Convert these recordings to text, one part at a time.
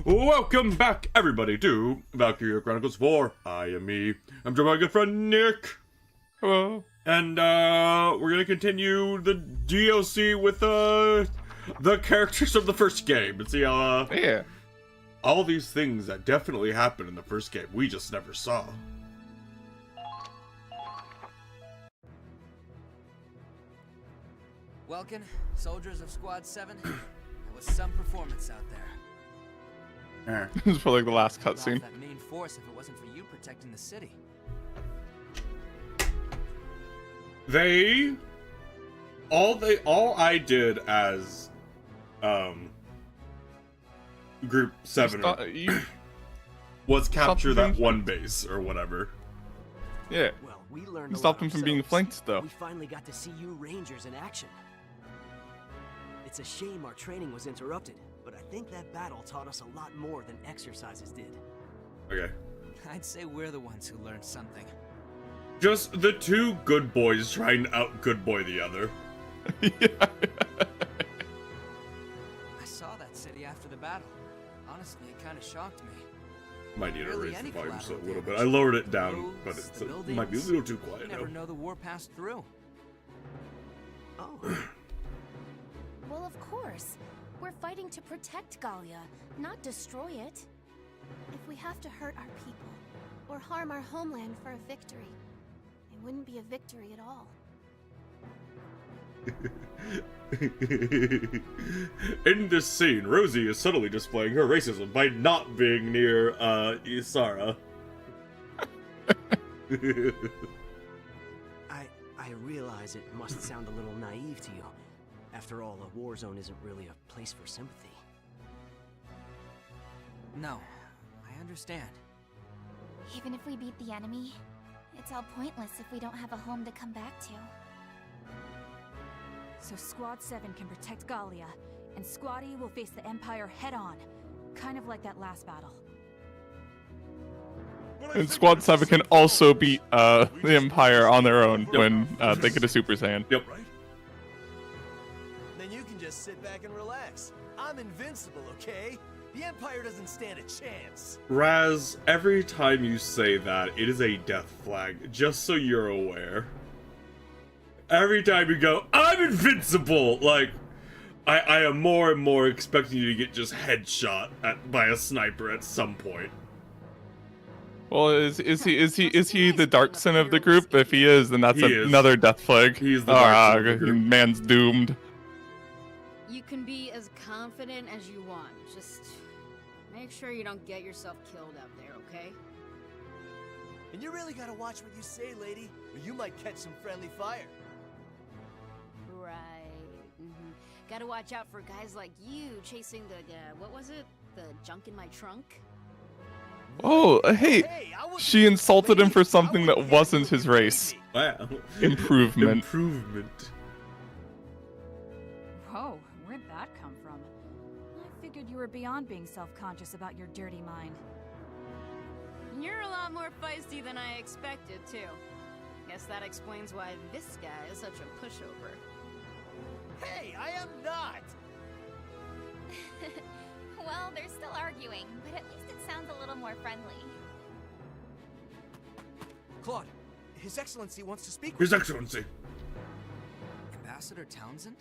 Welcome back, everybody, to Valkyria Chronicles 4. I am me. I'm joined by my good friend Nick. Hello. And, we're gonna continue the DLC with, the characters of the first game. And see how, Yeah. all these things that definitely happened in the first game, we just never saw. Welcome, soldiers of Squad 7. There was some performance out there. This is for like the last Pulled off cutscene. that main force if it wasn't for you protecting the city. All I did as, Group 7 was capture that one base, or whatever. Yeah. Well, we learned You a stopped lot him from being ourselves. flanked, though. We finally got to see you Rangers in action. It's a shame our training was interrupted, but I think that battle taught us a lot more than exercises did. Okay. I'd say we're the ones who learned something. Just the two good boys trying to out-good boy the other. Yeah. I saw that city after the battle. Honestly, it kind of shocked me. Might need to Barely raise the any volume just a collateral little bit. damage. I lowered it down, Roads, but the it might be a buildings. little too You quiet never now. know the war passed through. Oh, Well, of course. We're fighting to protect Gallia, not destroy it. If we have to hurt our people, or harm our homeland for a victory, it wouldn't be a victory at all. In this scene, Rosie is subtly displaying her racism by not being near, Isara. I realize it must sound a little naive to you. After all, a war zone isn't really a place for sympathy. No, I understand. Even if we beat the enemy, it's all pointless if we don't have a home to come back to. So Squad 7 can protect Gallia, and Squad E will face the Empire head-on, kind of like that last battle. And Squad 7 can also beat the Empire on their own when they get a Super Saiyan. Yep. Then you can just sit back and relax. I'm invincible, okay? The Empire doesn't stand a chance. Raz, every time you say that, it is a death flag, just so you're aware. Every time you go, I'm invincible! Like, I am more and more expecting you to get just headshot by a sniper at some point. Well, is he the dark son of the group? If he is, then that's He is. another death flag. He is the dark son of the group. Man's doomed. You can be as confident as you want. Just make sure you don't get yourself killed out there, okay? And you really gotta watch what you say, lady, or you might catch some friendly fire. Right. Gotta watch out for guys like you chasing the, what was it? The junk in my trunk? Oh, hey, I wasn't she insulted him for lady. I something that wouldn't wasn't handle his it, race. baby. Wow. Improvement. Improvement. Whoa, where'd that come from? I figured you were beyond being self-conscious about your dirty mind. You're a lot more feisty than I expected, too. Guess that explains why this guy is such a pushover. Hey, I am not! Well, they're still arguing, but at least it sounds a little more friendly. Claude, His Excellency wants to speak with His you. Excellency. Ambassador Townsend?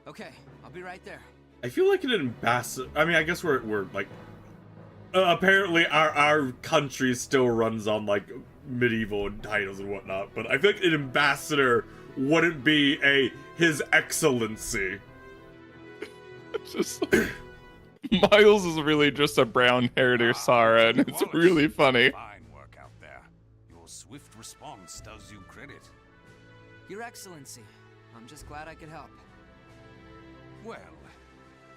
Okay, I'll be right there. I feel like an ambassador. I mean, I guess we're like. Apparently, our country still runs on like medieval titles and whatnot, but I feel like an ambassador wouldn't be a His Excellency. Just Miles is really just a brown-haired Isara, and it's really funny. Fine work out there. Your swift response does you credit. Your Excellency, I'm just glad I could help. Well,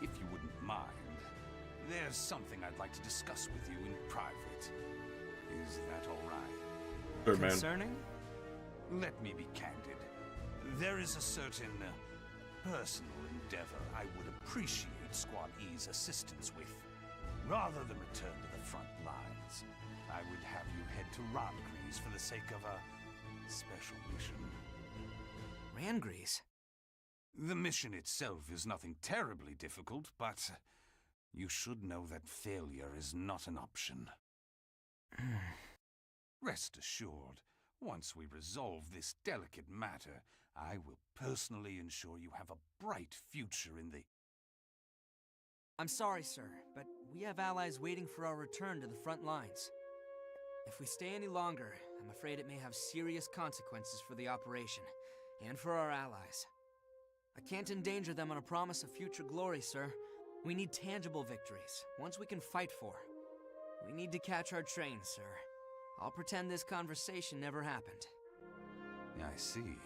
if you wouldn't mind, there's something I'd like to discuss with you in private. Is that all right? Sure, man. Concerning? Let me be candid. There is a certain personal endeavor I would appreciate Squad E's assistance with. Rather than return to the front lines, I would have you head to Rangries for the sake of a special mission. Rangries? The mission itself is nothing terribly difficult, but You should know that failure is not an option. Rest assured, once we resolve this delicate matter, I will personally ensure you have a bright future in the... I'm sorry, sir, but we have allies waiting for our return to the front lines. If we stay any longer, I'm afraid it may have serious consequences for the operation, and for our allies. I can't endanger them on a promise of future glory, sir. We need tangible victories, ones we can fight for. We need to catch our train, sir. I'll pretend this conversation never happened. I see.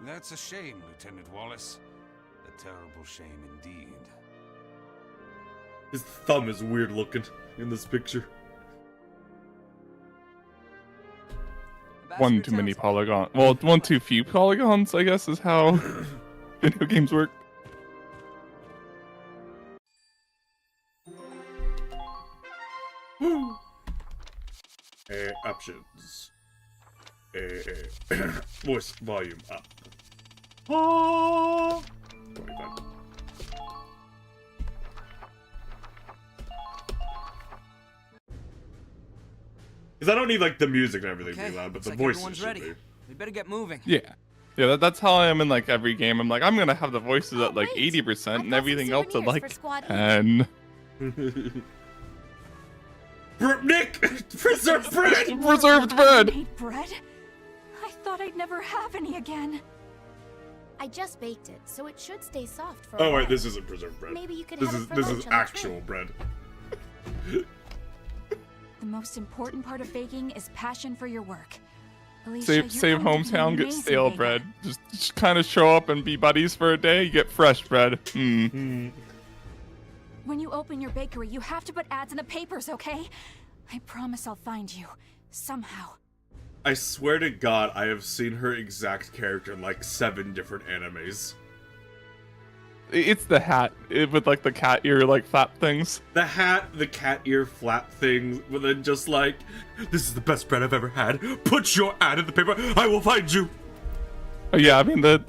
That's a shame, Lieutenant Wallace. A terrible shame indeed. His thumb is weird looking in this picture. One too many polygons. Well, one too few polygons, I guess, is how video games work. Options. Voice volume up. Ah! 25. Because I don't need like the music and everything to be loud, but the voices everyone's should ready. be. We better get moving. Yeah. Yeah, that's how I am in like every game. I'm like, I'm gonna have the voices at like wait. 80% and everything else at souvenirs like for Squad E. 10. Nick! Preserved bread! Preserved bread! Made bread? I thought I'd never have any again. I just baked it, so it should stay soft for a Oh while. wait, this isn't preserved bread. Maybe you could This have is it for this lunch is on the actual train. bread. The most important part of baking is passion for your work. Alicia, Save you're going to be an hometown, get amazing stale baker. bread. Just kind of show up and be buddies for a day, you get fresh bread. When you open your bakery, you have to put ads in the papers, okay? I promise I'll find you. Somehow. I swear to God, I have seen her exact character in like 7 different animes. It's the hat with like the cat ear like flap things. The hat, the cat ear flap things, but then just like, this is the best bread I've ever had. Put your ad in the paper, I will find you. Oh, yeah, I mean the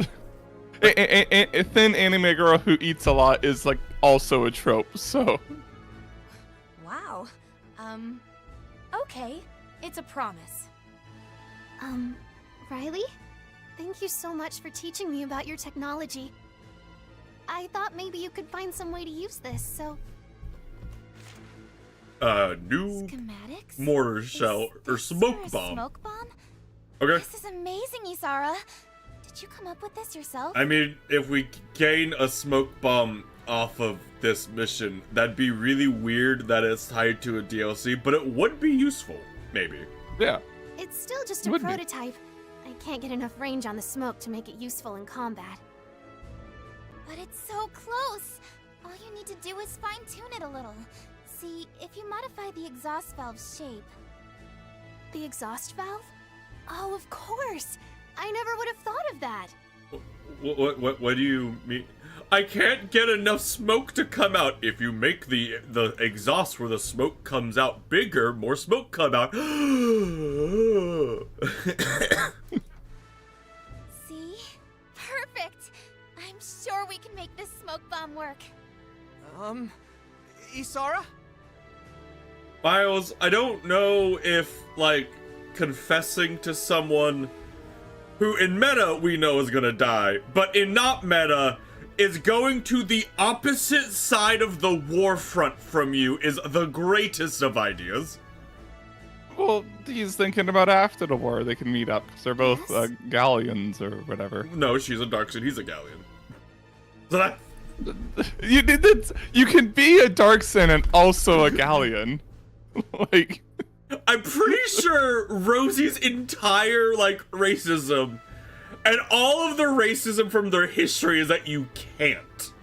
a thin anime girl who eats a lot is like also a trope. So Wow. Okay. It's a promise. Riley? Thank you so much for teaching me about your technology. I thought maybe you could find some way to use this, so... New Schematics? mortar shell Is or this smoke for a bomb. Smoke bomb? Okay. This is amazing, Isara. Did you come up with this yourself? I mean, if we gain a smoke bomb off of this mission, that'd be really weird that it's tied to a DLC, but it would be useful, maybe. yeah. It's still just a Would be. prototype. I can't get enough range on the smoke to make it useful in combat. But it's so close! All you need to do is fine-tune it a little. See, if you modify the exhaust valve's shape... The exhaust valve? Oh, of course! I never would have thought of that! What do you mean? I can't get enough smoke to come out. If you make the exhaust where the smoke comes out bigger, more smoke come out. See? Perfect! I'm sure we can make this smoke bomb work. Isara? Miles, I don't know if, like, confessing to someone who in meta we know is gonna die, but in not meta is going to the opposite side of the war front from you is the greatest of ideas. Well, he's thinking about after the war they can meet up because they're both Yes. galleons or whatever. No, she's a Darkseid, he's a Galleon. So that... You can be a Darksin and also a galleon. Like, I'm pretty sure Rosie's entire, like, racism and all of the racism from their history is that you can't.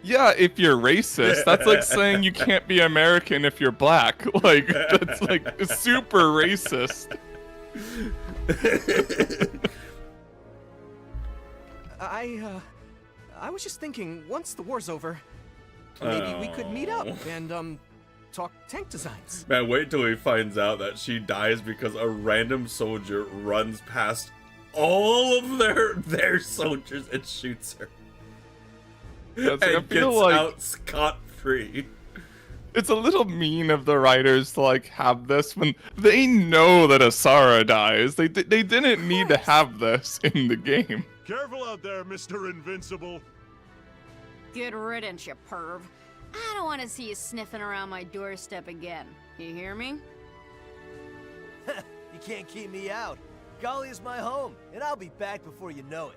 yeah, if you're racist, that's like saying you can't be American if you're black. Like, that's like super racist. I was just thinking, once the war's over, maybe we could meet up and, talk tank designs. Man, wait till he finds out that she dies because a random soldier runs past all of their soldiers and shoots her. Yeah, it's like, I And feel gets like out scot free. It's a little mean of the writers to like have this when they know that Asara dies. They didn't need to have this in the game. Careful out there, Mr. Invincible. Good riddance, you perv. I don't want to see you sniffing around my doorstep again. You hear me? You can't keep me out. Gallia's my home, and I'll be back before you know it.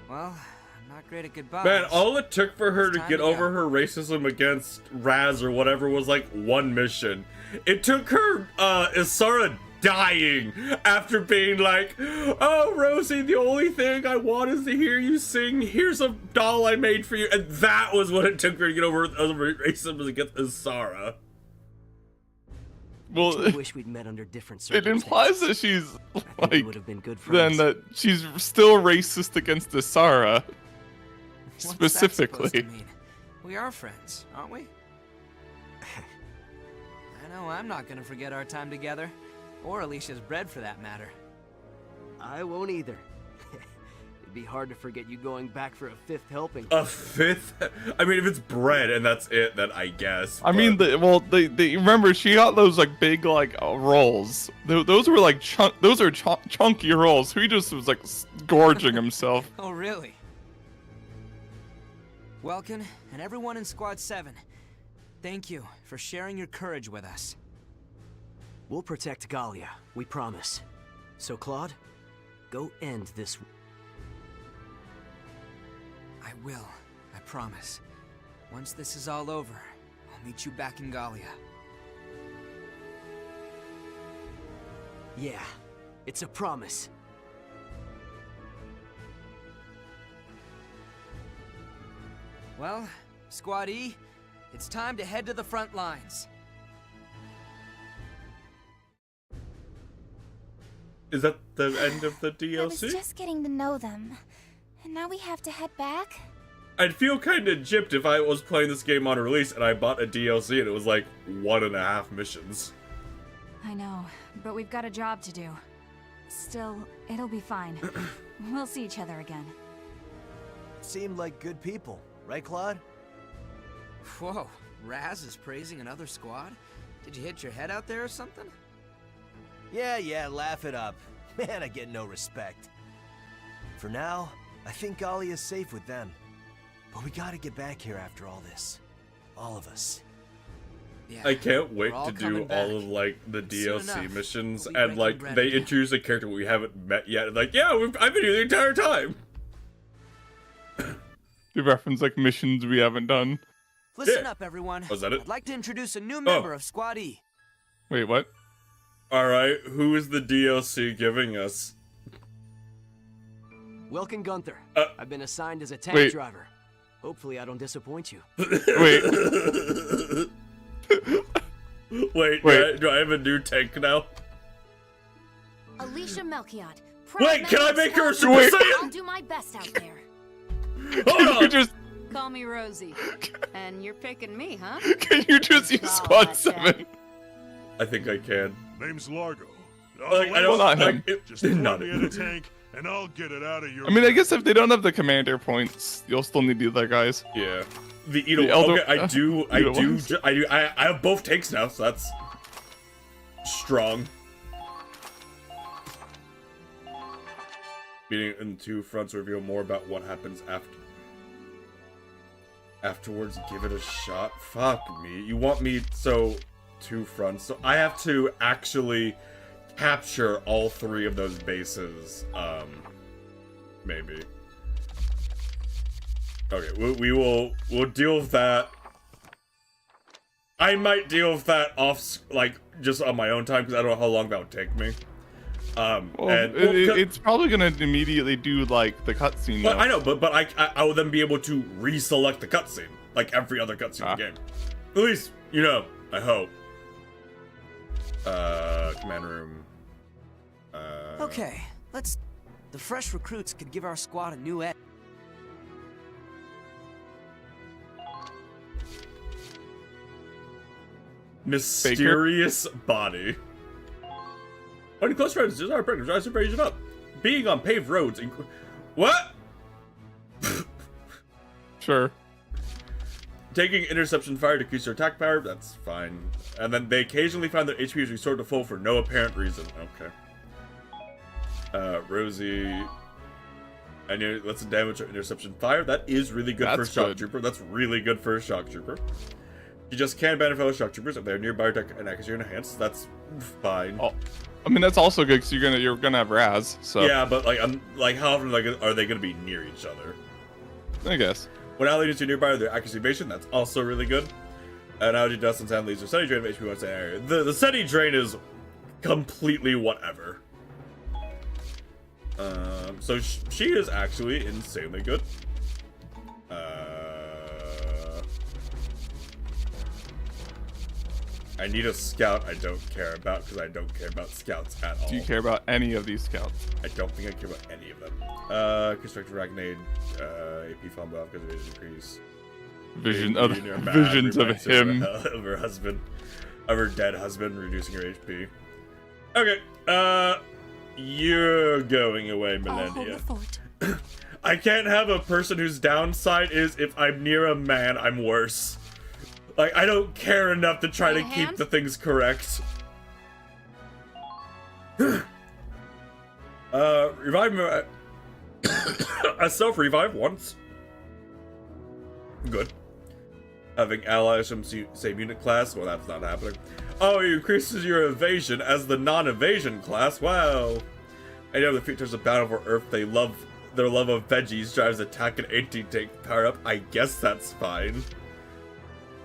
Well, I'm not great at goodbyes. Man, all it took for her It's to time get to over go. her racism against Raz or whatever was like one mission. It took her, Isara dying after being like, oh, Rosie, the only thing I want is to hear you sing. Here's a doll I made for you. And that was what it took her to get over racism against Isara. Well, I wish we'd met under different it circumstances. implies that she's I think we like would have been good then friends. that she's still racist against Asara. What's that Specifically. supposed to mean? We are friends, aren't we? I know I'm not gonna forget our time together. Or Alicia's bread, for that matter. I won't either. It'd be hard to forget you going back for a 5th helping. A 5th? I mean, if it's bread and that's it, then I guess. I mean, they remember she got those like big like rolls. Those were like chunky rolls. He just was like gorging himself. Oh, really? Welkin and everyone in Squad 7, thank you for sharing your courage with us. We'll protect Gallia, we promise. So, Claude, go end this. I will, I promise. Once this is all over, I'll meet you back in Gallia. Yeah, it's a promise. Well, Squad E, it's time to head to the front lines. Is that the end of the I was DLC? just getting to know them. And now we have to head back? I'd feel kind of gypped if I was playing this game on release and I bought a DLC and it was like 1.5 missions. I know, but we've got a job to do. Still, it'll be fine. We'll see each other again. Seemed like good people, right, Claude? Whoa, Raz is praising another squad? Did you hit your head out there or something? Yeah, laugh it up. Man, I get no respect. For now, I think Gallia's safe with them. But we gotta get back here after all this. All of us. Yeah, I can't wait we're all to do coming back. all of like the Soon DLC enough, missions we'll be and breaking like bread they again. introduce a character we haven't met yet. And like, yeah, I've been here the entire time. The reference like missions we haven't done. Listen Yeah. up, everyone. Was that it? I'd like to introduce a new member of Squad E. Wait, what? All right, who is the DLC giving us? Welcome, Gunther. I've been assigned as a tank Wait. driver. Hopefully I don't disappoint you. Wait. Wait, Wait. do I have a new tank now? Alicia Melchiot. Wait, can I make her a Super Wait. Saiyan? I'll do my best out there. Hold You on. just Call me Rosie. And you're picking me, huh? can you just use Squad 7? I think I can. Name's Largo. Like, I don't Not like him. it. Just throw Not me in a tank, and I'll get it out of your. I mean, I guess if they don't have the commander points, you'll still need the other guys. Yeah. The Edo. The Elder- Okay, I do. Edelweiss. I have both tanks now, so that's strong. Meeting in two fronts reveal more about what happens afterwards. Give it a shot. Fuck me. You want me so two fronts? So I have to actually capture all 3 of those bases. Maybe. Okay, we'll deal with that. I might deal with that just on my own time because I don't know how long that would take me. Well, And it's probably gonna immediately do like the cutscene. but though. I know, but I will then be able to reselect the cutscene like every other cutscene in the game. At least I hope. Command room. Okay, the fresh recruits could give our squad a new edge. Mysterious body. Only close friends desire pregnant drives separation up. Being on paved roads. What? Sure. Taking interception fire to increase their attack power, that's fine. And then they occasionally find their HP is restored to full for no apparent reason. Okay. Rosie. And it lets them damage or interception fire. That is really good for a shock trooper. That's really good for a shock trooper. You just can ban fellow shock troopers if they're nearby attack and accuracy enhanced. That's fine. Oh, I mean that's also good because you're gonna have Raz. So yeah, but like how often are they gonna be near each other? I guess. When ally units are nearby, their accuracy evasion. That's also really good. And now Dustin's hand leaves a SETI drain of HP once in an area. The SETI drain is completely whatever. So she is actually insanely good. I need a scout I don't care about because I don't care about scouts at all. Do you care about any of these scouts? I don't think I care about any of them. Constructive Arachnid, AP Fall buff because of his increase. Visions of him. Of her husband. Of her dead husband, reducing her HP. Okay, you're going away, Melendia. I can't have a person whose downside is if I'm near a man, I'm worse. Like, I don't care enough to try to keep the things correct. Revive me. A self-revive once. Good. Having allies from same unit class? Well, that's not happening. Oh, it increases your evasion as the non-evasion class. Wow. I know the features of Battle for Earth. Their love of veggies drives attack and anti-tank power up. I guess that's fine.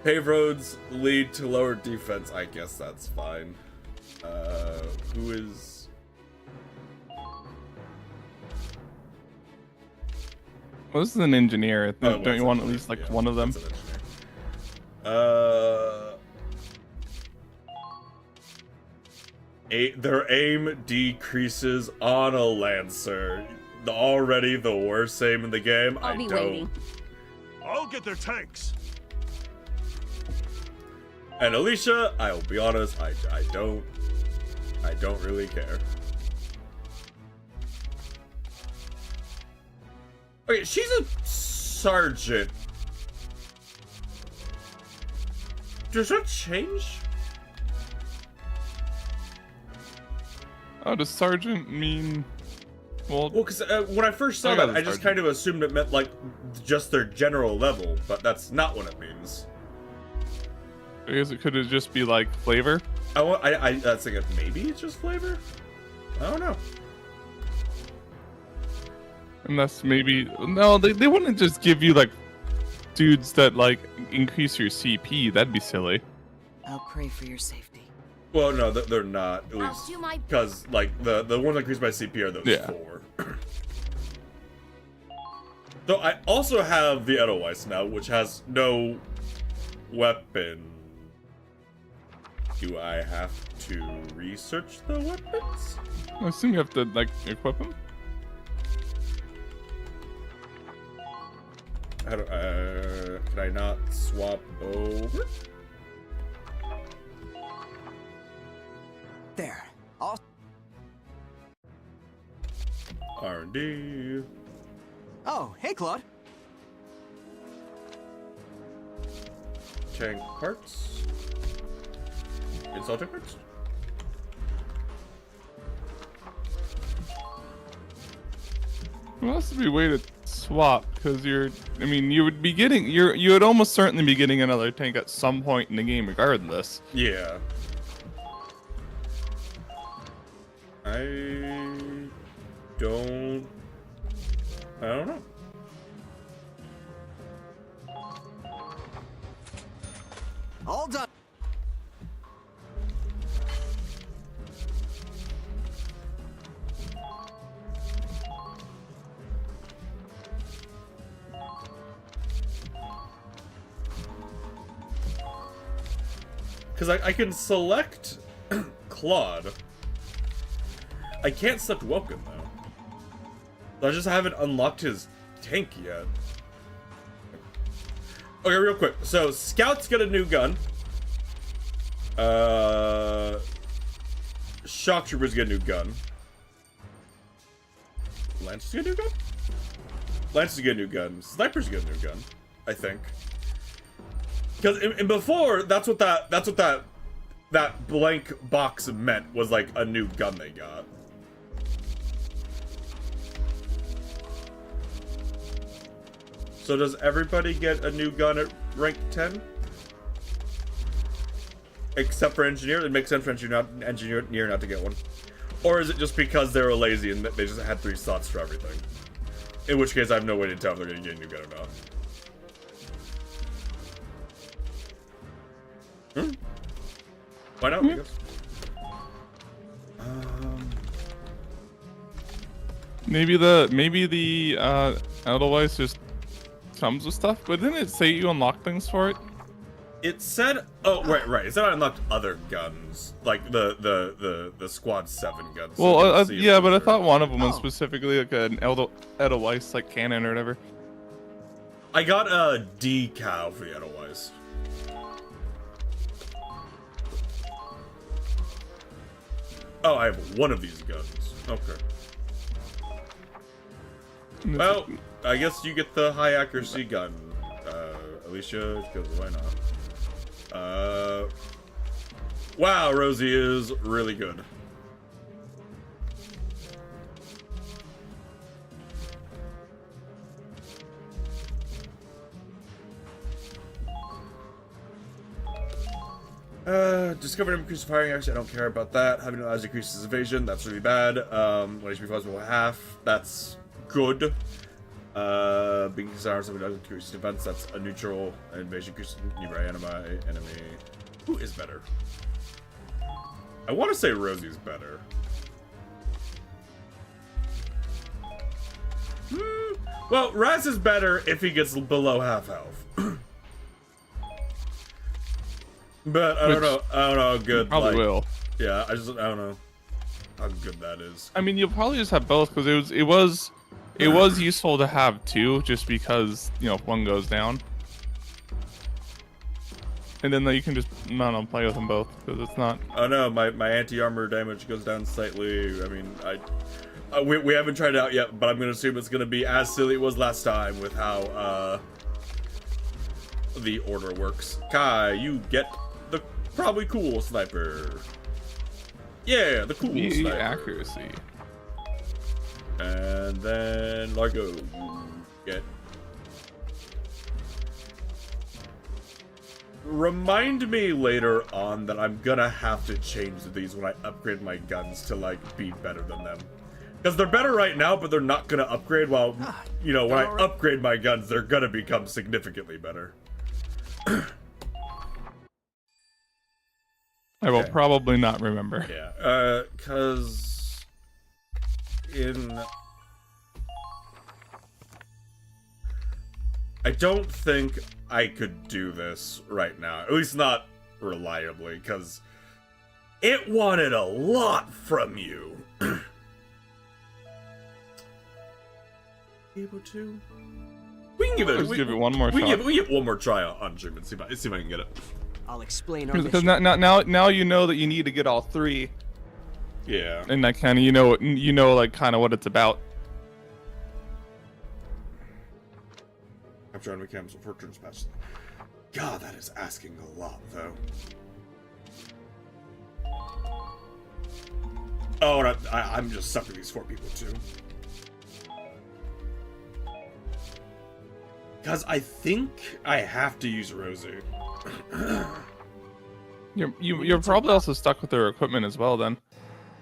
Paved roads lead to lower defense. I guess that's fine. Who is... Well, this is an engineer. Don't you want at least like one of them? Their aim decreases on a Lancer. Already the worst aim in the game. I'll be waiting. I'll get their tanks. And Alicia, I will be honest, I don't really care. Okay, she's a sergeant. Does that change? Oh, does sergeant mean? Well, because when I first saw that, I just kind of assumed it meant like just their general level, but that's not what it means. I guess it could just be like flavor. I think maybe it's just flavor. I don't know. Unless maybe no, they wouldn't just give you like dudes that like increase your CP. That'd be silly. I'll pray for your safety. Well, no, they're not. At least because like the ones that increase my CP are those 4. So I also have the Edelweiss now, which has no weapon. Do I have to research the weapons? I assume you have to like equip them. How do, can I not swap over? There. I'll... R&D. Oh, hey, Claude. Tank parts. Install tank parts. Well, that's be a way to swap because you would be getting you would almost certainly be getting another tank at some point in the game regardless. Yeah. I don't know. All done. Because I can select Claude. I can't select Welcome, though. I just haven't unlocked his tank yet. Okay, real quick. So, Scout's got a new gun. Shock Troopers get a new gun. Lancers get a new gun? Lancers get a new gun. Snipers get a new gun, I think. Because and before, that's what that blank box meant, was like a new gun they got. So does everybody get a new gun at rank 10? Except for engineer? It makes sense for engineer not to get one. Or is it just because they were lazy and they just had 3 slots for everything? In which case I have no way to tell if they're going to get a new gun or not. Why not? I guess. Maybe the Edelweiss just comes with stuff, but didn't it say you unlock things for it? It said, oh right. It said I unlocked other guns, like the Squad 7 guns. Well, yeah, but I thought one of them was specifically like an Edelweiss like cannon or whatever. I got a decal for the Edelweiss. Oh, I have one of these guns. Okay. Well, I guess you get the high accuracy gun, Alicia, because why not? Wow, Rosie is really good. Discovered increased firing action, I don't care about that. Having no eyes decreases evasion, that's really bad. When HP falls below half, that's good. Being desired, something doesn't increase defense, that's a neutral. Invasion increases nearby enemy. Who is better? I want to say Rosie's better. Well, Raz is better if he gets below half health. But I don't know how good. Probably will. Yeah, I don't know how good that is. I mean, you'll probably just have both because it was useful to have 2, just because if one goes down, and then you can just play with them both because it's not. Oh no, my anti-armor damage goes down slightly. I mean, we haven't tried it out yet, but I'm gonna assume it's gonna be as silly it was last time with how the order works. Kai, you get the probably cool sniper. Yeah, the cool sniper. Accuracy. And then Largo, you get. Remind me later on that I'm gonna have to change these when I upgrade my guns to like be better than them. Because they're better right now, but they're not gonna upgrade while, when I upgrade my guns, they're gonna become significantly better. I will probably not remember. Yeah, because I don't think I could do this right now. At least not reliably, because it wanted a lot from you. Able to? We can give it. Let's give it one more shot. We give one more try on treatment. See if I can get it. I'll explain our Because mission. now you know that you need to get all 3. Yeah. And that kind of like kind of what it's about. Capture enemy camps for turns patch. God, that is asking a lot, though. Oh, and I'm just stuck with these 4 people too. Because I think I have to use Rosie. You're probably also stuck with their equipment as well then.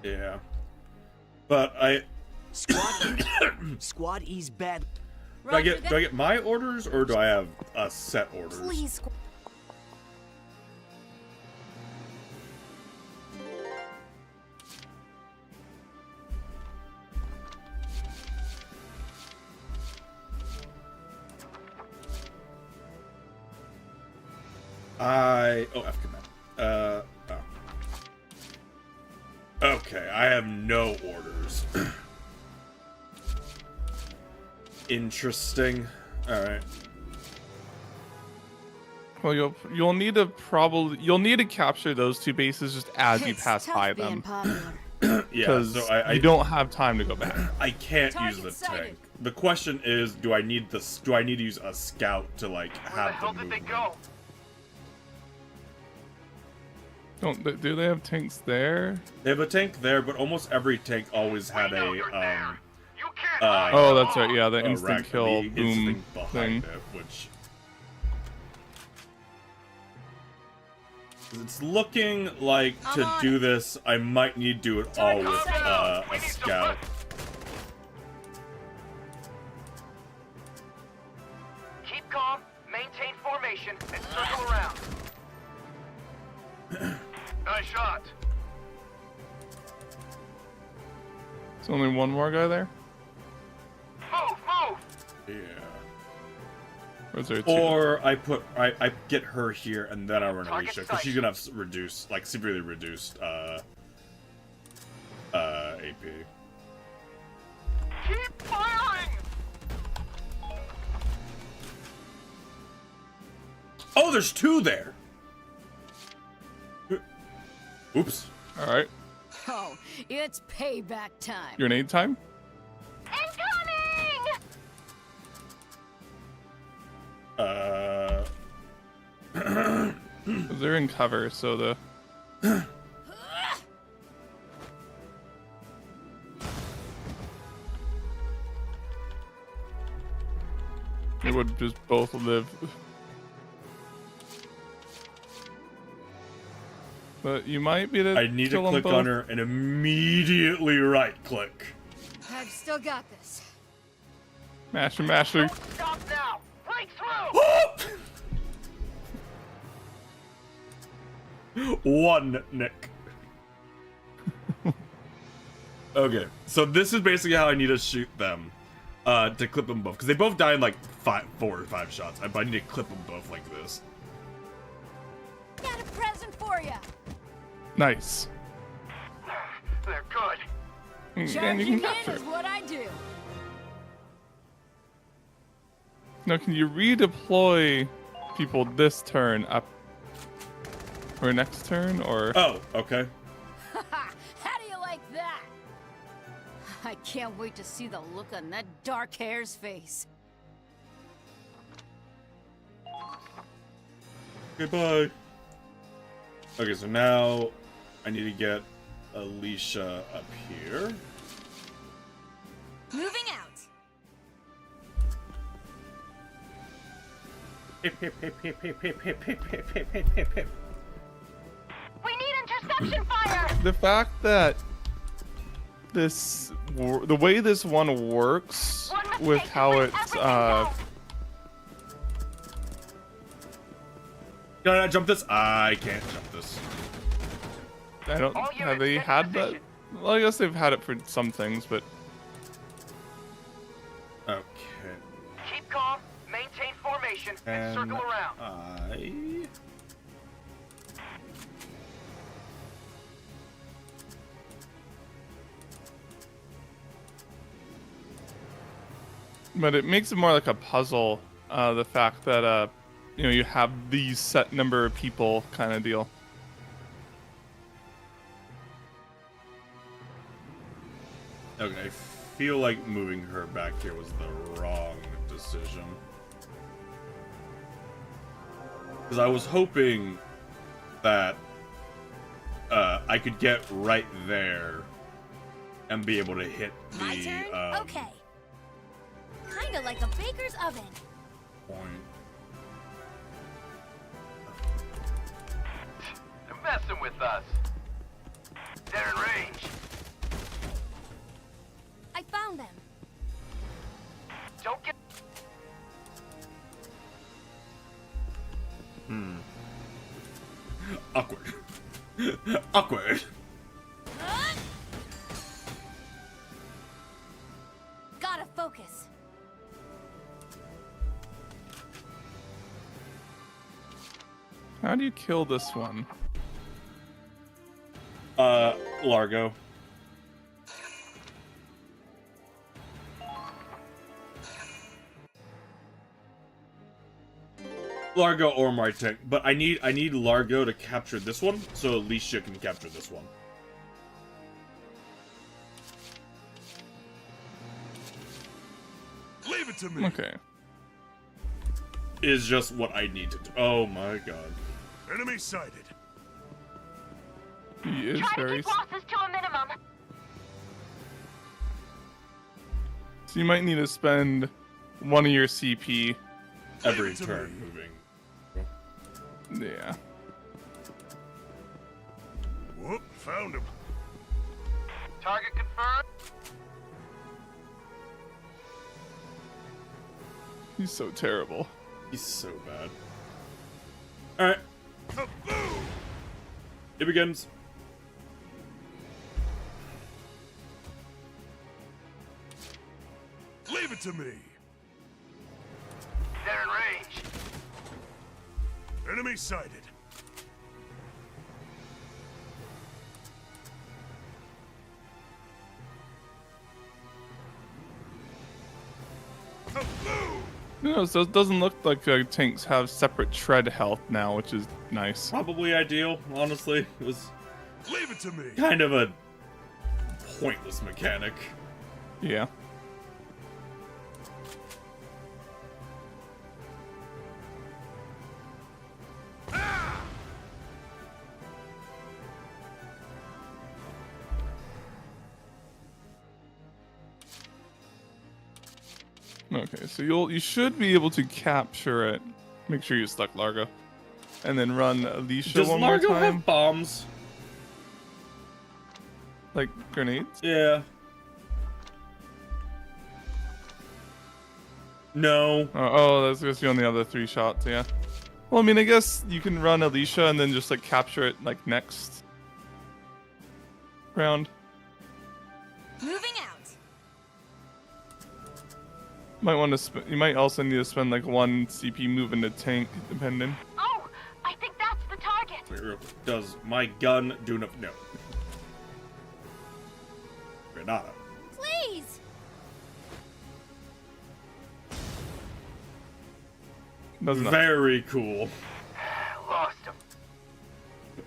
Yeah. But I Squad E's bad. do I get my orders or do I have set orders? Please. F command. Okay, I have no orders. Interesting. All right. Well, you'll need to capture those 2 bases just as you pass by them. Yeah, Because so you don't have time to go back. I can't use the tank. The question is, do I need to use a scout to like have them move? Do they have tanks there? They have a tank there, but almost every tank always had a oh, that's right. Yeah, the instant rack- kill the boom instinct behind thing. it, which it's looking like to do this, I might need to do it all with a scout. Keep calm, maintain formation, and circle around. Nice shot. There's only one more guy there? Move, move! Yeah. Or is there two? Or I get her here and then I run Alicia, because she's gonna have reduced, like severely reduced AP. Keep firing! Oh, there's two there. Oops. All right. Oh, it's payback time. Grenade time? They're in cover, so the they would just both live. But you might be able to I need to kill them click both. on her and immediately right click. I've still got this. Master, master. Stop now! Break through! One Nick. Okay, so this is basically how I need to shoot them, to clip them both, because they both die in like 4 or 5 shots. But I need to clip them both like this. Got a present for you. Nice. They're good. And you Charging can in capture is it. what I do. Now, can you redeploy people this turn up, or next turn, or? Oh, okay. How do you like that? I can't wait to see the look on that dark hair's face. Goodbye. Okay, so now I need to get Alicia up here. Moving out. Hip, hip, hip, hip, hip, hip, hip, hip, hip, hip, hip, hip, hip. We need interception fire. The fact that the way this one works with how it's Can I jump this? I can't jump this. I don't have they had that. Well, I guess they've had it for some things, but Okay. Keep calm, maintain formation, and circle around. but it makes it more like a puzzle. The fact that you know, you have these set number of people kind of deal. Okay, I feel like moving her back here was the wrong decision. Because I was hoping that I could get right there and be able to hit the My turn? Okay. Kinda like a baker's oven. point. They're messing with us. They're in range. I found them. Don't get. Awkward. Awkward. Gotta focus. How do you kill this one? Largo. Largo or my tank, but I need Largo to capture this one, so Alicia can capture this one. Leave it to me. Okay. Is just what I need to do. Oh my god. Enemy sighted. He is Try to very. keep losses to a minimum. So you might need to spend one of your CP every turn moving. Yeah. Whoop, found him. Target confirmed. He's so terrible. He's so bad. Alright. It begins. Leave it to me. They're in range. Enemy sighted. No, so it doesn't look like tanks have separate tread health now, which is nice. Probably ideal, honestly. It was Leave it to me. kind of a pointless mechanic. Yeah. Okay, so you should be able to capture it. Make sure you stuck Largo, and then run Alicia Does one Largo more time. have bombs? Like grenades? Yeah. No. Oh, that's just on the other 3 shots. Yeah. Well, I mean, I guess you can run Alicia and then just like capture it like next round. Moving out. Might want to. You might also need to spend like 1 CP moving the tank, depending. Oh, I think that's the target. Wait, real quick. Does my gun do enough? No. Renata. Please! Doesn't. Very cool. Lost him.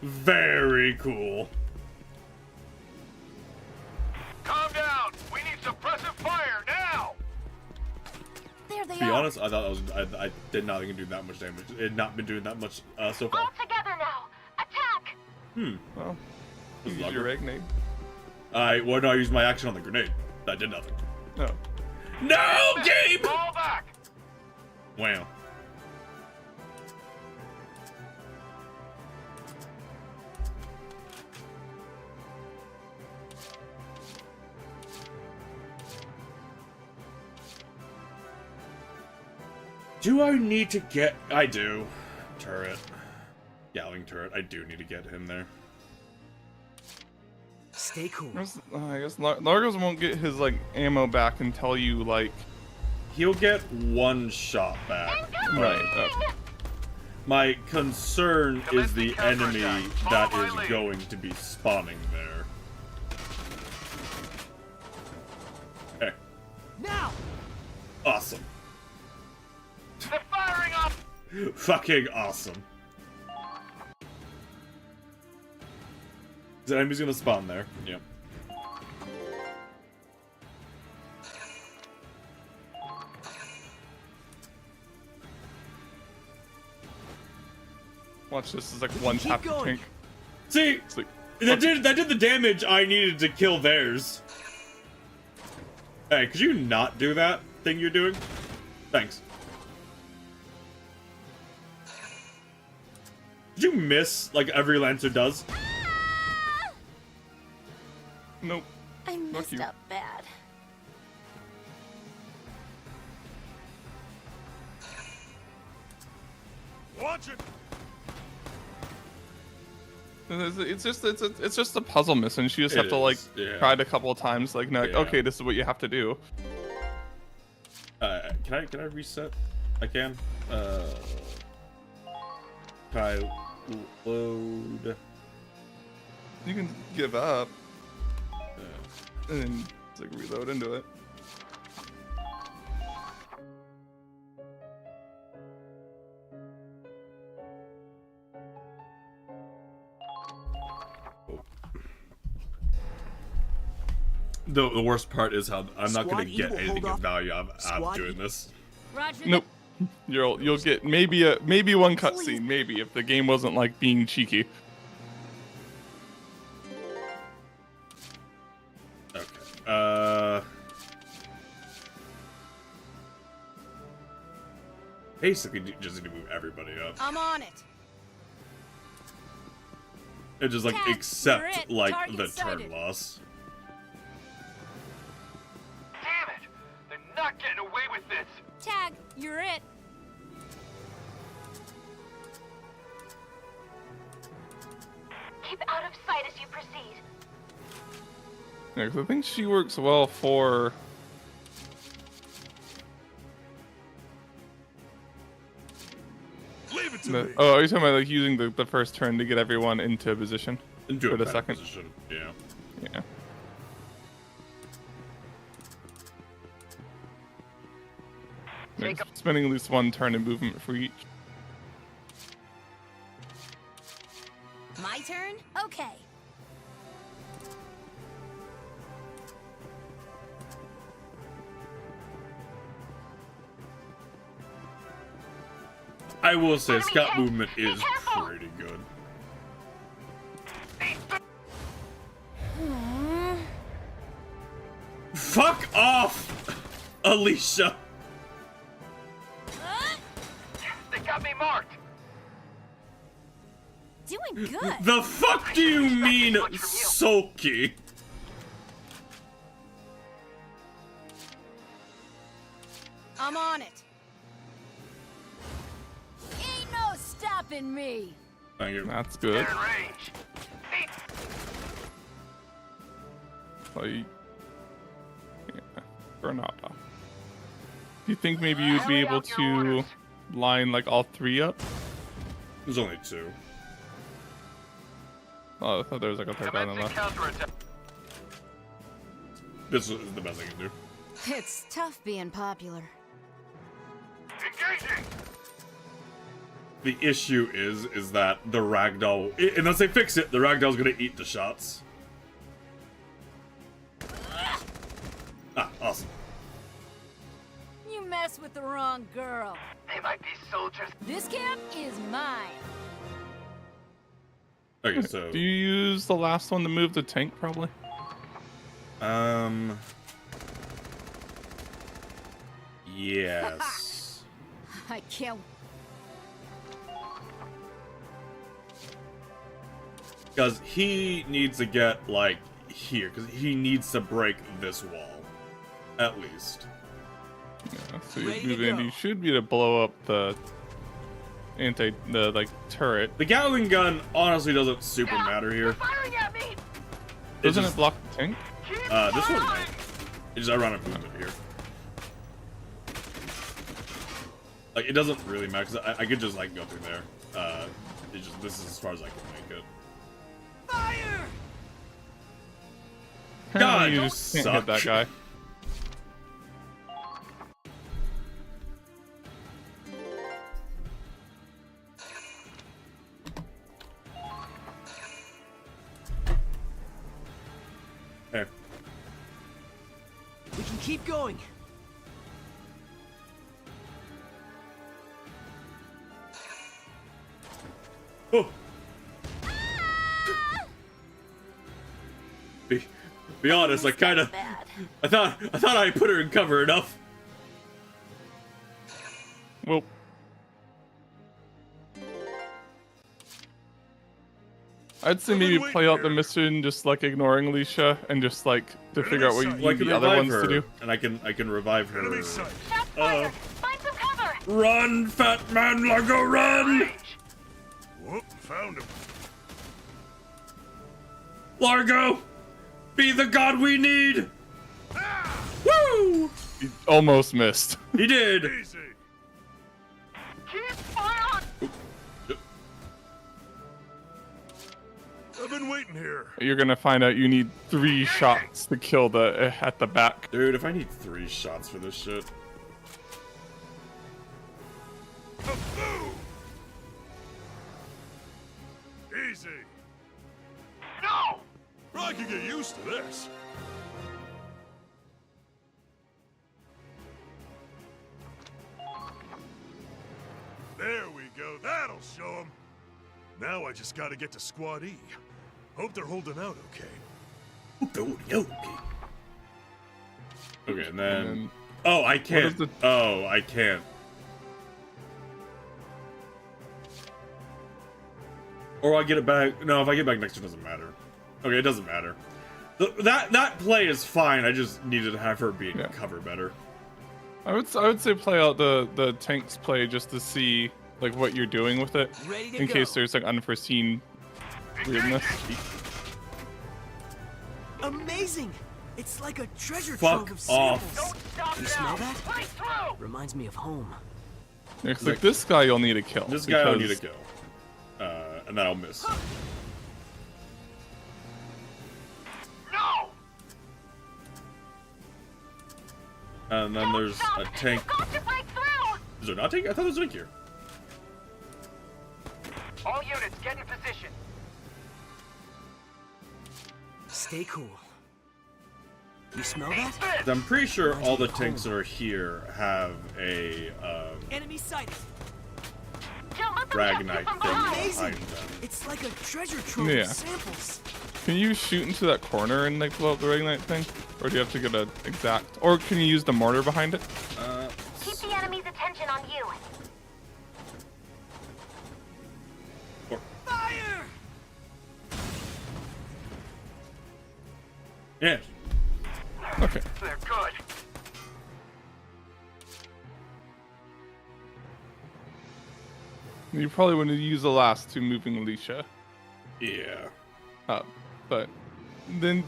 Very cool. Calm down. We need suppressive fire now. There they To be are. honest, I thought that was. I did not think it could do that much damage. It had not been doing that much so far. All together now. Attack. Well, This is use your awkward. grenade. Why not use my action on the grenade? That did nothing. No. No, Gabe! Fall back. Wow. Do I need to get... I do. Turret. Yowling turret. I do need to get him there. Stay cool. I guess Largos won't get his like ammo back until you like. He'll get 1 shot back. Right. My concern is the enemy that Follow my is lead. going to be spawning there. Okay. Now! Awesome. They're firing up. Fucking awesome. The enemy's gonna spawn there. Yep. Watch this. Is like 1 tap to going. tank. See, It's like, that did the damage I needed to kill theirs. Hey, could you not do that thing you're doing? Thanks. Did you miss like every Lancer does? nope. I messed you. up bad. Watch it. It's just a puzzle mission. You just It have to like is, yeah. try it a couple of times. Like, Yeah. okay, this is what you have to do. Can I reset? I can. Can I load? You can give up and then just, like reload into it. The worst part is how I'm not gonna Squad E get will anything hold of off. value out of Squad doing E- this. Roger. Nope. You'll get maybe one cutscene, maybe if the game wasn't like being cheeky. Basically, just need to move everybody up. I'm on it. And just like Tag, you're accept it. like Target the sighted. turn loss. Damn it! They're not getting away with this! Tag, you're it. Keep out of sight as you proceed. Yeah, 'cause I think she works well for. Leave it to The, me. oh, are you talking about like using the first turn to get everyone into position? Into for a the better second. position. Yeah. Yeah. Like, spending at least one turn in movement for each. My turn? Okay. I will say scout movement is pretty good. Fuck off, Alicia. They got me marked! Doing good. The fuck do you mean, sulky? I'm on it. Ain't no stopping me. Thank you. That's good. range. Like, yeah, Granada. Do you think maybe you'd be able to line like all three up? There's only two. Oh, I thought there was like a third guy on the left. This is the best I can do. It's tough being popular. Engaging! The issue is that the ragdoll, unless they fix it, the ragdoll's gonna eat the shots. Ah, awesome. You mess with the wrong girl. They might be soldiers. This camp is mine. Okay, so Do you use the last one to move the tank, probably? Yes. I can't. Because he needs to get, like, here. Because he needs to break this wall. At least. Yeah, so you move in, you should be able to blow up the like turret. The Gatling gun honestly doesn't super matter here. Firing at me! Doesn't just- it block the tank? This one might. It's just I run a movement here. Like, it doesn't really matter, because I could just, like, go through there. It's just, this is as far as I can make it. Fire! God, you you just can't suck. hit that guy. Hey. We can keep going. Oh. Be honest, I thought I put her in cover enough. Well, I'd say maybe play out the mission, just like ignoring Alicia, and just like to figure out what you Well, I need can the other revive ones to her, do. and I can revive her. Shots fired! Find some cover! Run, fat man, Largo, run! Whoop, found him. Largo, be the god we need. Woo! He almost missed. He did. Easy. Keep fire on! I've been waiting here. You're gonna find out you need 3 shots to kill the at the back. Dude, if I need 3 shots for this shit. Easy. No! I can get used to this. There we go. That'll show them. Now I just gotta get to Squad E. Hope they're holding out okay. Okay, and then... Oh, I can't. the- Oh, I can't. Or I get it back. No, if I get back next turn, it doesn't matter. Okay, it doesn't matter. That play is fine. I just needed to have her be in cover better. I would say play out the tanks play just to see like what you're doing with it, in case there's like unforeseen weirdness. Amazing! It's like a treasure Fuck trove of off. samples. You smell that? Reminds me of home. It's like this guy you'll need to kill. This guy I'll need to kill. And then I'll miss. No! And then there's a tank. Is there not a tank? I thought there was a tank here. All units, get in position. Stay cool. You smell that? I'm pretty sure all the tanks that are here have a Enemy sighted. Dragonite thing behind them. It's like a treasure trove Yeah. of samples. Can you shoot into that corner and like blow up the Dragonite thing, or do you have to get an exact? Or can you use the mortar behind it? Keep the enemy's attention on you. Fire! Yeah. Okay. They're good. You probably want to use the last two moving Alicia. Yeah. But then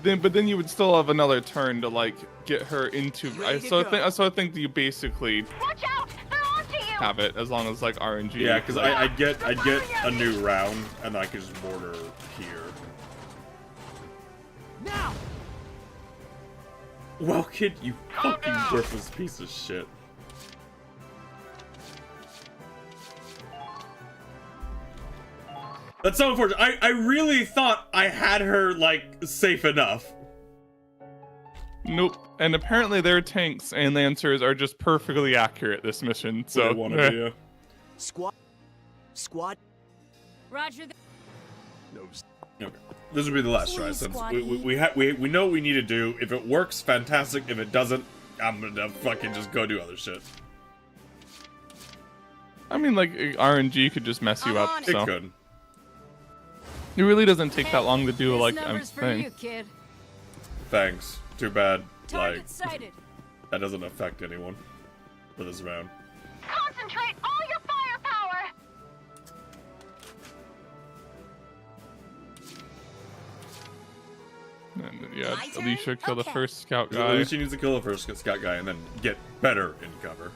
you would still have another turn to like get her into. I think you basically Watch out! They're onto you! have it as long as like RNG. Yeah, because I'd get a new round and then I could just mortar here. Now! Well, kid, you fucking worthless piece of shit. That's so unfortunate. I really thought I had her, like, safe enough. Nope. And apparently their tanks and lancers are just perfectly accurate this mission. So Squad. Roger. Okay. This would be the last try since we know what we need to do. If it works, fantastic. If it doesn't, I'm gonna fucking just go do other shit. I mean, like RNG could just mess you up. It So could. it really doesn't take that long to do like a Numbers for thing. you, kid. Thanks. Too bad. Target Like sighted. that doesn't affect anyone for this round. Concentrate all your firepower! And then, yeah, My turn? Alicia kill the Okay. first scout guy. Alicia needs to kill the first scout guy and then get better in cover.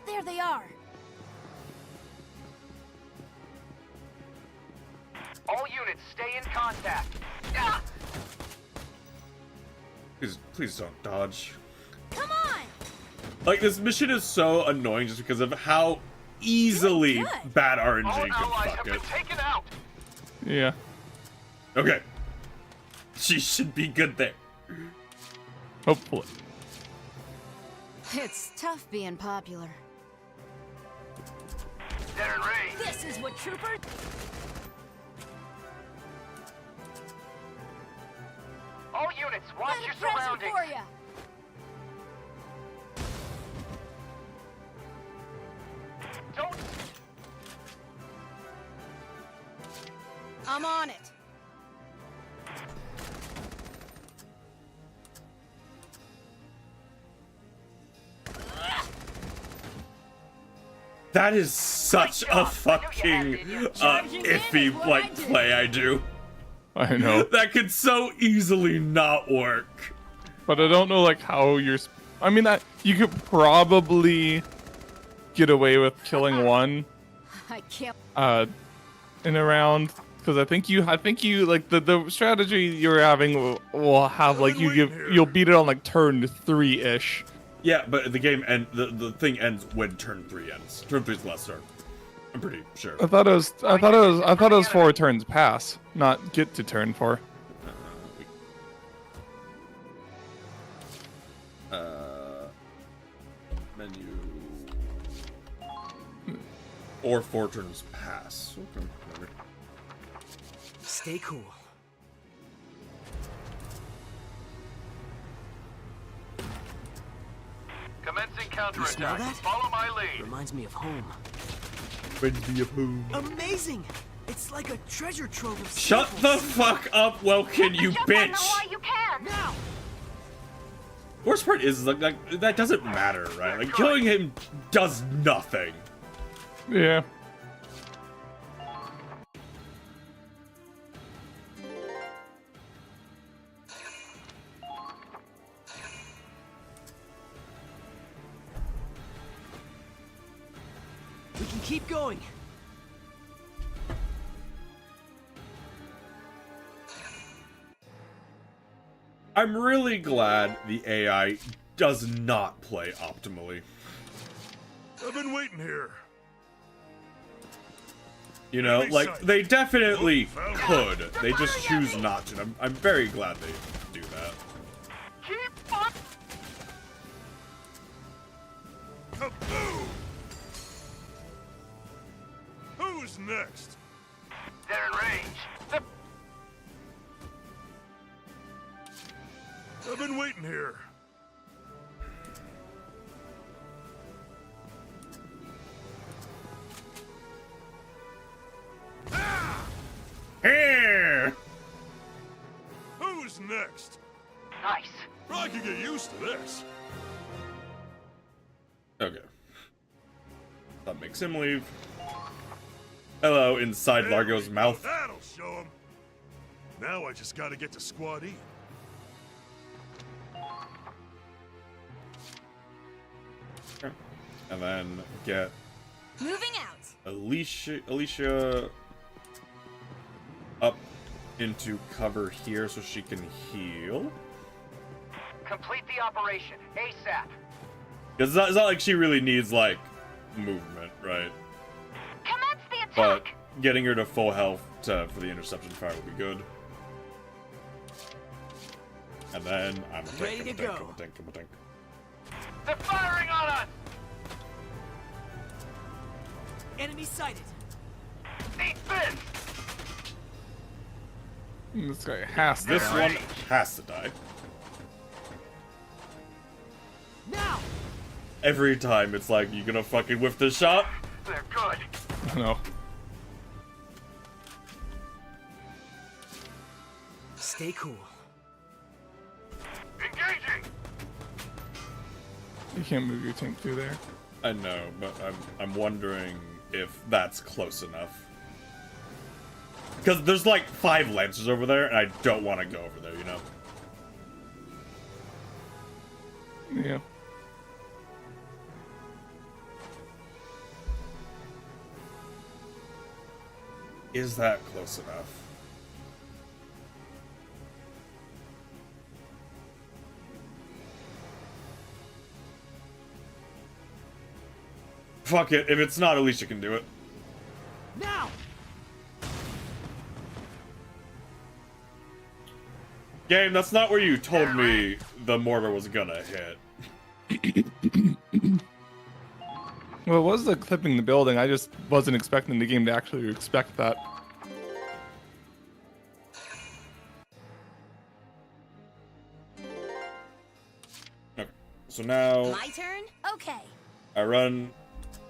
There they are. All units, stay in contact. Ah! Please don't dodge. Come on! Like, this mission is so annoying just because of how easily Good. bad All RNG can allies fuck have been it. taken out. Yeah. Okay. She should be good there. Hopefully. It's tough being popular. They're in range. This is what troopers. All units, watch your surroundings. For ya. Don't. I'm on it. That is such a fucking iffy like play I do. I know. That could so easily not work. But I don't know like how you're. I mean that you could probably get away with killing one I can't. in a round because I think you like the strategy you're having will have like you'll beat it on like turn 3-ish. Yeah, but the game the thing ends when turn 3 ends. Turn 3 is the last turn. I'm pretty sure. I thought it was 4 turns pass, not get to turn 4. Menu or 4 turns pass. Okay, whatever. Stay cool. Commencing You smell counterattack. that? Follow my lead. Reminds me of home. Reminds me of who? Amazing! It's like a treasure trove of Shut the fuck up, Welkin, you bitch! You can. Now. Worst part is like that doesn't matter, right? Like killing him does nothing. Yeah. We can keep going. I'm really glad the AI does not play optimally. I've been waiting here. You know, like, they definitely could. They just choose not to. I'm very glad they do that. Keep up! Kaboom! Who's next? They're in range. I've been waiting here. Here! Who's next? Nice. I can get used to this. Okay. That makes him leave. Hello, inside Largo's mouth. That'll show him. Now I just gotta get to Squad E. And then get Moving out. Alicia up into cover here so she can heal. Complete the operation ASAP. Because it's not like she really needs, like, movement, right? Commence the attack. But getting her to full health for the interception fire would be good. And then I'm a tank, Ready I'm a to tank, go. I'm a tank, I'm a tank. They're firing on us. Enemy sighted. Eat this. This guy has to This die. one has to die. Now. Every time it's like, you gonna fucking whiff the shot? They're good. No. Stay cool. Engaging. You can't move your tank through there. I know, but I'm wondering if that's close enough. Because there's like 5 Lancers over there, and I don't want to go over there, you know? Yeah. Is that close enough? Fuck it, if it's not, Alicia can do it. Now. Game, that's not where you told me the mortar was gonna hit. Well, it was the clipping the building. I just wasn't expecting the game to actually expect that. Okay, so now My turn? Okay. I run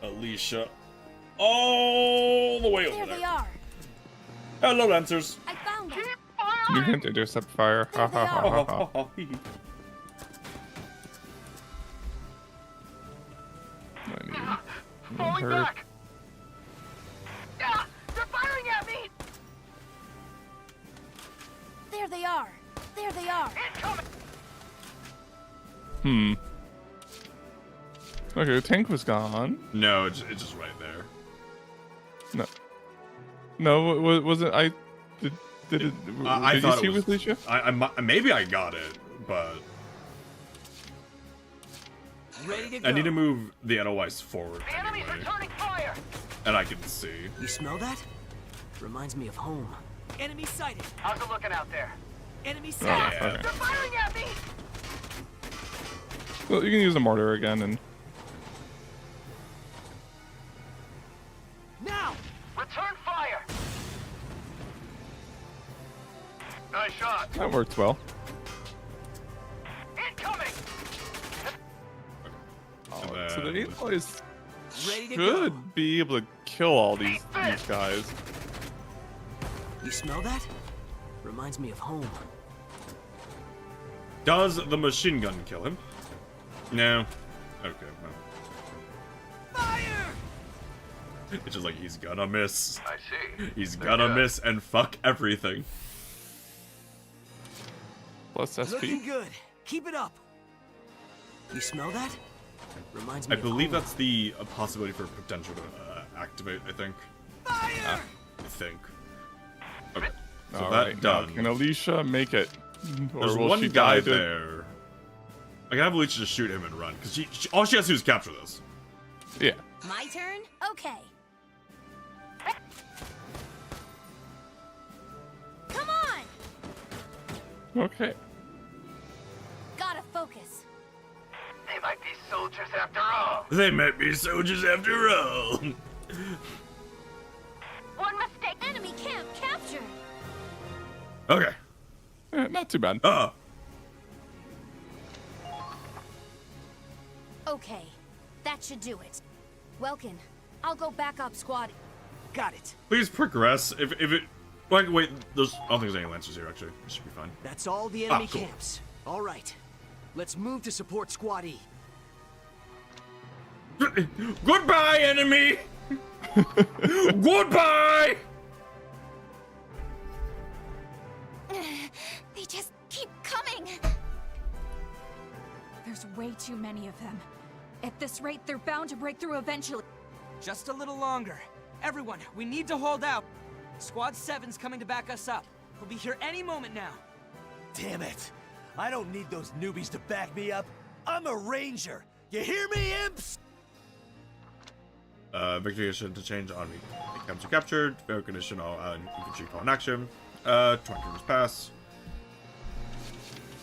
Alicia all the way over There there. they are. Hello, Lancers. I found them. You can't intercept fire. Ha ha ha ha ha. Falling Hurt. back. Ah, they're firing at me. There they are. There they are. Incoming. Okay, the tank was gone. No, it's just right there. No. No, was it? I did. Did it? I did thought you see it was, with Alicia? maybe I got it, but Ready to go. I need to move the NOIs forward The enemy's anyway, returning fire. and I can see. You smell that? Reminds me of home. Enemy sighted. How's it looking out there? Enemy Oh, sighted. okay. They're firing at me. Well, you can use the mortar again, and Now. Return fire. Nice shot. that worked well. Incoming. And So the then- Aloys Ready to should go. be able to kill all these guys. You smell that? Reminds me of home. Does the machine gun kill him? No. Okay, well. Fire! It's just like he's gonna miss. I see. He's gonna miss and fuck everything. Plus SP. Looking good. Keep it up. You smell that? Reminds me I of believe home. that's the possibility for potential to activate, I think. Fire! I think. Okay. So All that right, now, done. can Alicia make it? Or There's will one she guy die to- there. I can have Alicia just shoot him and run, because all she has to do is capture this. Yeah. My turn? Okay. Come on! Okay. Gotta focus. They might be soldiers after all. They might be soldiers after all. One mistake. Enemy camp captured. Okay. Not too bad. Okay, that should do it. Welkin, I'll go back up squad. Got it. Please progress. If it. Like, wait, I don't think there's any lancers here, actually. This should be fine. That's all the enemy cool. camps. All right. Let's move to support Squad E. Goodbye, enemy! Goodbye! They just keep coming! There's way too many of them. At this rate, they're bound to break through eventually. Just a little longer. Everyone, we need to hold out. Squad 7's coming to back us up. We'll be here any moment now. Damn it. I don't need those newbies to back me up. I'm a ranger. You hear me, imps? Victory condition to change on me. Camps are captured. Fair condition, all infantry call in action. 20 turns pass.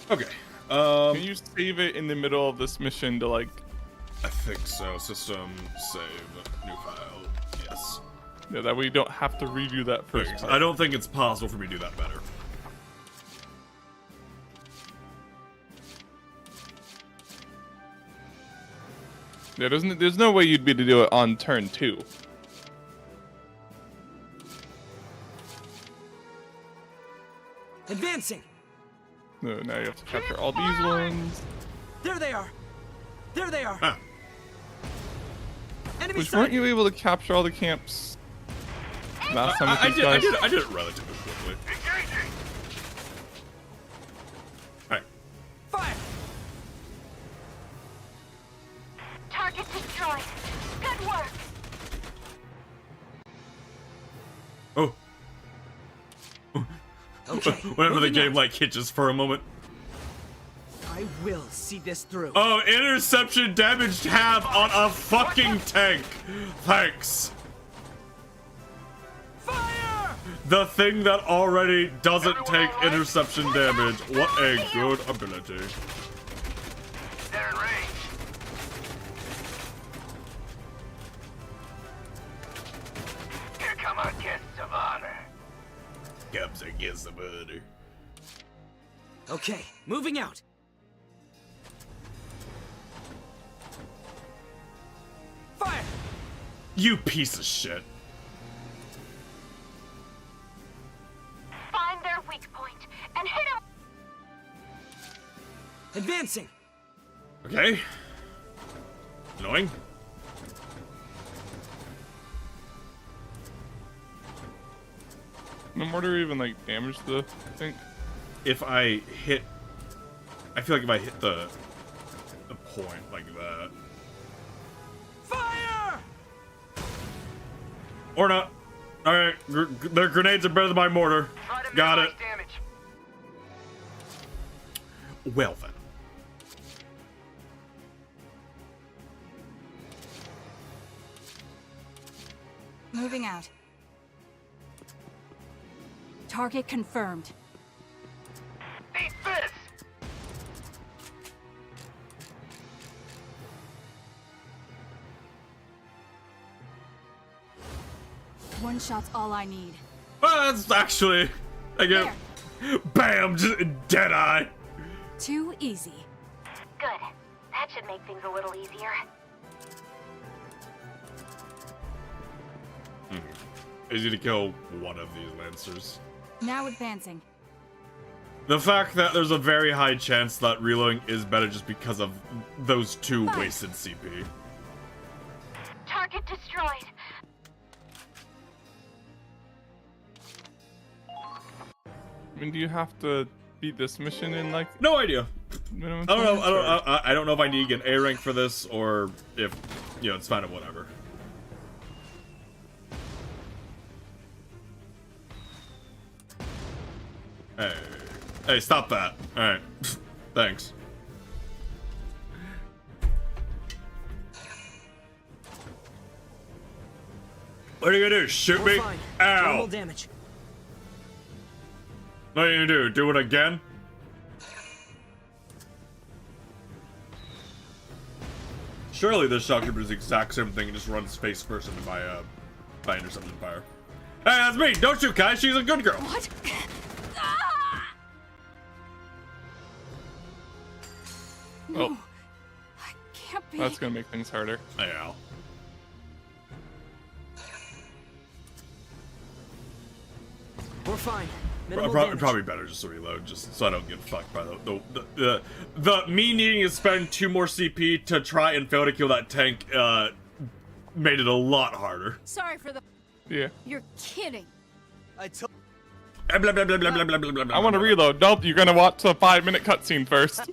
Okay. Can you save it in the middle of this mission to like? I think so. System save new file. Yes. Yeah, that way you don't have to redo that first part. I don't think it's possible for me to do that better. Yeah, there's no way you'd be to do it on turn 2. Advancing! No, now you have to capture all these ones. There they are! There they are! Ah. Enemy Which sight! weren't you able to capture all the camps last time with these guys? I did it relatively quickly. Alright. Fire! Target destroyed. Good work. Oh. Okay, Whenever the moving game out. like hitches for a moment. I will see this through. Oh, interception damage tab on a fucking tank. Thanks. Fire! The thing that already doesn't take interception damage. What a good ability. They're in range. Here come our guests of honor. Gaps against the butter. Okay, moving out. Fire! You piece of shit. Find their weak point and hit them. Advancing! Okay. Annoying. No mortar even like damage the thing. If I hit, I feel like if I hit the point like that, Fire! or not. All right, their grenades are better than my mortar. Try to Got it. minimize damage. Well then. Moving out. Target confirmed. Eat this! One shot's all I need. Well, that's actually, I get, bam, just dead eye. Too easy. Good. That should make things a little easier. Easy to kill one of these lancers. Now advancing. The fact that there's a very high chance that reloading is better just because of those two wasted CP. Target destroyed. I mean, do you have to beat this mission in like? No idea. Minimum I don't know. times, I don't know if I need to get an A rank for this or if, you know, it's fine or whatever. Hey, stop that. All right, thanks. What are you gonna do? Shoot me? Fine. Ow! Normal damage. What are you gonna do? Do it again? Surely this shock trooper is the exact same thing and just runs face first into my intercepted fire. Hey, that's me! Don't shoot, Kai! She's a good girl! What? No. Oh, I can't be. that's gonna make things harder. Yeah. We're fine. Minimal damage. Probably better just to reload, just so I don't get fucked by the me needing to spend 2 more CP to try and fail to kill that tank made it a lot harder. Sorry for the. Yeah. You're kidding. I told. Blah, blah, blah, blah, blah, blah, blah, blah, blah, I want to blah. reload. Nope, you're gonna watch a 5-minute cutscene first.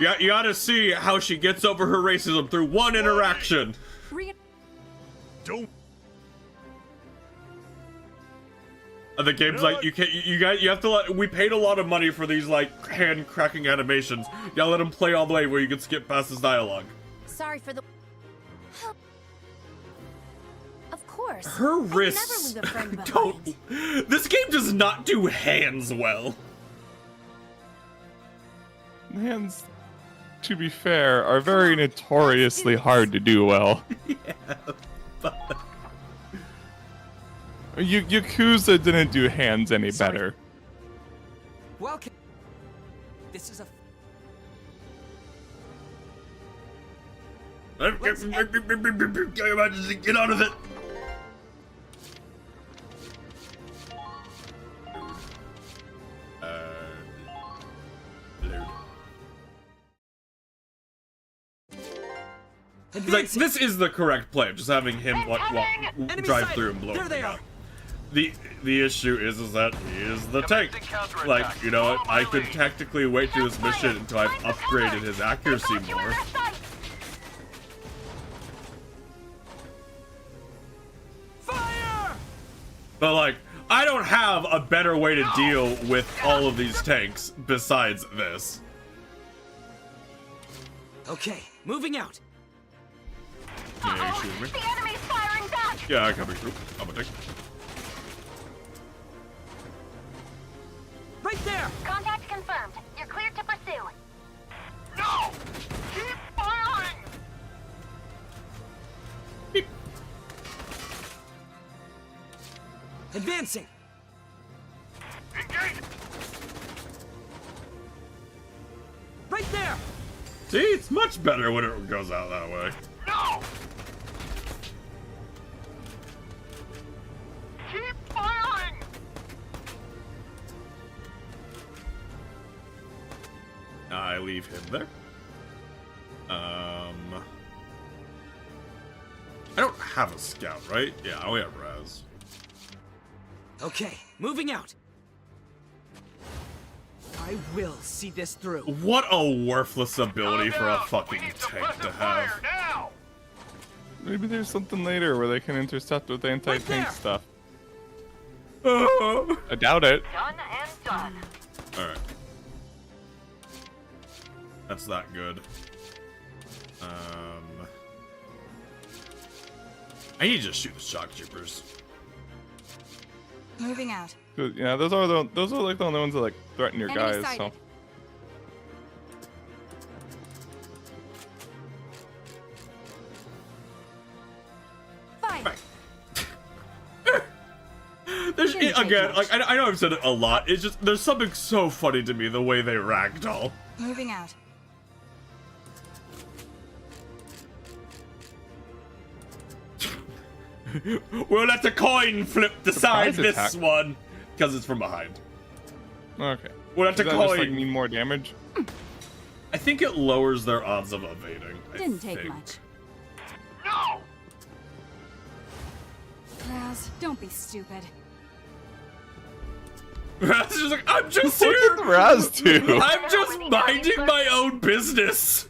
Yeah, you gotta see how she gets over her racism through one interaction. Don't. And the game's like, you have to let, we paid a lot of money for these, like, hand-cracking animations. You gotta let them play all the way where you can skip past this dialogue. Sorry for the... Of course. Her I'd wrists never leave a friend behind. don't... This game does not do hands well. Hands, to be fair, are very notoriously hard to do well. Yeah, but... Yakuza didn't do hands any better. Welcome. This is a. Get out of it. Like, this is the correct play, just having him walk drive through and blow everything up. The issue is that he is the tank. Like, you know what? I could technically wait through this mission until I've upgraded his accuracy more. Fire! But like, I don't have a better way to deal with all of these tanks besides this. Okay, moving out. Yeah, you shooting me? The enemy's firing back! Yeah, I'm coming through. I'm a tank. Right there! Contact confirmed. You're cleared to pursue. No! Keep firing! Beep. Advancing! Engage! Right there! See, it's much better when it goes out that way. No! Keep firing! I leave him there. I don't have a scout, right? Yeah, I only have Raz. Okay, moving out. I will see this through. What a worthless ability for a fucking tank to have. Now! Maybe there's something later where they can intercept with anti-tank there. stuff. I doubt it. Done and done. Alright. That's that good. I need to just shoot the shock troopers. Moving out. Yeah, those are like the only ones that like threaten your Enemy guys. sighted. So Fire. There's, again, like I know I've said it a lot. It's just there's something so funny to me the way they ragdoll. Moving out. We'll let the coin flip decide Surprise this attack. one. Because it's from behind. Okay. We'll let the Does that just, like, coin. mean more damage? I think it lowers their odds of evading. I Didn't take think. much. No! Raz, don't be stupid. Raz is just like, I'm just What here. did Raz do? I'm just minding my own business.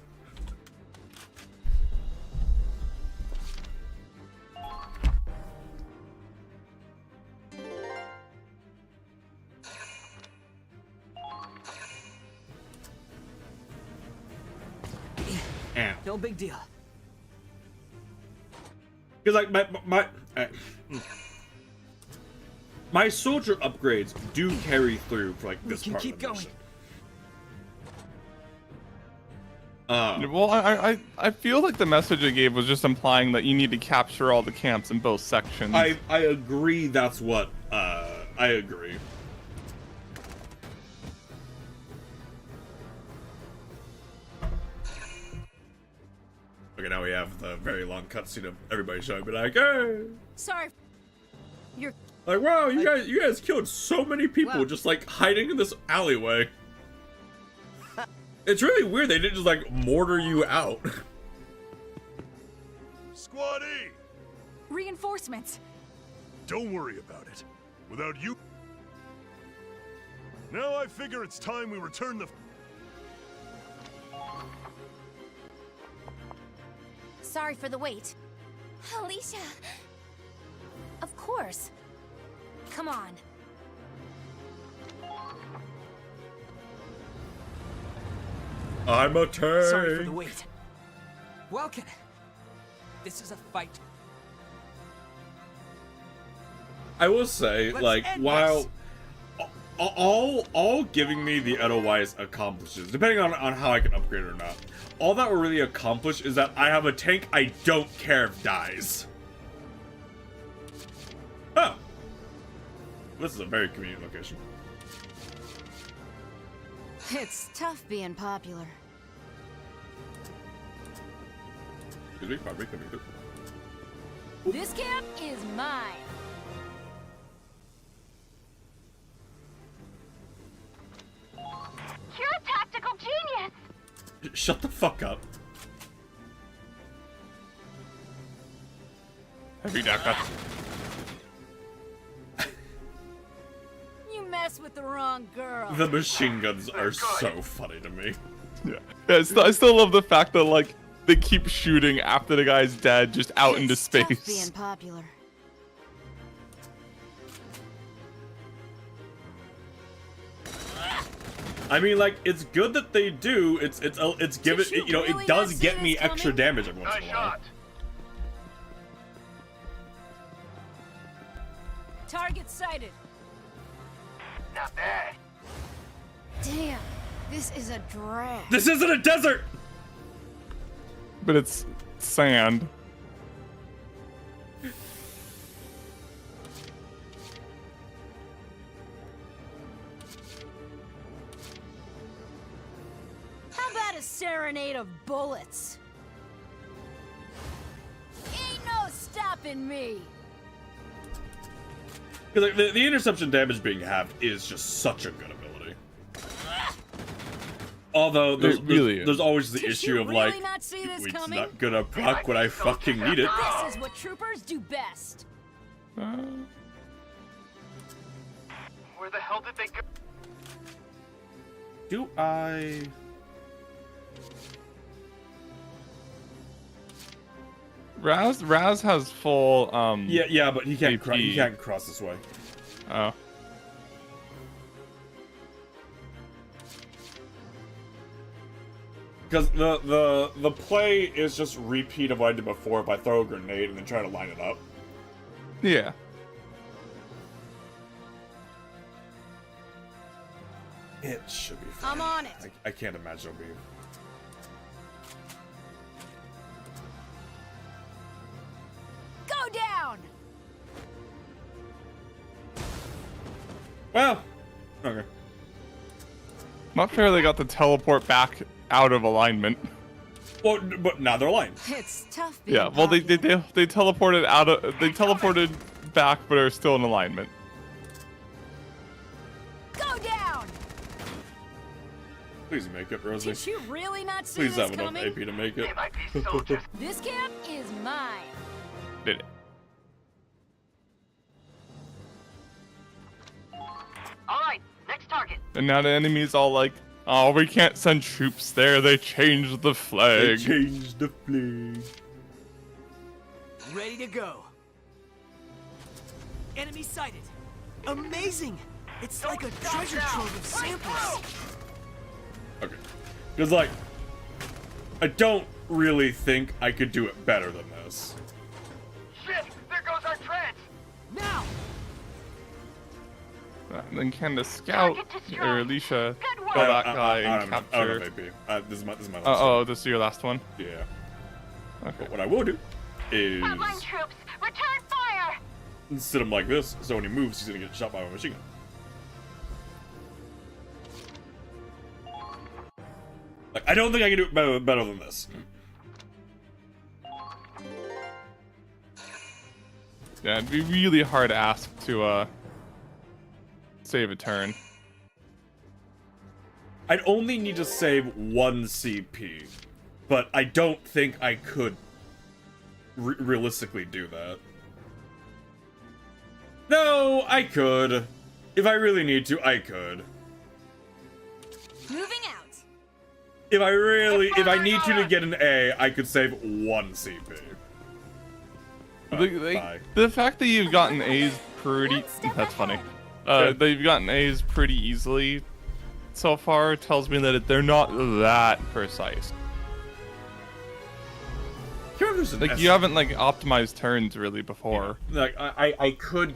No big deal. Because like my soldier upgrades do carry through for like this can part keep of the going. mission. Well, I feel like the message it gave was just implying that you need to capture all the camps in both sections. I agree. That's what I agree. Okay, now we have the very long cutscene of everybody showing, be like, hey, Sorry. You're like, wow, you guys killed so many people Well- just like hiding in this alleyway. It's really weird they didn't just like mortar you out. Squad E! Reinforcements. Don't worry about it. Without you... Now I figure it's time we return the... Sorry for the wait. Alicia! Of course. Come on. I'm a tank. Sorry for the wait. Welkin, this is a fight. I will say, Let's like, end while this. all giving me the Edelweiss accomplishes, depending on how I can upgrade or not, all that will really accomplish is that I have a tank I don't care if dies. Oh. This is a very convenient location. It's tough being popular. Excuse me, probably coming through. This camp is mine. You're a tactical genius. Shut the fuck up. Heavy Daka. You mess with the wrong girl. The machine guns are so funny to me. Yeah. I still love the fact that like they keep shooting after the guy's dead, just out into It's tough being space. popular. I mean, like, it's good that they do. It's given, you you know, really it does not see get me this extra coming? damage every once Nice in a while. shot. Target sighted. Not bad. Damn, this is a drag. This isn't a desert. But it's sand. How about a serenade of bullets? Ain't no stopping me. Because like, the interception damage being halved is just such a good ability. Although there's, It really there's always the Did issue you of really like, not see this it's coming? not gonna proc when I fucking need it. This is what troopers do best. Where the hell did they go? Do I? Raz has full Yeah, but he can't. AP. He can't cross this way. Oh. Because the play is just repeat of what I did before. If I throw a grenade and then try to line it up. Yeah. It should be fine. I'm on it. I can't imagine it'll be. Go down. Well, okay. Not fair they got the teleport back out of alignment. Well, but now they're aligned. It's tough being Yeah, well, they teleported out of, they teleported back, but are still in alignment. Go down! Please make it, Rosie. Did you really not see Please this have enough coming? AP to make it. This camp is mine. Did it. Alright, next target. And now the enemy's all like, oh, we can't send troops there. They changed the flag. They changed the flag. Ready to go. Enemy sighted. Amazing! It's like a treasure trove of samples. Okay. Because, like, I don't really think I could do it better than this. Shit! There goes our trance! Now! And then can the scout or Alicia kill that guy and I don't capture? know, maybe. This is my last one. Oh, this is your last one? Yeah. Okay. But what I will do is Frontline troops, return fire! sit him like this, so when he moves, he's gonna get shot by a machine gun. Like, I don't think I can do it better than this. Yeah, it'd be really hard to ask to save a turn. I'd only need to save 1 CP, but I don't think I could realistically do that. No, I could. If I really need to, I could. Moving out. If I need to get an A, I could save 1 CP. The fact that you've gotten A's pretty... That's funny. That you've gotten A's pretty easily so far tells me that they're not that precise. Like, you haven't, like, optimized turns really before. Like, I could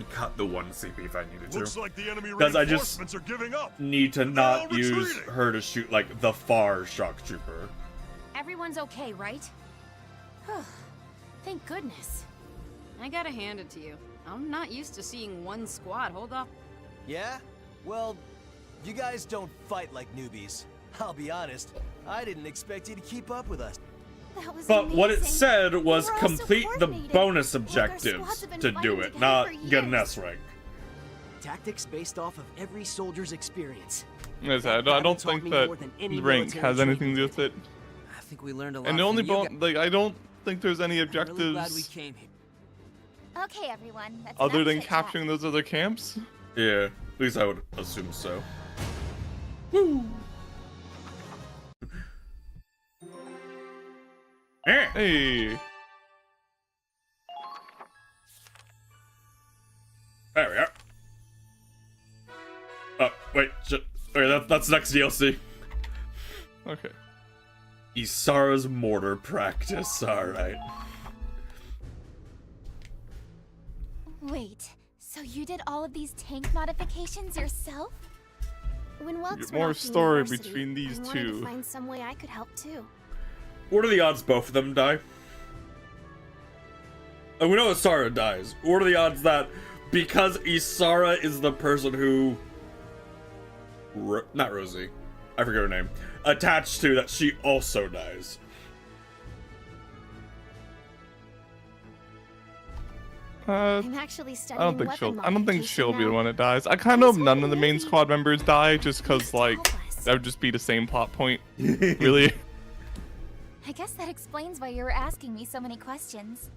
cut the 1 CP if I needed to. Looks like the enemy Because I just reinforcements are giving up. need to They're not all use retreating. her to shoot, like, the far shock trooper. Everyone's okay, right? Thank goodness. I gotta hand it to you. I'm not used to seeing one squad hold off. Yeah? Well, you guys don't fight like newbies. I'll be honest, I didn't expect you to keep up with us. That was But what it amazing. said was We were all so complete the coordinated. bonus Like our objectives squads have been to do fighting it, together not for get an years. S rank. Tactics based off of every soldier's experience. Yes, I don't think that rank has anything to do with it. I think we learned a lot. And the only from you like, I don't think there's any I'm really glad we objectives came here. Okay, everyone. That's other enough than chit-chat. capturing those other camps. Yeah, at least I would assume so. Hey. There we are. Oh, wait, shit. Okay, that's next DLC. Okay. Isara's mortar practice, alright. Wait, so you did all of these tank modifications yourself? When Welks Get went more off to story university, between these I wanted two. to find some way I could help too. What are the odds both of them die? And we know Isara dies. What are the odds that because Isara is the person who... not Rosie. I forget her name. Attached to, that she also dies. I'm actually I studying don't think weapon she'll. I don't think modification she'll be the now. one that dies. I kind of hope none of the main squad members die, just cause like that would just be the same plot point. Really. I guess that explains why you were asking me so many questions.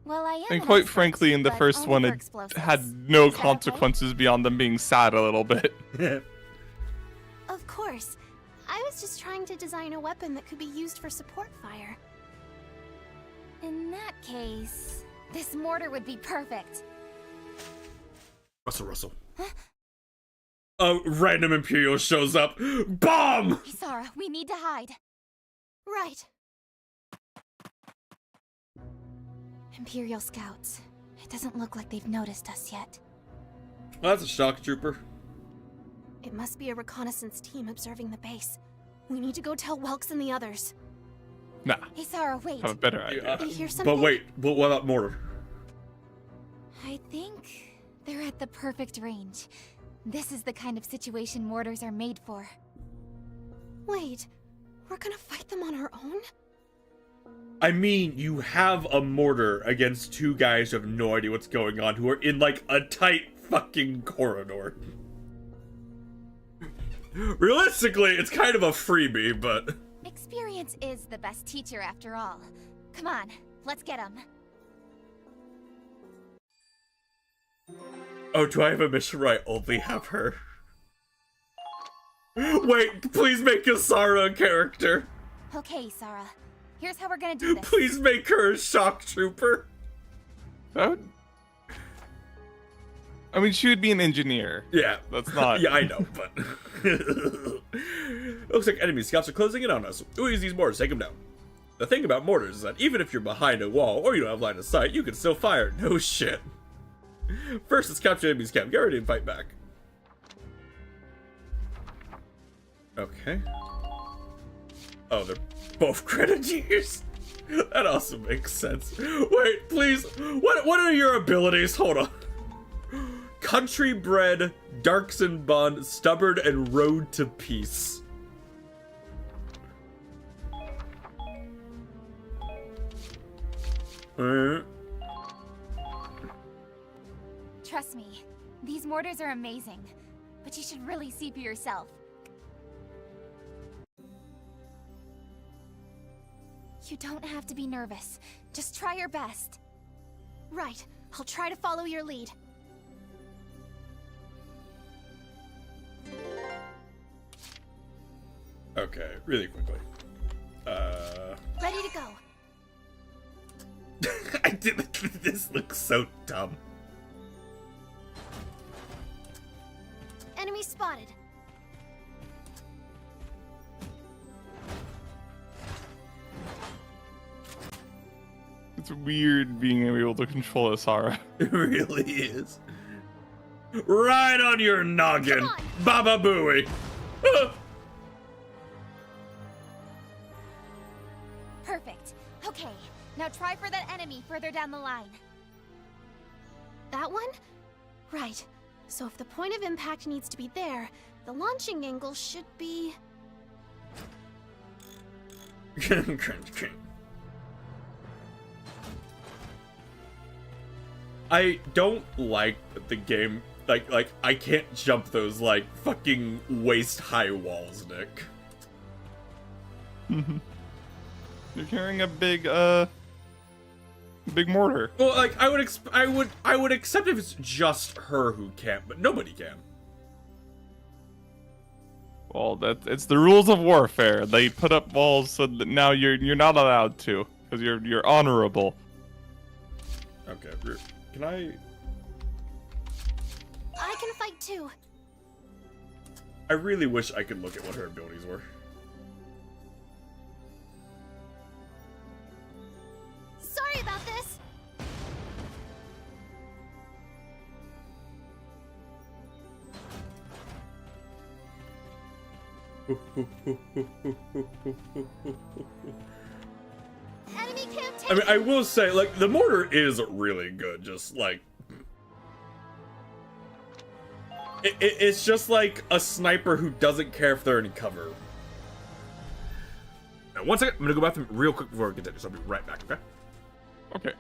Well, I am And an quite expert, frankly, in the but first only one, for it explosives. had no Is that okay? consequences beyond them being sad a little bit. Of course. I was just trying to design a weapon that could be used for support fire. In that case, this mortar would be perfect. Russell. A random Imperial shows up. Bomb! Isara, we need to hide. Right. Imperial scouts. It doesn't look like they've noticed us yet. Well, that's a shock trooper. It must be a reconnaissance team observing the base. We need to go tell Welks and the others. Nah. Isara, wait. Have a better idea. You hear something? But wait, but what about mortar? I think they're at the perfect range. This is the kind of situation mortars are made for. Wait, we're gonna fight them on our own? I mean, you have a mortar against two guys who have no idea what's going on, who are in, like, a tight fucking corridor. Realistically, it's kind of a freebie, but... Experience is the best teacher after all. Come on, let's get him. Oh, do I have a mission where I only have her? Wait, please make Asara a character. Okay, Sarah. Here's how we're gonna do this. Please make her a shock trooper. I mean, she would be an engineer. Yeah. That's not... Yeah, I know, but... Looks like enemy scouts are closing in on us. We'll use these mortars, take them down. The thing about mortars is that even if you're behind a wall or you don't have line of sight, you can still fire. No shit. First, let's capture enemy's camp. Get ready and fight back. Okay. Oh, they're both grenadiers. That also makes sense. Wait, please. What are your abilities? Hold on. Country bred, Darkson bond, stubborn, and road to peace. Trust me, these mortars are amazing, but you should really see for yourself. You don't have to be nervous. Just try your best. Right, I'll try to follow your lead. Okay, really quickly. Ready to go. I did. This looks so dumb. Enemy spotted. It's weird being able to control Asara. It really is. Right on your noggin, Baba Booey. Perfect. Okay, now try for that enemy further down the line. That one? Right. So if the point of impact needs to be there, the launching angle should be... I don't like the game. Like I can't jump those like fucking waist high walls, Nick. You're carrying a big mortar. Well, like I would accept if it's just her who can't, but nobody can. Well, it's the rules of warfare. They put up walls so that now you're not allowed to because you're honorable. Okay, can I can fight too. I really wish I could look at what her abilities were. Sorry about this. Enemy camp taken. I mean, I will say, like, the mortar is really good. Just like, it's just like a sniper who doesn't care if they're in cover. Now, one second, I'm gonna go bathroom real quick before we continue. So I'll be right back. Okay. Okay.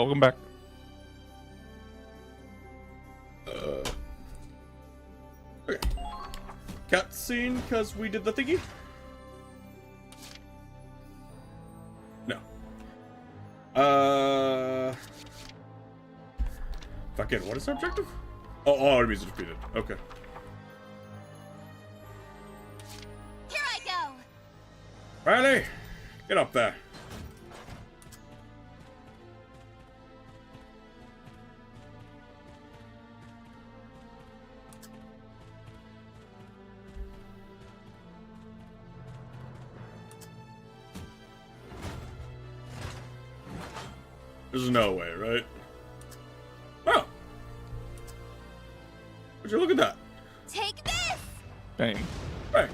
welcome back. Okay. Cutscene, because we did the thingy? No. Fucking, what is our objective? Oh, all enemies are defeated. Okay. Here I go. Riley, get up there. There's no way, right? Oh! Would you look at that? Take this. Bang. Bang.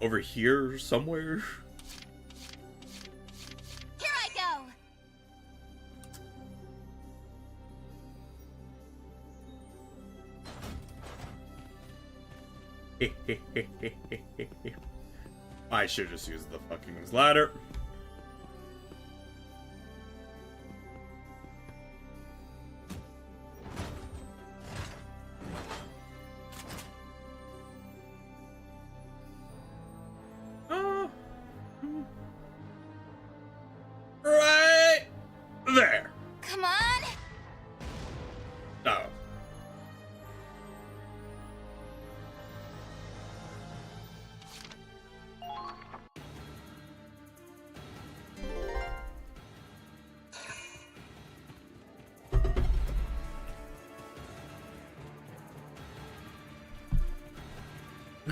Over here somewhere? Here I go. I should just use the fucking ladder. Right there. Come on. Oh.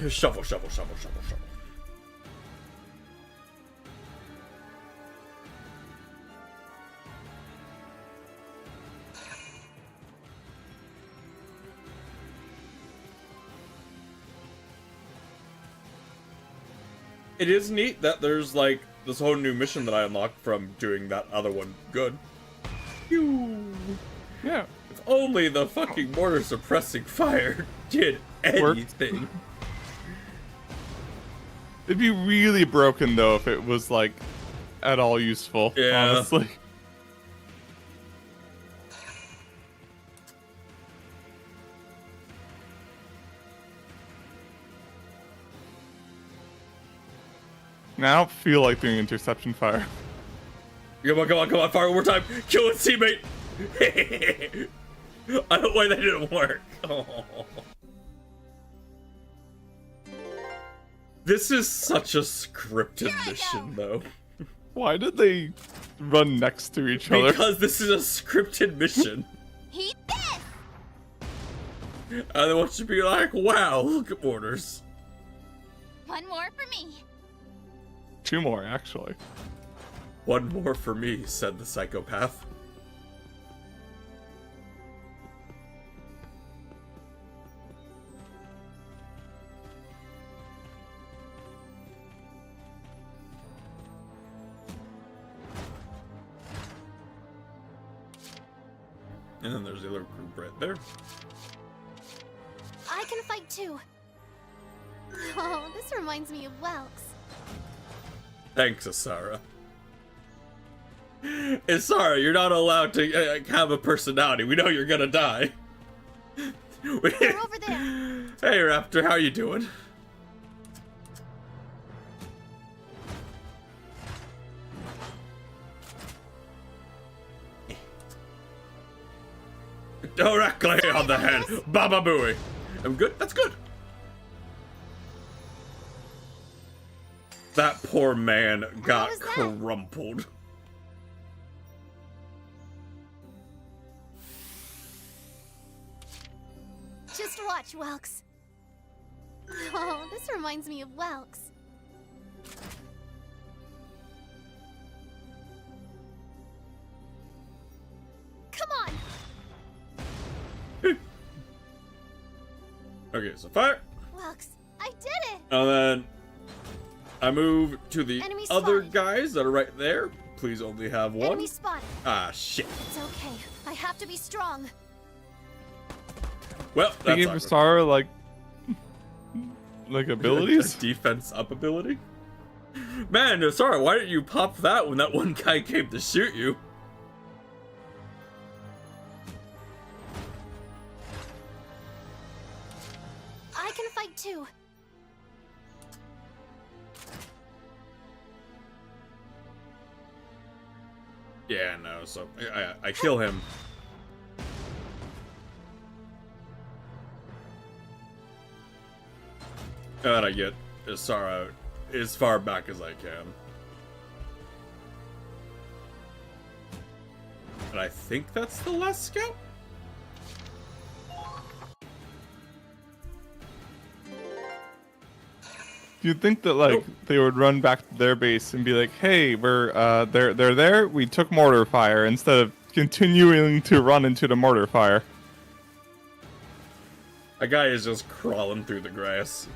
Shovel, shovel, shovel, shovel, shovel. It is neat that there's like this whole new mission that I unlocked from doing that other one good. Pew. Yeah. If only the fucking mortar suppressing fire did anything. It'd be really broken though if it was like at all useful. Yeah. Honestly. Now I don't feel like doing interception fire. Come on, come on, come on, fire one more time. Kill his teammate. I don't know why that didn't work. Oh. This is such a scripted mission, though. Why did they run next to each other? Because this is a scripted mission. Eat this. And they want you to be like, wow, look at Mortars. One more for me. 2 more, actually. One more for me, said the psychopath. And then there's the other group right there. I can fight too. Oh, this reminds me of Welks. Thanks, Asara. Asara, you're not allowed to have a personality. We know you're gonna die. They're over there. Hey, Raptor, how you doing? Directly on the head. Baba Booey. I'm good? That's good. That poor man got crumpled. Just watch, Welks. Oh, this reminds me of Welks. Come on! Okay, so fire. Welks, I did it! And then I move to the Enemy other spotted. guys that are right there. Please only have one. Enemy spotted. Ah, shit. It's okay. I have to be strong. Well, They that's gave Asara like abilities? A defense up ability? Man, Asara, why didn't you pop that when that one guy came to shoot you? I can fight too. Yeah, no, so I kill him. And I get Asara as far back as I can. And I think that's the last scout? You'd think that like they would run back to their base and be like, "Hey, we're they're there. We took mortar fire," instead of continuing to run into the mortar fire. That guy is just crawling through the grass.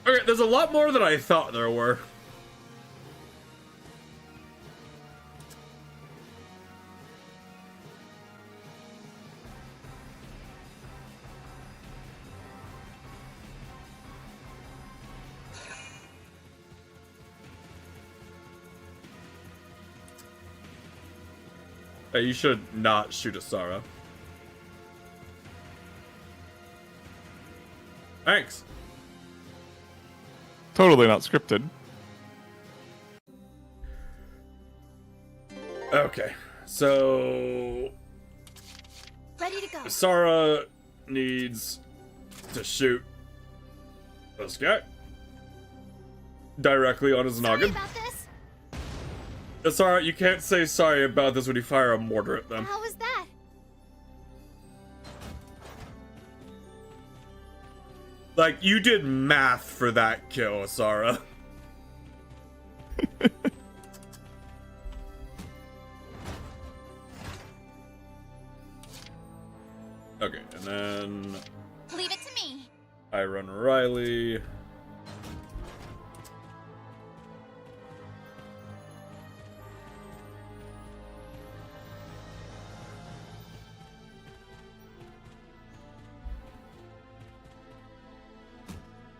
Okay, there's a lot more than I thought there were. Hey, you should not shoot Asara. Thanks. Totally not scripted. Okay, so Ready to go. Asara needs to shoot this guy directly on his noggin. About this? Asara, you can't say sorry about this when you fire a mortar at them. How was that? Like, you did math for that kill, Asara. Okay, and then Leave it to me. I run Riley.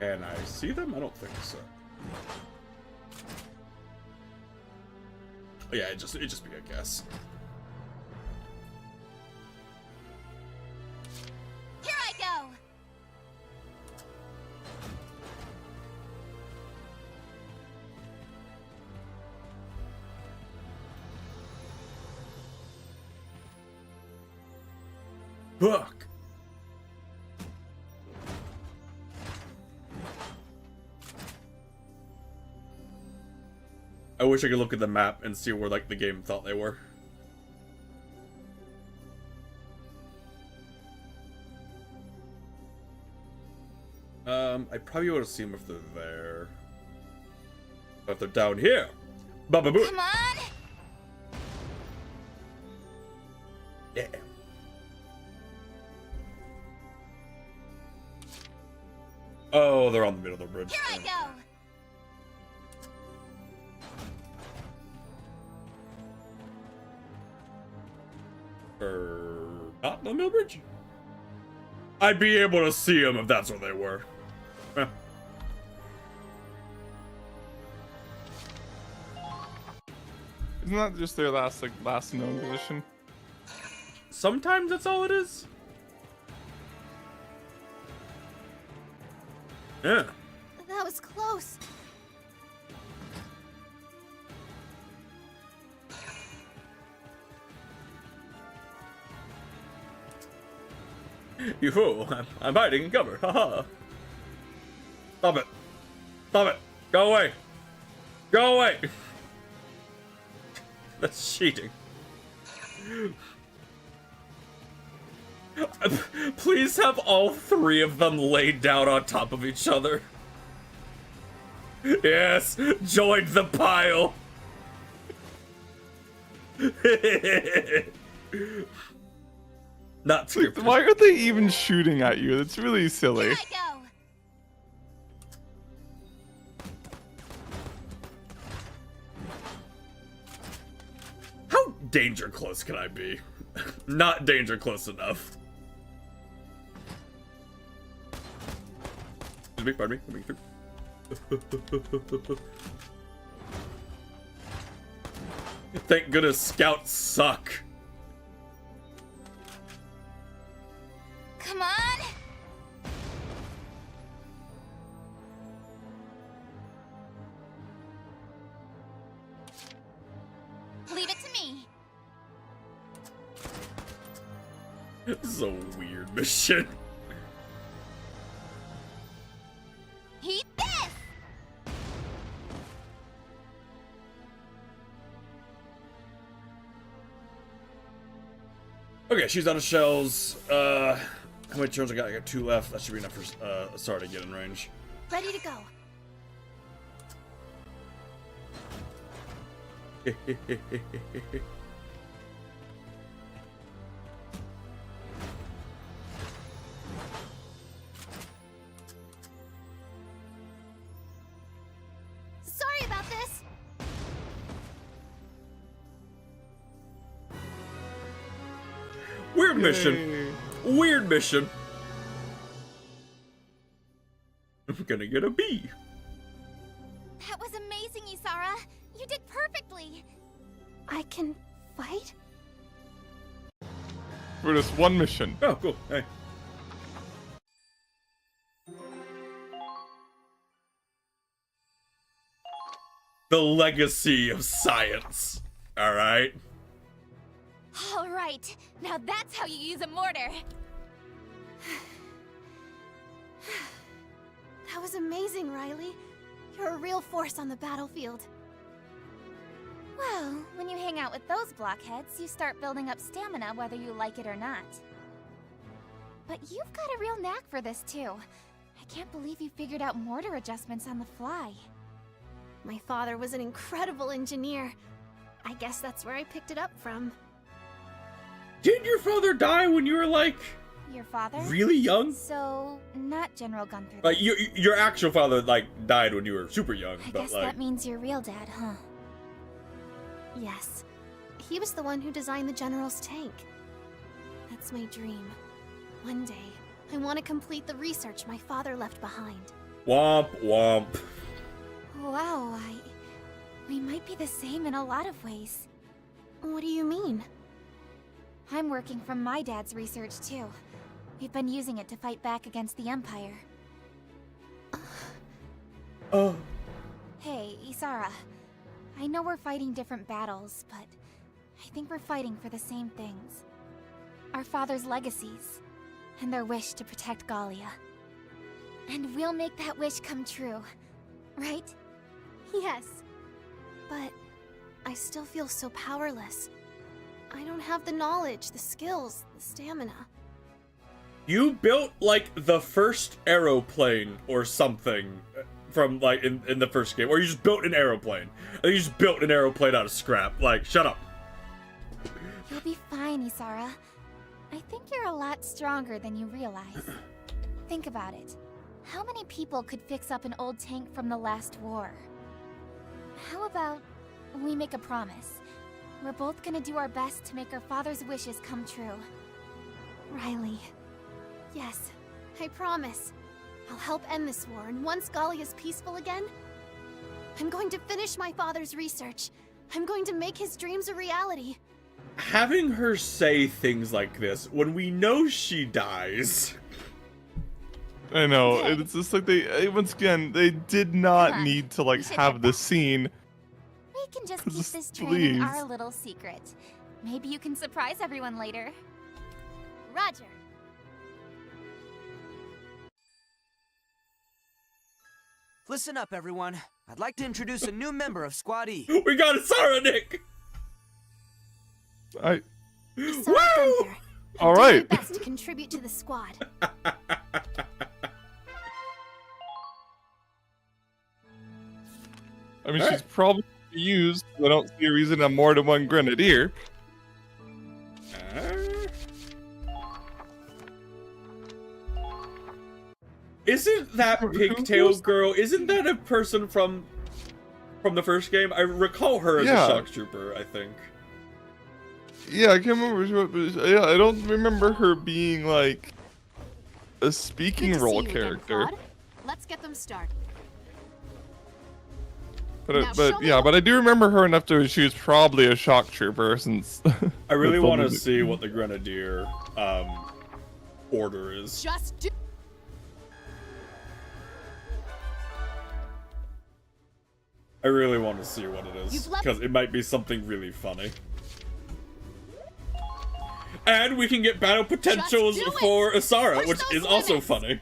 Can I see them? I don't think so. Yeah, it just be a guess. Here I go. Fuck. I wish I could look at the map and see where, like, the game thought they were. I probably would have seen them if they're there. But if they're down here, Baba Boo. Come on. Yeah. Oh, they're on the middle of the bridge. Here I go. Not the middle bridge? I'd be able to see them if that's where they were. Eh. Isn't that just their last known position? Sometimes that's all it is. Yeah. That was close. You fool. I'm hiding in cover. Haha. Stop it. Stop it. Go away. Go away. That's cheating. Please have all three of them laid down on top of each other. Yes, join the pile. Not scripted. Why are they even shooting at you? That's really silly. Here I go. How danger close can I be? Not danger close enough. Excuse me, pardon me. Let me through. Thank goodness scouts suck. Come on. Leave it to me. This is a weird mission. Eat this. Okay, she's out of shells. How many turns I got? I got 2 left. That should be enough for Asara to get in range. Ready to go. Sorry about this. Weird mission. Weird mission. I'm gonna get a B. That was amazing, Isara. You did perfectly. I can fight? For this one mission. Oh, cool. Hey. The legacy of science. All right. All right. Now that's how you use a mortar. That was amazing, Riley. You're a real force on the battlefield. Well, when you hang out with those blockheads, you start building up stamina whether you like it or not. But you've got a real knack for this too. I can't believe you figured out mortar adjustments on the fly. My father was an incredible engineer. I guess that's where I picked it up from. Did your father die when you were like Your father? really young? So, not General Gunther. Like your actual father like died when you were super young, I but guess like that means your real dad, huh? Yes. He was the one who designed the General's tank. That's my dream. One day, I want to complete the research my father left behind. womp womp. Wow, we might be the same in a lot of ways. What do you mean? I'm working from my dad's research too. We've been using it to fight back against the Empire. Oh. Hey, Isara. I know we're fighting different battles, but I think we're fighting for the same things. Our father's legacies, and their wish to protect Gallia. And we'll make that wish come true, right? Yes. But I still feel so powerless. I don't have the knowledge, the skills, the stamina. You built like the first aeroplane or something from like in the first game, or you just built an aeroplane. You just built an aeroplane out of scrap. Like, shut up. You'll be fine, Isara. I think you're a lot stronger than you realize. Think about it. How many people could fix up an old tank from the last war? How about we make a promise? We're both gonna do our best to make our father's wishes come true. Riley. Yes, I promise. I'll help end this war, and once Gallia's peaceful again, I'm going to finish my father's research. I'm going to make his dreams a reality. Having her say things like this when we know she dies. I know, it's just like they, once again, they did not need to like have the scene. We can just keep this Please. training our little secret. Maybe you can surprise everyone later. Roger. Listen up, everyone. I'd like to introduce a new member of Squad E. We got Asara, Nick! I... Isara Woo! Gunther. All Do right. my best to contribute to the squad. I mean, she's probably used. I don't see a reason I'm more than one grenadier. Isn't that pigtail girl? Isn't that a person from the first game? I recall her as a shock trooper, I think. Yeah, I can't remember what, but yeah, I don't remember her being like a speaking Good to role see you again, character. Claude. Let's get them started. But Now show me yeah, what- but I do remember her enough to she was probably a shock trooper since. I really the want to film- see what the Grenadier order is. Just do. I really want to see what it is You've left- because it might be something really funny. And we can get battle potentials do it! for Asara, Push which those is also limits! funny.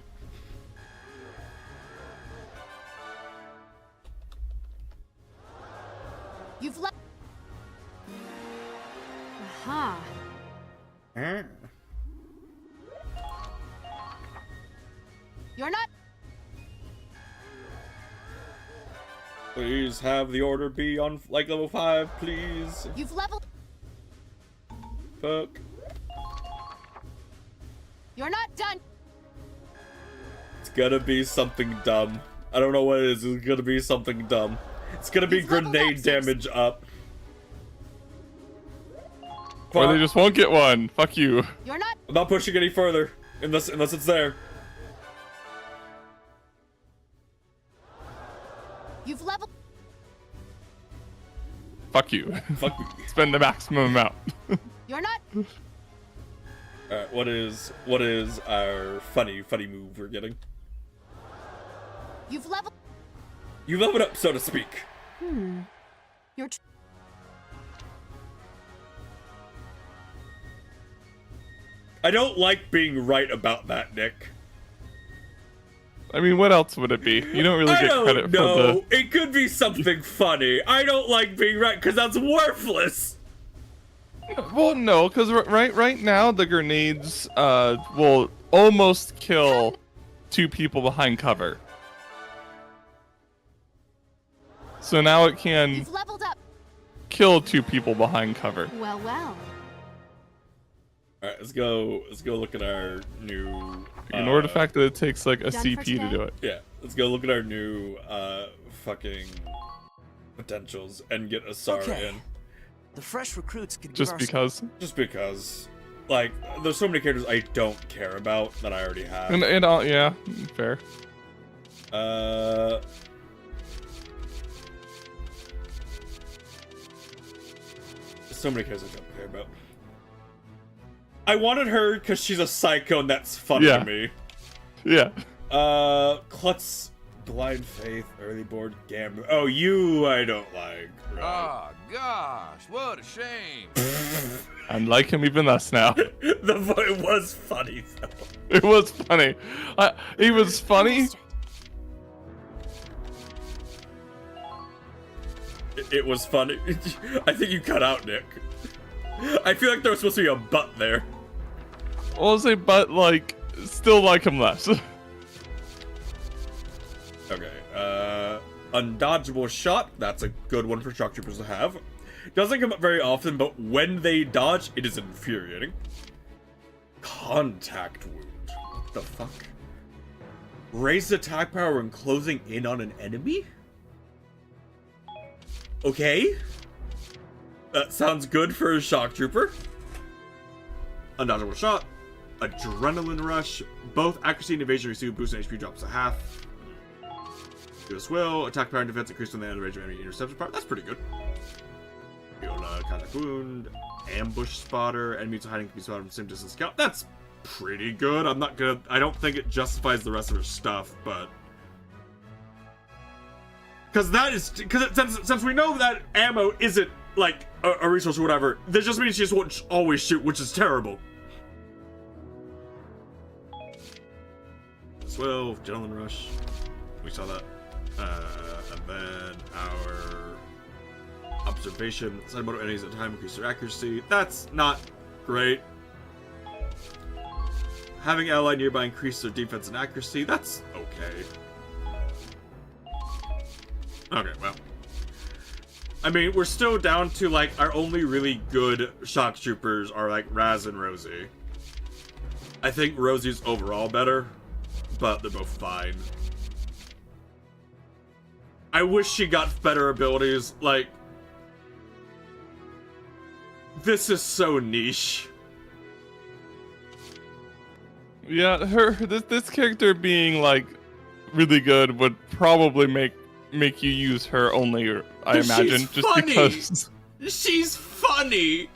You've left. Aha. You're not. Please have the order be on like level 5, please. You've leveled. Fuck. You're not done. It's gonna be something dumb. I don't know what it is. It's gonna be something dumb. It's gonna be You've leveled grenade up, Zeus. damage up. Or they just won't get one. Fuck you. You're not. I'm not pushing any further unless it's there. You've leveled. Fuck you. Fuck me. Spend the maximum amount. You're not. Alright, what is our funny move we're getting? You've leveled. You leveled up, so to speak. You're. I don't like being right about that, Nick. I mean, what else would it be? You don't really I get don't credit know. for the. It could be something funny. I don't like being right because that's worthless. Well, no, because right now the grenades will almost kill 2 people behind cover. So now it can You've leveled up. kill 2 people behind cover. Well, well. Alright, let's go look at our new Ignore the fact that it takes like a Done for CP to today? do it. Yeah, let's go look at our new fucking potentials and get Asara Okay. in. The fresh recruits could Just give because. Just because. Like, there's so many characters I don't care about that I already have. And yeah, fair. So many characters I don't care about. I wanted her because she's a psycho and that's funny Yeah. to me. Yeah. Klutz, Blind Faith, Early Board, Gambler. Oh, you I don't like. Right? Oh, gosh, what a shame. I like him even less now. The voice was funny though. It was funny. He was funny. It was funny. I think you cut out, Nick. I feel like there was supposed to be a butt there. I'll say, but like, still like him less. Okay, undodgeable shot. That's a good one for shock troopers to have. Doesn't come up very often, but when they dodge, it is infuriating. Contact wound. What the fuck? Raise attack power when closing in on an enemy? Okay. That sounds good for a shock trooper. Undodgeable shot. Adrenaline rush. Both accuracy and evasion receive boost and HP drops to half. Do a swill. Attack power and defense increase when the end of range of enemy interception power. That's pretty good. Viola, contact wound. Ambush spotter. Enemies hiding can be spotted from sim distance scout. That's pretty good. I'm not gonna. I don't think it justifies the rest of her stuff, but. Because since we know that ammo isn't like a resource or whatever, that just means she just won't always shoot, which is terrible. Swill, Gentleman Rush. We saw that. And then our observation. Side motor enemies at a time increase their accuracy. That's not great. Having ally nearby increase their defense and accuracy. That's okay. Okay, well. I mean, we're still down to, like, our only really good shock troopers are, like, Raz and Rosie. I think Rosie's overall better, but they're both fine. I wish she got better abilities. Like, this is so niche. Yeah, this character being like really good would probably make you use her only, I imagine, She's just funny. because She's funny.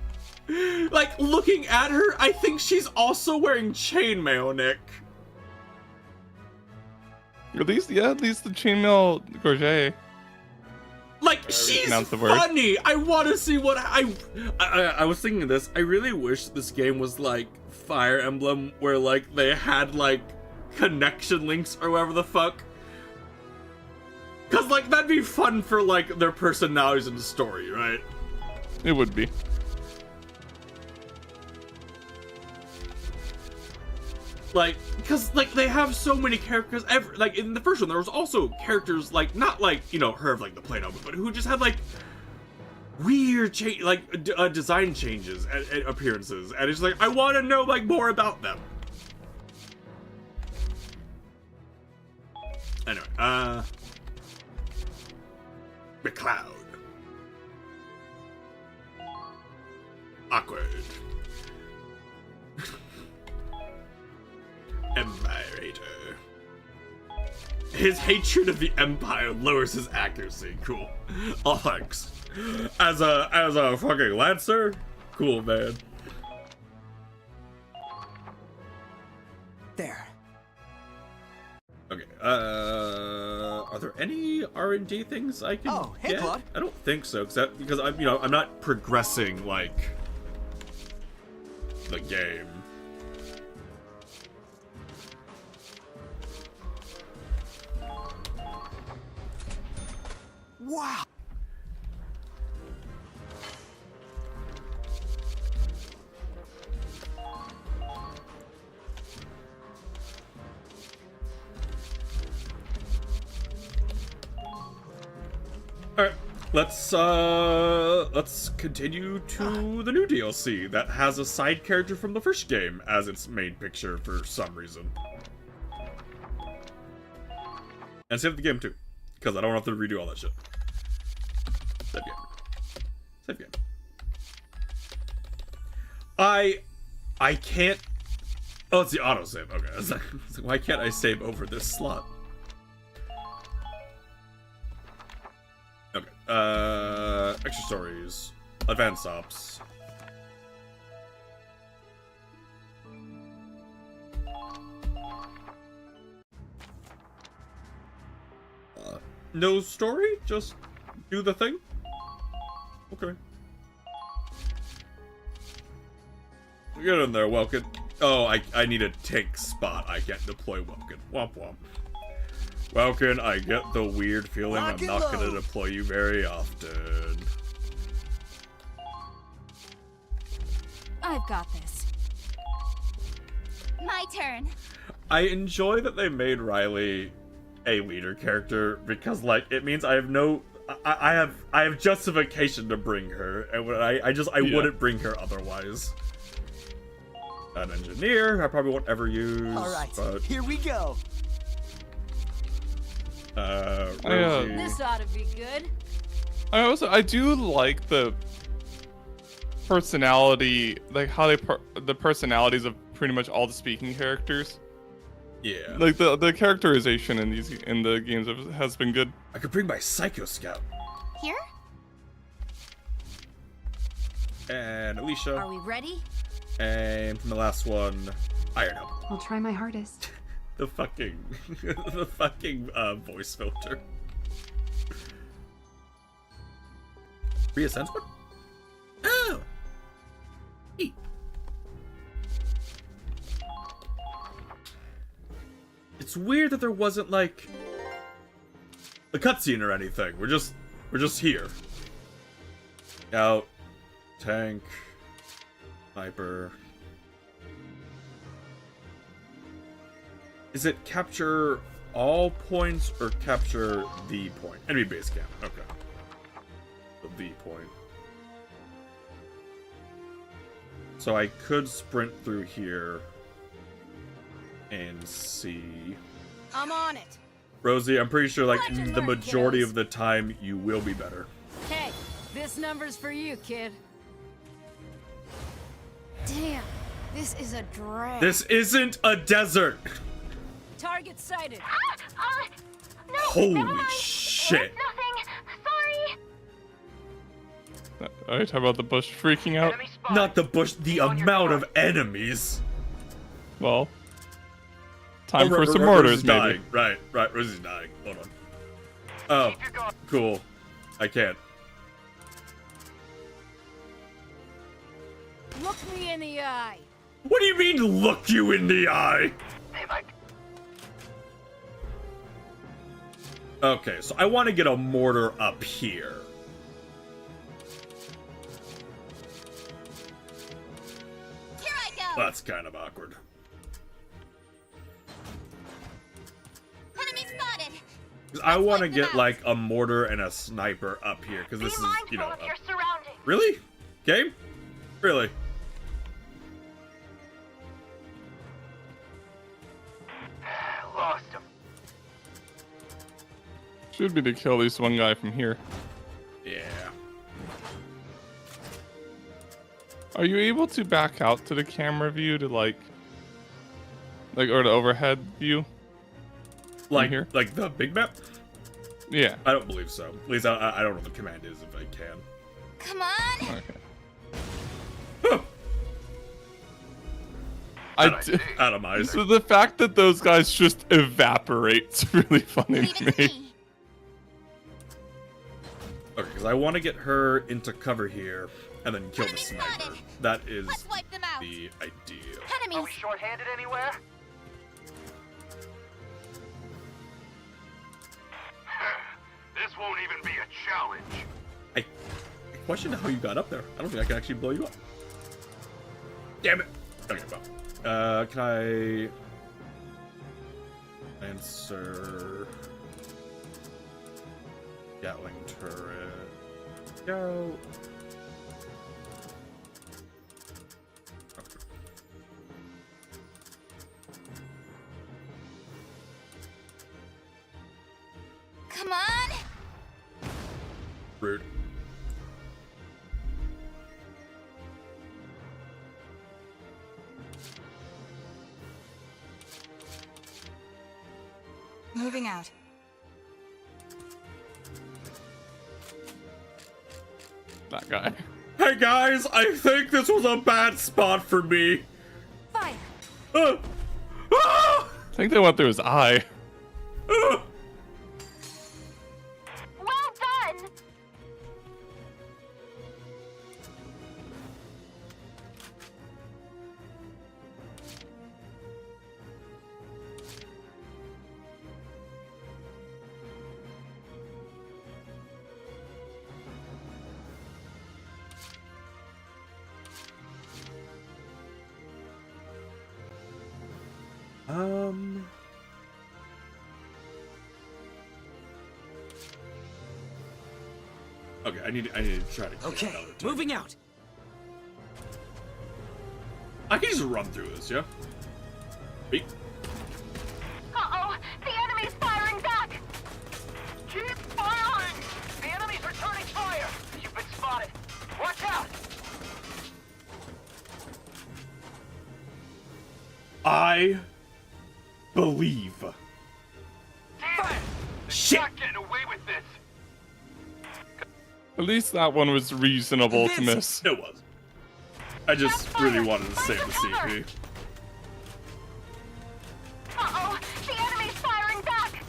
Like, looking at her, I think she's also wearing chainmail, Nick. at least the chainmail gorget. Like, she's funny. I want to see what I was thinking of this. I really wish this game was like Fire Emblem, where like they had like connection links or whatever the fuck. Cause like that'd be fun for like their personalities in the story, right? It would be. Like, cause like they have so many characters. Like in the first one, there was also characters like not like, you know, her of like the Play-Doh, but who just had like weird design changes and appearances, and it's like I want to know like more about them. Anyway, McCloud. Awkward. Empire hater. His hatred of the Empire lowers his accuracy. Cool. Oh, thanks. As a fucking Lancer? Cool, man. There. Okay, are there any R&D things I can hey, get? Claude. I don't think so, because I'm, you know, I'm not progressing, like, the game. Wow. Alright, let's continue to the new DLC that has a side character from the first game as its main picture for some reason. And save the game too, because I don't have to redo all that shit. Save game. Save game. I can't... Oh, it's the autosave. Okay, I was like, why can't I save over this slot? Okay, extra stories, advanced ops. No story? Just do the thing? Okay. Get in there, Welkin. Oh, I need a tank spot. I can't deploy Welkin. Womp womp. Welkin, I get the weird feeling I'm not gonna deploy you very often. I've got this. My turn. I enjoy that they made Riley a leader character because, like, it means I have no... I have justification to bring her, and I wouldn't bring her otherwise. An engineer, I probably won't ever use. All right, but, here we go. Rosie. This ought to be good. I do like the personality, like how the personalities of pretty much all the speaking characters. Yeah. Like the characterization in the games has been good. I could bring my Psycho Scout. Here? And Alicia. Are we ready? And from the last one, Iron Helmet. I'll try my hardest. The fucking voice filter. Reascends one? Oh! Eat. It's weird that there wasn't like a cutscene or anything. We're just here. Out. Tank. Sniper. Is it capture all points or capture the point? Enemy base camp. Okay. The point. So I could sprint through here. and C. I'm on it. Rosie, I'm pretty sure like Watch and the learn, majority kiddos. of the time you will be better. Hey, this number's for you, kid. Damn, this is a drag. This isn't a desert. Target sighted. No, Holy never mind. shit. It's nothing. Sorry. Are you talking about the bush freaking out? Not the bush, the amount of enemies. Well, time for some Rosie's mortars, maybe. dying. Right, Rosie's dying. Hold on. Oh, cool. I can't. Look me in the eye. What do you mean, look you in the eye? Hey, Mike. Okay, so I want to get a mortar up here. Here I go. That's kind of awkward. Enemy spotted. 'Cause I want to get like a mortar and a sniper up here, because this is, you know. Of your surroundings. Really? Game? Really? Lost him. Should be to kill at least one guy from here. Yeah. Are you able to back out to the camera view to like or the overhead view? Like here? Like the big map? Yeah. I don't believe so. At least I don't know what the command is if I can. Come on. Okay. Atomize. So the fact that those guys just evaporate's really funny to me. Okay, because I want to get her into cover here and then kill the sniper. That is the idea. Are we short-handed anywhere? This won't even be a challenge. I question how you got up there. I don't think I can actually blow you up. Damn it. Okay, well. Can I answer Gatling turret? Go. Come on. Rude. Moving out. That guy. Hey guys, I think this was a bad spot for me. Fire. I think they went through his eye. Well done. Okay, I need to try to. Okay, moving out. I can just run through this, yeah. Beep. Uh-oh, the enemy's firing back. Keep firing! The enemy's returning fire! You've been spotted. Watch out! I believe. Damn it! Shit! Not getting away with this. At least that one was reasonable to miss. It was. I just really wanted to save the CP. Uh-oh, the enemy's firing back.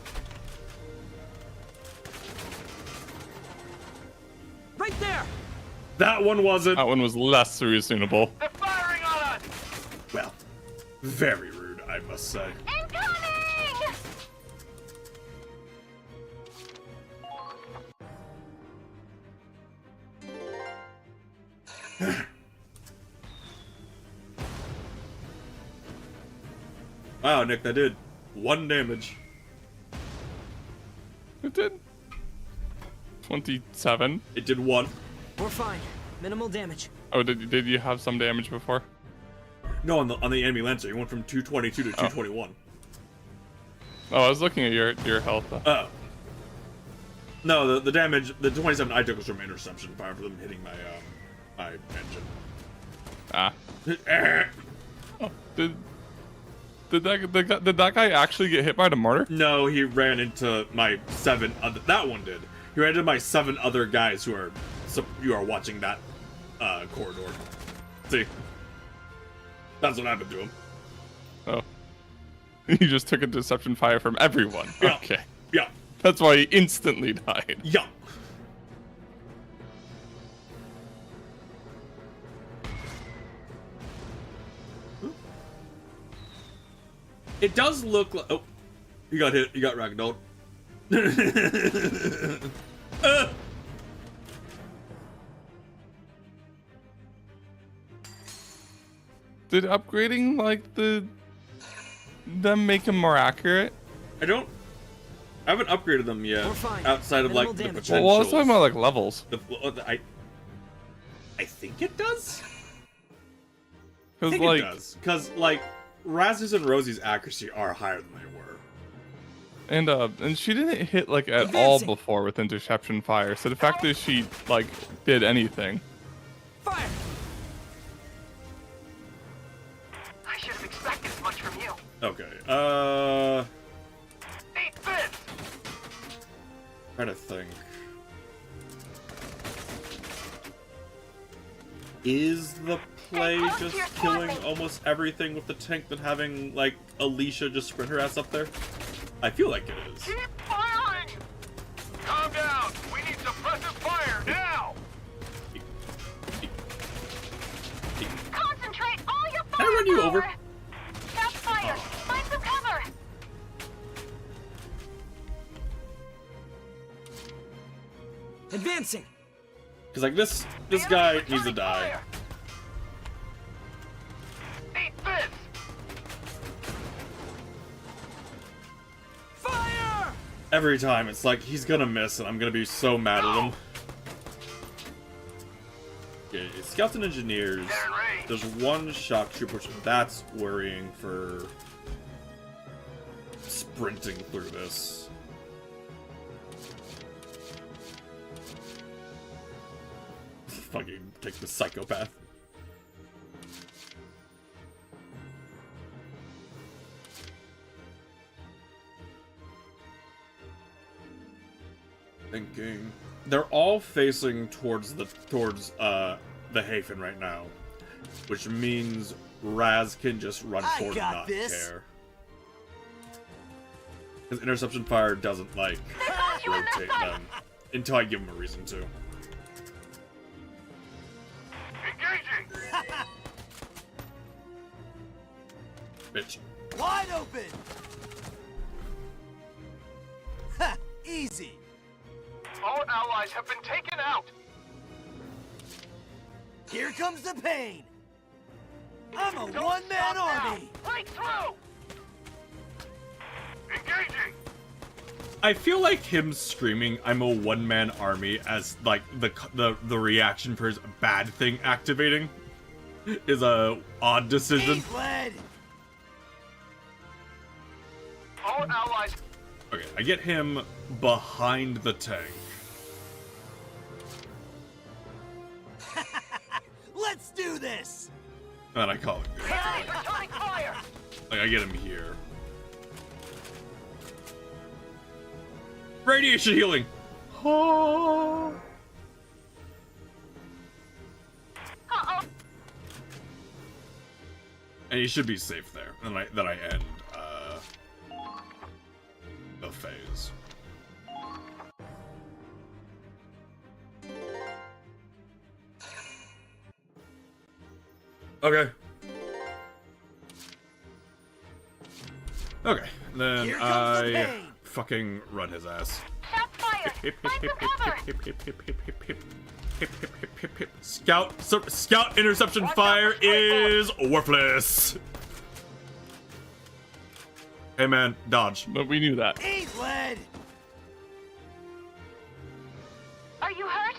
Right there. That one wasn't. That one was less reasonable. They're firing on us! Well, very rude, I must say. Incoming! Wow, Nick, that did 1 damage. It did 27. It did 1. We're fine. Minimal damage. Oh, did you have some damage before? No, on the enemy Lancer, he went from 222 to 221. Oh, I was looking at your health. Oh. No, the damage, the 27 I took was from interception fire for them hitting my my engine. Ah. Oh, did that guy actually get hit by the mortar? No, he ran into my 7 other. That one did. He ran into my 7 other guys who are watching that corridor. See, that's what happened to him. Oh, he just took a deception fire from everyone. Yeah. Okay. Yeah. That's why he instantly died. Yeah. It does look like. Oh, you got hit. You got ragdolled. Did upgrading like them make him more accurate? I haven't upgraded them yet. Outside of like the potential. Well, I was talking about like levels. I think it does. I Cause think like, it does. Because like Raz's and Rosie's accuracy are higher than they were. And she didn't hit like at all before with interception fire. So the fact that she like did anything. Fire! I should have expected as much from you. Okay. Eat this! Trying to think. Is the play just killing almost everything with the tank than having like Alicia just sprint her ass up there? I feel like it is. Keep firing! Calm down! We need suppressive fire now! Concentrate all your fire! Can I run you over? Stop fire! Find some cover! Advancing! Because like this guy needs to die. Eat this! Fire! Every time it's like he's gonna miss and I'm gonna be so mad at him. Okay, Scouts and Engineers. There's one shock trooper, which that's worrying for sprinting through this. Fucking take the psychopath. Thinking they're all facing towards the Hafen right now, which means Raz can just run forward and not care. Because interception fire doesn't like rotate them until I give him a reason to. Bitch. Wide open! Ha! Easy! All allies have been taken out! Here comes the pain! I'm a one-man army! Break through! Engaging! I feel like him screaming "I'm a one-man army" as like the reaction for his bad thing activating is a odd decision. All allies. Okay, I get him behind the tank. Let's do this! And I call it good. Returning fire! Like I get him here. Radiation healing. Oh. Uh-oh. And he should be safe there. And then I end the phase. Okay. Okay. Then I fucking run his ass. Scout interception fire is worthless. Hey man, dodge. But we knew that. Eat lead! Are you hurt?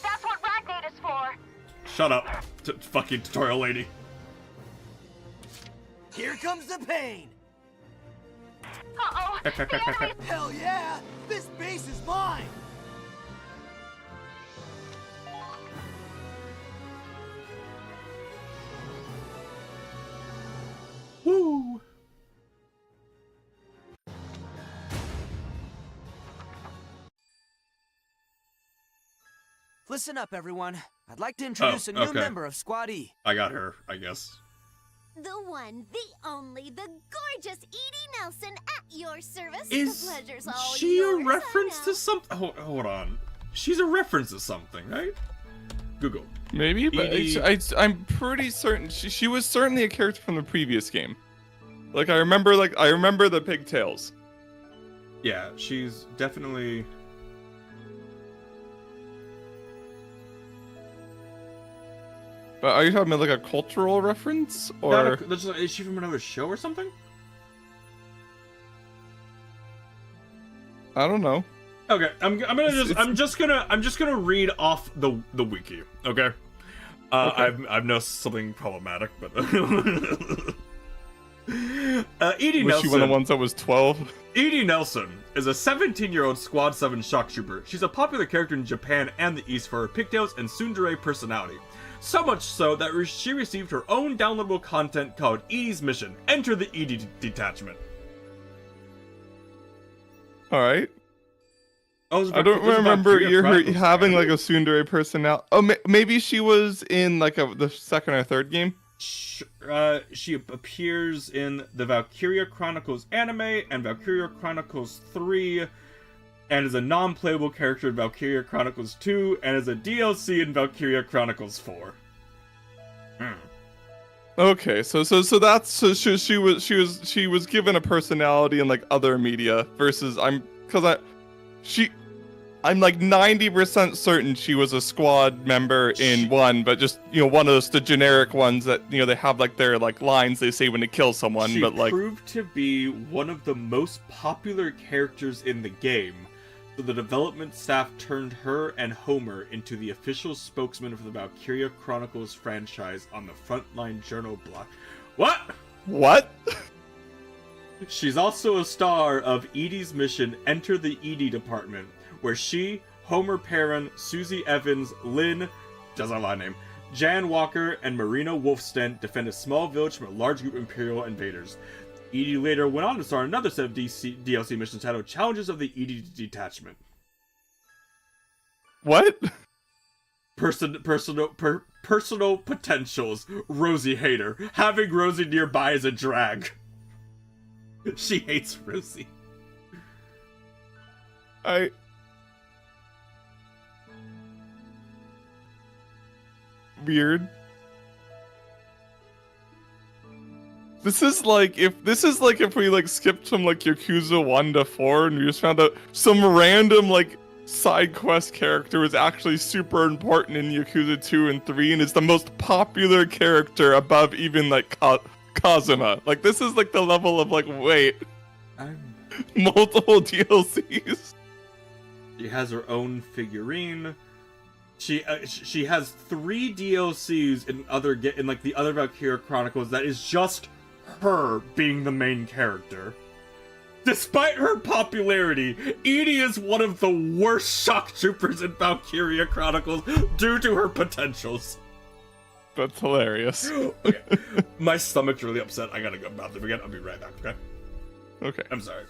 That's what Ragnate is for. Shut up, fucking tutorial lady. Here comes the pain! Uh-oh! The enemy! Hell yeah! This base is mine! Woo! Listen up, everyone. I'd like to introduce a new okay. member of Squad E. I got her, I guess. The one, the only, the gorgeous Edie Nelson at your service. Is the pleasure's all she yours, a reference to something? Hold on. She's a reference to something, right? Google. Maybe, but Edie- I'm pretty certain she was certainly a character from the previous game. Like I remember the pigtails. Yeah, she's definitely. But are you talking about like a cultural reference, or Is she from another show or something? I don't know. Okay, I'm just gonna read off the wiki. Okay. Okay. I've noticed something problematic, but Edie Was Nelson. she one of the ones that was 12? Edie Nelson is a 17-year-old Squad 7 shock trooper. She's a popular character in Japan and the East for her pigtails and tsundere personality. So much so that she received her own downloadable content called Edie's Mission. Enter the Edie Detachment. All right. I don't remember her having like a tsundere personality. Oh, maybe she was in like the second or third game. She appears in the Valkyria Chronicles anime and Valkyria Chronicles 3, and is a non-playable character in Valkyria Chronicles 2, and is a DLC in Valkyria Chronicles 4. Okay, so she was given a personality in like other media versus I'm like 90% certain she was a squad member in one, but just one of those the generic ones that they have like their like lines they say when they kill someone. She but like proved to be one of the most popular characters in the game, so the development staff turned her and Homer into the official spokesman for the Valkyria Chronicles franchise on the Frontline Journal blog. What? She's also a star of Edie's Mission Enter the Edie Department, where she, Homer Perrin, Susie Evans, Lynn, doesn't have a name, Jan Walker, and Marina Wolfsten defend a small village from a large group of Imperial invaders. Edie later went on to start another set of DLC missions titled Challenges of the Edie Detachment. What? Personal potentials. Rosie hater. Having Rosie nearby is a drag. She hates Rosie. Weird. This is like if we like skipped from like Yakuza 1 to 4 and we just found out some random like side quest character was actually super important in Yakuza 2 and 3 and is the most popular character above even like Kazuma. Like this is like the level of like wait. Multiple DLCs. She has her own figurine. She has 3 DLCs in like the other Valkyria Chronicles that is just her being the main character. Despite her popularity, Edie is one of the worst shock troopers in Valkyria Chronicles due to her potentials. That's hilarious. Okay. My stomach's really upset. I gotta go bathroom again. I'll be right back, okay? Okay. I'm sorry.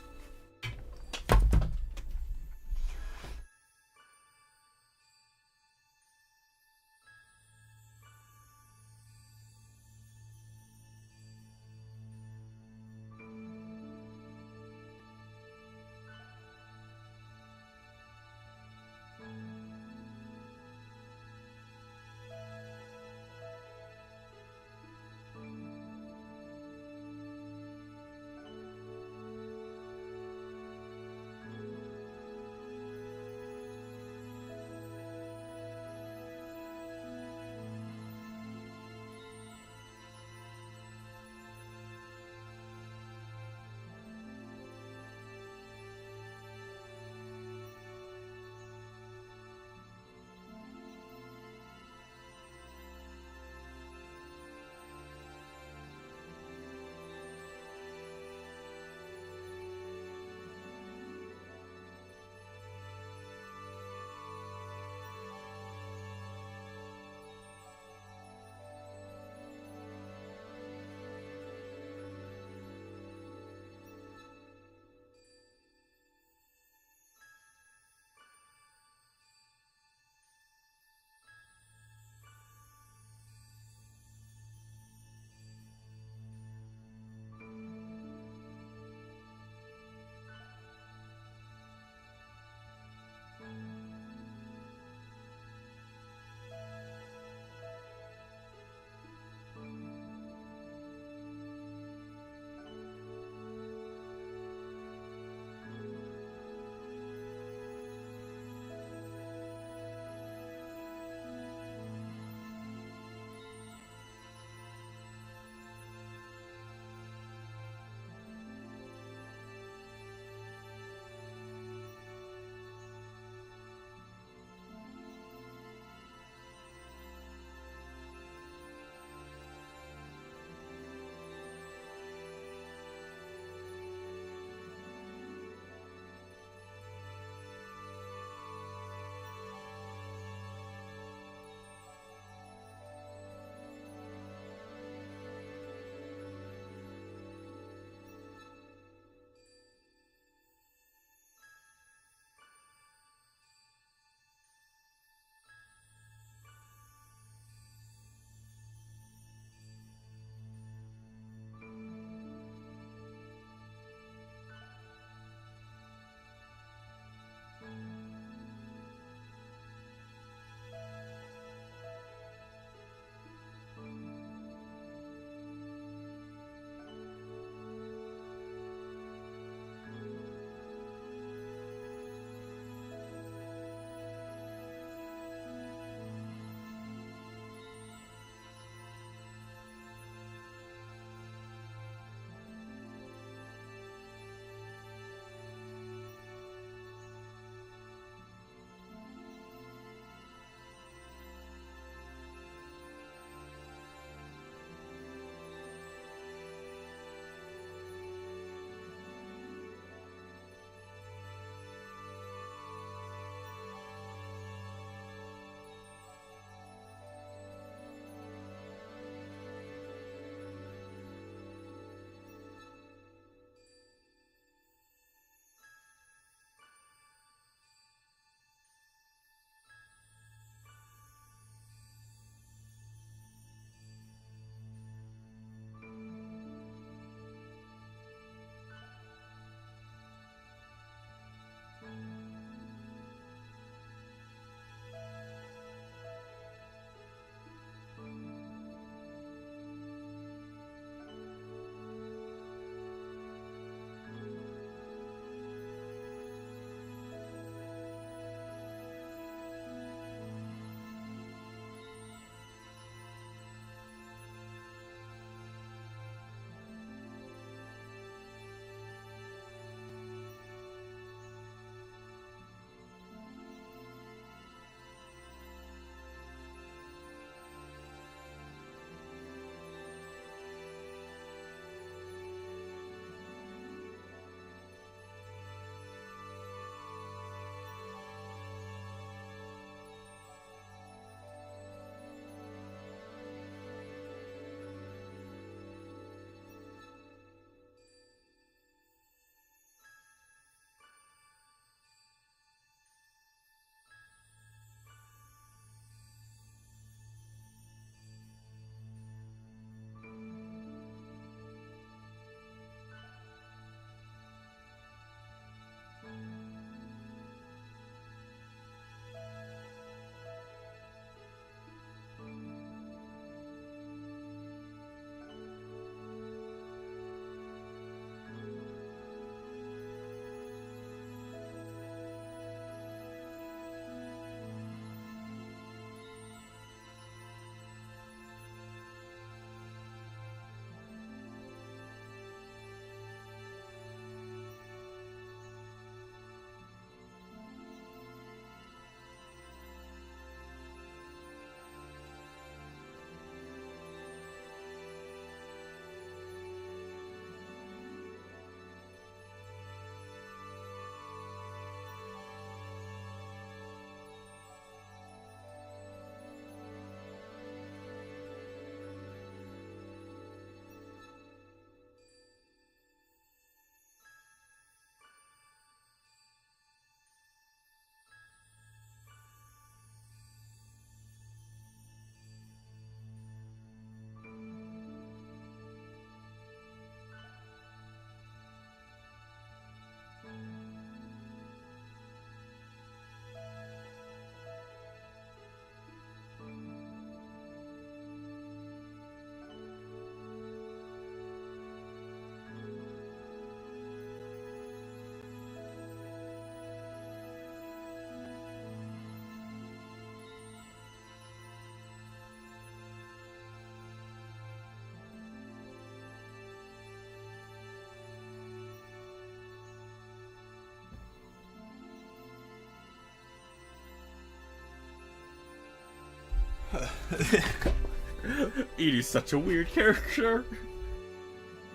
Edie's such a weird character.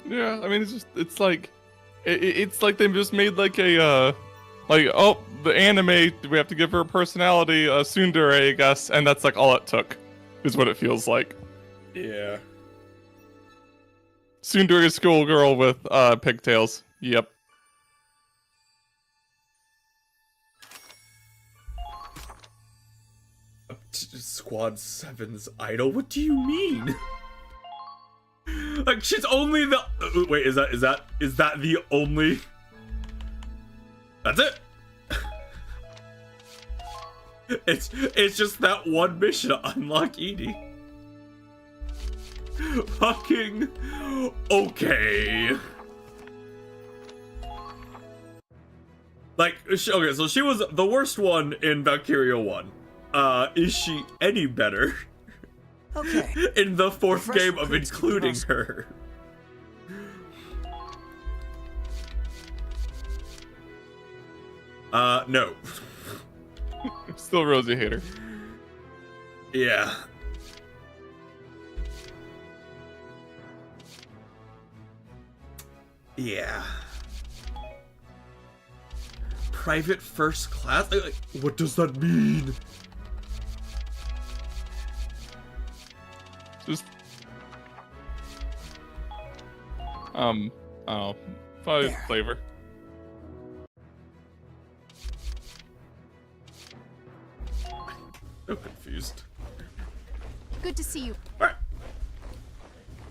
Yeah, I mean, it's like they just made like a oh, the anime, we have to give her a personality, tsundere, I guess, and that's like all it took, is what it feels like. Yeah. Tsundere schoolgirl with pigtails. Yep. Squad 7's idol? What do you mean? Like, she's only the... Wait, is that the only... That's it? It's just that one mission to unlock Edie. Fucking... Okay. Like, okay, so she was the worst one in Valkyria 1. Is she any better? Okay. In the fourth Fresh game of recruits including cross- her. No. Still Rosie hater. Yeah. Yeah. Private first class? Like, what does that mean? Just I don't know, probably There. flavor. So confused. Good to see you.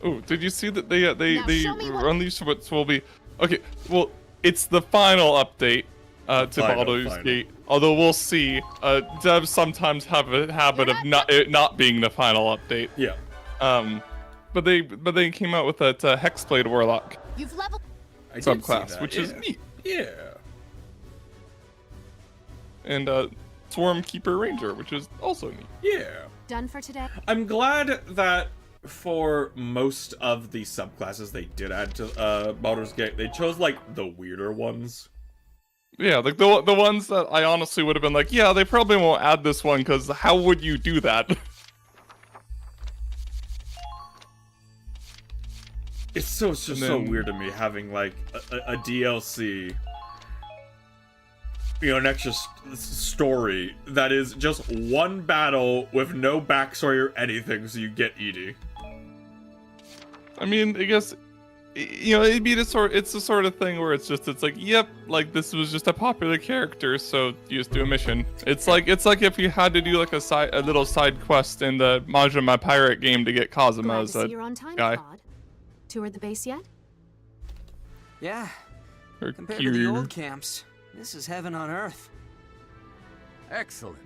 Oh, did you see that they Now show me what- unleashed what will be? Okay, well, it's the final update to Final. Baldur's Gate. Although we'll see, devs sometimes have a habit of it not being the final update. Yeah. But they came out with that Hexblade Warlock You've leveled. I did see subclass, that, which yeah. is neat, Yeah. and Swarm Keeper Ranger, which is also neat. Yeah. Done for today. I'm glad that for most of the subclasses they did add to Baldur's Gate, they chose like the weirder ones. Yeah, like the ones that I honestly would have been like, yeah, they probably won't add this one because how would you do that? It's just And so then- weird to me having like a DLC, you know, an extra story that is just one battle with no backstory or anything, so you get Edie. I mean, I guess, you know, it'd be it's the sort of thing where it's like, yep, like this was just a popular character, so you just do a mission. It's like if you had to do like a little side quest in the Majima Pirate game to get Kazuma Glad as to see a you're on time, guy. Claude. Toured the base yet? Yeah. Or Compared to the Kiryu. old camps, this is heaven on earth. Excellent.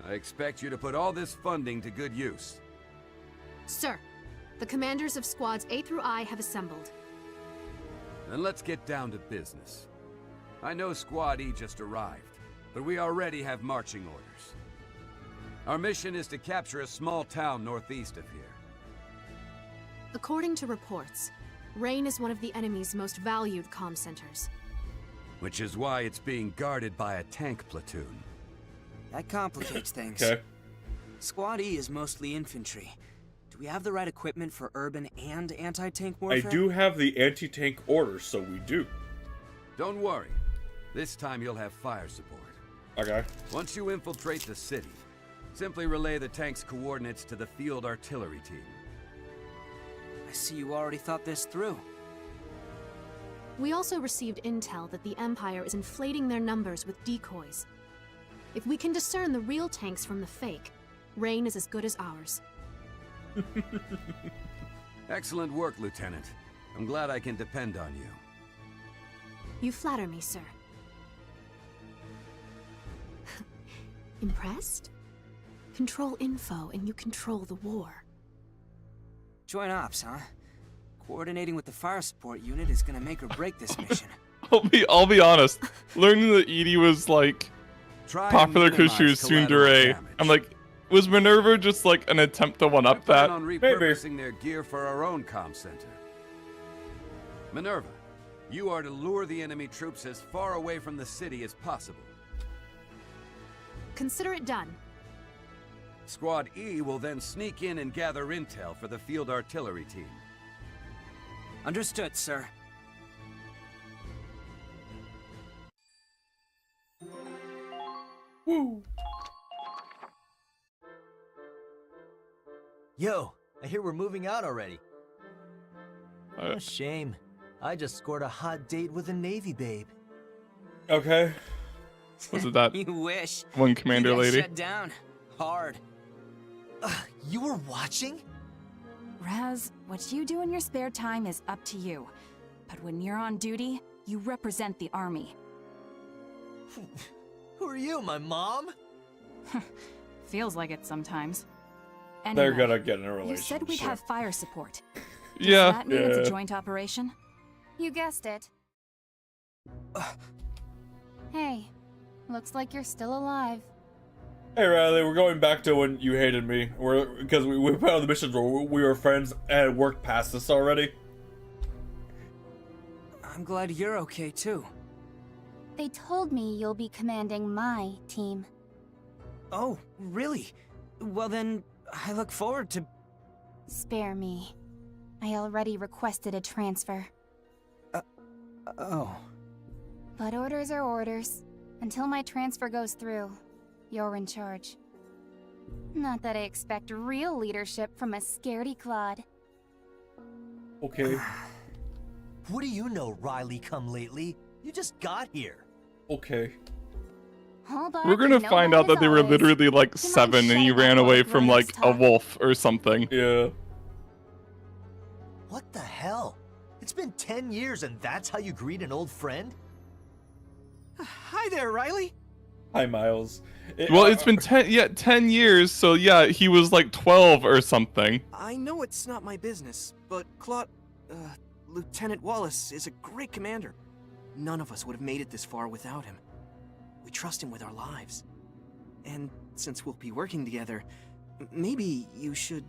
I expect you to put all this funding to good use. Sir, the commanders of squads A through I have assembled. Then let's get down to business. I know Squad E just arrived, but we already have marching orders. Our mission is to capture a small town northeast of here. According to reports, Rain is one of the enemy's most valued comm centers. Which is why it's being guarded by a tank platoon. That complicates things. Okay. Squad E is mostly infantry. Do we have the right equipment for urban and anti-tank I warfare? do have the anti-tank order, so we do. Don't worry. This time you'll have fire support. Okay. Once you infiltrate the city, simply relay the tank's coordinates to the field artillery team. I see you already thought this through. We also received intel that the Empire is inflating their numbers with decoys. If we can discern the real tanks from the fake, Rain is as good as ours. Excellent work, Lieutenant. I'm glad I can depend on you. You flatter me, sir. Impressed? Control info and you control the war. Joint ops, huh? Coordinating with the fire support unit is gonna make or break this mission. I'll be honest. Learning that Edie was like Try popular and because she was minimize collateral tsundere, damage. I'm like, was Minerva just like an attempt to one I up plan that? on repurposing their gear for our own comm center. Minerva, you are to lure the enemy troops as far away from the city as possible. Consider it done. Squad E will then sneak in and gather intel for the field artillery team. Understood, sir. Woo. Yo, I hear we're moving out already. Oh, shame. I just scored a hot date with a Navy babe. Okay. Was it that You wish. one commander You got lady? shut down. Hard. You were watching? Raz, what you do in your spare time is up to you. But when you're on duty, you represent the army. Who are you, my mom? Feels like it sometimes. They're Anyway, gonna get in a you relationship. said we'd have fire support. Does Yeah. that mean it's a joint operation? You guessed it. Hey, looks like you're still alive. Hey Riley, we're going back to when you hated me. Because we put on the missions where we were friends and worked past this already. I'm glad you're okay too. They told me you'll be commanding my team. Oh, really? Well then, I look forward to... Spare me. I already requested a transfer. Oh. But orders are orders. Until my transfer goes through, you're in charge. Not that I expect real leadership from a scaredy Claude. Okay. What do you know, Riley come lately? You just got here. Okay. We're gonna find out that they were literally like 7 and you ran away from like a wolf or something. Yeah. What the hell? It's been 10 years and that's how you greet an old friend? Hi there, Riley. Hi, Miles. Well, it's been 10 years, so yeah, he was like 12 or something. I know it's not my business, but Lieutenant Wallace is a great commander. None of us would have made it this far without him. We trust him with our lives. And since we'll be working together, maybe you should,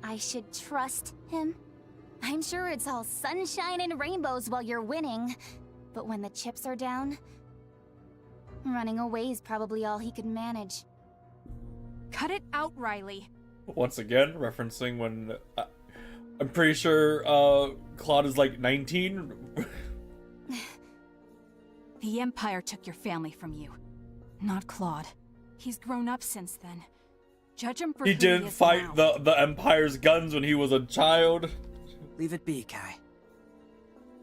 I should trust him? I'm sure it's all sunshine and rainbows while you're winning. But when the chips are down, running away is probably all he could manage. Cut it out, Riley. Once again, referencing when... I'm pretty sure Claude is like 19. The Empire took your family from you, not Claude. He's grown up since then. Judge him for He who didn't is fight now. the Empire's guns when he was a child. Leave it be, Kai.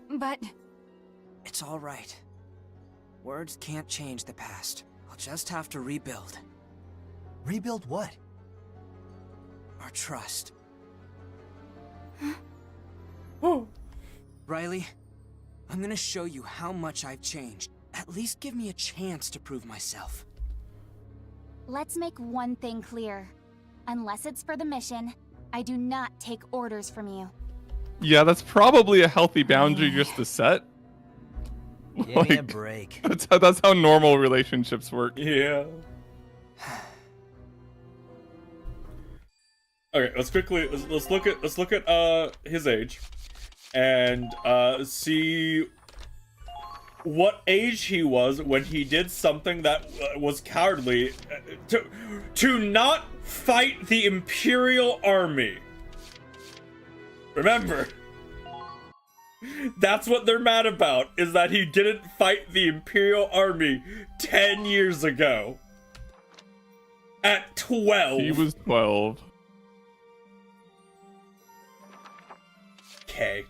But... It's all right. Words can't change the past. I'll just have to rebuild. Rebuild what? Our trust. Oh. Riley, I'm gonna show you how much I've changed. At least give me a chance to prove myself. Let's make one thing clear. Unless it's for the mission, I do not take orders from you. Yeah, that's probably a healthy boundary just to set. Give me a break. That's how normal relationships work. Yeah. Okay, let's look at his age and see what age he was when he did something that was cowardly to not fight the Imperial Army. Remember, that's what they're mad about, is that he didn't fight the Imperial Army 10 years ago. At 12. He was 12. Okay.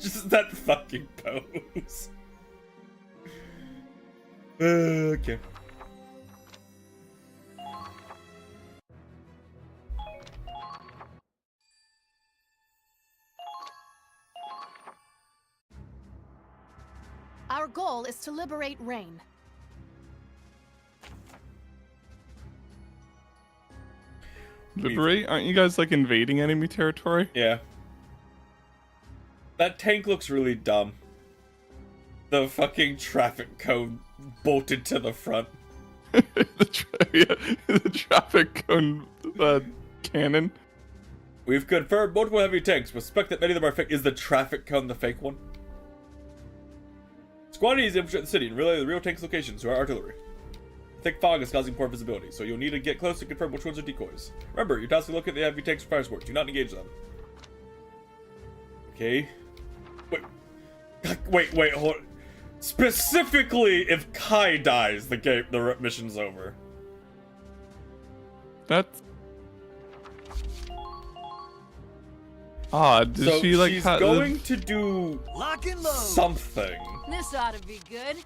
Just that fucking pose. Okay. Our goal is to liberate Rain. Liberate? Aren't you guys like invading enemy territory? Yeah. That tank looks really dumb. The fucking traffic cone bolted to the front. the traffic cone cannon. We've confirmed multiple heavy tanks. Suspect that many of them are fake. Is the traffic cone the fake one? Squad E is infiltrate the city and relay the real tank's locations to our artillery. Thick fog is causing poor visibility, so you'll need to get close to confirm which ones are decoys. Remember, your task is to locate the heavy tanks for fire support. Do not engage them. Okay. Wait, hold on. Specifically, if Kai dies, the mission's over. That's odd. Does So she like she's ha- going to do Lock and load. something. This ought to be good.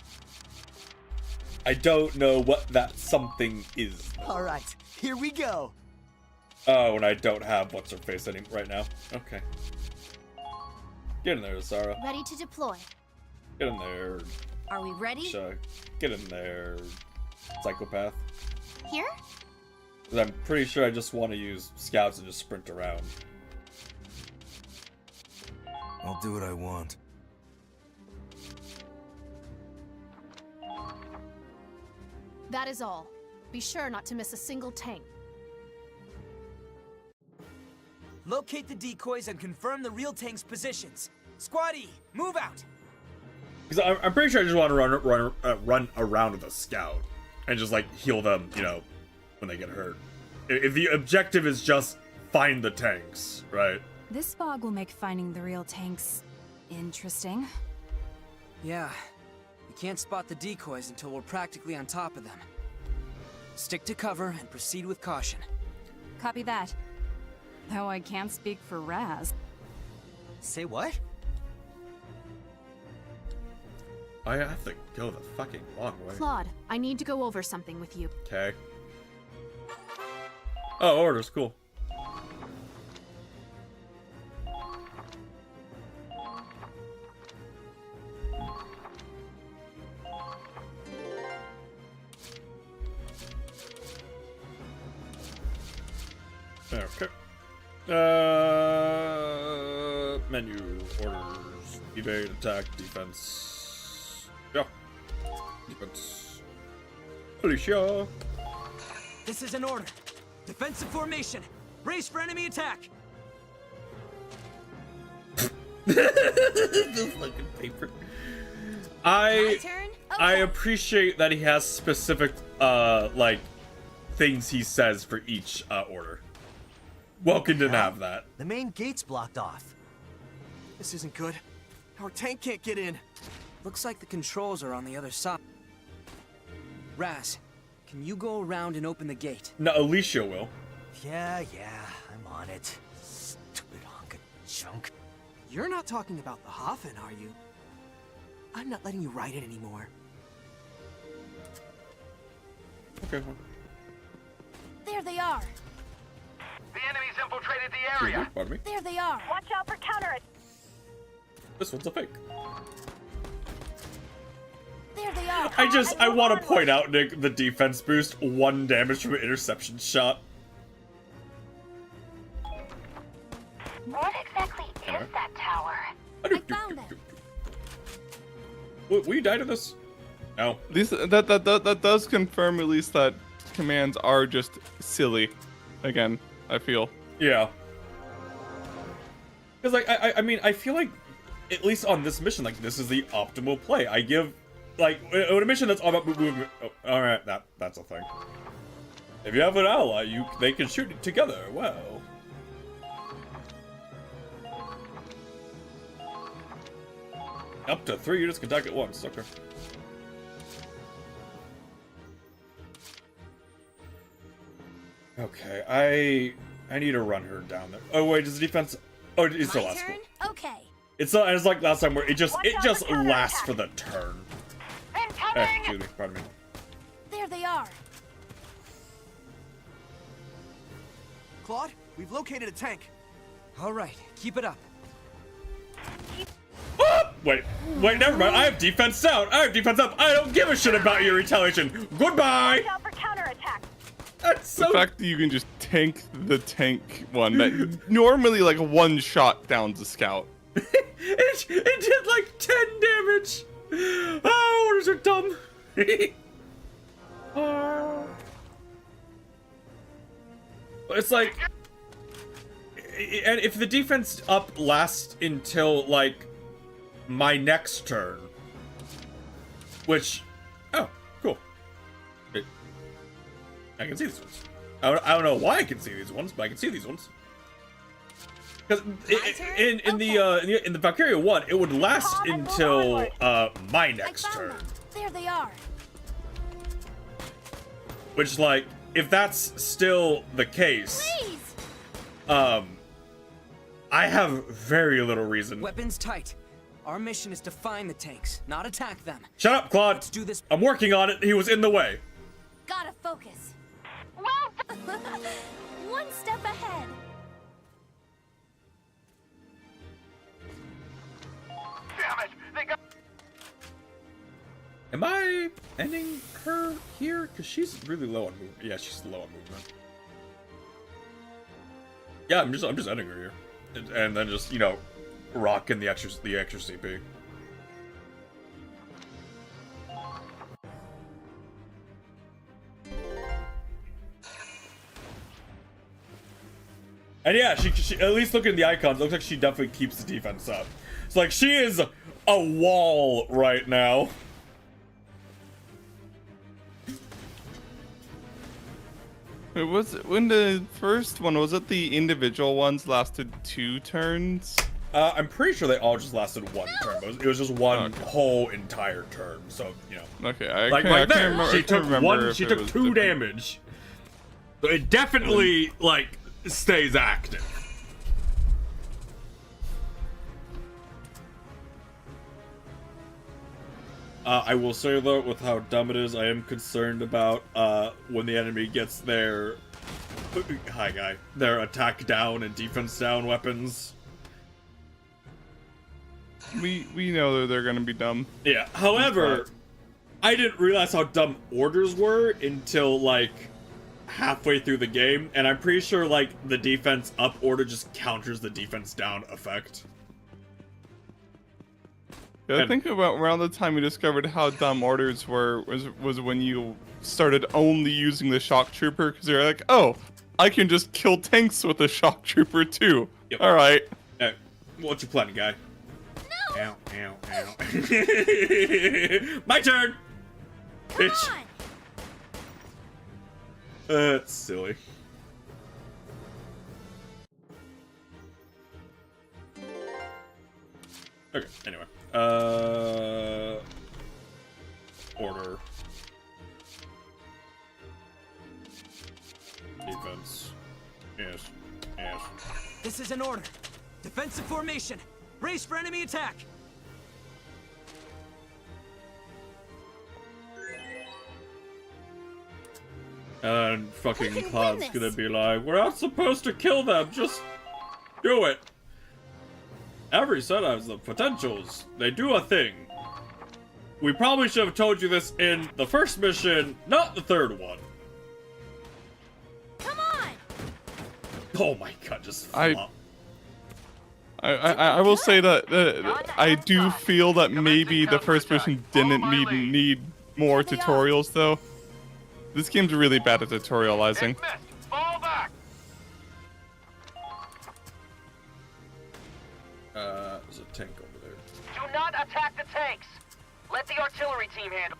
I don't know what that something is. All right, here we go. Oh, and I don't have what's her face right now. Okay. Get in there, Sarah. Ready to deploy. Get in there. Are we ready? Chuck. Get in there, psychopath. Here? 'Cause I'm pretty sure I just want to use scouts and just sprint around. I'll do what I want. That is all. Be sure not to miss a single tank. Locate the decoys and confirm the real tank's positions. Squad E, move out! Because I'm pretty sure I just want to run around with a scout and just like heal them, you know, when they get hurt. If the objective is just find the tanks, right? This fog will make finding the real tanks interesting. Yeah, we can't spot the decoys until we're practically on top of them. Stick to cover and proceed with caution. Copy that. Though I can't speak for Raz. Say what? I have to go the fucking long way. Claude, I need to go over something with you. Okay. Oh, orders, cool. Okay. Menu, orders, evade, attack, defense. Yeah. Defense. Alicia. This is an order. Defensive formation. Brace for enemy attack. The fucking paper. I appreciate that he has specific like things he says for each order. Welcome to have that. The main gate's blocked off. This isn't good. Our tank can't get in. Looks like the controls are on the other side. Raz, can you go around and open the gate? No, Alicia will. Yeah, I'm on it. Stupid hunk of junk. You're not talking about the Hafen, are you? I'm not letting you ride it anymore. Okay. There they are. The enemy's infiltrated the area. Pardon me. There they are. Watch out for counter. This one's a fake. There they are. I want to point out, Nick, the defense boost, 1 damage from an interception shot. What exactly is that tower? I found them. Will you die to this? No. At least that does confirm at least that commands are just silly. Again, I feel. Yeah. Because like I mean I feel like at least on this mission like this is the optimal play. I give like on a mission that's all about movement. Oh, all right, that's a thing. If you have an ally, they can shoot it together. Well. Up to 3 units can attack at once. Okay. Okay, I need to run her down there. Oh wait, does the defense? Oh, it's the last one. Okay. It's not. It's like last time where it just lasts for the turn. Excuse me. Pardon me. There they are. Claude, we've located a tank. All right, keep it up. Ah! Wait, never mind. I have defense down. I have defense up. I don't give a shit about your retaliation. Goodbye. Watch out for counterattack. That's so. The fact that you can just tank the tank one that normally like one shot downs a scout. it did like 10 damage. Oh, orders are dumb. Oh. It's like, and if the defense up lasts until like my next turn, Which, oh, cool. I can see these ones. I don't know why I can see these ones, but I can see these ones. Because in the Valkyria one, it would last until my next turn. There they are. Which, like, if that's still the case, I have very little reason. Weapons tight. Our mission is to find the tanks, not attack them. Shut up, Claude. Let's do this. I'm working on it. He was in the way. Gotta focus. One step ahead. Damn it! They got. Am I ending her here? Because she's really low on movement. Yeah, she's low on movement. Yeah, I'm just ending her here, and then just, you know, rocking the extra CP. And yeah, she at least looking at the icons, it looks like she definitely keeps the defense up. It's like she is a wall right now. It was when the first one was it the individual ones lasted 2 turns? I'm pretty sure they all just lasted 1 turn. But it was just one whole entire turn. So, you know. Okay, I like can't, right I there, can't remember, she took one. She took 2 different. damage. So it definitely like stays active. I will say though, with how dumb it is, I am concerned about when the enemy gets their their attack down and defense down weapons. We know that they're gonna be dumb. Yeah. However, I didn't realize how dumb orders were until like halfway through the game, and I'm pretty sure like the defense up order just counters the defense down effect. Yeah, I think about around the time we discovered how dumb orders were was when you started only using the shock trooper, because you're like, oh, I can just kill tanks with the shock trooper too. Yep. All right. What's your plan, guy? No. Ow, ow, ow. My turn. Bitch. That's silly. Okay, anyway. Order. Defense. Yes. Yes. This is an order. Defensive formation. Brace for enemy attack. And fucking Claude's gonna be like, we're not supposed to kill them, just do it. Every set has the potentials. They do a thing. We probably should have told you this in the first mission, not the third one. Come on! Oh my god, just flop. I will say that I do feel that maybe the first mission didn't need more tutorials though. This game's really bad at tutorializing. Fall back! There's a tank over there. Do not attack the tanks. Let the artillery team handle.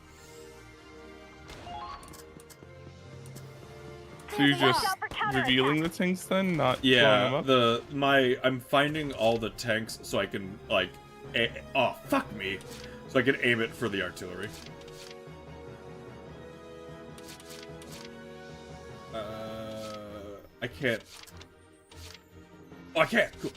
So you're just revealing the tanks then, not blowing them up? I'm finding all the tanks so I can like, oh fuck me, so I can aim it for the artillery. I can't. Oh, I can't. Cool.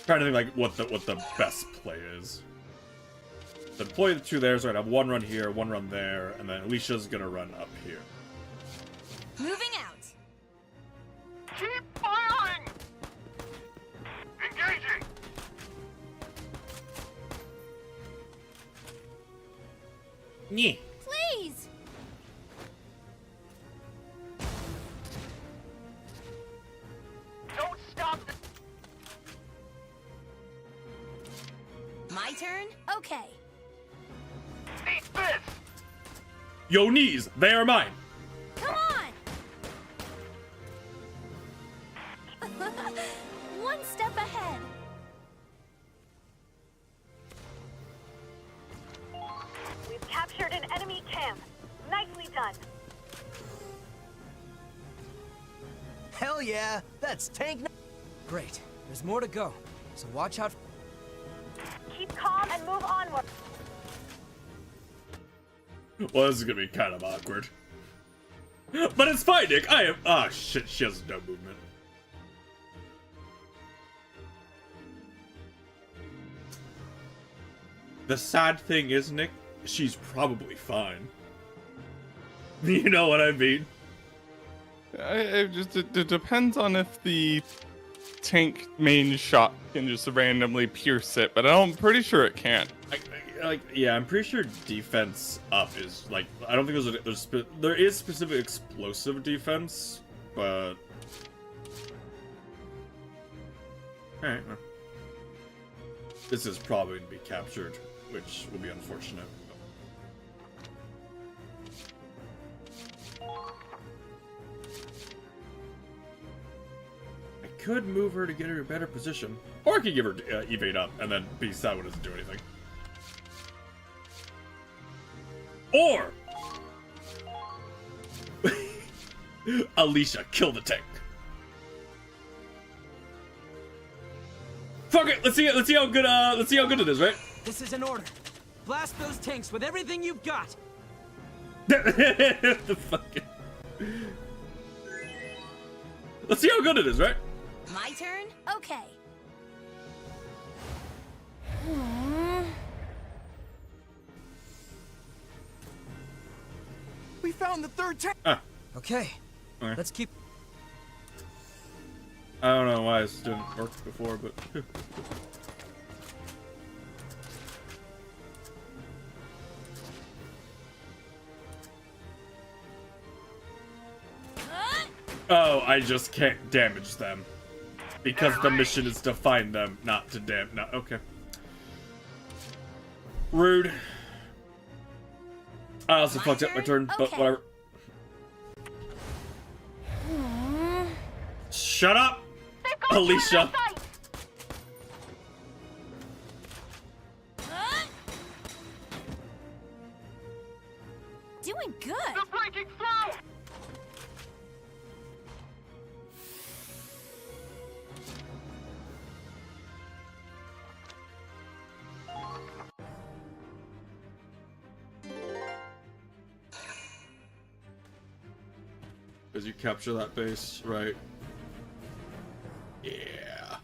Trying to think like what the best play is. Deploy the 2 there, so I'd have 1 run here, 1 run there, and then Alicia's gonna run up here. Moving out. Keep firing! Engaging! Yeah. Please! Don't stop the... My Okay. Eat this! Yo, knees, they are mine. Come on! One step ahead. We've captured an enemy camp. Nicely done. Hell yeah, that's tank. Great. There's more to go, so watch out. Keep calm and move onward. Well, this is gonna be kind of awkward. But it's fine, Nick. I am. Ah, shit. She has no movement. The sad thing is, Nick, she's probably fine. You know what I mean? It depends on if the tank main shot can just randomly pierce it, but I'm pretty sure it can. Yeah, I'm pretty sure defense up is like, I don't think there is specific explosive defense, but alright. This is probably going to be captured, which will be unfortunate. I could move her to get her in a better position, or I could give her evade up and then beast out when it doesn't do anything. Or Alicia, kill the tank. Fuck it, let's see how good it is, right? This is an order. Blast those tanks with everything you've got. The fucking. Let's see how good it is, right? My turn? Okay. We found the third tank. Okay. Alright. Let's keep. I don't know why this didn't work before, but. Oh, I just can't damage them. Because the mission is to find them, not to no, okay. Rude. I also fucked up my turn, but whatever. Shut up, Alicia. Doing good. They're breaking through! As you capture that base, right? Yeah.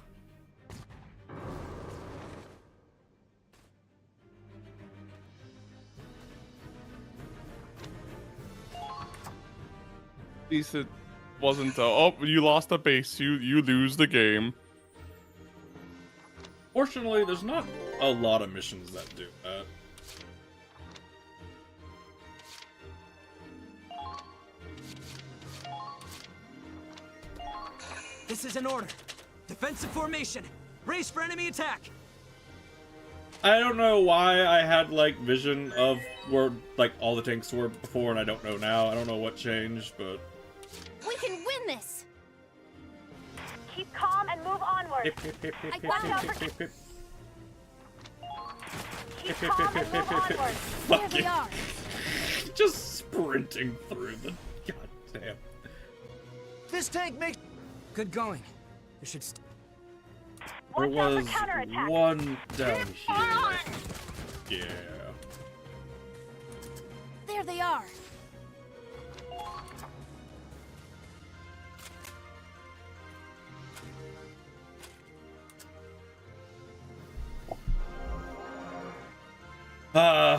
At least it wasn't oh, you lost a base, you lose the game. Fortunately, there's not a lot of missions that do that. This is an order. Defensive formation. Brace for enemy attack. I don't know why I had like vision of where like all the tanks were before, and I don't know now. I don't know what changed, but We can win this. Keep calm and move onward. Watch out for... Keep calm and move onward. There they are. Just sprinting through the goddamn. This tank makes good going. There should. There was one down here. Yeah. There they are.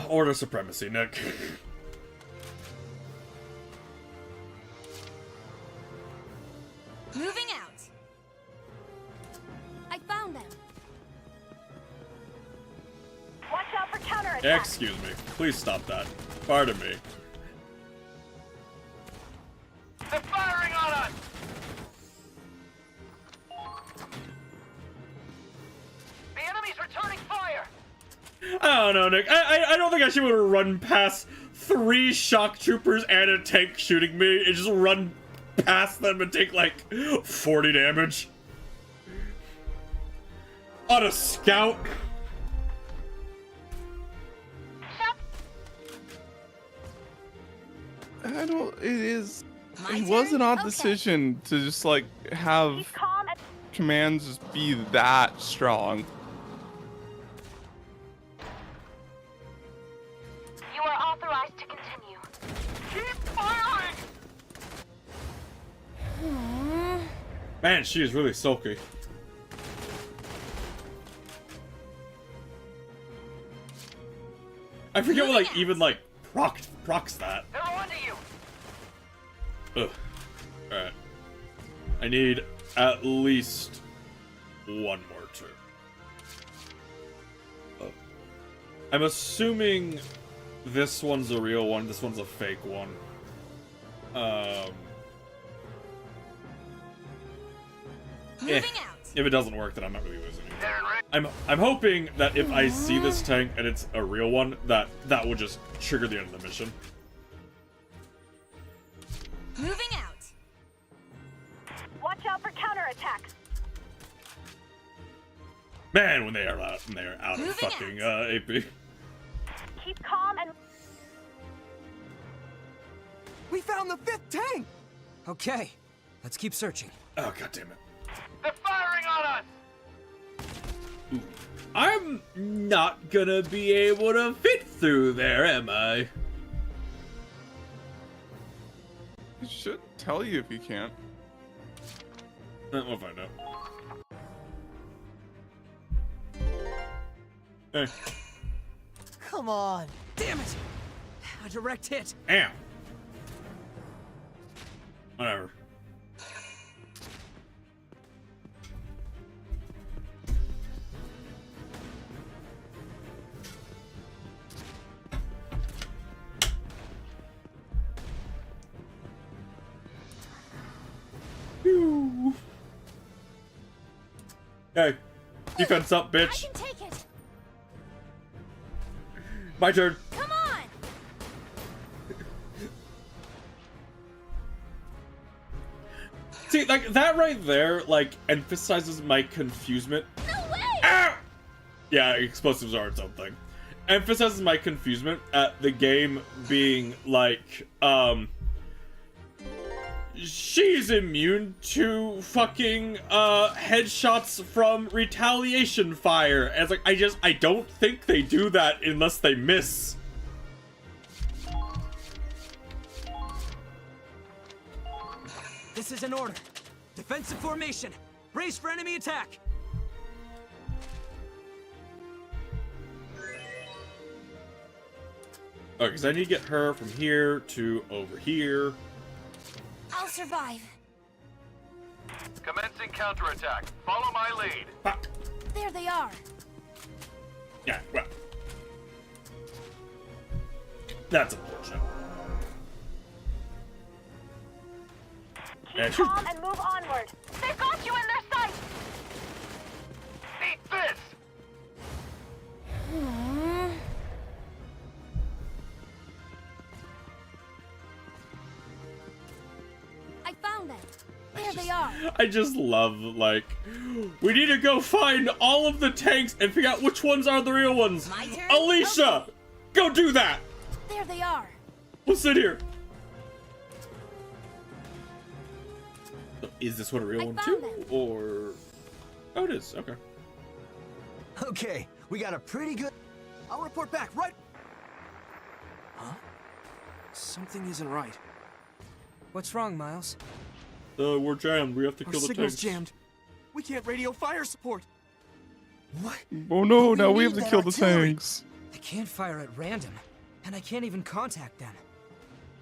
Order supremacy, Nick. Moving out. I found them. Watch out for counterattack. Excuse me. Please stop that. Pardon me. They're firing on us! The enemy's returning fire! I don't no, Nick. I don't think I should be able to run past 3 shock troopers and a tank shooting me and just run past them and take like 40 damage. On a scout. I don't. It was an odd decision to just like have commands just be that strong. You are authorized to continue. Keep firing! Man, she is really sulky. I forget what like even like procs that. They're onto you. Ugh. Alright. I need at least 1 more turn. Oh. I'm assuming this one's a real one, this one's a fake one. If it doesn't work, then I'm not really losing anything. I'm hoping that if I see this tank and it's a real one, that will just trigger the end of the mission. Moving out. Watch out for counterattacks. Man, when they are out of fucking AP. Keep calm and We found the 5th tank! Okay, let's keep searching. Oh, god damn it. They're firing on us! I'm not gonna be able to fit through there, am I? It should tell you if you can't. We'll find out. Hey. Come on! Damn it! A direct hit! Damn! Whatever. Hey, defense up, bitch. I can take it. My turn. Come on. See, like, that right there, like, emphasizes my confusement. No way! Ah! Yeah, explosives are its own thing. Emphasizes my confusement at the game being, like, she's immune to fucking, headshots from retaliation fire. And it's like, I don't think they do that unless they miss. This is an order. Defensive formation. Brace for enemy attack. Okay, because I need to get her from here to over here. I'll survive. Commencing counterattack. Follow my lead. Fuck. There they are. Yeah, well. That's unfortunate. keep calm and move onward. They've got you in their sight. Eat this. I found them. There they are. I just love, like, we need to go find all of the tanks and figure out which ones are the real ones. My turn? Alicia, go do that. There they are. We'll sit here. Is this what a real one too? Or... Oh, it is. Okay. Okay, we got a pretty good... I'll report back, right? Huh? Something isn't right. What's wrong, Miles? We're jammed. We have to Our kill the signal's tanks. jammed. We can't radio fire support. What? Oh no, now we need have to that kill the artillery. tanks. They can't fire at random, and I can't even contact them.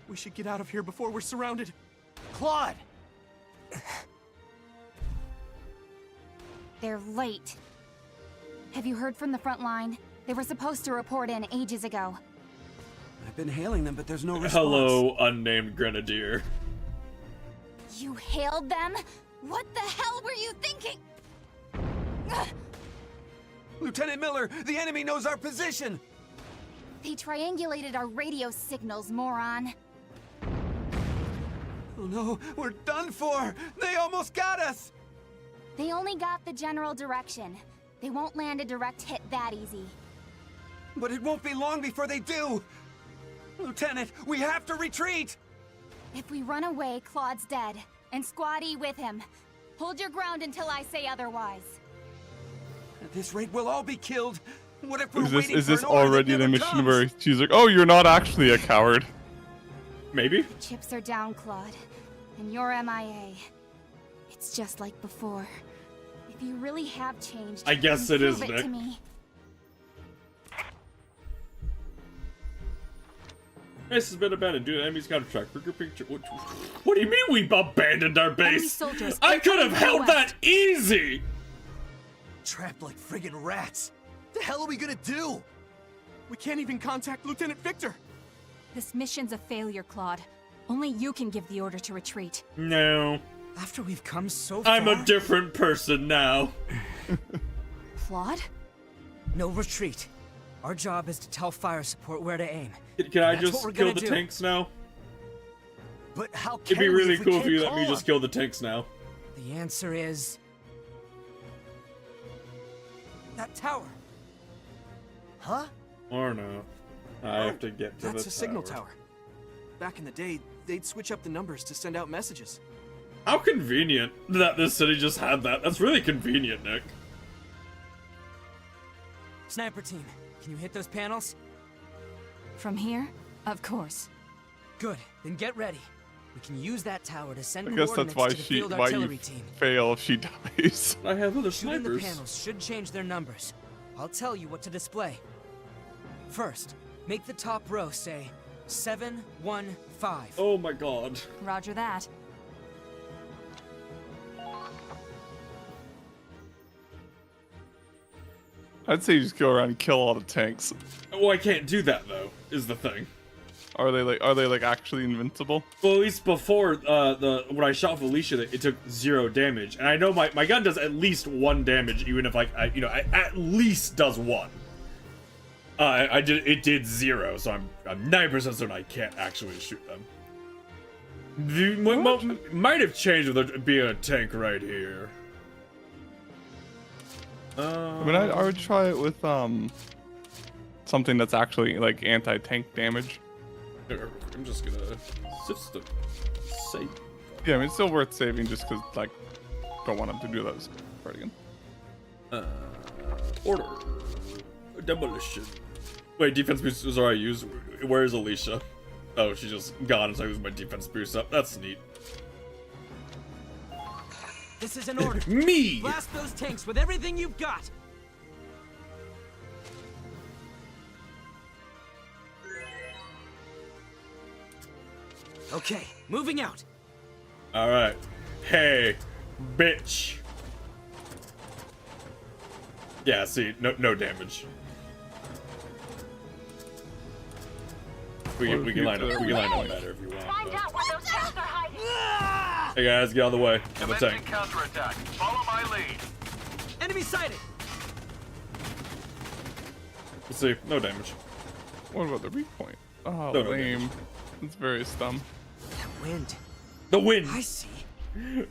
We should get out of here before we're surrounded. Claude! They're late. Have you heard from the front line? They were supposed to report in ages ago. I've been hailing them, but there's no response. Hello, unnamed grenadier. You hailed them? What the hell were you thinking? Lieutenant Miller, the enemy knows our position! They triangulated our radio signals, moron. Oh no, we're done for! They almost got us! They only got the general direction. They won't land a direct hit that easy. But it won't be long before they do! Lieutenant, we have to retreat! If we run away, Claude's dead, and Squad E with him. Hold your ground until I say otherwise. At this rate, we'll all be killed. What if we're Is this waiting for an order already that the never mission comes? where she's like, oh, you're not actually a coward? Maybe. The chips are down, Claude, and you're MIA. It's just like before. If you really have changed, I guess then it is, prove it Nick. to me. This has been abandoned due to enemy's counter-track. What do you mean we abandoned our base? soldiers I could have incoming held from the that easy! Trapped like friggin' rats. The hell are we gonna do? We can't even contact Lieutenant Victor. This mission's a failure, Claude. Only you can give the order to retreat. No. After we've come so far... I'm a different person now. Claude? No retreat. Our job is to tell fire support where to aim. Can I That's what just we're kill gonna the do. tanks now? But how It'd can be we really if we cool if can't you let me call just them? kill the tanks now. The answer is... that tower. Huh? Or no. I have to get to That's the a signal tower. Back in the day, they'd switch up the numbers to send out messages. How convenient that this city just had that. That's really convenient, Nick. Sniper team, can you hit those panels? From here? Of course. Good, then get ready. We can use that tower to send I guess that's coordinates why to the field you artillery team. fail if she dies. I have other Shooting the snipers. panels should change their numbers. I'll tell you what to display. First, make the top row say 715. Oh my god. Roger that. I'd say you just go around and kill all the tanks. Well, I can't do that though, is the thing. Are they like actually invincible? Well, at least before when I shot with Alicia, it took 0 damage, and I know my gun does at least 1 damage, even if I at least does 1. It did 0, so I'm 90% certain I can't actually shoot them. Might have changed with there being a tank right here. I mean, I would try it with something that's actually like anti-tank damage. I'm just gonna system save. Yeah, I mean, it's still worth saving just because like don't want him to do those part again. Order demolition. Wait, defense boost is what I use. Where is Alicia? Oh, she's just gone, so I use my defense boost up. That's neat. This is an order. Me! Blast those tanks with everything you've got. Okay, moving out. All right. Hey, bitch. Yeah, see, no damage. We can line up. We can line up better if you want. Find but- out where those tanks are hiding. Hey guys, get out of the way. I'm a Commencing tank. counterattack. Follow my lead. Enemy sighted. Let's see, no damage. What about the weak point? Oh, No, no lame. It's very dumb. That wind. The wind. I see. The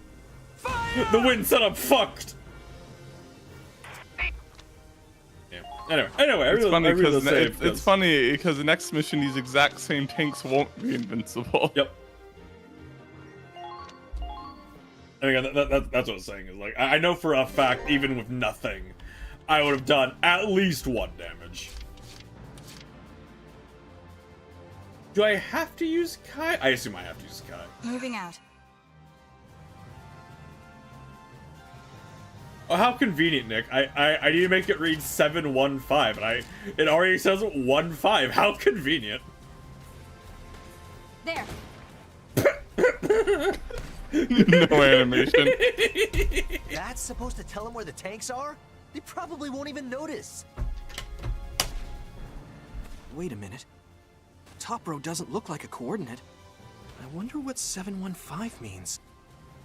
wind said I'm fucked. Yeah. Anyway, I It's really, funny I really because save it's funny because the next mission these exact same tanks won't be invincible. Yep. And again, that's what I was saying. Is like I know for a fact, even with nothing, I would have done at least 1 damage. Do I have to use Kai? I assume I have to use Kai. Moving out. Oh, how convenient, Nick. I need to make it read 715, and it already says 15. How convenient. There. No animation. That's supposed to tell them where the tanks are? They probably won't even notice. Wait a minute. Top row doesn't look like a coordinate. I wonder what 715 means.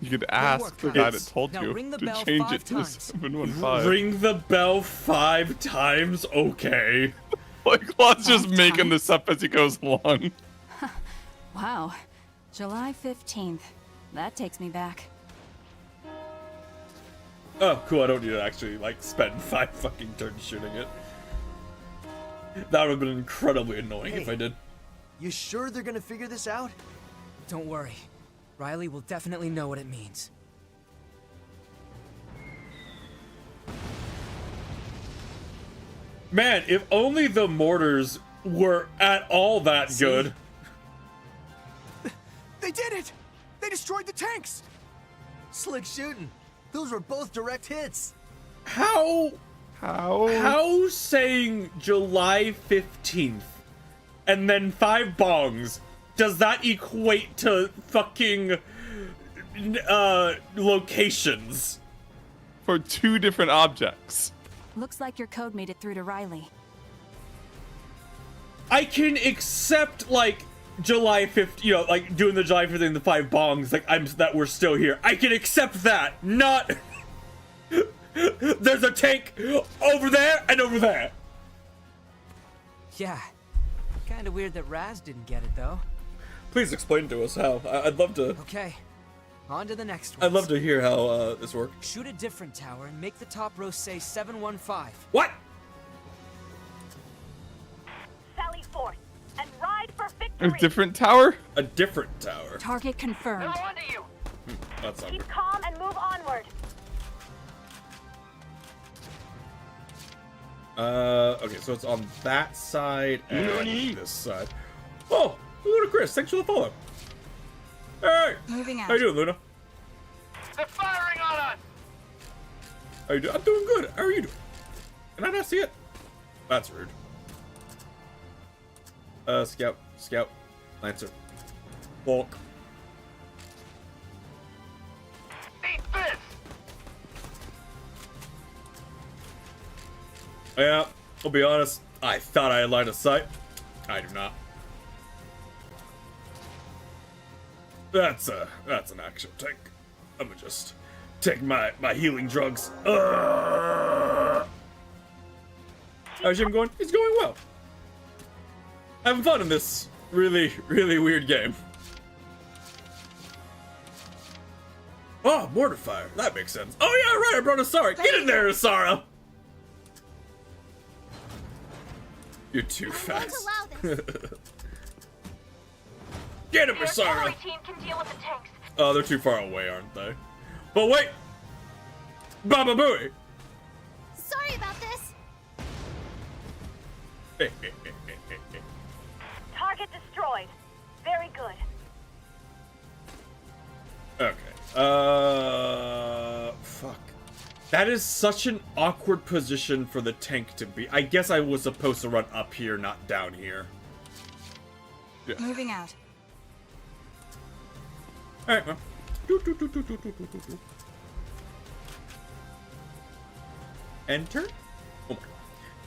You could ask the guy that told Now you ring the to bell change 5 it to times. 715. Ring the bell 5 times? Okay. Like, Claude's just making this up as he goes along. Wow. July 15th. That takes me back. Oh, cool. I don't need to actually, like, spend 5 fucking turns shooting it. That would have been incredibly annoying if I did. You sure they're gonna figure this out? Don't worry. Riley will definitely know what it means. Man, if only the mortars were at all that good. They did it! They destroyed the tanks! Slick shooting. Those were both direct hits. How saying July 15th and then 5 bongs, does that equate to fucking locations? For 2 different objects. Looks like your code made it through to Riley. I can accept, like, July 15th, you know, like, doing the July 15th and the 5 bongs, like, that we're still here. I can accept that, not... There's a tank over there and over there. Yeah. Kinda weird that Raz didn't get it, though. Please explain to us how. I'd love to... Okay. On to the next one. I'd love to hear how this works. Shoot a different tower and make the top row say 715. What? Sally forth and ride for A victory. different tower? A different tower. Target confirmed. They're onto you. That's not Keep good. calm and move onward. Okay, so it's on that side and this side. Oh, Luna Chris, thanks for the follow. Hey! Moving out. How you doing, Luna? They're firing on us! How you doing? I'm doing good. How are you doing? Can I not see it? That's rude. Scout, Lancer, Bulk. Eat this! Yeah, I'll be honest. I thought I had line of sight. I do not. That's an actual tank. I'm gonna just take my healing drugs. How's Jim going? It's going well. Having fun in this really, really weird game. Oh, mortar fire. That makes sense. Oh yeah, right. I brought Asara. Get in there, Asara. You're too fast. Get him, The Asara. artillery team can deal with the tanks. Oh, they're too far away, aren't they? But wait! Baba Booey! Sorry about this. Target destroyed. Very good. Okay. Fuck. That is such an awkward position for the tank to be. I guess I was supposed to run up here, not down here. Yeah. Moving out. Alright, well. Enter? Oh my god.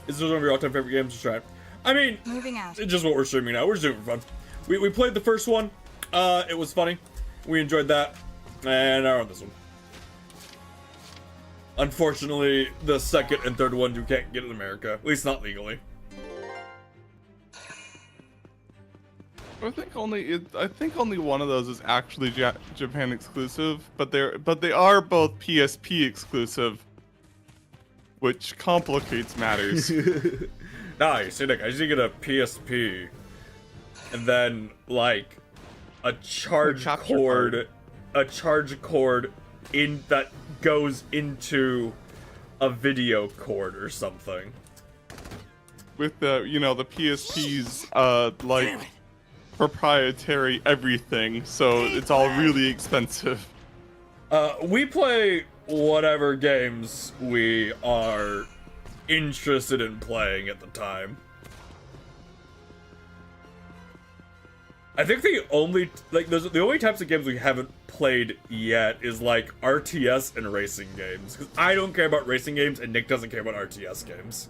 This is one of your all-time favorite games to try. I mean, Moving out. it's just what we're streaming now. We're just doing it for fun. We played the first one. It was funny. We enjoyed that. And now we're on this one. Unfortunately, the second and third one you can't get in America. At least not legally. I think only one of those is actually Japan exclusive, but they are both PSP exclusive, which complicates matters. Nah, you see, like, I usually get a PSP, and then like a charge cord in that goes into a video cord or something. With the the PSP's like proprietary everything, so it's all really expensive. We play whatever games we are interested in playing at the time. I think the only types of games we haven't played yet is like RTS and racing games. Because I don't care about racing games and Nick doesn't care about RTS games.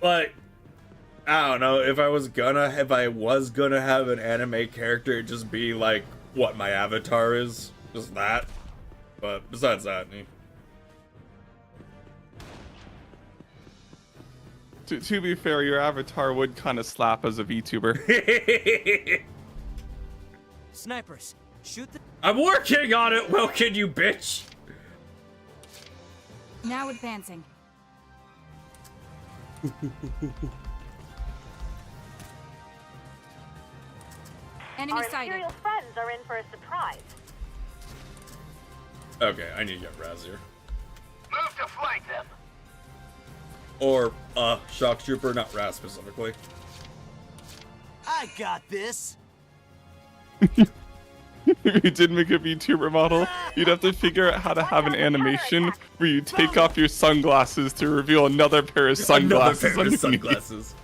Like, I don't know, if I was gonna have an anime character, it'd just be like what my avatar is. Just that. But besides that, To be fair, your avatar would kind of slap as a VTuber. Snipers, shoot the. I'm working on it, Wilkin, you bitch! Now advancing. Enemy Our sighted. Imperial friends are in for a surprise. Okay, I need to get Raz here. Move to flank them. Or, Shock Trooper, not Raz specifically. I got this. If you did make a VTuber model, you'd have to figure out how to have an animation where you take off your sunglasses to reveal another pair of sunglasses. Another pair of underneath. sunglasses.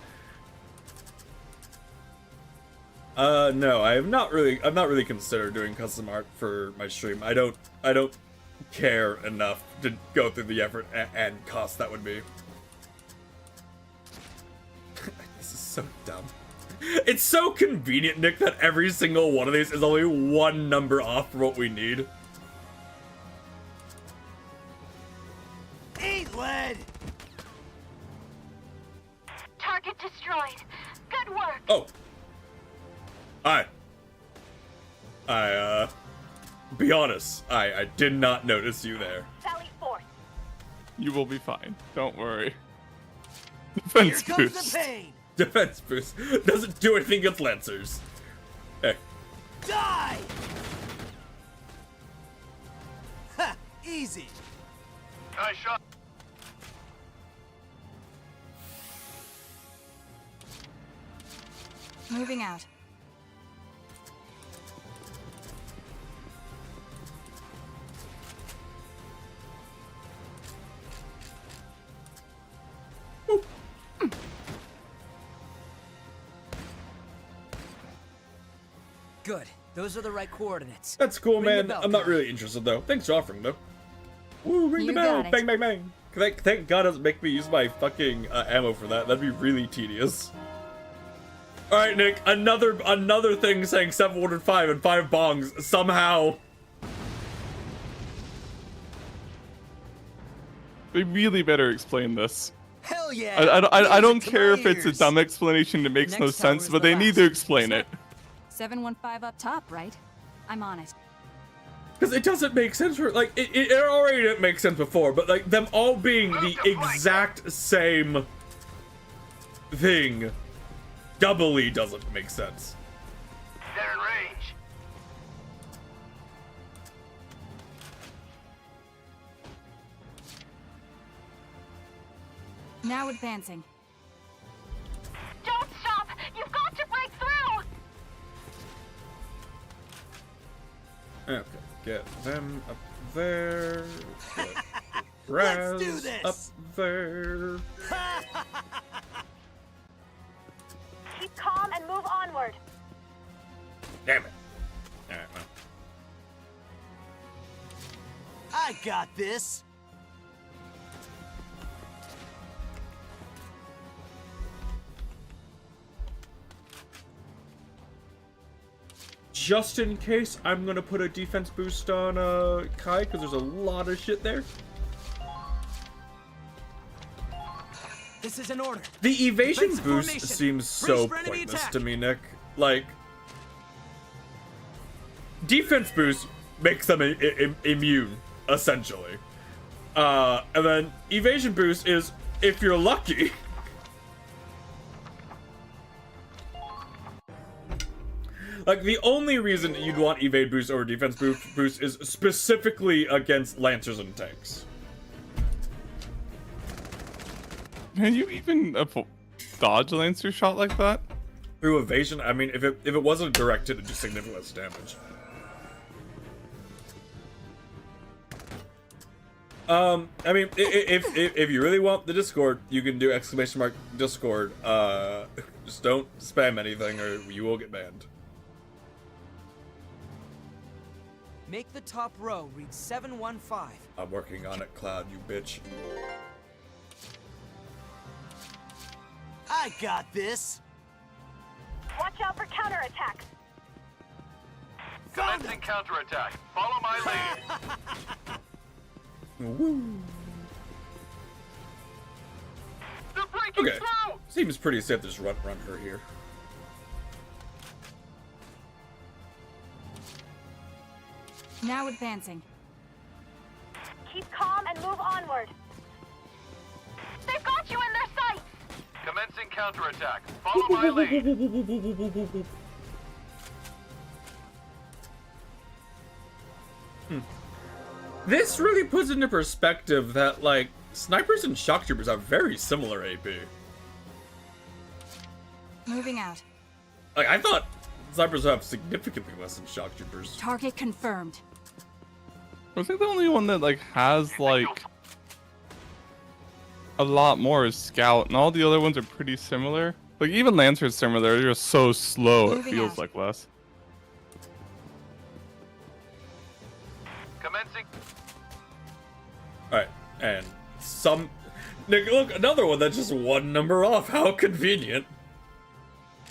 No, I've not really considered doing custom art for my stream. I don't care enough to go through the effort and cost that would be. This is so dumb. It's so convenient, Nick, that every single one of these is only one number off for what we need. Eat lead! Target destroyed. Good work. Oh. Be honest, I did not notice you there. Sally forth. You will be fine. Don't worry. Here Defense comes boost. the pain. Defense boost doesn't do anything against Lancers. Hey. Die! Ha! Easy. Nice shot. Moving out. Good. Those are the right coordinates. That's cool, Ring the man. bell, I'm not Kyle. really interested, though. Thanks for offering, though. Woo, ring the You bell. got it. Bang, bang, bang. Thank God it doesn't make me use my fucking ammo for that. That'd be really tedious. Alright, Nick. Another thing saying 705 and 5 bongs somehow. They really better explain this. Hell yeah! I don't Music to care my if it's a ears. dumb explanation that makes no Next tower sense, is but the they need last. to explain it. 715 up top, right? I'm on it. Because it doesn't make sense for, like, it already didn't make sense before, but, like, them all being the exact same thing doubly doesn't make sense. They're in range. Now advancing. Don't stop. You've got to break through. Okay, get them up there. Get Let's do Raz this. up there. Keep calm and move onward. Damn it. Alright, well. I got this. Just in case, I'm gonna put a defense boost on Kai, because there's a lot of shit there. This is an order. The evasion Defensive boost formation. seems Brace so for enemy pointless attack. to me, Nick. Like, defense boost makes them immune, essentially. And then evasion boost is, if you're lucky. Like, the only reason you'd want evade boost over defense boost is specifically against Lancers and tanks. Can you even dodge a Lancer shot like that? Through evasion, I mean, if it wasn't directed, it'd do significant less damage. I mean, if you really want the Discord, you can do !Discord. Just don't spam anything, or you will get banned. Make the top row read 715. I'm working on it, Cloud, you bitch. I got this. Watch out for counterattacks. Commencing counterattack. Follow my lead. Woo. They're breaking Okay. through! Seems pretty safe to just run her here. Now advancing. Keep calm and move onward. They've got you in their sights! Commencing counterattack. Follow my lead. This really puts into perspective that, like, snipers and shock troopers have very similar AP. Moving out. Like, I thought snipers have significantly less than shock troopers. Target confirmed. I think the only one that like has like a lot more is Scout, and all the other ones are pretty similar. Like even Lancer's similar, they're just so slow it Moving feels out. like less. Commencing. Alright, and some... Nick, look, another one that's just one number off. How convenient.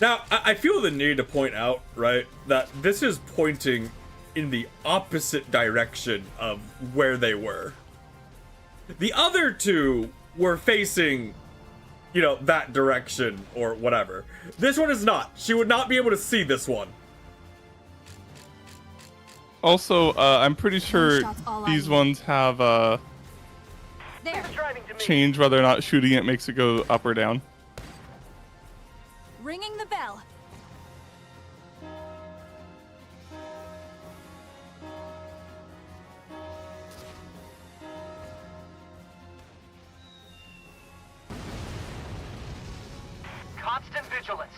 Now, I feel the need to point out, right, that this is pointing in the opposite direction of where they were. The other two were facing, you know, that direction or whatever. This one is not. She would not be able to see this one. Also, I'm pretty sure shots all I these need. ones have There. Driving to me. change whether or not shooting it makes it go up or down. Ringing the bell. Constant vigilance.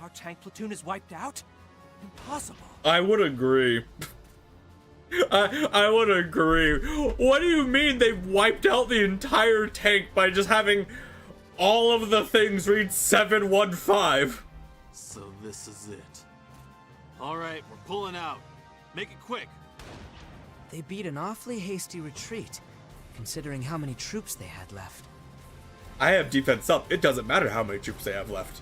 Our tank platoon is wiped out? Impossible. I would agree. I would agree. What do you mean they've wiped out the entire tank by just having all of the things read 715? So this is it. Alright, we're pulling out. Make it quick. They beat an awfully hasty retreat, considering how many troops they had left. I have defense up. It doesn't matter how many troops they have left.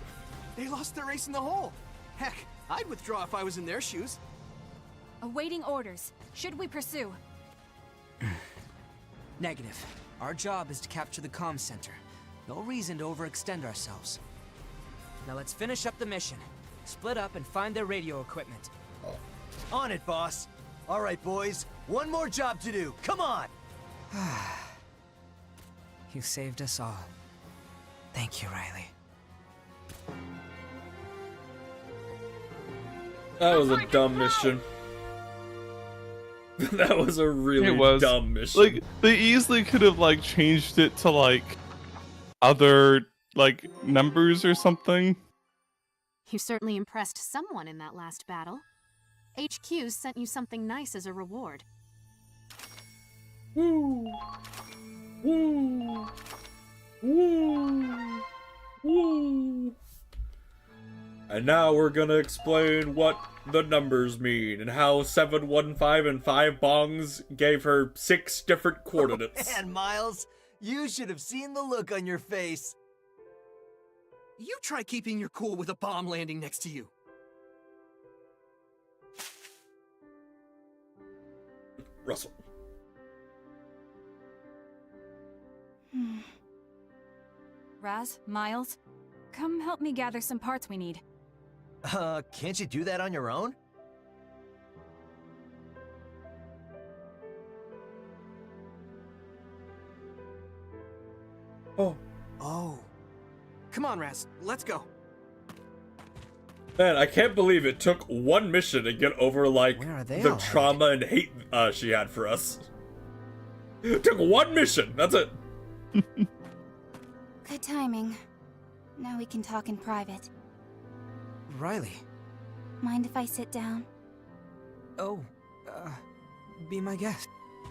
They lost their ace in the hole. Heck, I'd withdraw if I was in their shoes. Awaiting orders. Should we pursue? Negative. Our job is to capture the comm center. No reason to overextend ourselves. Now let's finish up the mission. Split up and find their radio equipment. On it, boss. All right, boys. One more job to do. Come on. You saved us all. Thank you, Riley. That was a dumb mission. That was a really It was. dumb mission. Like they easily could have like changed it to like other like numbers or something. You certainly impressed someone in that last battle. HQ sent you something nice as a reward. Woo. Woo. Woo. Woo. And now we're gonna explain what the numbers mean and how 715 and 5 bongs gave her 6 different coordinates. Man, Miles, you should have seen the look on your face. You try keeping your cool with a bomb landing next to you. Russell. Raz, Miles, come help me gather some parts we need. Can't you do that on your own? Oh. Come on, Raz. Let's go. Man, I can't believe it took one mission to get over, like, Where are they the all trauma and hate she had for us. It took one mission, that's it. Good timing. Now we can talk in private. Riley. Mind if I sit down? Oh, be my guest.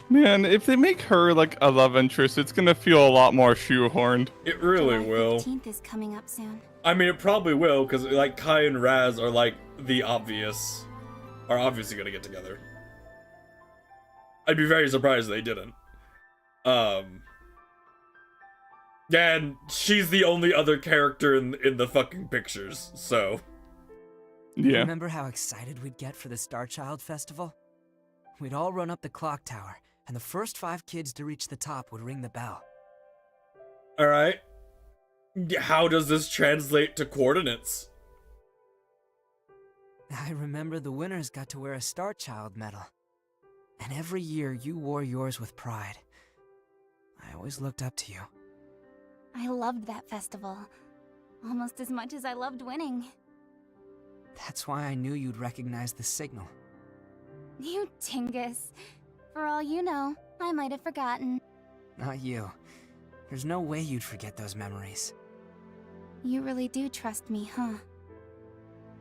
Man, if they make her like a love interest, it's gonna feel a lot more shoehorned. It really July will. 15th is coming up soon. I mean, it probably will, because, like, Kai and Raz are, like, are obviously gonna get together. I'd be very surprised if they didn't. And she's the only other character in the fucking pictures, so. Yeah. Remember how excited we'd get for the Star Child Festival? We'd all run up the clock tower, and the first 5 kids to reach the top would ring the bell. Alright. How does this translate to coordinates? I remember the winners got to wear a Star Child medal. And every year you wore yours with pride. I always looked up to you. I loved that festival. Almost as much as I loved winning. That's why I knew you'd recognize the signal. You dingus. For all you know, I might have forgotten. Not you. There's no way you'd forget those memories. You really do trust me, huh?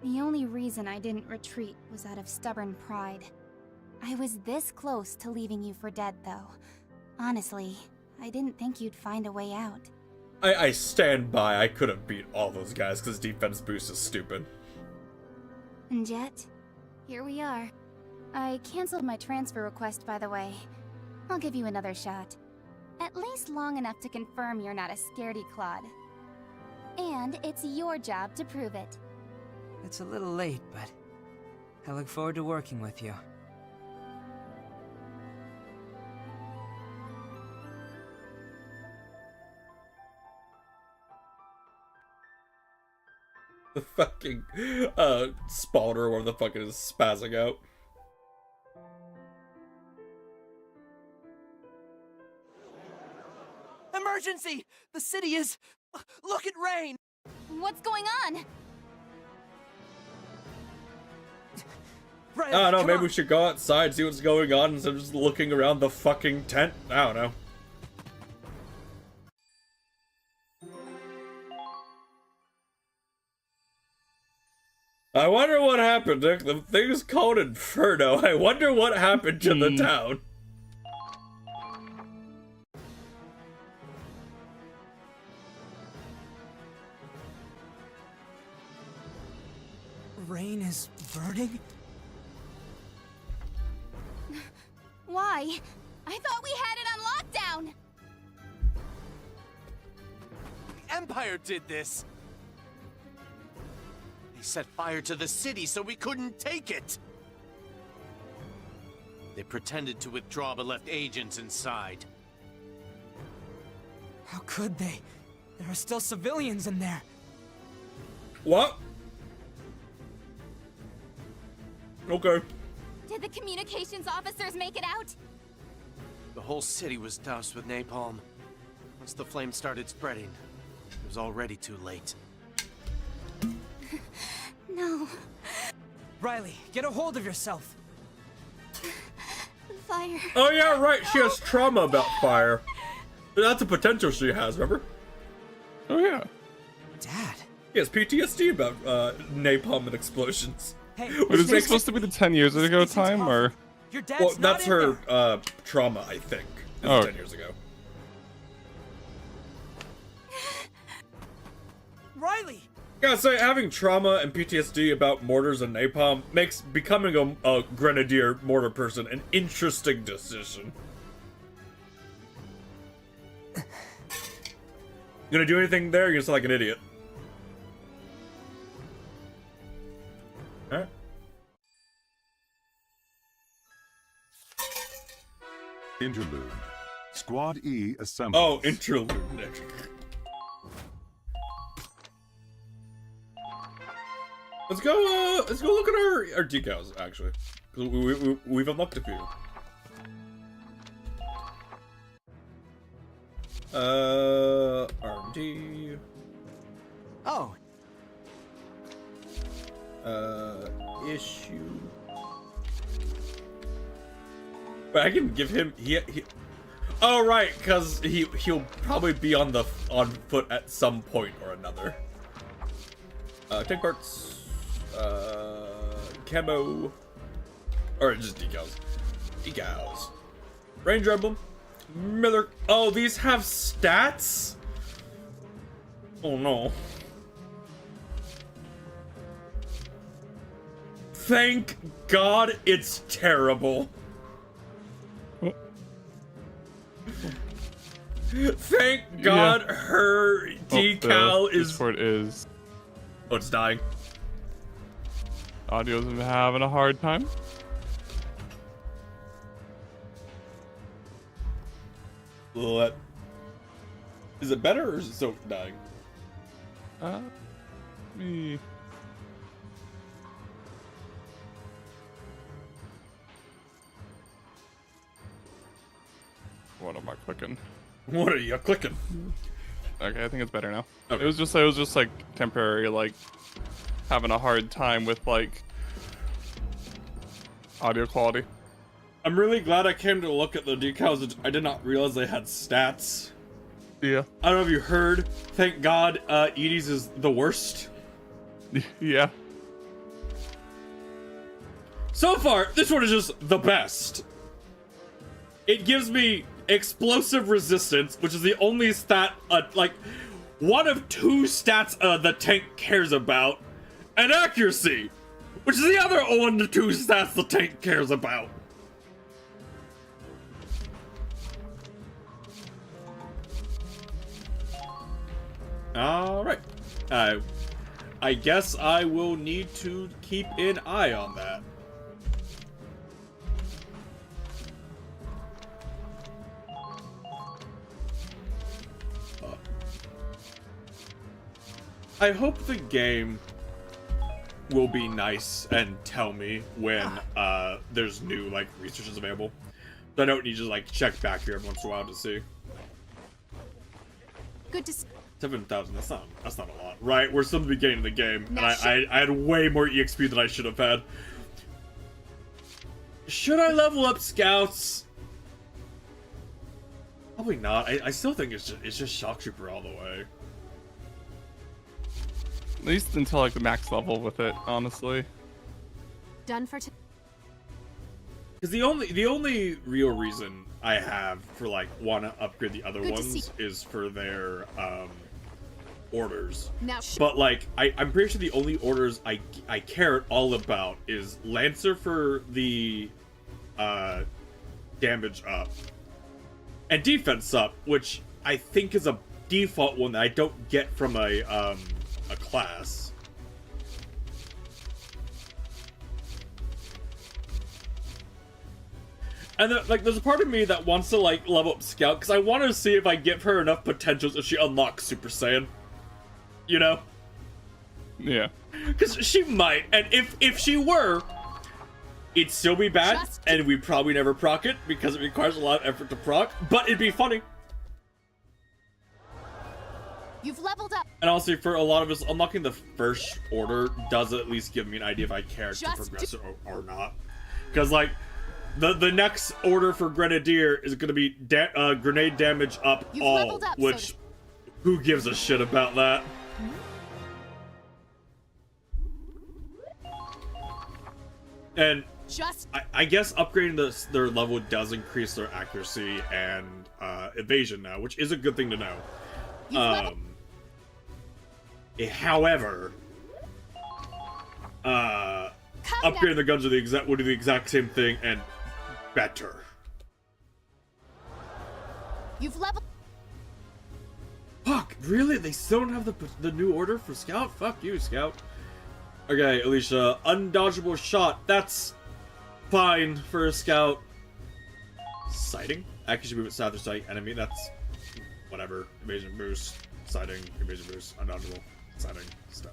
The only reason I didn't retreat was out of stubborn pride. I was this close to leaving you for dead, though. Honestly, I didn't think you'd find a way out. I stand by. I could have beat all those guys because defense boost is stupid. And yet, here we are. I canceled my transfer request, by the way. I'll give you another shot. At least long enough to confirm you're not a scaredy clod. And it's your job to prove it. It's a little late, but I look forward to working with you. The fucking Spawner, or the fucking is spazzing out. Emergency! The city is... Look at Rain! What's going on? I don't know, maybe we should go outside, see what's going on, instead of just looking around the fucking tent. I don't know. I wonder what happened. The thing's called Inferno. I wonder what happened to the town. Rain is burning? Why? I thought we had it on lockdown! Empire did this! They set fire to the city so we couldn't take it! They pretended to withdraw but left agents inside. How could they? There are still civilians in there. What? Okay. Did the communications officers make it out? The whole city was doused with napalm. Once the flames started spreading, it was already too late. No. Riley, get a hold of yourself. Fire. Oh yeah, right, she has trauma about fire. That's a potential she has, remember? Oh yeah. Dad. He has PTSD about napalm and explosions. Hey, is this supposed to be the 10 years ago time, or? Your dad's well, not that's in her there. trauma, I think. This Oh. is 10 years ago. Riley! Gotta say, having trauma and PTSD about mortars and napalm makes becoming a grenadier mortar person an interesting decision. You gonna do anything there? You're just like an idiot. Alright. Interlude. Squad E assembles. Oh, interlude. Let's go look at our decals, actually. 'Cause we've unlocked a few. R&D. Oh. Issue. But I can give him, oh right, cause he'll probably be on foot at some point or another. Tank parts, camo, or just decals. Decals. Ranger emblem. Miller. Oh, these have stats? Oh no. Thank God it's terrible. Thank God her decal is. Discord is. Oh, it's dying. Audio's having a hard time. What? Is it better or is it still dying? Me. What am I clicking? What are you clicking? Okay, I think it's better now. Okay. It was just like temporary, like having a hard time with like audio quality. I'm really glad I came to look at the decals. I did not realize they had stats. Yeah. I don't know if you heard. Thank God, Edie's is the worst. Yeah. So far, this one is just the best. It gives me explosive resistance, which is the only stat, like, one of two stats the tank cares about, and accuracy, which is the other one to two stats the tank cares about. Alright. I guess I will need to keep an eye on that. I hope the game will be nice and tell me when there's new like researches available. So I don't need to like check back here every once in a while to see. Good to see. 7,000. That's not a lot, right? We're still in the beginning of the game, and I had way more EXP than I should have had. Should I level up scouts? Probably not. I still think it's just Shock Trooper all the way. At least until like the max level with it, honestly. Done for Because the only real reason I have for like want to upgrade the other ones is for their orders. Now, but like I'm pretty sure the only orders I care at all about is Lancer for the damage up and defense up, which I think is a default one that I don't get from a class. And then, like, there's a part of me that wants to like level up Scout because I want to see if I give her enough potential so she unlocks Super Saiyan. You know? Yeah. Because she might, and if she were, it'd still be bad, and we'd probably never proc it because it requires a lot of effort to proc. But it'd be funny. You've leveled up. And also, for a lot of us, unlocking the first order does at least give me an idea if I care to progress it or not. Because, like, the next order for Grenadier is going to be grenade damage up all, which, who gives a shit about that? And I guess upgrading their level does increase their accuracy and evasion now, which is a good thing to know. However, upgrading the guns will do the exact same thing and better. You've leveled. Fuck, really? They still don't have the new order for Scout? Fuck you, Scout. Okay, Alicia, undodgeable shot. That's fine for a Scout. Sighting? Accuracy movement south or sight enemy. That's whatever. Evasion boost, sighting, evasion boost, undodgeable, sighting, stuff.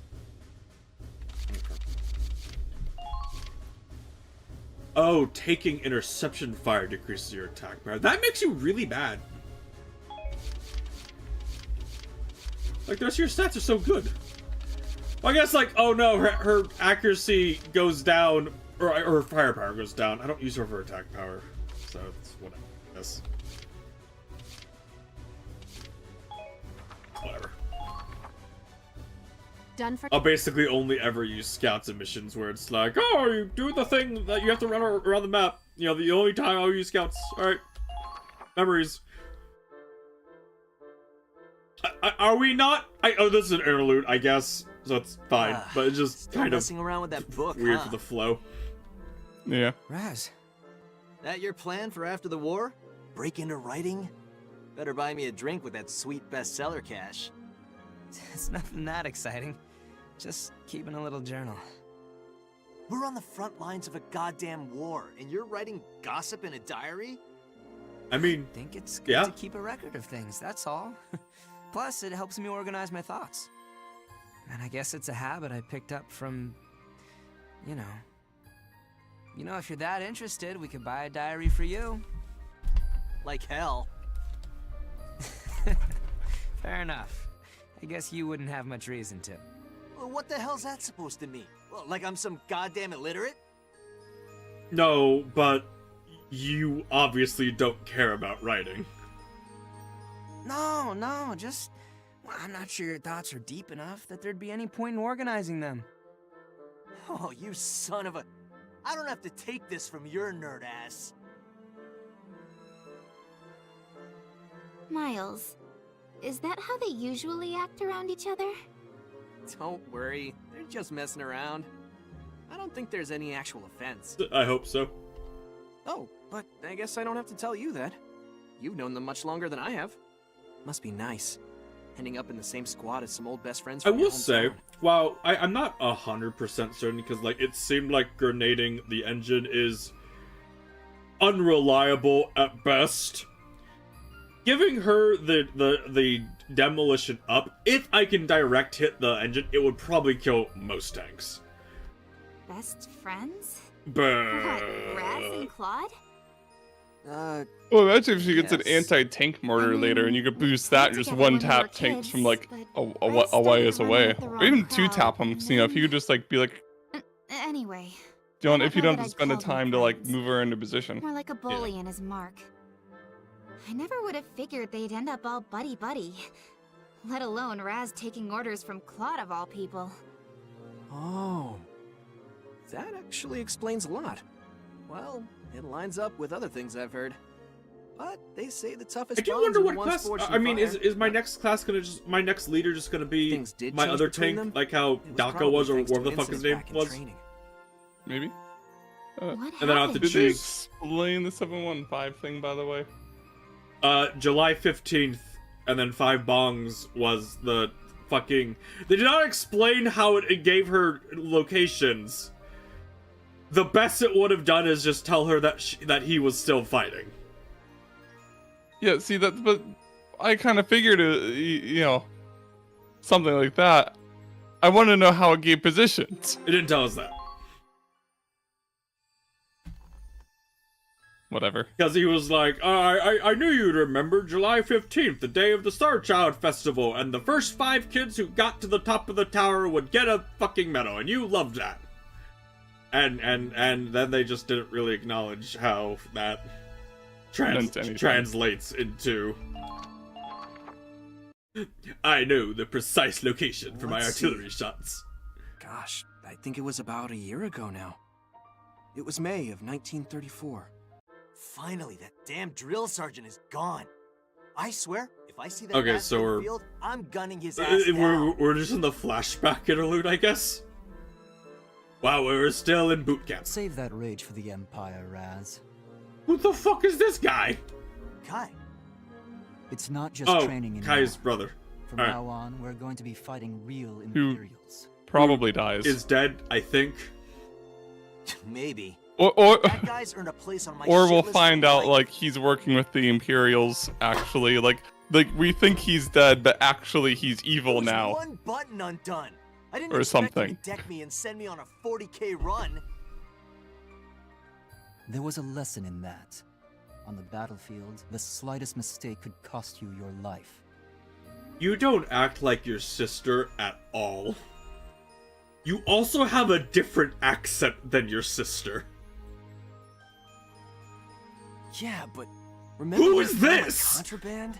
Okay. Oh, taking interception fire decreases your attack power. That makes you really bad. Like, the rest of your stats are so good. Well, I guess, like, oh no, her accuracy goes down, or her firepower goes down. I don't use her for attack power, so it's whatever. Yes. Whatever. Done for. I'll basically only ever use scouts in missions where it's like, oh, you do the thing that you have to run around the map. You know, the only time I'll use scouts. Alright. Memories. Are we not? Oh, this is an interlude, I guess. So it's fine, but it's just kind of messing around with that book, weird huh? for the flow. Yeah. Raz, that your plan for after the war? Break into writing? Better buy me a drink with that sweet bestseller cash. It's nothing that exciting. Just keeping a little journal. We're on the front lines of a goddamn war, and you're writing gossip in a diary? I mean, I think it's good to keep a record of things, that's all. Plus, it helps me organize my thoughts. And I guess it's a habit I picked up from, you know. You know, if you're that interested, we could buy a diary for you. Like hell. Fair enough. I guess you wouldn't have much reason to. Well, what the hell's that supposed to mean? Well, like I'm some goddamn illiterate? No, but you obviously don't care about writing. No, just... Well, I'm not sure your thoughts are deep enough that there'd be any point in organizing them. Oh, you son of a... I don't have to take this from your nerd ass. Miles, is that how they usually act around each other? Don't worry, they're just messing around. I don't think there's any actual offense. I hope so. Oh, but I guess I don't have to tell you that. You've known them much longer than I have. Must be nice, ending up in the same squad as some old best friends I from your will say, hometown. while I'm not 100% certain, because like it seemed like grenading the engine is unreliable at best. Giving her the demolition up, if I can direct hit the engine, it would probably kill most tanks. Best friends? But What, Raz and Claude? Well, imagine if she gets an anti-tank mortar later, and you could boost that and just one-tap tanks from like a ways away, or even two-tap them. You know, if you could just like be like, Anyway. if you don't have to I'd spend the call them time to like move her into position. More like a bully and his mark. I never would have figured they'd end up all buddy-buddy. Let alone Raz taking orders from Claude of all people. Oh. That actually explains a lot. Well, it lines up with other things I've heard. But they say the toughest I do bonds wonder are the what ones class. forged in I mean, fire. is my next class gonna my next leader just gonna be Things did my change other between tank, them? like how It was Daka was, or probably thanks whatever to the fuck his incidents name back in was? training. Maybe. And then I'll have to Did they choose. explain the 715 thing, by the way? July 15th, and then 5 bongs was the fucking... They did not explain how it gave her locations. The best it would have done is just tell her that that he was still fighting. Yeah, see that, but I kind of figured, you know, something like that. I want to know how it gave positions. It didn't tell us that. Whatever. Because he was like, I knew you'd remember July 15th, the day of the Star Child Festival, and the first 5 kids who got to the top of the tower would get a fucking medal, and you loved that. And then they just didn't really acknowledge how that translates into... I know the precise location for my Let's see. artillery shots. Gosh, I think it was about a year ago now. It was May of 1934. Finally, that damn drill sergeant is gone. I swear, if I see that Okay, bastard so in the we're- field, I'm gunning his ass down. We're just in the flashback interlude, I guess? Wow, we're still in boot camp. Save that rage for the Empire, Raz. Who the fuck is this guy? Kai. It's not just Oh, training anymore. Kai's brother. From Alright. now on, we're going to be fighting real Who Imperials. probably dies. Is dead, I think. Maybe. Or That guy's earned a place on my or we'll shit list find for out life. like he's working with the Imperials actually. Like we think he's dead, but actually he's evil There was now. One button undone. I didn't Or expect something. you to deck me and send me on a 40K run. There was a lesson in that. On the battlefield, the slightest mistake could cost you your life. You don't act like your sister at all. You also have a different accent than your sister. Yeah, but remember Who when is we found my this? Contraband?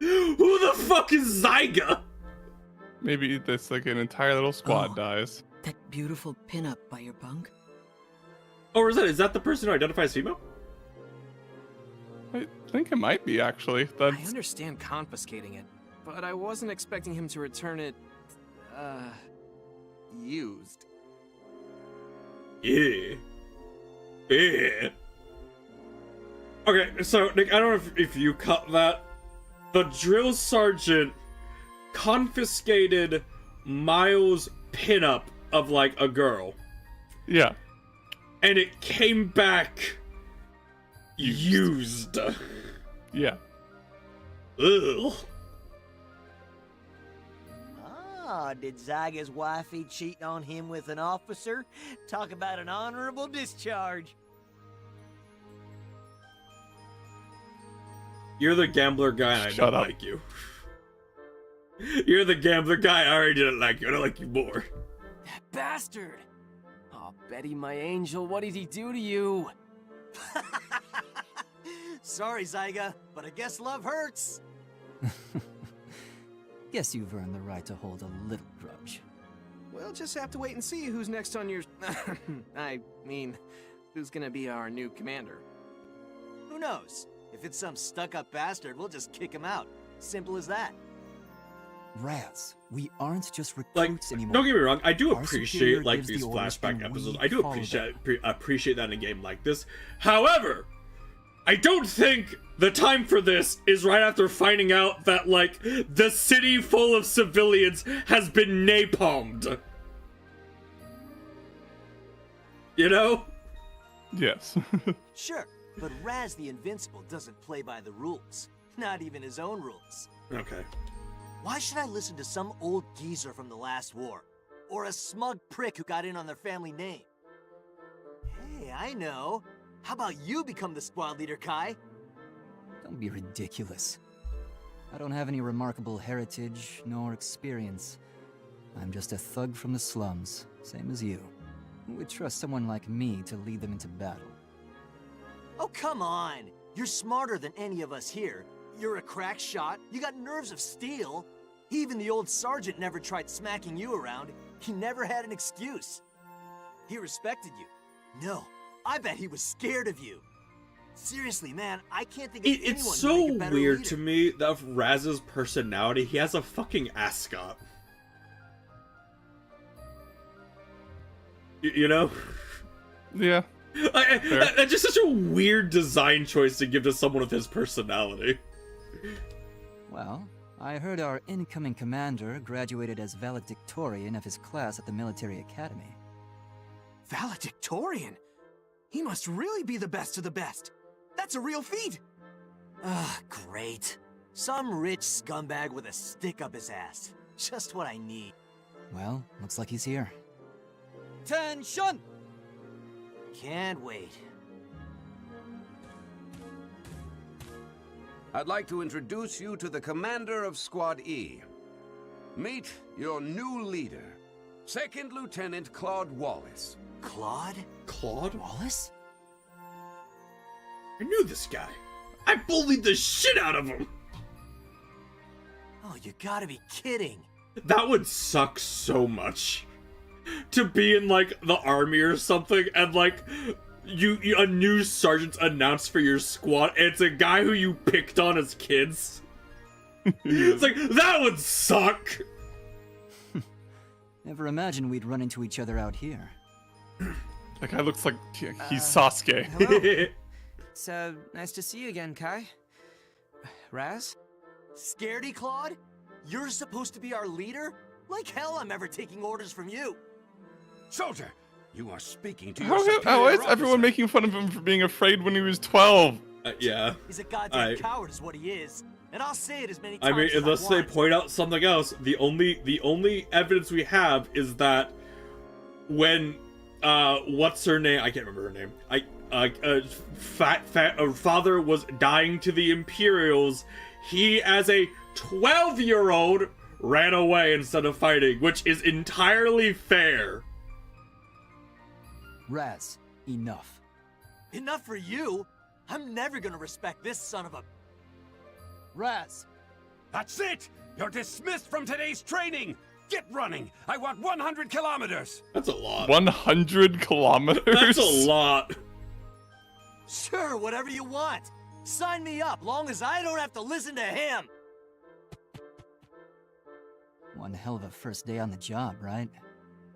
Who the fuck is Zyga? Maybe this like an entire little squad dies. That beautiful pinup by your bunk? Oh, is that the person who identifies female? I think it might be actually. I That's understand confiscating it, but I wasn't expecting him to return it, used. Yeah. Yeah. Okay, so Nick, I don't know if you cut that. The drill sergeant confiscated Miles' pinup of like a girl. Yeah. And it came back used. Yeah. Ugh. Ah, did Zyga's wifey cheat on him with an officer? Talk about an honorable discharge. You're the gambler guy, and I Shut don't up. like you. You're the gambler guy, I already didn't like you. I don't like you more. Bastard! Oh, Betty, my angel, what did he do to you? Sorry, Zyga, but I guess love hurts. Guess you've earned the right to hold a little grudge. We'll just have to wait and see who's next on your... I mean, who's gonna be our new commander. Who knows? If it's some stuck-up bastard, we'll just kick him out. Simple as that. Raz, we aren't just Like, recruits anymore. don't get me wrong, I do Our appreciate superior like gives these the orders flashback and episodes. we I do follow appreciate that in a game like this. However, I don't think the time for this is right after finding out that like the city full of civilians has been napalmed. You know? Yes. Sure, but Raz the Invincible doesn't play by the rules. Not even his own rules. Okay. Why should I listen to some old geezer from the last war? Or a smug prick who got in on their family name? Hey, I know. How about you become the squad leader, Kai? Don't be ridiculous. I don't have any remarkable heritage nor experience. I'm just a thug from the slums, same as you. Who would trust someone like me to lead them into battle? Oh, come on. You're smarter than any of us here. You're a crack shot. You got nerves of steel. Even the old sergeant never tried smacking you around. He never had an excuse. He respected you. No, I bet he was scared of you. Seriously, man, I can't think of anyone It's who'd so make a better weird leader. to me that of Raz's personality, he has a fucking ascot. You know? Yeah. That's just such a weird design choice to give to someone with his personality. Well, I heard our incoming commander graduated as valedictorian of his class at the military academy. Valedictorian? He must really be the best of the best. That's a real feat. Great. Some rich scumbag with a stick up his ass. Just what I need. Well, looks like he's here. Tension! Can't wait. I'd like to introduce you to the commander of Squad E. Meet your new leader, Second Lieutenant Claude Wallace. Claude? Claude? Wallace? I knew this guy. I bullied the shit out of him. Oh, you gotta be kidding. That would suck so much. To be in like the army or something and like you a new sergeant's announced for your squad and it's a guy who you picked on as kids. It's like that would suck. Never imagined we'd run into each other out here. That guy looks like he's Sasuke. Hello. It's nice to see you again, Kai. Raz? Scaredy, Claude? You're supposed to be our leader? Like hell I'm ever taking orders from you. Soldier, you are speaking to your superior How is officer. everyone making fun of him for being afraid when he was 12? Yeah. He's a goddamn coward is what he is. And I'll say it as many I times mean, as unless I they want. point out something else, the only evidence we have is that when what's her name? I can't remember her name. Father was dying to the Imperials. He, as a 12-year-old, ran away instead of fighting, which is entirely fair. Raz, enough. Enough for you? I'm never gonna respect this son of a... Raz! That's it! You're dismissed from today's training! Get running! I want 100 kilometers! That's a lot. 100 kilometers? That's a lot. Sure, whatever you want. Sign me up, long as I don't have to listen to him. One hell of a first day on the job, right?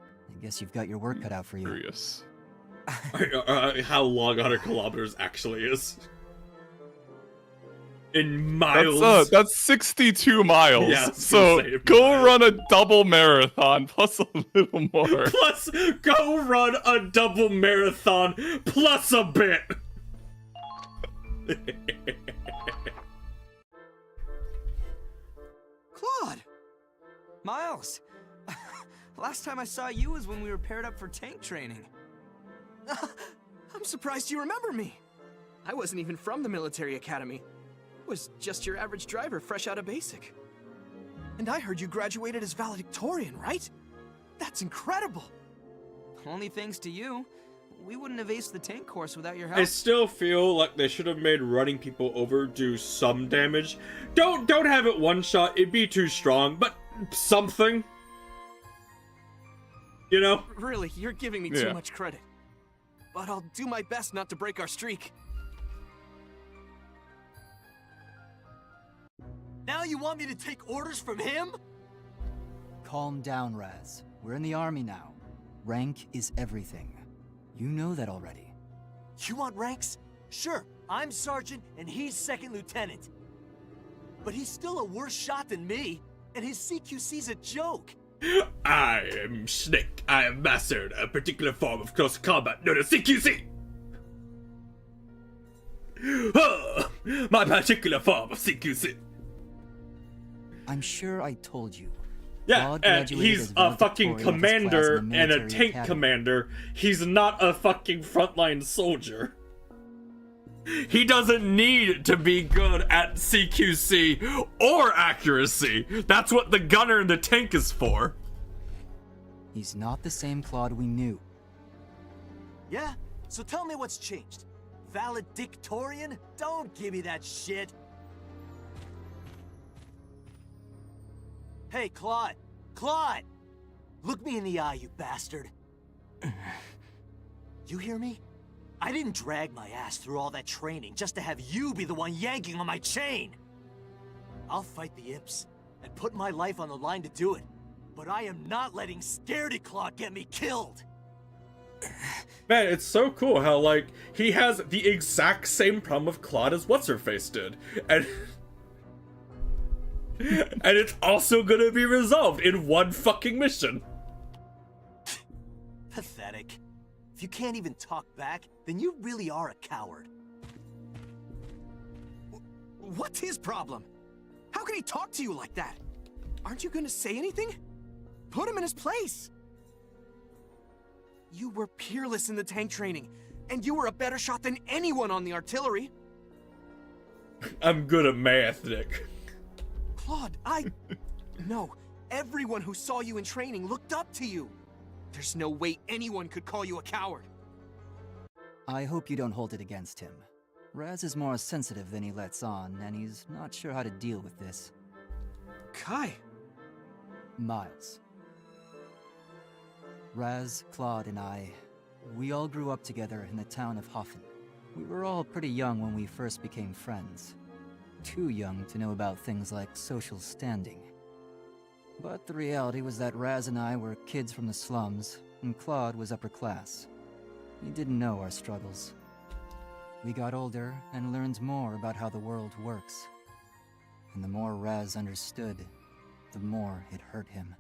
I guess you've got your work cut out for you. Curious. How long 100 kilometers actually is. In miles. That's 62 miles. Yeah, I was so gonna say go run a double marathon plus a little more. Plus, go run a double marathon plus a bit. Claude! Miles! Last time I saw you was when we were paired up for tank training. I'm surprised you remember me. I wasn't even from the military academy. Was just your average driver fresh out of basic. And I heard you graduated as valedictorian, right? That's incredible. Only thanks to you. We wouldn't have aced the tank course without your help. I still feel like they should have made running people over do some damage. Don't have it one shot, it'd be too strong, but something. You know? Really, you're giving me too much credit. But I'll do my best not to break our streak. Now you want me to take orders from him? Calm down, Raz. We're in the army now. Rank is everything. You know that already. You want ranks? Sure, I'm sergeant and he's second lieutenant. But he's still a worse shot than me, and his CQC's a joke. I am Snake. I have mastered a particular form of close combat known as CQC. My particular form of CQC. I'm sure I told you. Yeah, Claude and graduated he's as a fucking valedictorian of his class commander in the and a military tank academy. commander. He's not a fucking frontline soldier. He doesn't need to be good at CQC or accuracy. That's what the gunner and the tank is for. He's not the same Claude we knew. Yeah? So tell me what's changed. Valedictorian? Don't give me that shit. Hey, Claude! Claude! Look me in the eye, you bastard. You hear me? I didn't drag my ass through all that training just to have you be the one yanking on my chain. I'll fight the Imps and put my life on the line to do it. But I am not letting Scaredy Claude get me killed. Man, it's so cool how, like, he has the exact same problem of Claude as What's-Her-Face did. And... and it's also gonna be resolved in one fucking mission. Pathetic. If you can't even talk back, then you really are a coward. What's his problem? How can he talk to you like that? Aren't you gonna say anything? Put him in his place. You were peerless in the tank training, and you were a better shot than anyone on the artillery. I'm good at math, Nick. Claude, No, everyone who saw you in training looked up to you. There's no way anyone could call you a coward. I hope you don't hold it against him. Raz is more sensitive than he lets on, and he's not sure how to deal with this. Kai. Miles. Raz, Claude, and I, we all grew up together in the town of Hoffen. We were all pretty young when we first became friends. Too young to know about things like social standing. But the reality was that Raz and I were kids from the slums, and Claude was upper class. He didn't know our struggles. We got older and learned more about how the world works. And the more Raz understood, the more it hurt him.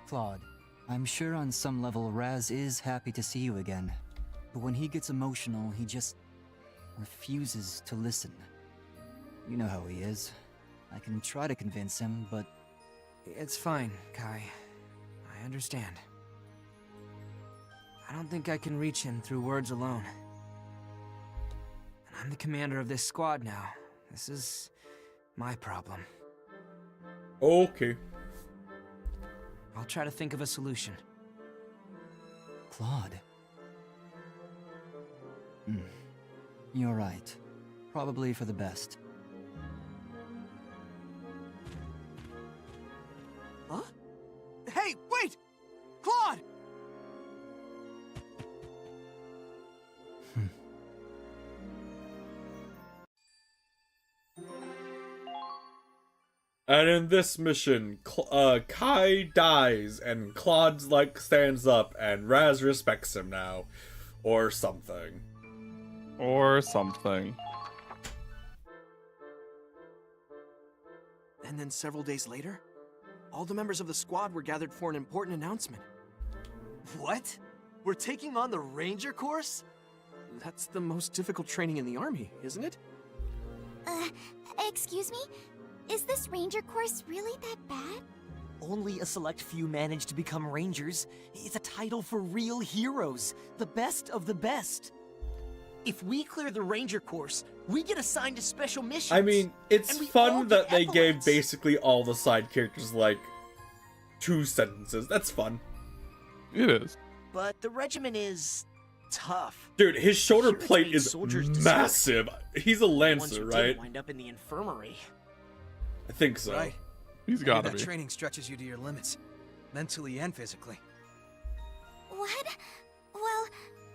Claude, I'm sure on some level Raz is happy to see you again. But when he gets emotional, he just refuses to listen. You know how he is. I can try to convince him, but... It's fine, Kai. I understand. I don't think I can reach him through words alone. And I'm the commander of this squad now. This is my problem. Okay. I'll try to think of a solution. Claude. You're right. Probably for the best. Huh? Hey, wait! Claude! And in this mission, Kai dies, and Claude's like stands up, and Raz respects him now, or something. Or something. And then several days later, all the members of the squad were gathered for an important announcement. What? We're taking on the Ranger course? That's the most difficult training in the army, isn't it? Excuse me? Is this ranger course really that bad? Only a select few manage to become rangers. It's a title for real heroes, the best of the best. If we clear the ranger course, we get assigned to special missions. I mean, it's and we all fun get that they gave epaulets. basically all the side characters like 2 sentences. That's fun. It is. But the regiment is tough. Dude, his shoulder Here it's plate made is soldiers desert. massive. He's a The ones lancer, who right? did wind up in the infirmary. I think so. Right. He's Maybe gotta that be. training stretches you to your limits, mentally and physically. What? Well,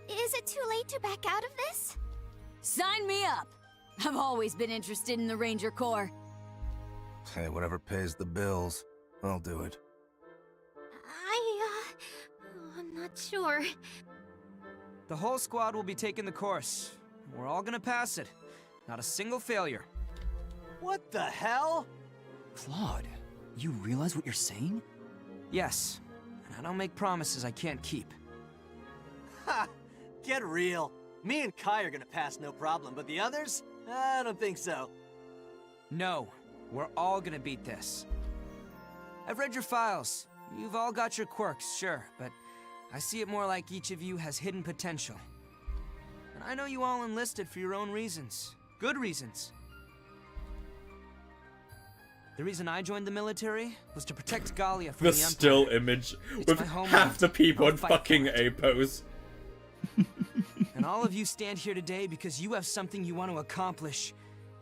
is it too late to back out of this? Sign me up! I've always been interested in the Ranger Corps. Hey, whatever pays the bills, I'll do it. I'm not sure. The whole squad will be taking the course. We're all gonna pass it. Not a single failure. What the hell? Claude, you realize what you're saying? Yes. And I don't make promises I can't keep. Ha! Get real. Me and Kai are gonna pass no problem, but the others? I don't think so. No. We're all gonna beat this. I've read your files. You've all got your quirks, sure, but I see it more like each of you has hidden potential. And I know you all enlisted for your own reasons. Good reasons. The reason I joined the military was to protect Gallia from The the still Empire. image It's with my homeland. half the people I'll in fight fucking for it. A pose. And all of you stand here today because you have something you want to accomplish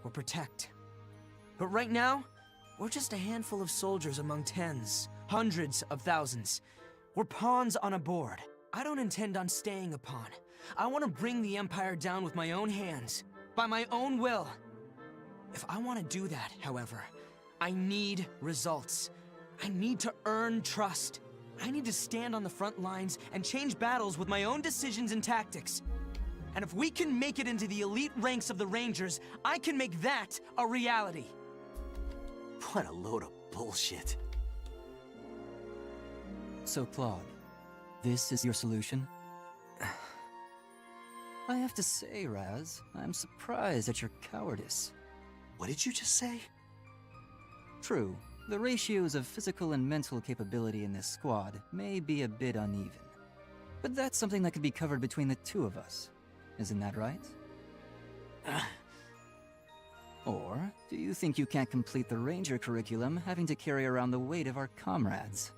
or protect. But right now, we're just a handful of soldiers among tens, hundreds of thousands. We're pawns on a board. I don't intend on staying a pawn. I want to bring the Empire down with my own hands, by my own will. If I want to do that, however, I need results. I need to earn trust. I need to stand on the front lines and change battles with my own decisions and tactics. And if we can make it into the elite ranks of the Rangers, I can make that a reality. What a load of bullshit. So, Claude, this is your solution? I have to say, Raz, I'm surprised at your cowardice. What did you just say? True, the ratios of physical and mental capability in this squad may be a bit uneven. But that's something that could be covered between the two of us. Isn't that right? Or do you think you can't complete the Ranger curriculum having to carry around the weight of our comrades?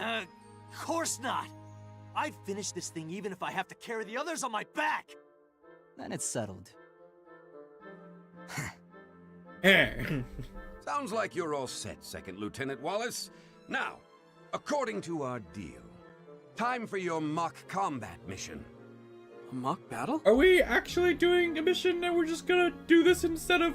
Of course not! I'd finish this thing even if I have to carry the others on my back! Then it's settled. Sounds like you're all set, Second Lieutenant Wallace. Now, according to our deal, time for your mock combat mission. A mock battle? Are we actually doing a mission and we're just gonna do this instead of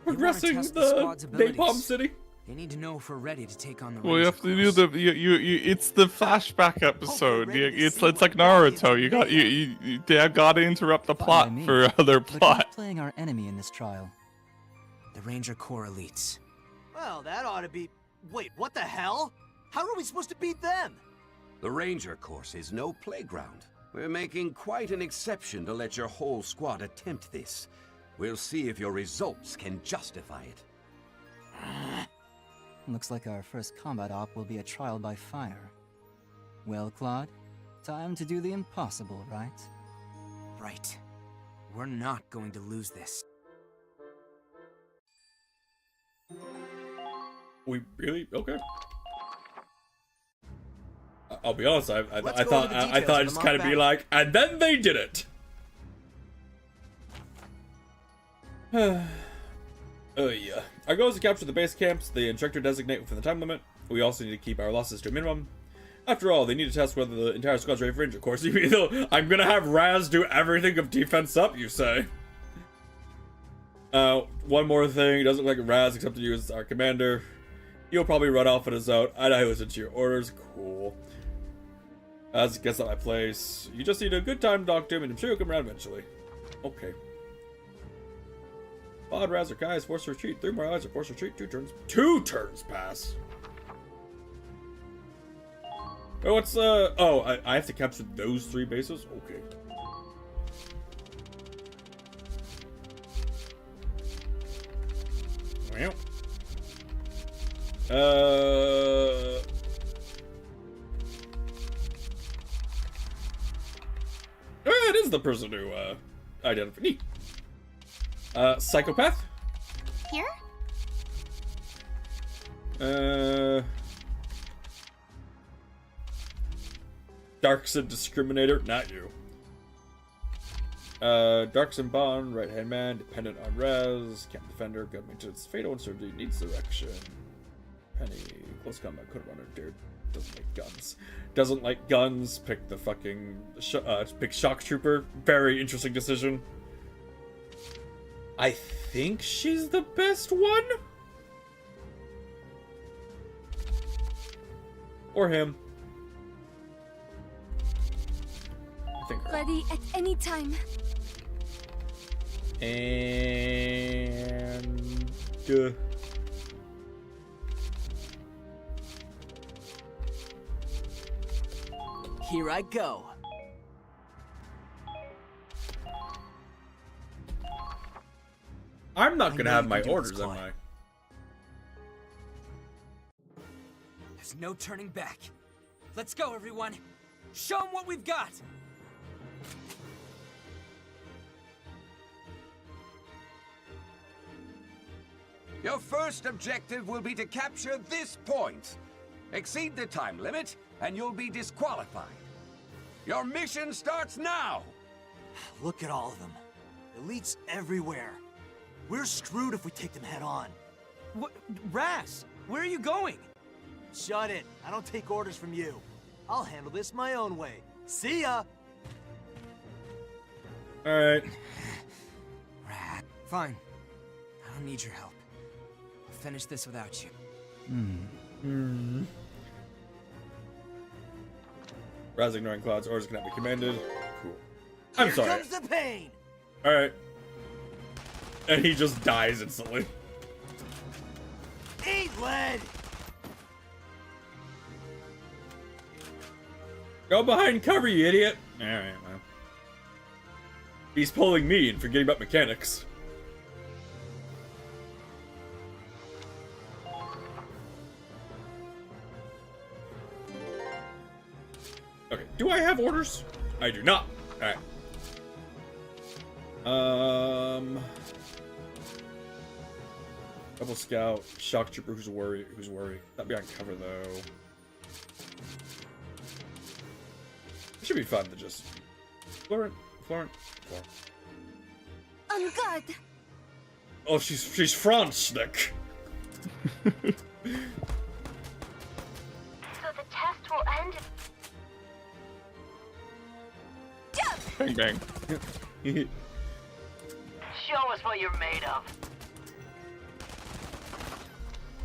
progressing test the the squad's abilities. Napalm City? They need to know if we're ready to take on the Well, you Ranger have to do the it's the flashback episode. It's like Naruto. They gotta interrupt the plot me. for other But who's plot. playing our enemy in this trial? The Ranger Corps elites. Well, that ought to be... Wait, what the hell? How are we supposed to beat them? The Ranger course is no playground. We're making quite an exception to let your whole squad attempt this. We'll see if your results can justify it. Looks like our first combat op will be a trial by fire. Well, Claude, time to do the impossible, right? Right. We're not going to lose this. We really okay. I'll be honest. I Let's go thought over the I details thought of it'd the just kind of mock be battle. like, and then they did it. Oh yeah. Our goal is to capture the base camps the instructor designate within the time limit. We also need to keep our losses to a minimum. After all, they need to test whether the entire squad's ready for Ranger course. Even though I'm gonna have Raz do everything of defense up, you say. One more thing. It doesn't look like Raz accepted you as our commander. He'll probably run off on his own. I know he listens to your orders. Cool. Raz gets at my place. You just need a good time to talk to him, and I'm sure he'll come around eventually. Okay. Odd Raz or Kai is forced to retreat. 3 more allies are forced to retreat. 2 turns pass. Oh, what's oh, I have to capture those 3 bases? Okay. Well. Oh, it is the person who, identified. Neat. Psychopath? Here? Darkson Discriminator, not you. Darkson Bond, right hand man, dependent on res, camp defender, gun maintenance, fatal insurgency, needs direction. Penny, close combat, code runner, dude. Doesn't like guns. Doesn't like guns, pick the fucking, pick Shock Trooper. Very interesting decision. I think she's the best one? Or him. I think her. Ready at any time. And... Here I go. I'm not gonna have my orders, am I? There's no turning back. Let's go, everyone. Show them what we've got. Your first objective will be to capture this point. Exceed the time limit, and you'll be disqualified. Your mission starts now! Look at all of them. Elites everywhere. We're screwed if we take them head on. What? Raz, where are you going? Shut it. I don't take orders from you. I'll handle this my own way. See ya! Alright. Fine. I don't need your help. I'll finish this without you. Raz ignoring Cloud's orders cannot be commanded. Cool. I'm sorry. Here comes the pain! Alright. And he just dies instantly. Eat lead! Go behind cover, you idiot! Alright, well. He's pulling me and forgetting about mechanics. Okay, do I have orders? I do not. Alright. Double Scout, Shock Trooper, who's worried? That'd be on cover though. It should be fun to just Florent. On guard. Oh, she's French, Nick. So the test will end. Bang bang. Show us what you're made of.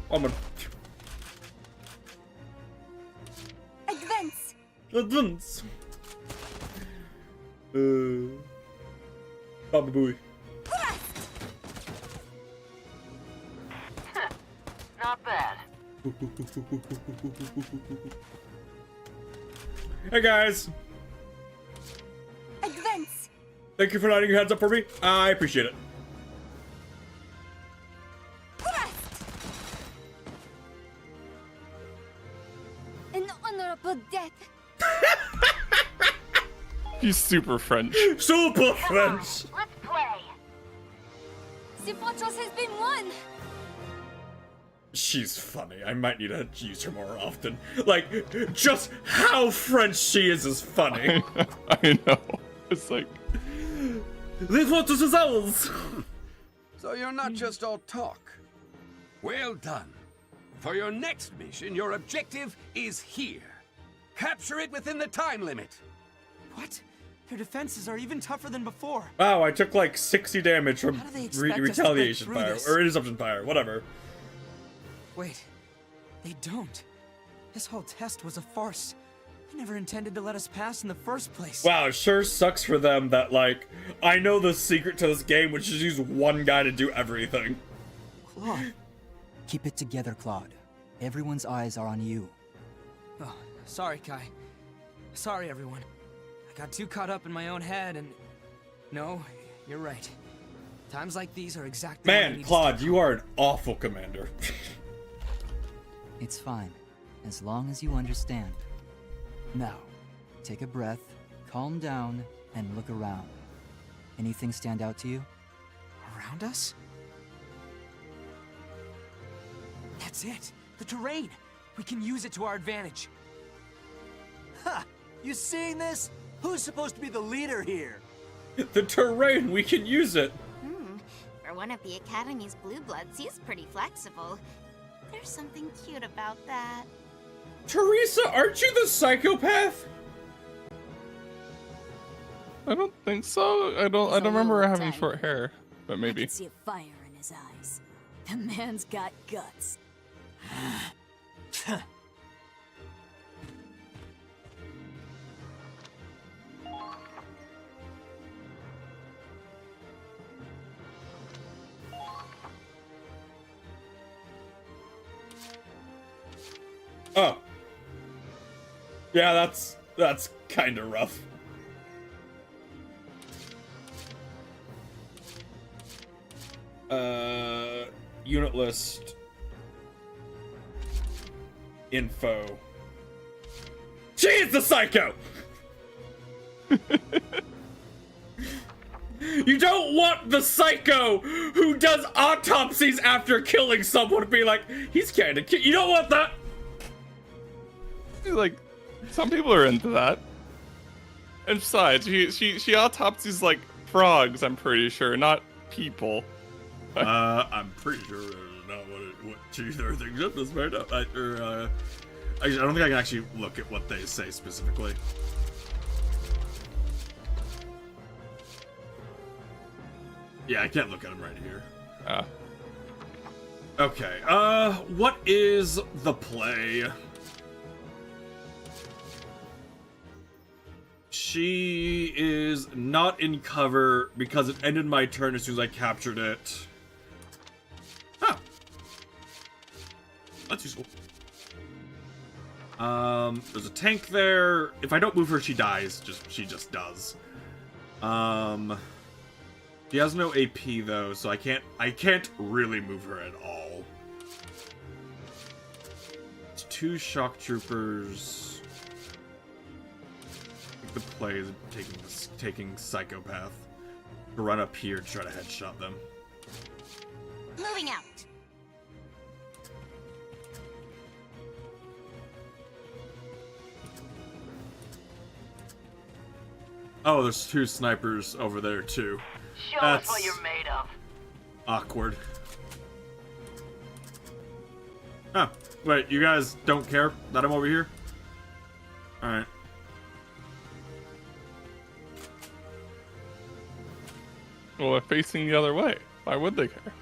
Woman. Advance. Advance. Baba Booey. Not bad. Hey guys. Advance. Thank you for lighting your hands up for me. I appreciate it. An honorable death. He's super French. Super French. Let's play. The fortress has been won. She's funny. I might need to use her more often. Like, just how French she is funny. I know. It's like... This fortress is ours! So you're not just all talk. Well done. For your next mission, your objective is here. Capture it within the time limit. What? Their defenses are even tougher than before. Wow, I took like 60 damage from How do they expect us to break retaliation through fire. this? Or interception fire, whatever. Wait, they don't. This whole test was a farce. I never intended to let us pass in the first place. Wow, it sure sucks for them that, like, I know the secret to this game, which is use one guy to do everything. Claude. Keep it together, Claude. Everyone's eyes are on you. Oh, sorry, Kai. Sorry, everyone. I got too caught up in my own head and... No, you're right. Times like these are exactly what I Man, need Claude, to you are an awful commander. It's fine, as long as you understand. Now, take a breath, calm down, and look around. Anything stand out to you? Around us? That's it. The terrain. We can use it to our advantage. Ha! You seeing this? Who's supposed to be the leader here? The terrain, we can use it. For one of the Academy's blue bloods, he's pretty flexible. There's something cute about that. Teresa, aren't you the psychopath? I don't think so. I don't remember her having short hair, but I maybe. can see a fire in his eyes. The man's got guts. Oh. Yeah, that's kind of rough. Unit list. Info. She is the psycho! You don't want the psycho who does autopsies after killing someone to be like, he's kind of cute. You don't want that. Like, some people are into that. And besides, she autopsies like frogs, I'm pretty sure, not people. I'm pretty sure that's not what either things up this right up. I don't think I can actually look at what they say specifically. Yeah, I can't look at them right here. Okay, what is the play? She is not in cover because it ended my turn as soon as I captured it. Huh. That's useful. There's a tank there. If I don't move her, she dies. She just does. She has no AP though, so I can't really move her at all. It's 2 shock troopers. I think the play is taking psychopath to run up here to try to headshot them. Moving out. Oh, there's 2 snipers over there too. Show us what you're made of. Awkward. Huh. Wait, you guys don't care that I'm over here? Alright. Well, they're facing the other way. Why would they care?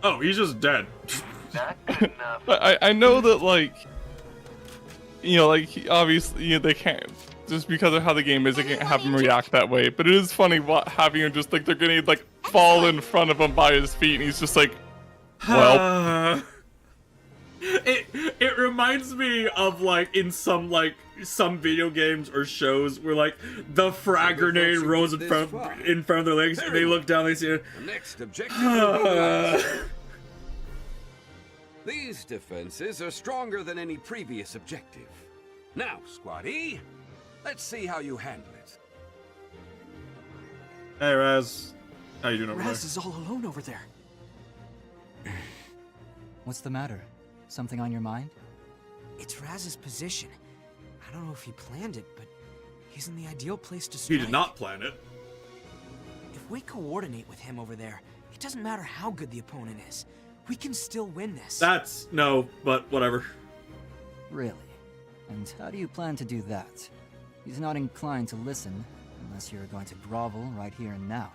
Oh, he's just dead. Not good enough. I know that, like, you know, like, obviously, you know, they can't, just because of how the game is, they can't have him react that way. But it is funny having him just, like, they're gonna, like, fall in front of him by his feet, and he's just like, well. It reminds me of, like, in some video games or shows where, like, the frag grenade rolls in front of their legs, and they look down, they see it. The next objective. These defenses are stronger than any previous objective. Now, Squad E, let's see how you handle it. Hey, Raz. How you doing over Raz is all alone over there. What's the matter? Something on your mind? It's Raz's position. I don't know if he planned it, but he's in the ideal place to strike. He did not plan it. If we coordinate with him over there, it doesn't matter how good the opponent is. We can still win this. No, but whatever. Really? And how do you plan to do that? He's not inclined to listen, unless you're going to grovel right here and now.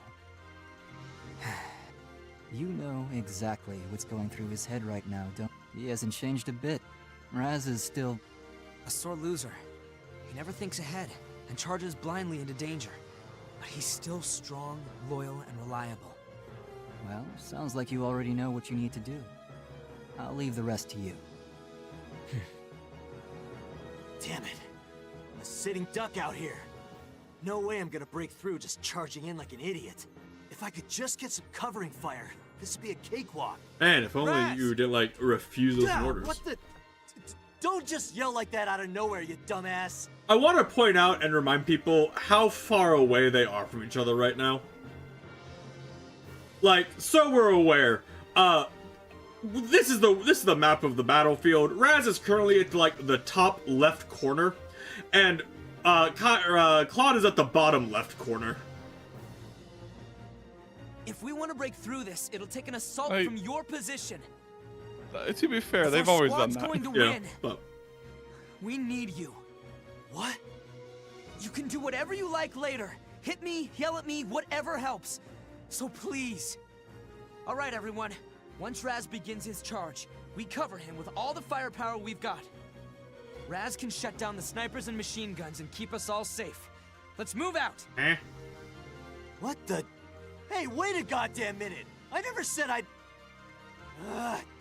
You know exactly what's going through his head right now, don't you? He hasn't changed a bit. Raz is still... a sore loser. He never thinks ahead and charges blindly into danger. But he's still strong, loyal, and reliable. Well, sounds like you already know what you need to do. I'll leave the rest to you. Damn it. A sitting duck out here. No way I'm gonna break through just charging in like an idiot. If I could just get some covering fire, this would be a cakewalk. And if only Raz! you didn't, like, refuse those God, orders. what the... Don't just yell like that out of nowhere, you dumbass. I want to point out and remind people how far away they are from each other right now. Like, so we're aware, this is the map of the battlefield. Raz is currently at, like, the top left corner, and Claude is at the bottom left corner. If we want to break through this, it'll take an assault from your position. To be fair, If they've our always done squad's that. going to win. We need you. What? You can do whatever you like later. Hit me, yell at me, whatever helps. So please. All right, everyone. Once Raz begins his charge, we cover him with all the firepower we've got. Raz can shut down the snipers and machine guns and keep us all safe. Let's move out. What the... Hey, wait a goddamn minute. I never said I'd...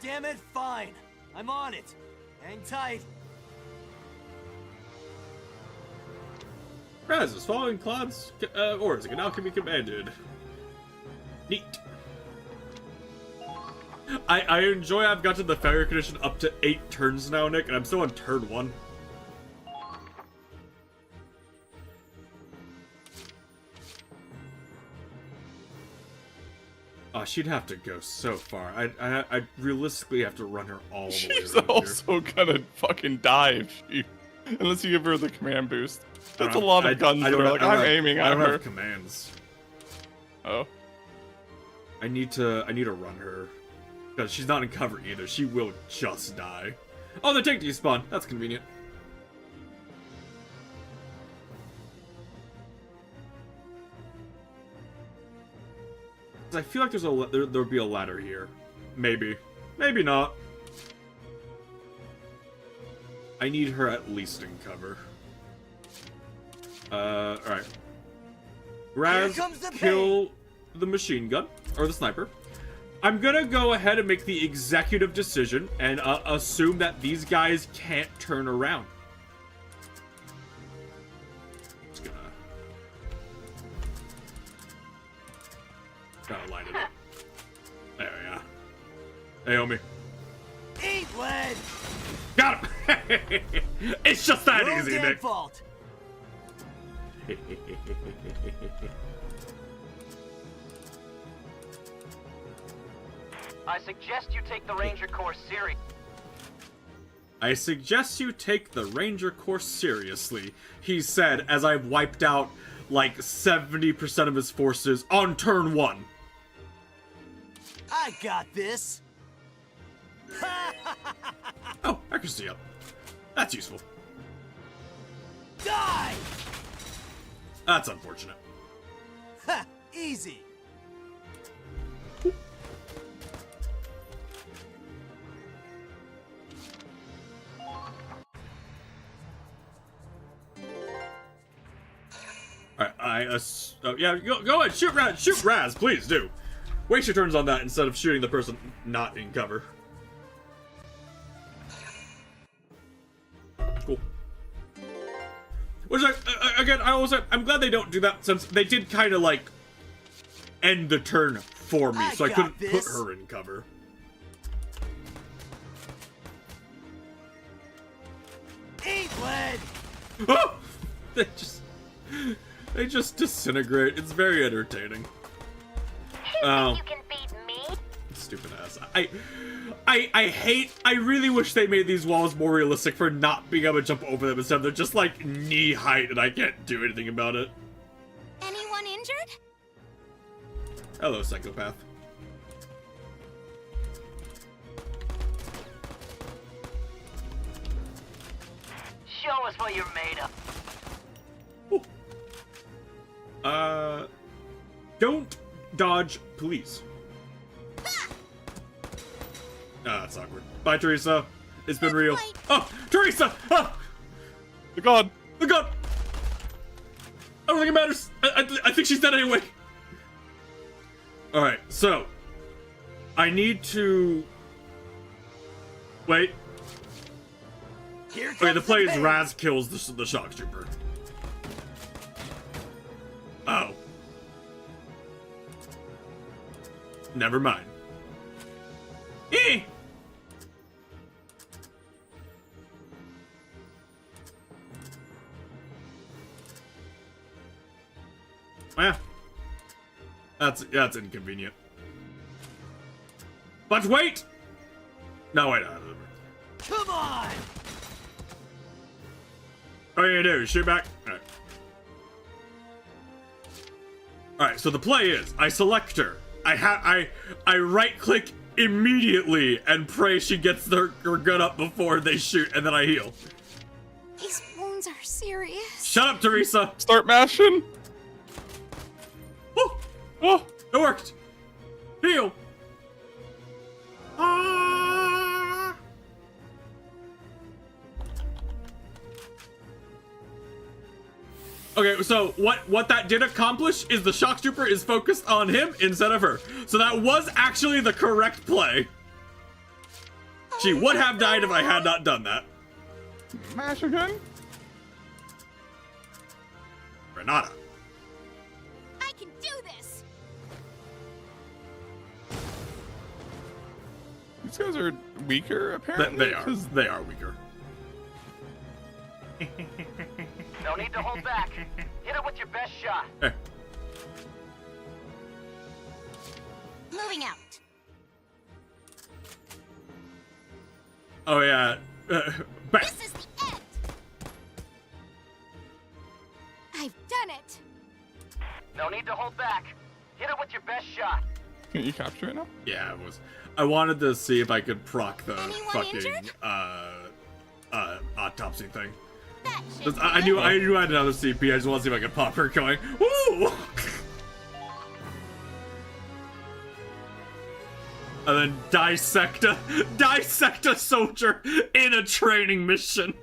damn it, fine. I'm on it. Hang tight. Raz is following Claude's orders. It can now be commanded. Neat. I enjoy I've got to the failure condition up to 8 turns now, Nick, and I'm still on turn 1. She'd have to go so far. I'd realistically have to run her all the way She's around also gonna fucking die if she... Unless you give her the command boost. That's a lot of guns that are like, I'm aiming at her. I don't have commands. Oh. I need to run her. Because she's not in cover either. She will just die. Oh, the tank despawn. That's convenient. I feel like there'll be a ladder here. Maybe. Maybe not. I need her at least in cover. Alright. Raz, kill the machine gun. Or the sniper. I'm gonna go ahead and make the executive decision and assume that these guys can't turn around. Just gonna line it up. There we go. Hey, homie. Eat lead! Got him! It's just that Your easy, damn Nick. fault. I suggest you take the Ranger course serious. I suggest you take the Ranger course seriously, he said as I wiped out like 70% of his forces on turn 1. I got this. Oh, accuracy up. That's useful. Die! That's unfortunate. Ha! Easy. Alright, yeah, go ahead, shoot Raz, please do. Waste your turns on that instead of shooting the person not in cover. Cool. Which, again, I'm glad they don't do that, since they did kind of, like, end the turn for me, so I couldn't put her in cover. Eat lead! Oh! They just disintegrate. It's very entertaining. You can beat me? Stupid ass. I really wish they made these walls more realistic for not being able to jump over them instead. They're just like knee height and I can't do anything about it. Anyone injured? Hello, psychopath. Show us what you're made of. Don't dodge, please. Ah, that's awkward. Bye, Teresa. It's been real. Oh, Teresa! Oh! The god! The god! I don't think it matters. I think she's dead anyway. Alright, so. I need to... Wait. Okay, the play is Raz kills the shock trooper. Oh. Never mind. Eh. Yeah. That's inconvenient. But wait! No, wait. Come on! All you do is shoot back. Alright. Alright, so the play is I select her. I right click immediately and pray she gets her gun up before they shoot, and then I heal. These wounds are serious. Shut up, Teresa! Start mashing! Oh! Oh! It worked! Heal! Ah! Okay, so what that did accomplish is the shock trooper is focused on him instead of her. So that was actually the correct play. She would have died if I had not done that. Mash again? Renata. I can do this! These guys are weaker, apparently. They are weaker. No need to hold back. Hit it with your best shot. Hey. Moving out. Oh yeah. Back. This is the end! I've done it! No need to hold back. Hit it with your best shot. Can you capture it now? Yeah, it was. I wanted to see if I could proc the Anyone fucking injured? autopsy thing. That I knew I had another CP. I just want to see if I could pop her going. Woo! And then dissect a soldier in a training mission.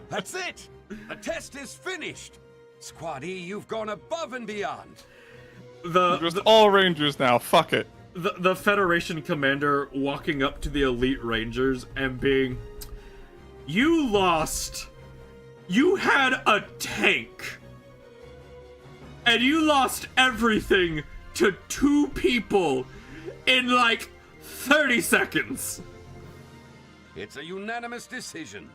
That's it! The test is finished! Squad E, you've gone above and beyond. Just all Rangers now, fuck it. The Federation commander walking up to the elite Rangers and being, you lost. You had a tank. And you lost everything to 2 people in like 30 seconds. It's a unanimous decision.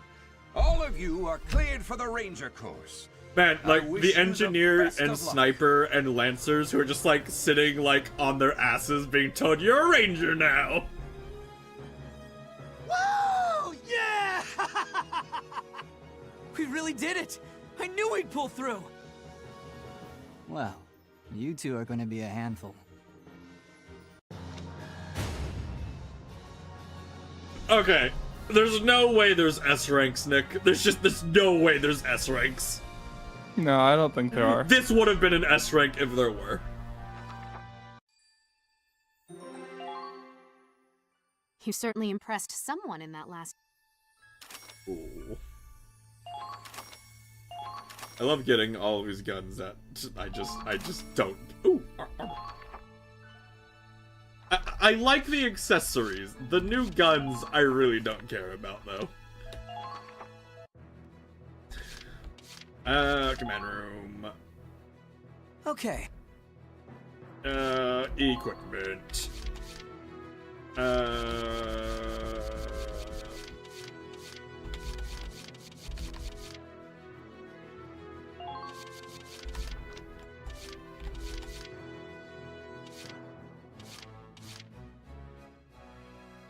All of you are cleared for the Ranger course. Man, like wish the you the engineer best and of luck. sniper and lancers who are just like sitting like on their asses being told, you're a ranger now. Woo! Yeah! We really did it! I knew we'd pull through! Well, you two are going to be a handful. Okay, there's no way there's S ranks, Nick. There's no way there's S ranks. No, I don't think there are. This would have been an S rank if there were. You certainly impressed someone in that last... Ooh. I love getting all of these guns that I just don't. Ooh, armor. I like the accessories. The new guns I really don't care about though. Command room. Okay. Equipment.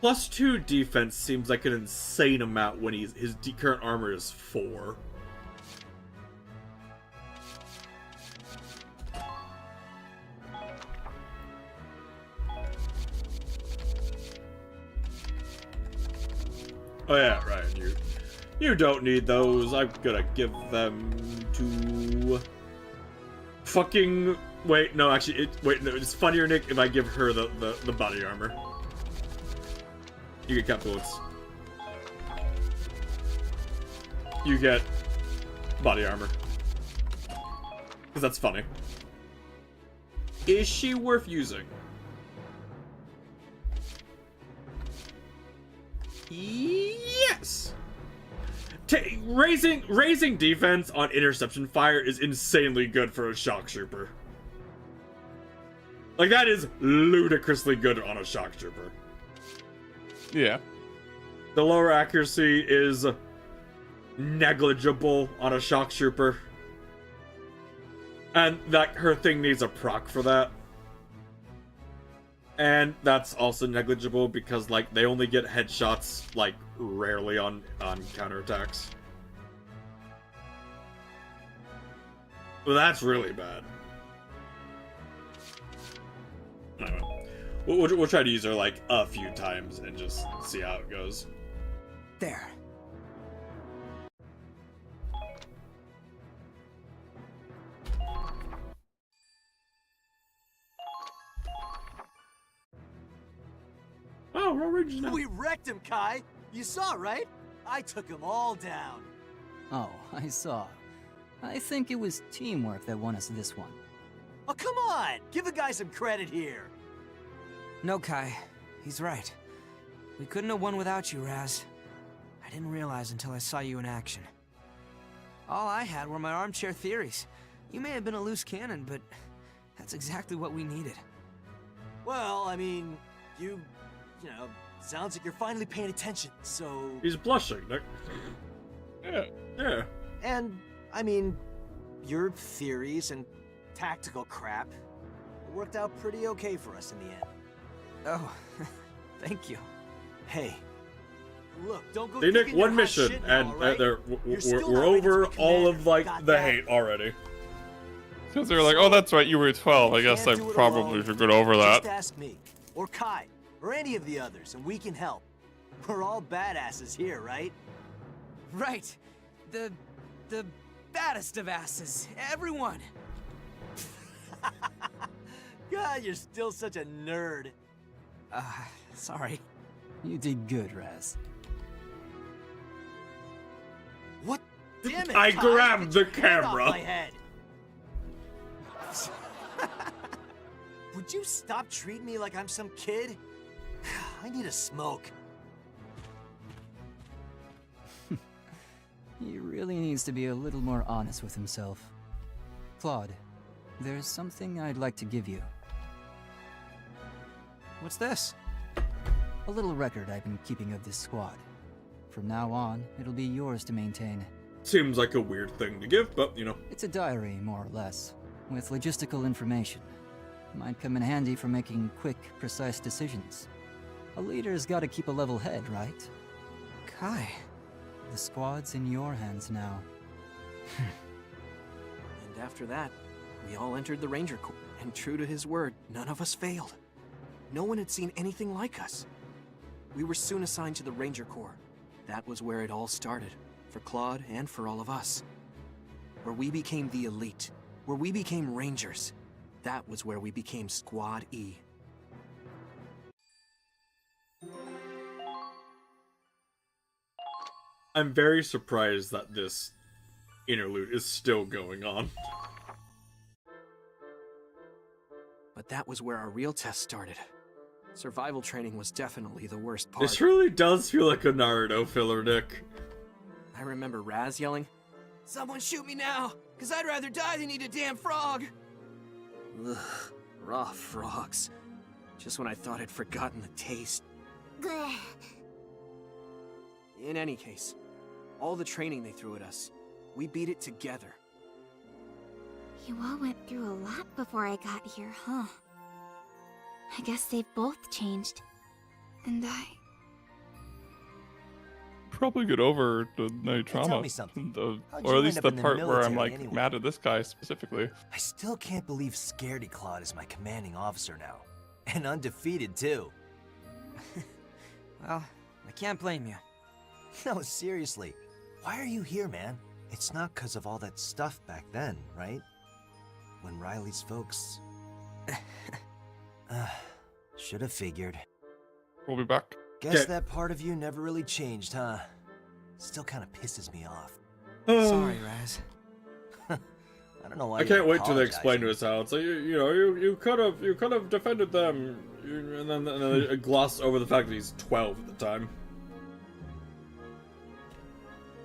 +2 defense seems like an insane amount when his current armor is 4. Oh yeah, Ryan, you don't need those. I'm gonna give them to fucking wait. No, actually, wait. No, it's funnier, Nick, if I give her the body armor. You get cat bullets. You get body armor. Because that's funny. Is she worth using? Yes! Raising defense on interception fire is insanely good for a shock trooper. Like, that is ludicrously good on a shock trooper. Yeah. The lower accuracy is negligible on a shock trooper. And that her thing needs a proc for that. And that's also negligible because, like, they only get headshots, like, rarely on counterattacks. Well, that's really bad. Anyway, we'll try to use her, like, a few times and just see how it goes. There. Oh, we're all Rangers now. We wrecked him, Kai. You saw, right? I took them all down. Oh, I saw. I think it was teamwork that won us this one. Oh, come on! Give a guy some credit here. No, Kai. He's right. We couldn't have won without you, Raz. I didn't realize until I saw you in action. All I had were my armchair theories. You may have been a loose cannon, but that's exactly what we needed. Well, I mean, you know, sounds like you're finally paying attention, so... He's blushing, Nick. Yeah. Yeah. And, I mean, your theories and tactical crap worked out pretty okay for us in the end. Oh, thank you. Hey, look, don't go They nicked thinking you're one hot mission, shit now, and all right? we're over all of, like, the hate already. Because they were like, oh, that's right, you were 12. I guess I probably should get over that. Just ask me, or Kai, or any of the others, and we can help. We're all badasses here, right? Right. The baddest of asses. Everyone. God, you're still such a nerd. Sorry. You did good, Raz. What? Damn it, I Kai, grabbed get the your hand off camera. my head. Would you stop treating me like I'm some kid? I need a smoke. He really needs to be a little more honest with himself. Claude, there's something I'd like to give you. What's this? A little record I've been keeping of this squad. From now on, it'll be yours to maintain. Seems like a weird thing to give, but, you know. It's a diary, more or less, with logistical information. Might come in handy for making quick, precise decisions. A leader's gotta keep a level head, right? Kai. The squad's in your hands now. And after that, we all entered the Ranger Corps. And true to his word, none of us failed. No one had seen anything like us. We were soon assigned to the Ranger Corps. That was where it all started, for Claude and for all of us. Where we became the elite, where we became Rangers. That was where we became Squad E. I'm very surprised that this interlude is still going on. But that was where our real test started. Survival training was definitely the worst part. This really does feel like a Naruto filler, Nick. I remember Raz yelling, Someone shoot me now, because I'd rather die than eat a damn frog. ugh, raw frogs. Just when I thought I'd forgotten the taste. In any case, all the training they threw at us, we beat it together. You all went through a lot before I got here, huh? I guess they've both changed. And I... Probably get over the night trauma. tell me something. How'd Or you at end least up the in the part where I'm military like anyway? mad at this guy specifically. I still can't believe Scaredy Claude is my commanding officer now. And undefeated, too. Well, I can't blame you. No, seriously. Why are you here, man? It's not because of all that stuff back then, right? When Riley's folks... Should have figured. We'll be back. Guess that part of you never really changed, huh? Still kind of pisses me off. Sorry, Raz. I don't know why. I can't wait till they explain to us how it's like you could have defended them, and then they gloss over the fact that he's 12 at the time.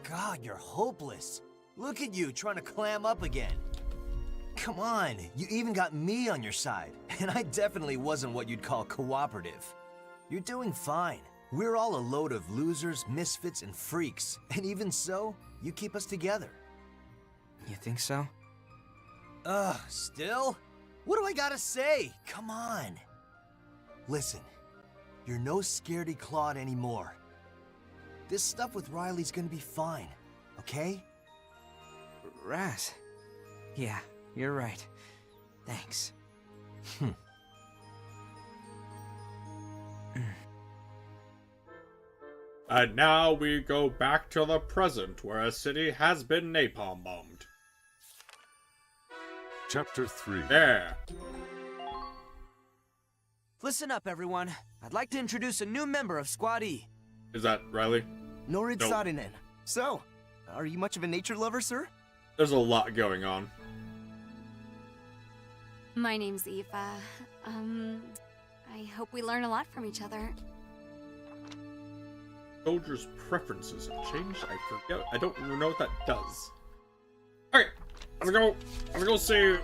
God, you're hopeless. Look at you trying to clam up again. Come on, you even got me on your side, and I definitely wasn't what you'd call cooperative. You're doing fine. We're all a load of losers, misfits, and freaks, and even so, you keep us together. You think so? Still? What do I gotta say? Come on. Listen, you're no scaredy Claude anymore. This stuff with Riley's gonna be fine, okay? Raz. Yeah, you're right. Thanks. And now we go back to the present, where a city has been napalm bombed. Chapter 3. Yeah. Listen up, everyone. I'd like to introduce a new member of Squad E. Is that Riley? Norid Nope. Saarinen. So, are you much of a nature lover, sir? There's a lot going on. My name's Aoife. I hope we learn a lot from each other. Soldiers' preferences have changed. I forget. I don't know what that does. Alright, let's go see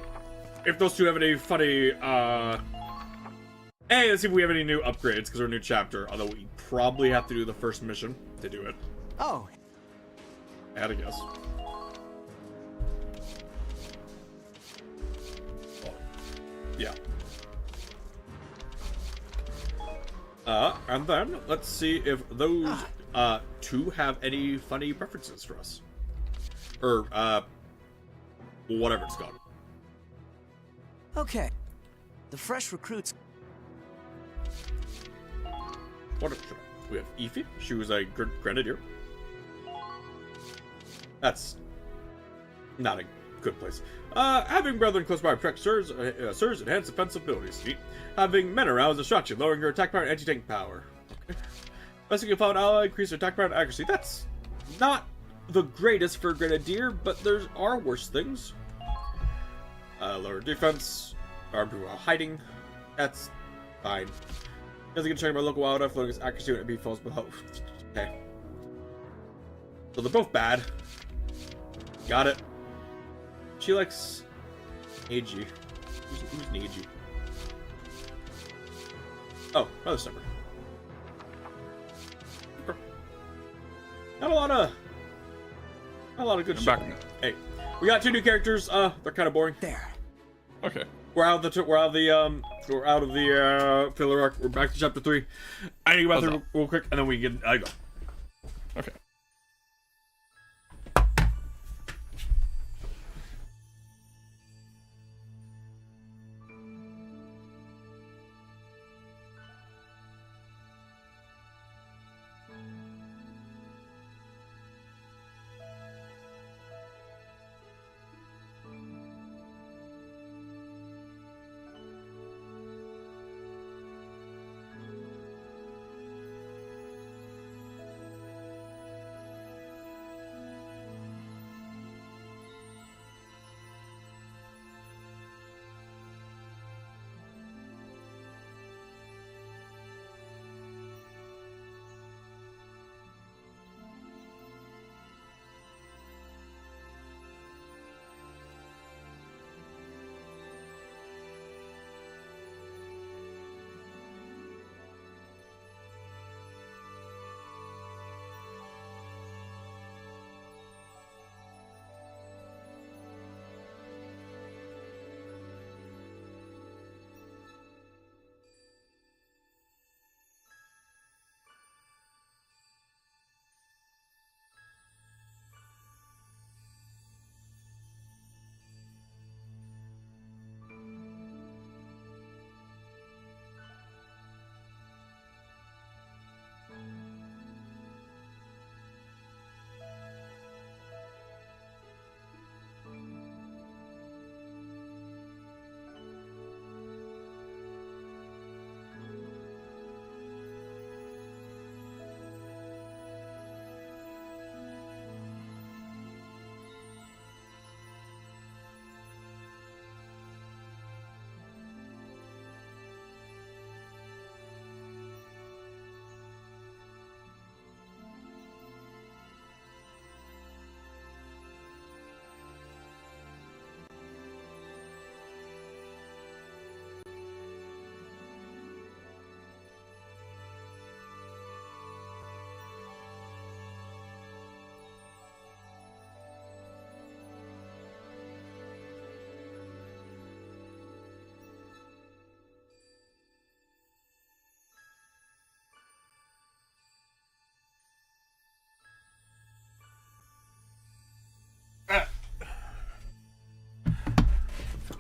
if those two have any funny, hey, let's see if we have any new upgrades, because we're a new chapter, although we probably have to do the first mission to do it. Oh. I had a guess. Yeah. And then, let's see if those, two have any funny preferences for us. Or, whatever it's called. Okay. The fresh recruits. We have Aoife. She was a grenadier. That's not a good place. Having brethren close by protect Sirs enhance defensive abilities. Neat. Having men around is distraction, lowering your attack power and anti-tank power. Okay. Pressing a fallen ally, increase your attack power and accuracy. That's not the greatest for grenadier, but there are worse things. Lower defense, armed while hiding. That's fine. Doesn't get trained by local wildlife, lowering its accuracy and be falls below. Okay. So they're both bad. Got it. She likes Neji. Who's Neji? Oh, Mother Stepper. Not a lot of good shit. Back. Hey, we got two new characters. They're kind of boring. There. Okay. We're out of the filler arc. We're back to chapter 3. I need to go back through real quick, and then we can go. Okay.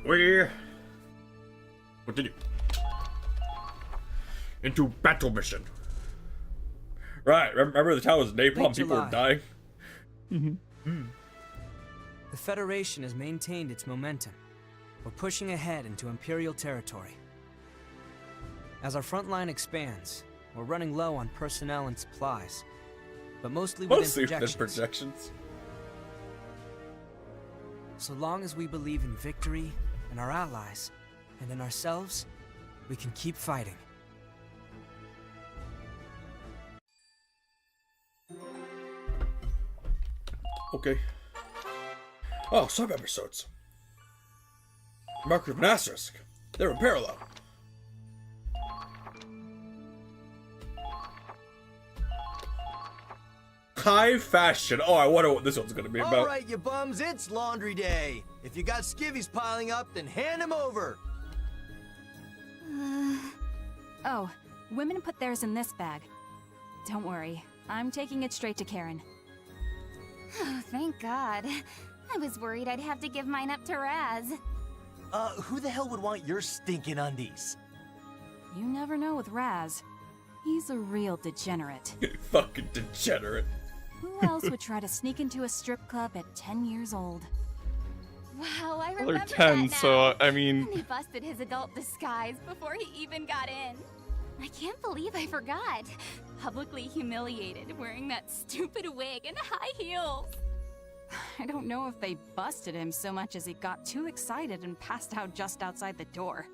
We continue into battle mission. Right, remember the town was napalm, Late people were July. dying? The Federation has maintained its momentum. We're pushing ahead into Imperial territory. As our front line expands, we're running low on personnel and supplies, but mostly within Mostly within projections. projections. So long as we believe in victory, in our allies, and in ourselves, we can keep fighting. Okay. Oh, sub episodes. Marker of an Asterisk. They're in parallel. High fashion. Oh, I wonder what this one's gonna be about. All right, you bums, it's laundry day. If you got skivvies piling up, then hand them over. Oh, women put theirs in this bag. Don't worry, I'm taking it straight to Karen. Oh, thank God. I was worried I'd have to give mine up to Raz. Who the hell would want your stinking undies? You never know with Raz. He's a real degenerate. Fucking degenerate. Who else would try to sneak into a strip club at 10 years old? Wow, I Well, remember they're 10, that now. so I mean, And he busted his adult disguise before he even got in. I can't believe I forgot. Publicly humiliated, wearing that stupid wig and high heels. I don't know if they busted him so much as he got too excited and passed out just outside the door.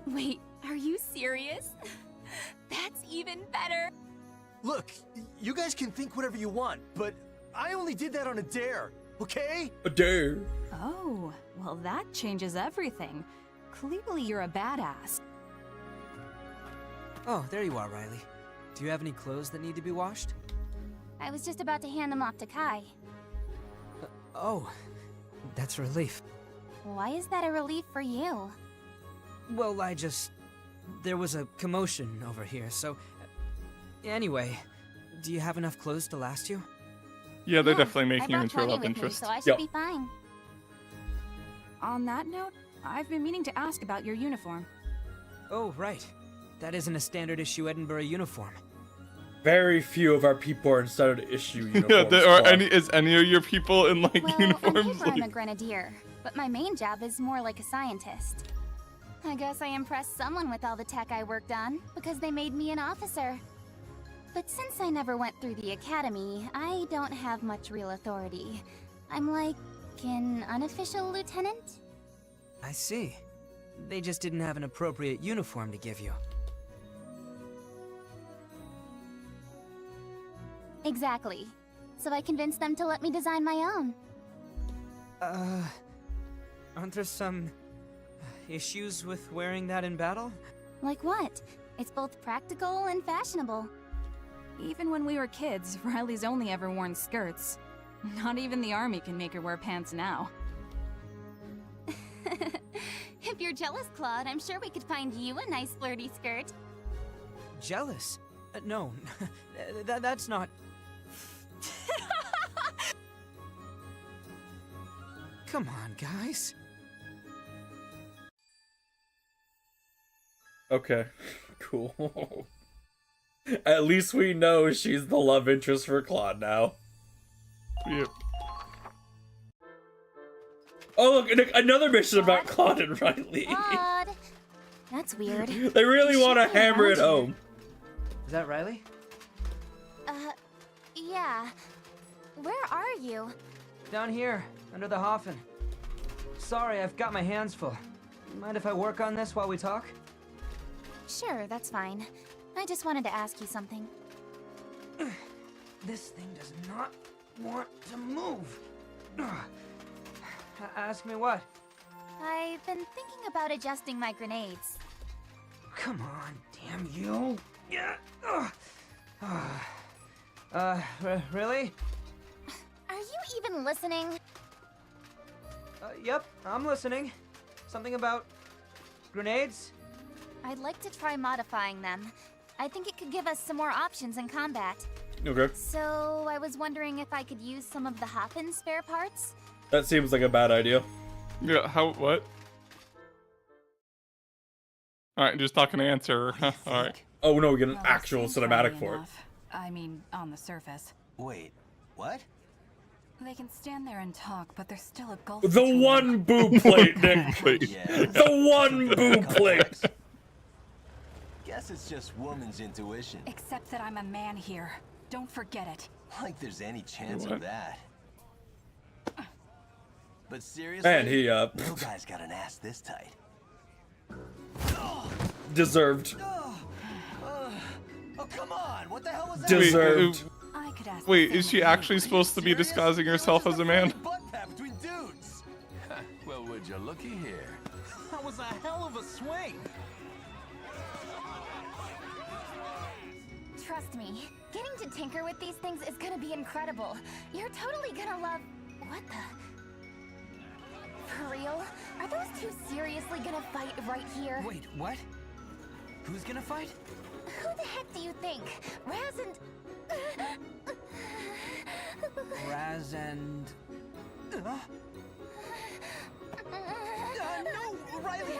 Wait, are you serious? That's even better. Look, you guys can think whatever you want, but I only did that on a dare, okay? A dare. Oh, well that changes everything. Clearly you're a badass. Oh, there you are, Riley. Do you have any clothes that need to be washed? I was just about to hand them off to Kai. Oh, that's a relief. Why is that a relief for you? Well, there was a commotion over here, so... Anyway, do you have enough clothes to last you? yeah, they're Yeah, definitely I making you brought into a 20 love with interest. Me, so I should Yep. be fine. On that note, I've been meaning to ask about your uniform. Oh, right. That isn't a standard issue Edinburgh uniform. Very few of our people are in standard issue uniforms. Yeah, are Clark. is any of your people in like Well, on uniforms? paper I'm a Like, grenadier, but my main job is more like a scientist. I guess I impressed someone with all the tech I worked on, because they made me an officer. But since I never went through the academy, I don't have much real authority. I'm like an unofficial lieutenant? I see. They just didn't have an appropriate uniform to give you. Exactly. So I convinced them to let me design my own. Aren't there some issues with wearing that in battle? Like what? It's both practical and fashionable. Even when we were kids, Riley's only ever worn skirts. Not even the army can make her wear pants now. If you're jealous, Claude, I'm sure we could find you a nice flirty skirt. Jealous? No, that's not... Come on, guys. Okay, cool. At least we know she's the love interest for Claude now. Yep. Oh, look, another mission about Claude and Riley. Claude! That's weird. They really want to hammer it home. Is that Riley? Yeah. Where are you? Down here, under the Hoffen. Sorry, I've got my hands full. Mind if I work on this while we talk? Sure, that's fine. I just wanted to ask you something. This thing does not want to move. Ask me what? I've been thinking about adjusting my grenades. Come on, damn you. Yeah. Really? Are you even listening? Yep, I'm listening. Something about grenades? I'd like to try modifying them. I think it could give us some more options in combat. Okay. So, I was wondering if I could use some of the Hoffen spare parts? That seems like a bad idea. Yeah, what? Alright, just not gonna answer. Alright. Oh no, we get an Well, actual seems cinematic friendly for it. enough. I mean, on the surface. Wait, what? They can stand there and talk, but there's still a gulf. The between one them. boo plate, Nick. Yeah. The one boo plate. Guess it's just woman's intuition. Except that I'm a man here. Don't forget it. Like there's any chance of that. But seriously, Man, he no guy's got an ass this tight. deserved. Oh come on! What the hell was that? Deserved. I could ask. Wait, is she actually supposed to be disguising herself as a man? Butt pat between dudes. Well, would you looky here? That was a hell of a swing. Trust me, getting to tinker with these things is gonna be incredible. You're totally gonna love... What the... For real? Are those two seriously gonna fight right here? Wait, what? Who's gonna fight? Who the heck do you think? Raz and... Raz and... No, Riley!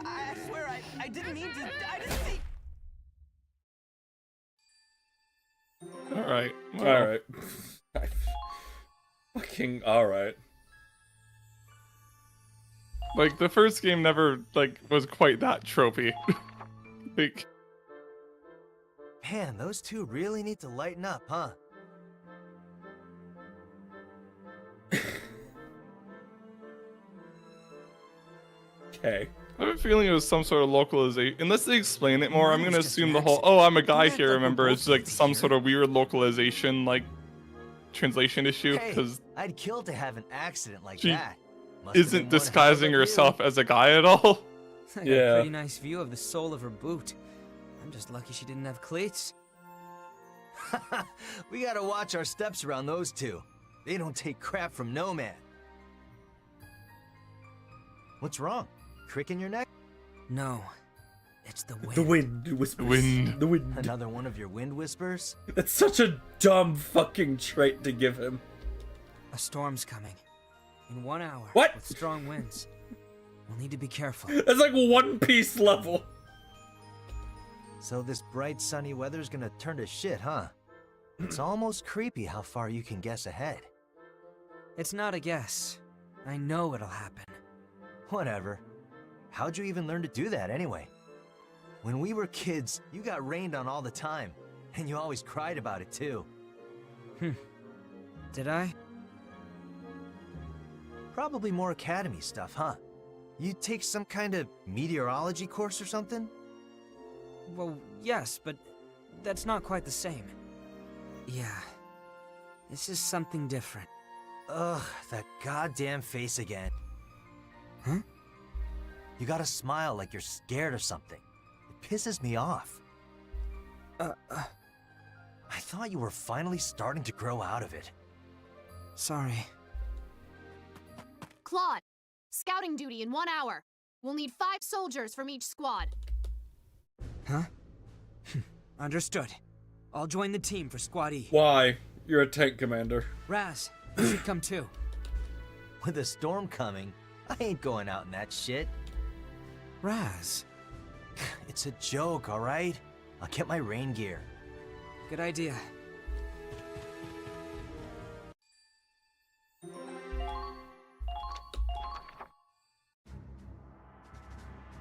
I swear, I didn't mean to... I didn't see... Alright. Alright. Fucking alright. Like, the first game never, like, was quite that tropey. Like... Man, those two really need to lighten up, huh? Okay. I have a feeling it was some sort of localization. Unless they explain it more, I'm gonna assume the whole, oh, I'm a guy here, remember, it's like some sort of weird localization, like, translation issue, Hey, because I'd kill to have an accident like she that. Must have been isn't one hell of disguising a herself as a guy at all. I got Yeah. a pretty nice view of the sole of her boot. I'm just lucky she didn't have cleats. We gotta watch our steps around those two. They don't take crap from no man. What's wrong? Crick in your neck? No, it's the wind. The wind whispers. Wind. The wind. Another one of your wind whispers? That's such a dumb fucking trait to give him. A storm's coming. In 1 hour. What? With strong winds. We'll need to be careful. That's like One Piece level. So this bright sunny weather's gonna turn to shit, huh? It's almost creepy how far you can guess ahead. It's not a guess. I know it'll happen. Whatever. How'd you even learn to do that anyway? When we were kids, you got rained on all the time, and you always cried about it too. Did I? Probably more academy stuff, huh? You take some kind of meteorology course or something? Well, yes, but that's not quite the same. Yeah. This is something different. Ugh, that goddamn face again. Huh? You gotta smile like you're scared of something. It pisses me off. I thought you were finally starting to grow out of it. Sorry. Claude, scouting duty in 1 hour. We'll need 5 soldiers from each squad. Huh? Understood. I'll join the team for Squad E. Why? You're a tank commander. Raz, you should come too. With a storm coming, I ain't going out in that shit. Raz. It's a joke, alright? I'll get my rain gear. Good idea.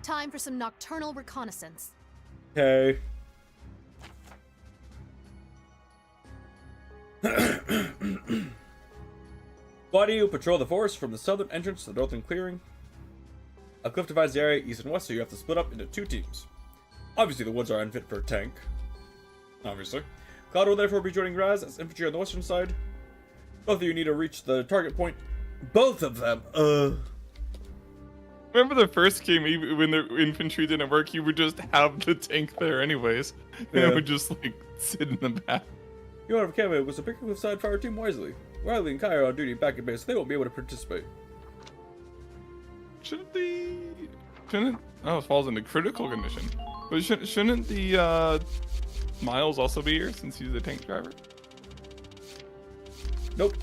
Time for some nocturnal reconnaissance. Okay. Squad E will patrol the forest from the southern entrance to the northern clearing. A cliff divides the area east and west, so you have to split up into 2 teams. Obviously, the woods are unfit for a tank. Obviously. Cloud will therefore be joining Raz as infantry on the western side. Both of you need to reach the target point. Both of them. Remember the first game, even when the infantry didn't work, you would just have the tank there anyways. And Yeah. it would just, like, sit in the back. You want to have a was to pick a cliffside fire team wisely. Riley and Kai are on duty back at base, so they won't be able to participate. Shouldn't the... Oh, it falls into critical condition. But shouldn't the, Miles also be here, since he's the tank driver? Nope.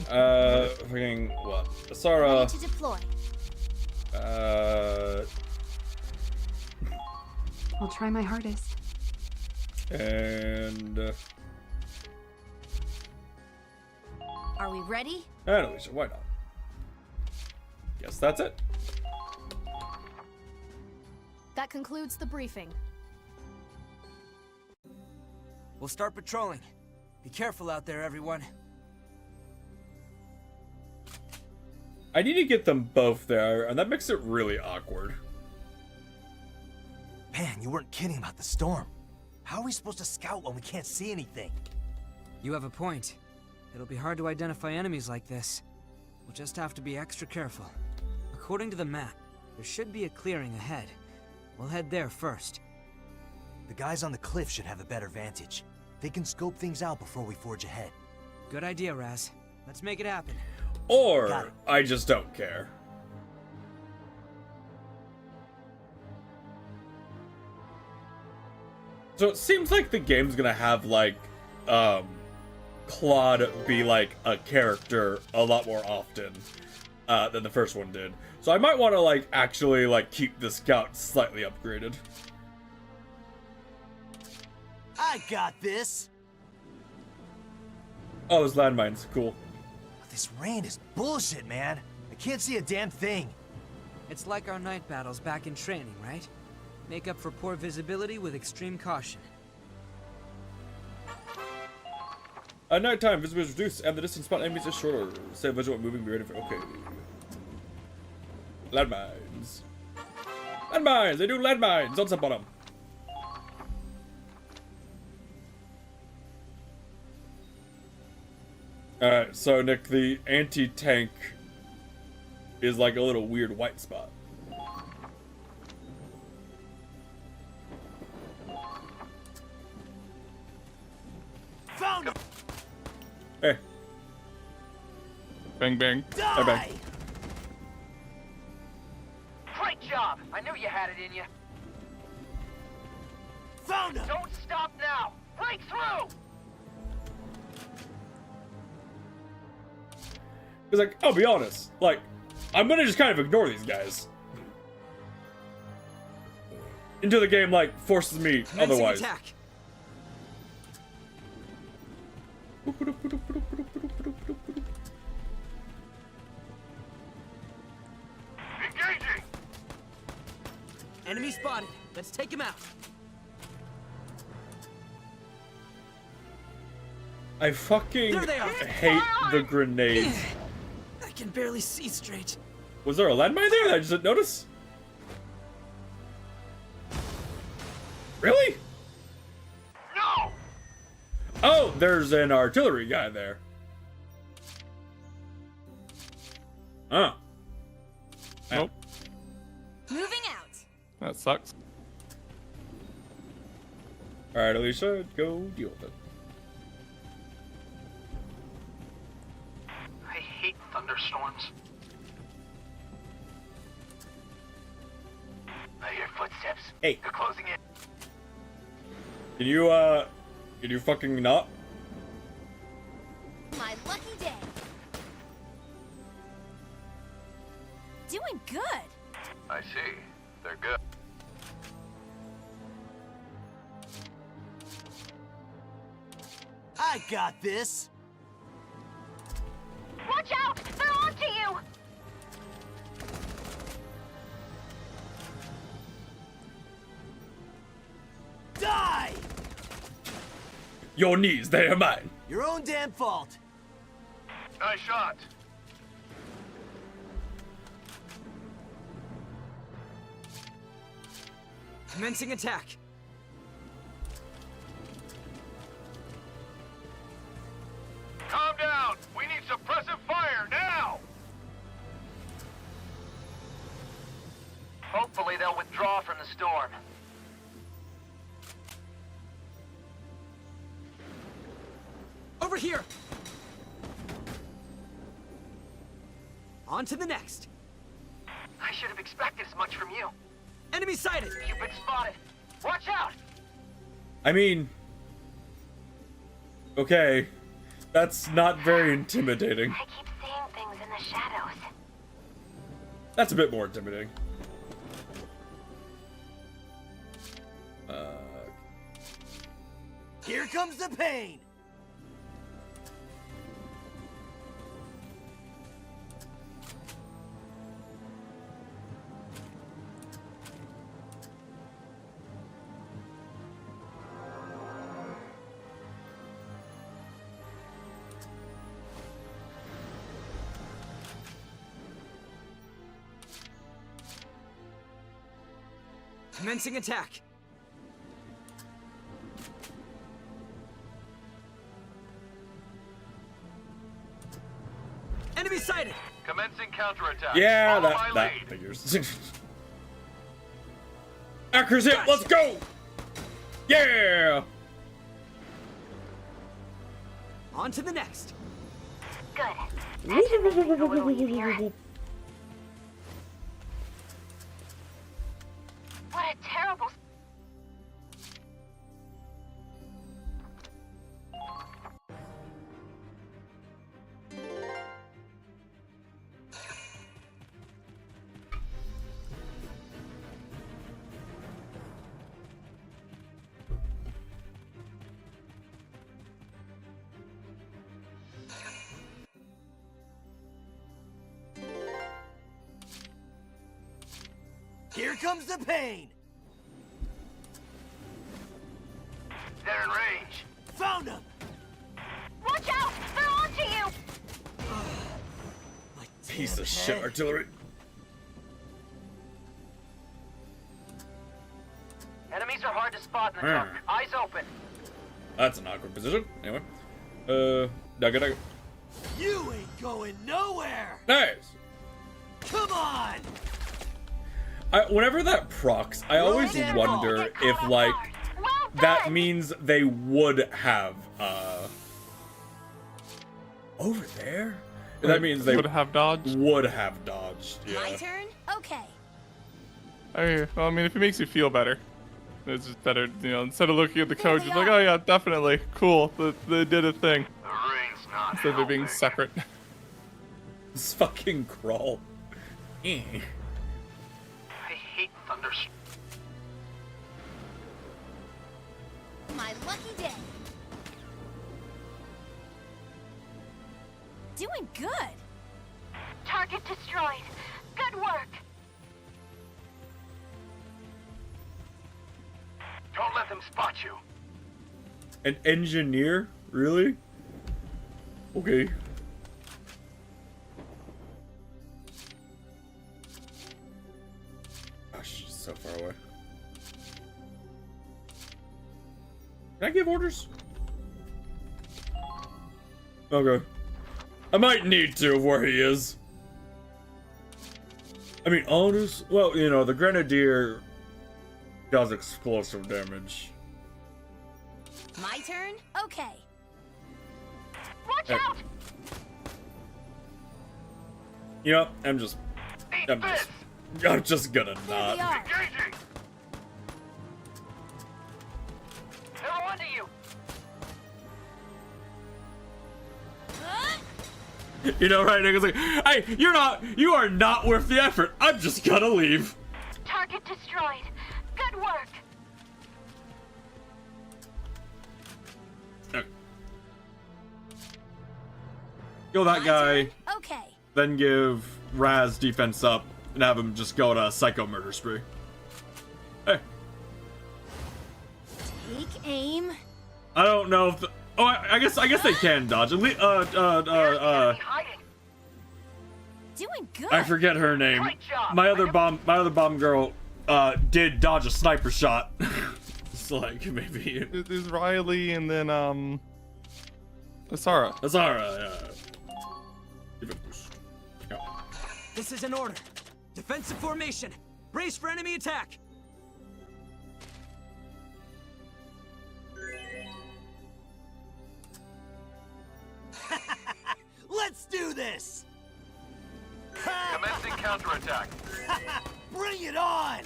Freaking what? Asara. Ready to deploy. I'll try my hardest. And Are we ready? and Alicia, why not? Guess that's it. That concludes the briefing. We'll start patrolling. Be careful out there, everyone. I need to get them both there, and that makes it really awkward. Man, you weren't kidding about the storm. How are we supposed to scout when we can't see anything? You have a point. It'll be hard to identify enemies like this. We'll just have to be extra careful. According to the map, there should be a clearing ahead. We'll head there first. The guys on the cliff should have a better vantage. They can scope things out before we forge ahead. Good idea, Raz. Let's make it happen. Or I just don't care. So it seems like the game's gonna have like Claude be like a character a lot more often than the first one did. So I might want to like actually like keep the scout slightly upgraded. I got this! Oh, those landmines, cool. This rain is bullshit, man. I can't see a damn thing. It's like our night battles back in training, right? Make up for poor visibility with extreme caution. At nighttime, visibility is reduced, and the distance spot enemies is shorter. Stay vigilant, moving, be ready for. Okay. Landmines. Landmines! They do landmines! On some bottom. Alright, so Nick, the anti-tank is like a little weird white spot. Found him! Hey. Bang, bang. Bye bye. Great job! I knew you had it in you. Found him! Don't stop now! Break through! Because, like, I'll be honest, like, I'm gonna just kind of ignore these guys. Until the game, like, forces me otherwise. Attack. Engaging! Enemy spotted. Let's take him out. I fucking There they are. hate the grenades. I can barely see straight. Was there a landmine there that I just didn't notice? Really? No! Oh, there's an artillery guy there. Huh. Nope. Moving out. That sucks. Alright, Alicia, go deal with it. I hate thunderstorms. I hear footsteps. Hey. They're closing in. Can you fucking not? My lucky day. Doing good. I see. They're good. I got this! Watch out! They're onto you! Die! Your knees, they are mine. Your own damn fault. Nice shot. Commencing attack. Calm down. We need suppressive fire now. Hopefully they'll withdraw from the storm. Over here. On to the next. I should have expected as much from you. Enemy sighted. You've been spotted. Watch out. I mean... Okay. That's not very intimidating. I keep seeing things in the shadows. That's a bit more intimidating. Here comes the pain! Commencing attack. Enemy sighted. Commencing counterattack. Yeah, Follow my that lead. figures. Acker's hit. Let's go. Yeah. On to the next. Good. That should make things a little easier. What a terrible... Here comes the pain! They're in range. Found him! Watch out! They're onto you! Piece of shit artillery. Enemies are hard to spot in the dark. Eyes open. That's an awkward position. Anyway. Dugga. You ain't going nowhere! Nice. Come on! Whenever that procs, I always wonder if, like, that means they would have, over there? That means they would have dodged? Would have dodged, yeah. My turn? Okay. Well, I mean, if it makes you feel better, it's just better, you know, instead of looking at the code, you're like, oh yeah, definitely, cool, they did a thing. The ring's not Instead of it being separate. This fucking crawl. I hate thunder. My lucky day. Doing good. Target destroyed. Good work. Don't let them spot you. An engineer? Really? Okay. Gosh, she's so far away. Can I give orders? Okay. I might need to of where he is. I mean, honest. Well, you know, the Grenadier does explosive damage. My turn? Okay. Watch out! You know, I'm just gonna not. Engaging! They're onto you! You know, right? It's like, hey, you are not worth the effort. I'm just gonna leave. Target destroyed. Good work. Kill that guy. Okay. Then give Raz defense up and have him just go on a psycho murder spree. Hey. Take aim. I don't know if I guess they can dodge. Doing good. I forget her name. My other bomb girl did dodge a sniper shot. It's like maybe There's Riley and then Asara. Yeah. This is an order. Defensive formation. Brace for enemy attack. Let's do this! Commencing counterattack. Bring it on!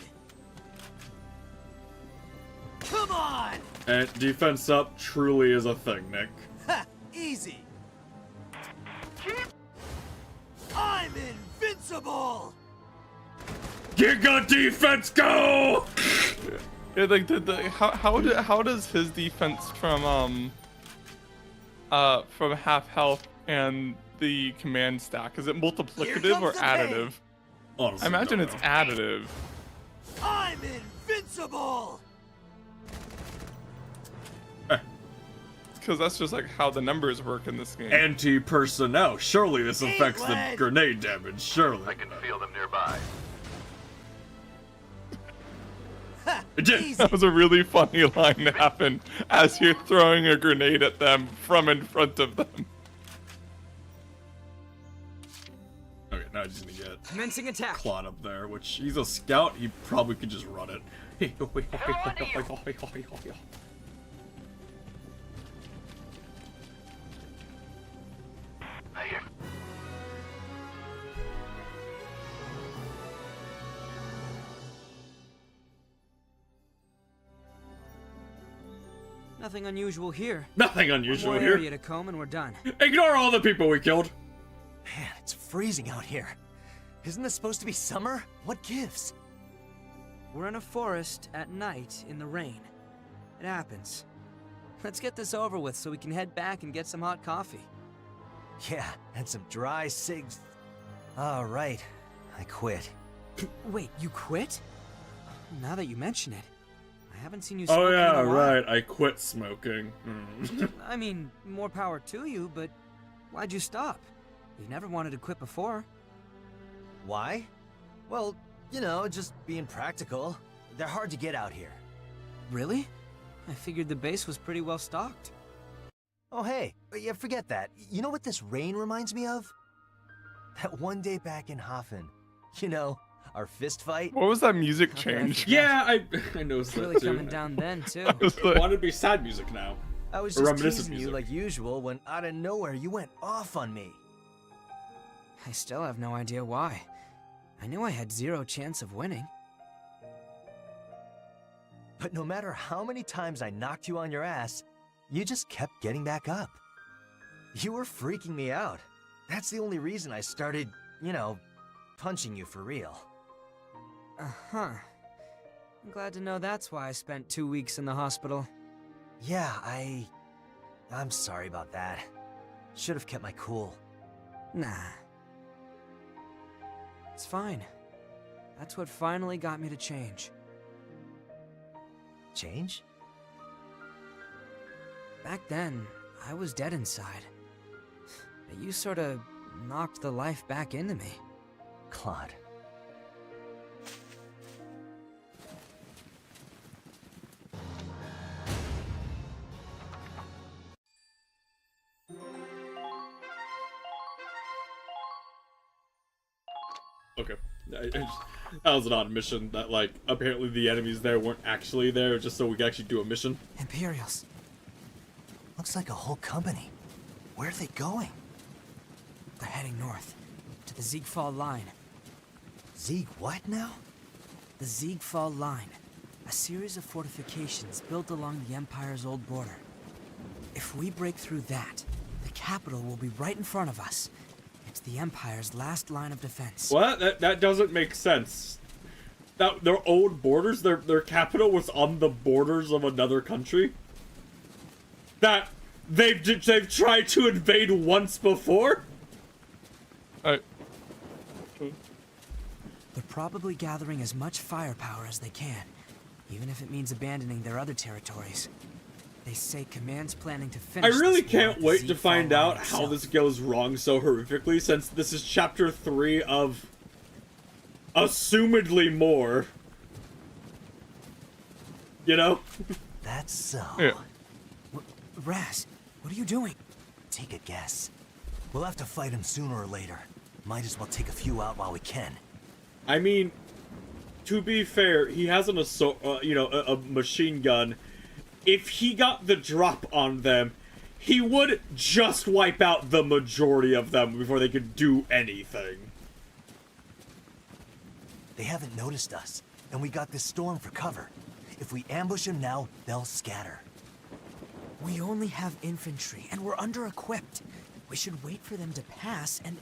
Come on! And defense up truly is a thing, Nick. Ha! Easy! I'm invincible! Giga defense, go! Yeah, like how does his defense from half health and the command stack, is it multiplicative or additive? Honestly, I imagine don't it's know. additive. I'm invincible! Because that's just like how the numbers work in this game. Anti-personnel. Surely this affects the England! grenade damage. Surely. I can feel them nearby. That was a really funny line to happen as you're throwing a grenade at them from in front of them. Okay, now I just need to get Commencing attack. Claude up there, which he's a scout. He probably could just run it. Nothing unusual here. Nothing unusual One more here. area to comb and we're done. Ignore all the people we killed. Man, it's freezing out here. Isn't this supposed to be summer? What gives? We're in a forest at night in the rain. It happens. Let's get this over with so we can head back and get some hot coffee. Yeah, and some dry cigs. All right, I quit. Wait, you quit? Now that you mention it, I haven't seen you Oh smoking yeah, in a while. right. I quit smoking. I mean, more power to you, but why'd you stop? You've never wanted to quit before. Why? Well, you know, just being practical. They're hard to get out here. Really? I figured the base was pretty well stocked. Oh hey, yeah, forget that. You know what this rain reminds me of? That one day back in Hafen. You know, our fist fight. What was that music change? Yeah, I noticed Really that too. coming down then, too. I want to be sad music now. I was Or just reminiscent teasing you music. like usual when out of nowhere you went off on me. I still have no idea why. I knew I had zero chance of winning. But no matter how many times I knocked you on your ass, you just kept getting back up. You were freaking me out. That's the only reason I started, you know, punching you for real. Uh-huh. I'm glad to know that's why I spent 2 weeks in the hospital. Yeah, I'm sorry about that. Should have kept my cool. Nah. It's fine. That's what finally got me to change. Change? Back then, I was dead inside. But you sort of knocked the life back into me. Claude. Okay. That was an odd mission that, like, apparently the enemies there weren't actually there, just so we could actually do a mission. Imperials. Looks like a whole company. Where are they going? They're heading north, to the Ziegfall Line. Zieg what now? The Ziegfall Line. A series of fortifications built along the Empire's old border. If we break through that, the capital will be right in front of us. It's the Empire's last line of defense. What? That doesn't make sense. That their old borders, their capital was on the borders of another country. That they've tried to invade once before. They're probably gathering as much firepower as they can, even if it means abandoning their other territories. They say Command's planning to I finish really this war can't at the wait to Ziegfall find Line out how itself. this goes wrong so horrifically, since this is chapter 3 of assumedly more. You know? That's so. Yeah. Raz, what are you doing? Take a guess. We'll have to fight him sooner or later. Might as well take a few out while we can. I mean, to be fair, he has an assault, a machine gun. If he got the drop on them, he would just wipe out the majority of them before they could do anything. They haven't noticed us, and we got this storm for cover. If we ambush him now, they'll scatter. We only have infantry, and we're under-equipped. We should wait for them to pass and...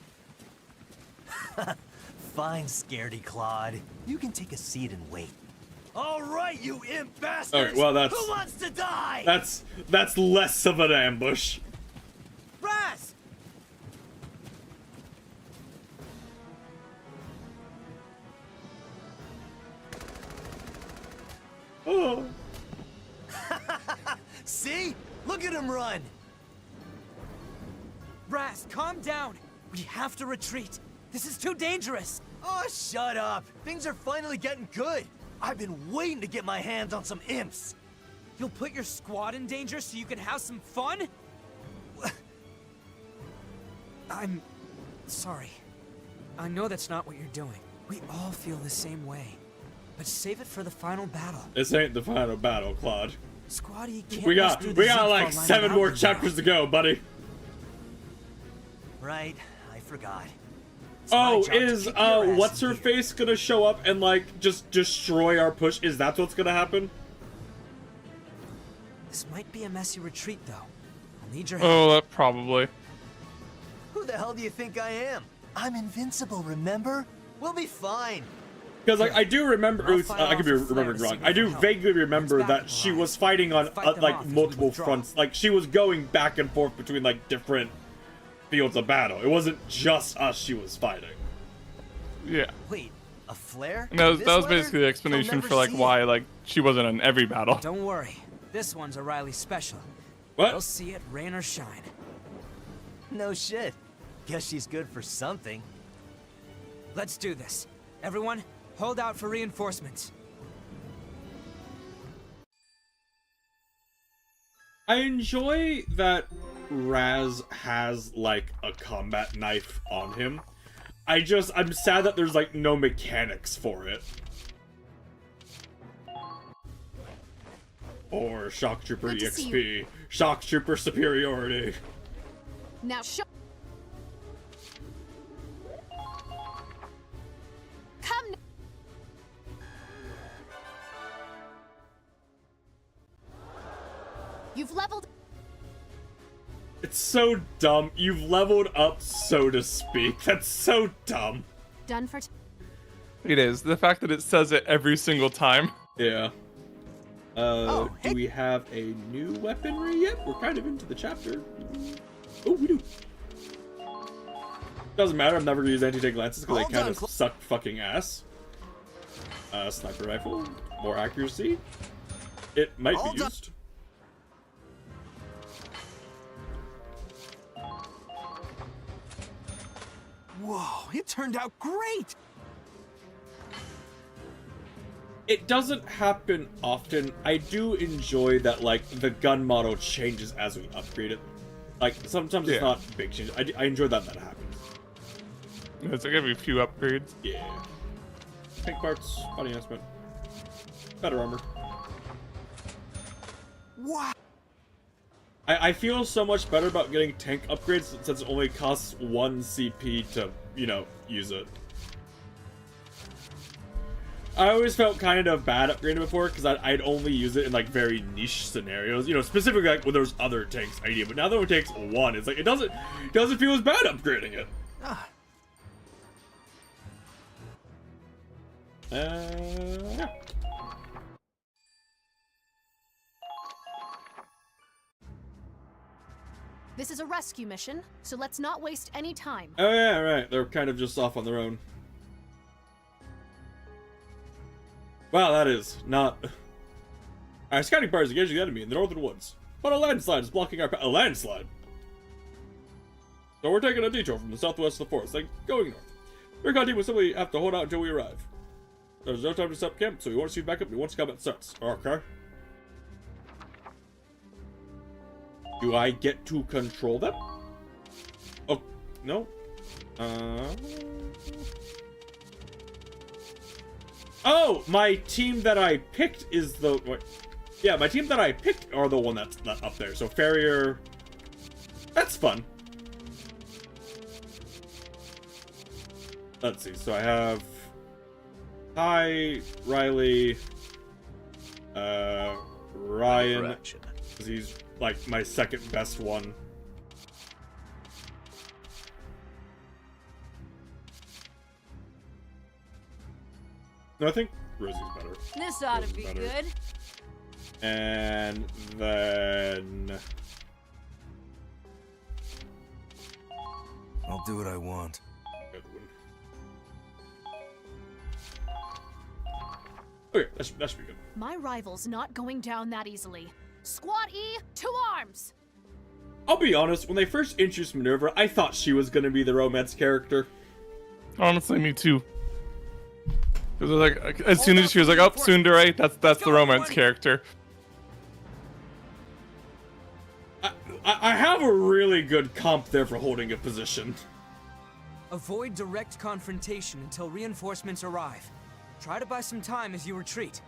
fine, Scaredy Claude. You can take a seat and wait. All right, you imp bastards! Okay, well that's... Who wants to die? That's less of an ambush. Raz! Oh. See? Look at him run! Raz, calm down. We have to retreat. This is too dangerous. Oh, shut up. Things are finally getting good. I've been waiting to get my hands on some imps. You'll put your squad in danger so you can have some fun? I'm sorry. I know that's not what you're doing. We all feel the same way. But save it for the final battle. This ain't the final battle, Claude. Squaddy can't We got like 7 more chapters to go, buddy. Right, I forgot. Oh, is what's her face gonna show up and like just destroy our push? Is that what's gonna happen? This might be a messy retreat, though. I'll need your help. Oh, that probably. Who the hell do you think I am? I'm invincible, remember? We'll be fine. Because like I do remember, I could be remembering wrong. I do vaguely remember that she was fighting on like multiple fronts. Like she was going back and forth between like different fields of battle. It wasn't just us she was fighting. Yeah. Wait, a flare? And that was basically the explanation for like why like she wasn't in every battle. Don't worry. This one's a Riley special. What? We'll see it rain or shine. No shit. Guess she's good for something. Let's do this. Everyone, hold out for reinforcements. I enjoy that Raz has like a combat knife on him. I'm sad that there's like no mechanics for it. Or Shock Trooper EXP. Shock Trooper superiority. Now come. You've leveled. It's so dumb. You've leveled up, so to speak. That's so dumb. Done for. It is. The fact that it says it every single time. Yeah. Do we have a new weaponry yet? We're kind of into the chapter. Oh, we do. Doesn't matter. I'm never gonna use anti-tank lances because they kind of suck fucking ass. Sniper rifle, more accuracy. It might be used. Whoa, it turned out great! It doesn't happen often. I do enjoy that, like, the gun model changes as we upgrade it. Like, sometimes it's not big changes. I enjoy that happens. It's like every few upgrades. Yeah. Tank parts, body enhancement, better armor. Wow. I feel so much better about getting tank upgrades since it only costs 1 CP to, you know, use it. I always felt kind of bad upgrading before because I'd only use it in like very niche scenarios, you know, specifically like when there's other tanks I need. But now that it takes 1, it's like it doesn't feel as bad upgrading it. Yeah. This is a rescue mission, so let's not waste any time. Oh yeah, right. They're kind of just off on their own. Wow, that is not... Our scouting party is engaging the enemy in the northern woods, but a landslide is blocking our path. A landslide? So we're taking a detour from the southwest of the forest, then going north. Your team will simply have to hold out until we arrive. There's no time to set up camp, so we won't see you back up once combat starts. Okay. Do I get to control them? Oh, no. Oh, my team that I picked is the... Wait. Yeah, my team that I picked are the one that's not up there. So Farrier... That's fun. Let's see. So I have... Ty, Riley... Ryan... Because he's, like, my second best one. No, I think Rosie's better. This ought to be Better. good. And then... I'll do what I want. Edwin. Okay, that should be good. My rival's not going down that easily. Squad E, to arms! I'll be honest, when they first introduced Minerva, I thought she was gonna be the romance character. Honestly, me too. Because like, as soon as she was like, "Oh, tsundere," that's the romance character. I have a really good comp there for holding a position. Avoid direct confrontation until reinforcements arrive. Try to buy some time as you retreat.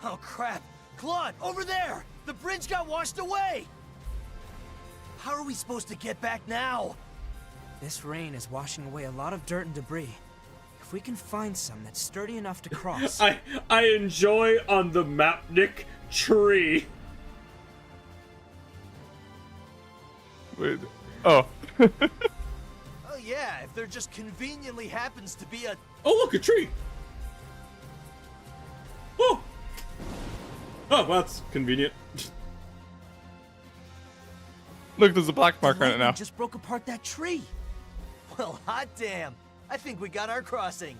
Oh crap! Claude, over there! The bridge got washed away! How are we supposed to get back now? This rain is washing away a lot of dirt and debris. If we can find some that's sturdy enough to cross... I enjoy on the map, Nick, tree. Wait. Oh. Oh yeah, if there just conveniently happens to be a... Oh look, a tree! Oh! Oh, well, that's convenient. Look, there's a black mark on it lightning now. just broke apart that tree. Well, hot damn. I think we got our crossing.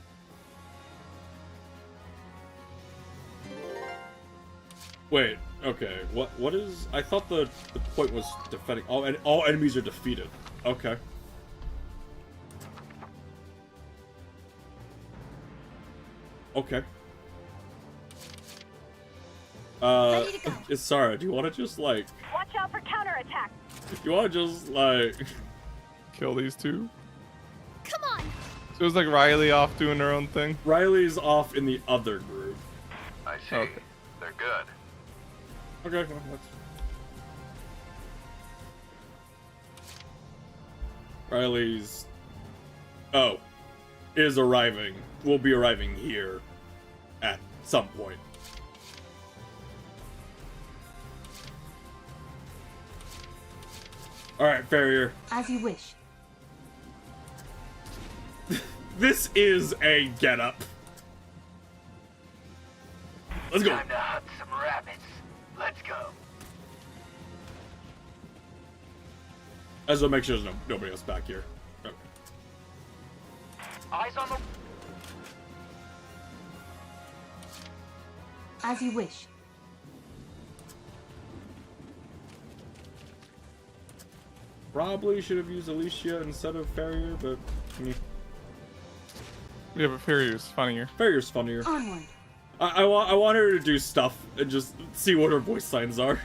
Wait, okay, what is... I thought the point was defending... All enemies are defeated. Okay. Okay. Sarah, do you want to just, like... Watch out for counterattack. You want to just, like... Kill these two? Come on! So it was like Riley off doing her own thing? Riley's off in the other group. I see. Okay. They're good. Okay, well, let's... Riley's... Oh. Is arriving. Will be arriving here. At some point. Alright, Farrier. As you wish. This is a get-up. Let's go. Time to hunt some rabbits. Let's go. I just want to make sure there's nobody else back here. Okay. Eyes on the... As you wish. Probably should have used Alicia instead of Farrier, but... Yeah, but Farrier's funnier. Farrier's funnier. Onward. I want her to do stuff and just see what her voice signs are.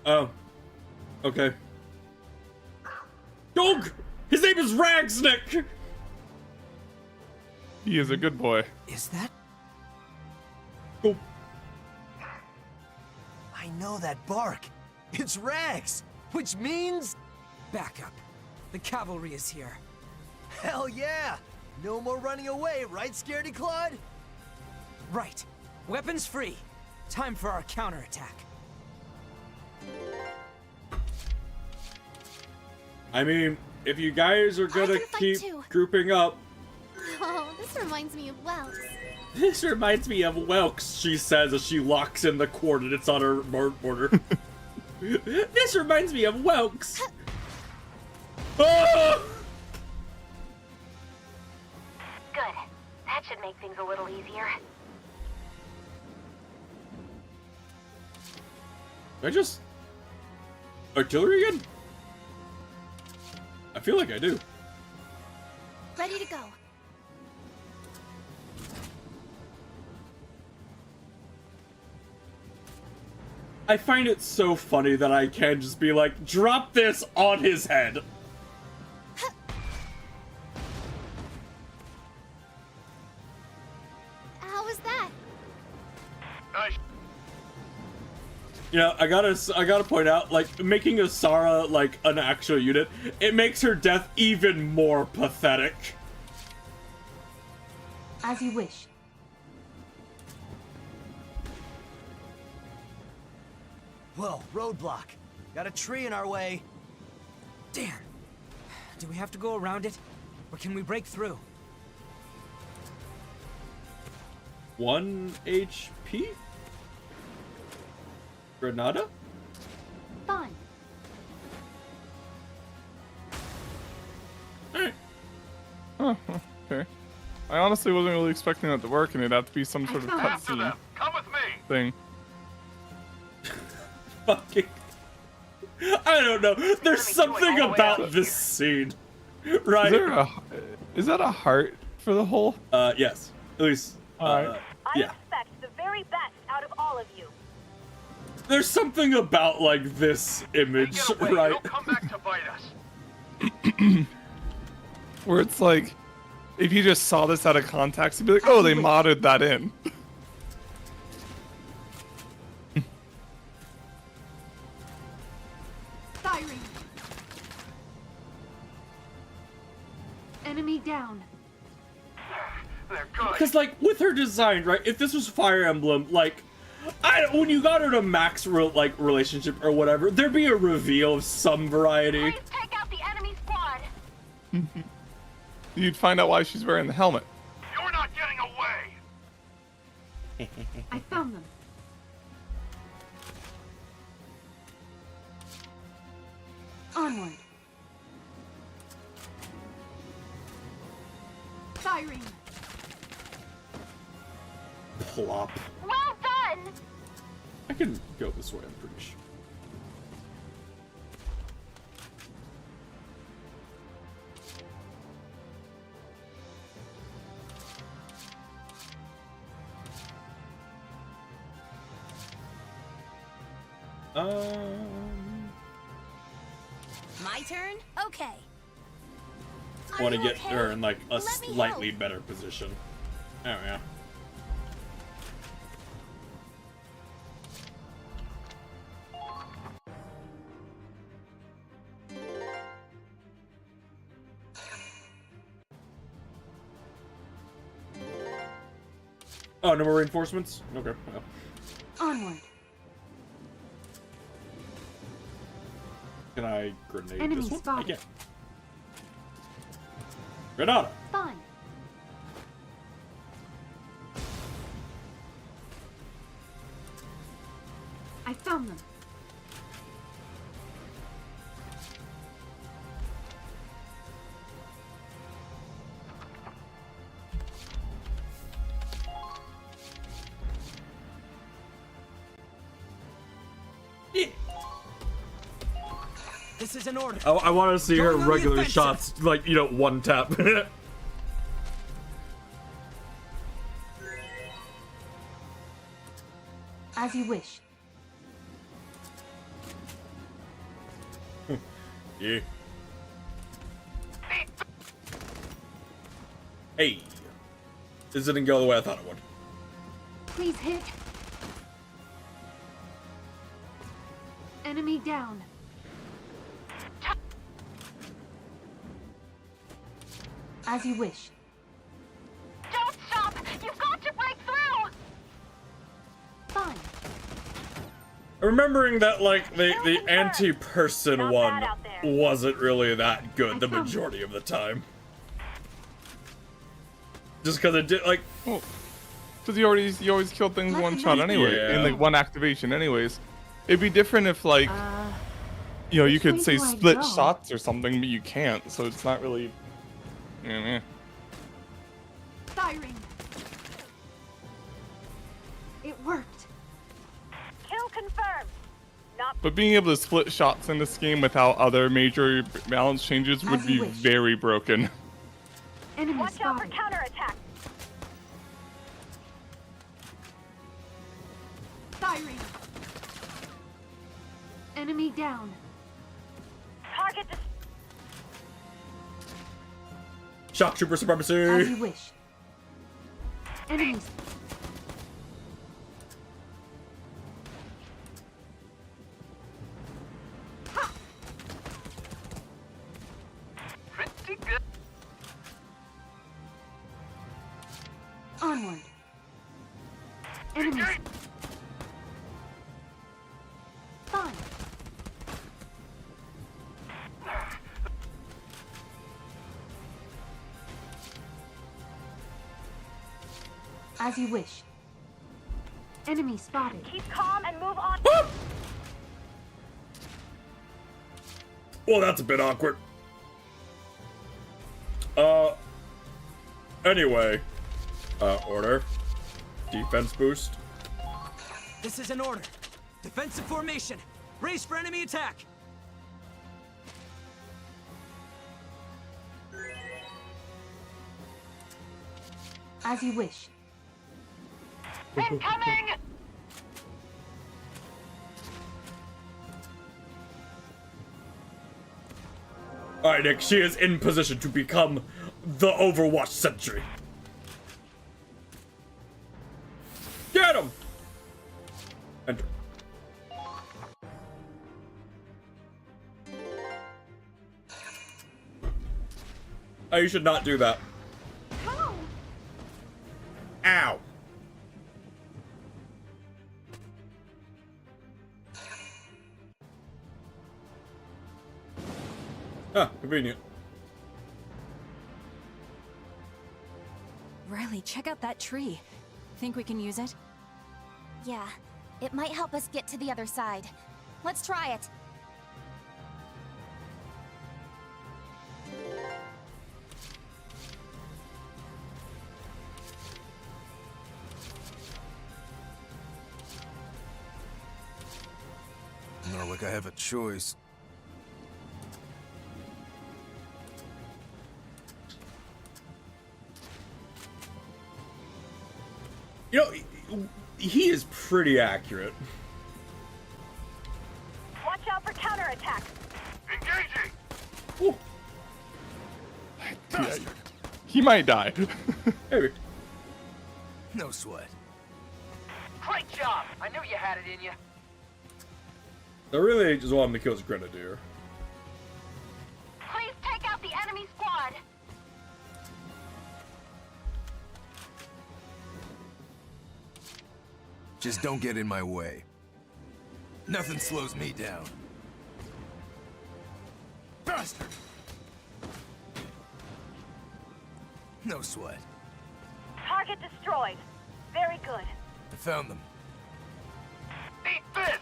Oh. Okay. Dog! His name is Ragsnick! He is a good boy. Is that... Oh. I know that bark. It's Rags, which means... Back up. The cavalry is here. Hell yeah! No more running away, right, Scaredy Claude? Right. Weapons free. Time for our counterattack. I mean, if you guys are gonna keep grouping up... Oh, this reminds me of Welks. This reminds me of Welks, she says as she locks in the coordinates on her border. This reminds me of Welks. Oh! Good. That should make things a little easier. I just... Artillery again? I feel like I do. Ready to go. I find it so funny that I can just be like, drop this on his head. How was that? Nice. You know, I gotta point out, like, making Asara, like, an actual unit, it makes her death even more pathetic. As you wish. Whoa, roadblock. Got a tree in our way. Damn. Do we have to go around it? Or can we break through? 1 HP? Granada? Fine. Oh, okay. I honestly wasn't really expecting that to work, and it'd have to be some sort of cutscene thing. Fucking... I don't know. There's something about this scene. Right? Is that a heart for the hole? Yes. At least, Alright. yeah. Expect the very best out of all of you. There's something about, like, this image, right? Come back to bite us. Where it's like, if you just saw this out of context, you'd be like, oh, they modded that in. Firing. Enemy down. Because, like, with her design, right? If this was Fire Emblem, like, when you got her to max relationship or whatever, there'd be a reveal of some variety. Take out the enemy squad. You'd find out why she's wearing the helmet. You're not getting away. I found them. Onward. Firing. Plop. Well done. I can go this way, I'm pretty sure. My turn? Okay. Want to get her in, like, a slightly better position. Oh, yeah. Oh, no more reinforcements? Okay. Well. Onward. Can I grenade Enemy this one? spotted. I can. Granada! Fine. I found them. This is an order. I want to see her Going on the regular offensive. shots, like, you know, one tap. As you wish. Yeah. Hey. This didn't go the way I thought it would. Please hit. Enemy down. As you wish. Don't stop. You've got to break through. Fine. Remembering that, like, the anti-person one wasn't really that good the majority of the time. Just because it did, like... Because you always kill things one shot anyway, Yeah. in like one activation anyways. It'd be different if like, you know, you could say do I split go? shots or something, but you can't, so it's not really... Yeah. Firing. It worked. Kill confirmed. Not But being able to split shots in this game without other major balance changes would As be you wish. very broken. Enemy watch out for spotted. counterattack. Firing. Enemy down. Target dis- Shock Trooper As Supremacy! you wish. Enemies. Pretty good. Onward. Enemies. As you wish. Enemy spotted. Keep calm and move on. Well, that's a bit awkward. Anyway. Order. Defense boost. This is an order. Defensive formation. Brace for enemy attack. As you wish. Incoming! Alright, Nick, she is in position to become the Overwatch Sentry. Get him! Enter. Oh, you should not do that. Ow. Ah, convenient. Riley, check out that tree. Think we can use it? Yeah, it might help us get to the other side. Let's try it. Not like I have a choice. You know, he is pretty accurate. Watch out for counterattack. Engaging! Yeah, he might die. Maybe. No sweat. Great job! I knew you had it in you. I really just want him to kill his grenadier. Please take out the enemy squad. Just don't get in my way. Nothing slows me down. Bastard! No sweat. Target destroyed. Very good. I found them. Eat this!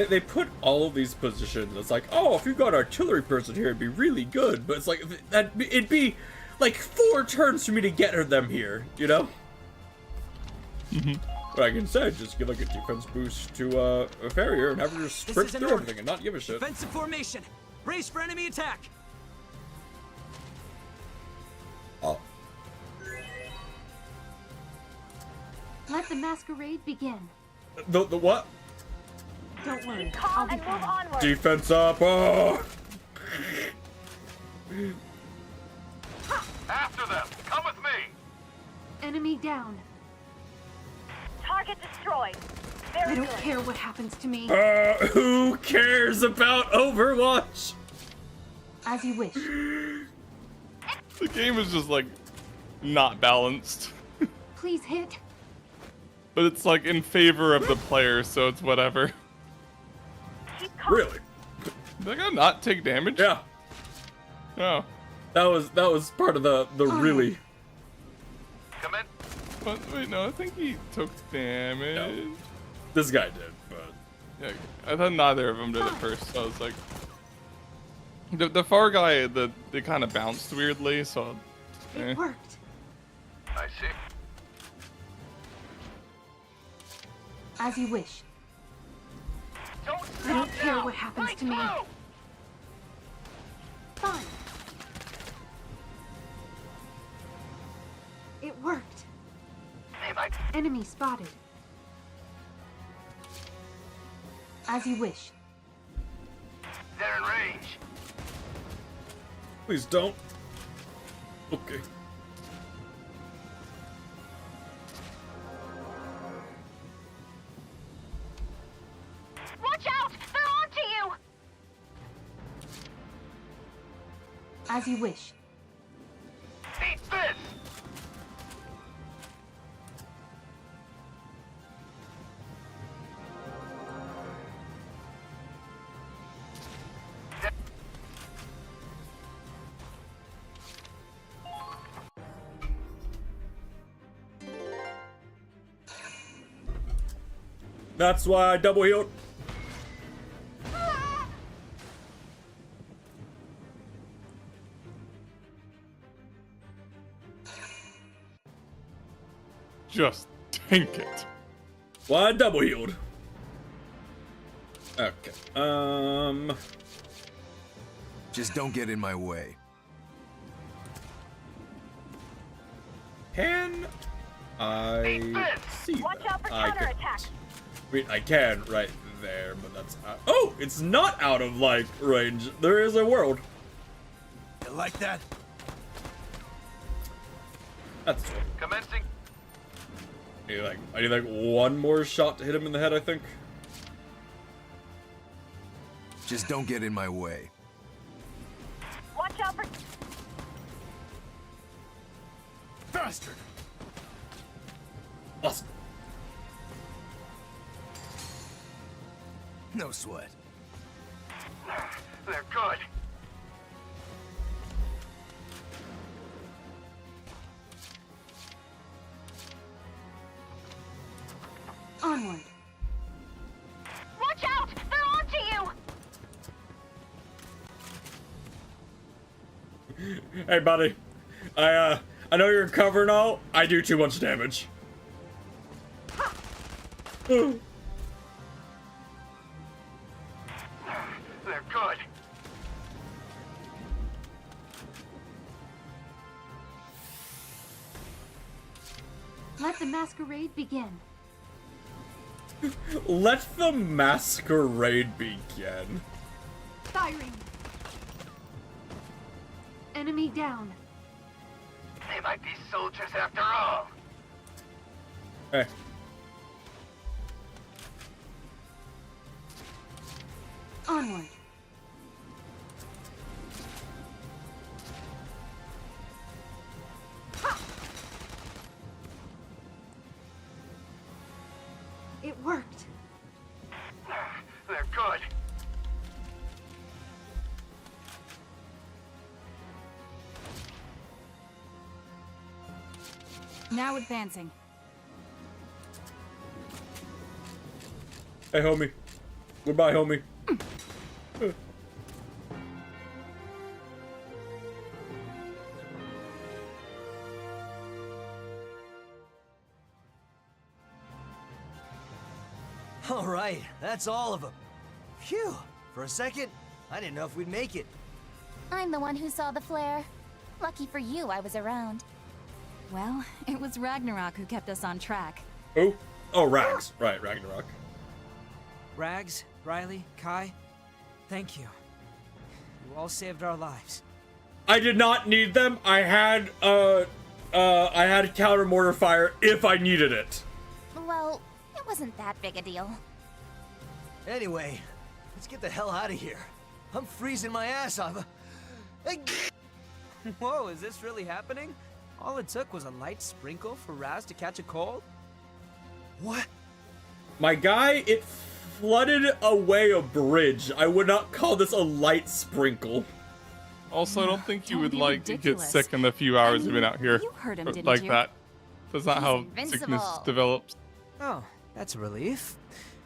They put all of these positions. It's like, oh, if you got artillery person here, it'd be really good. But it's like it'd be like 4 turns for me to get them here, you know? But I can say, just give like a defense boost to a farrier and have her just sprint through everything and not give a shit. Defensive formation. Brace for enemy attack. Oh. Let the masquerade begin. The what? Don't worry. Keep calm and move onward. Defense up. Oh. After them. Come with me. Enemy down. Target destroyed. I Very don't good. care what happens to me. Who cares about Overwatch? As you wish. The game is just like not balanced. Please hit. But it's like in favor of the player, so it's whatever. Really? Did that guy not take damage? Yeah. Oh. That was part of the really. Come in. What? Wait, no, I think he took damage. No. This guy did, but yeah, I thought neither of them did at first. So I was like, the far guy, they kind of bounced weirdly. So It worked. I see. As you wish. Don't I don't stop care now. what happens Break to me. through. Fun. It worked. Hey, Mike. Enemy spotted. As you wish. They're in range. please don't. Okay. Watch out! They're onto you! As you wish. Eat this! That's why I double healed. Just tank it. Why I double healed. Okay. Just don't get in my way. Can I see Watch that? out for I counterattack. mean, I can right there, but that's oh, it's not out of like range. There is a world. You like that? That's Commencing. I need like one more shot to hit him in the head, I think. Just don't get in my way. Watch out for. Bastard! Awesome. No sweat. They're good. Onward. Watch out! They're onto you! Hey, buddy. I know you're covering all. I do too much damage. They're good. Let the masquerade begin. Let the masquerade begin. Firing. Enemy down. They might be soldiers after all. Hey. Onward. It worked. They're good. Now advancing. Hey, homie. Goodbye, homie. All right, that's all of them. Phew! For a second, I didn't know if we'd make it. I'm the one who saw the flare. Lucky for you, I was around. Well, it was Ragnarok who kept us on track. Who? Oh, Rags. Right, Ragnarok. Rags, Riley, Kai, thank you. You all saved our lives. I did not need them. I had counter mortar fire if I needed it. Well, it wasn't that big a deal. Anyway, let's get the hell out of here. I'm freezing my ass off. Whoa, is this really happening? All it took was a light sprinkle for Raz to catch a cold? What? My guy, it flooded away a bridge. I would not call this a light sprinkle. Also, I don't think you would be like get ridiculous. sick in the few hours you've been out here. You heard him, Or didn't like you? that. That's not He's how invincible. sickness develops. Oh, that's a relief.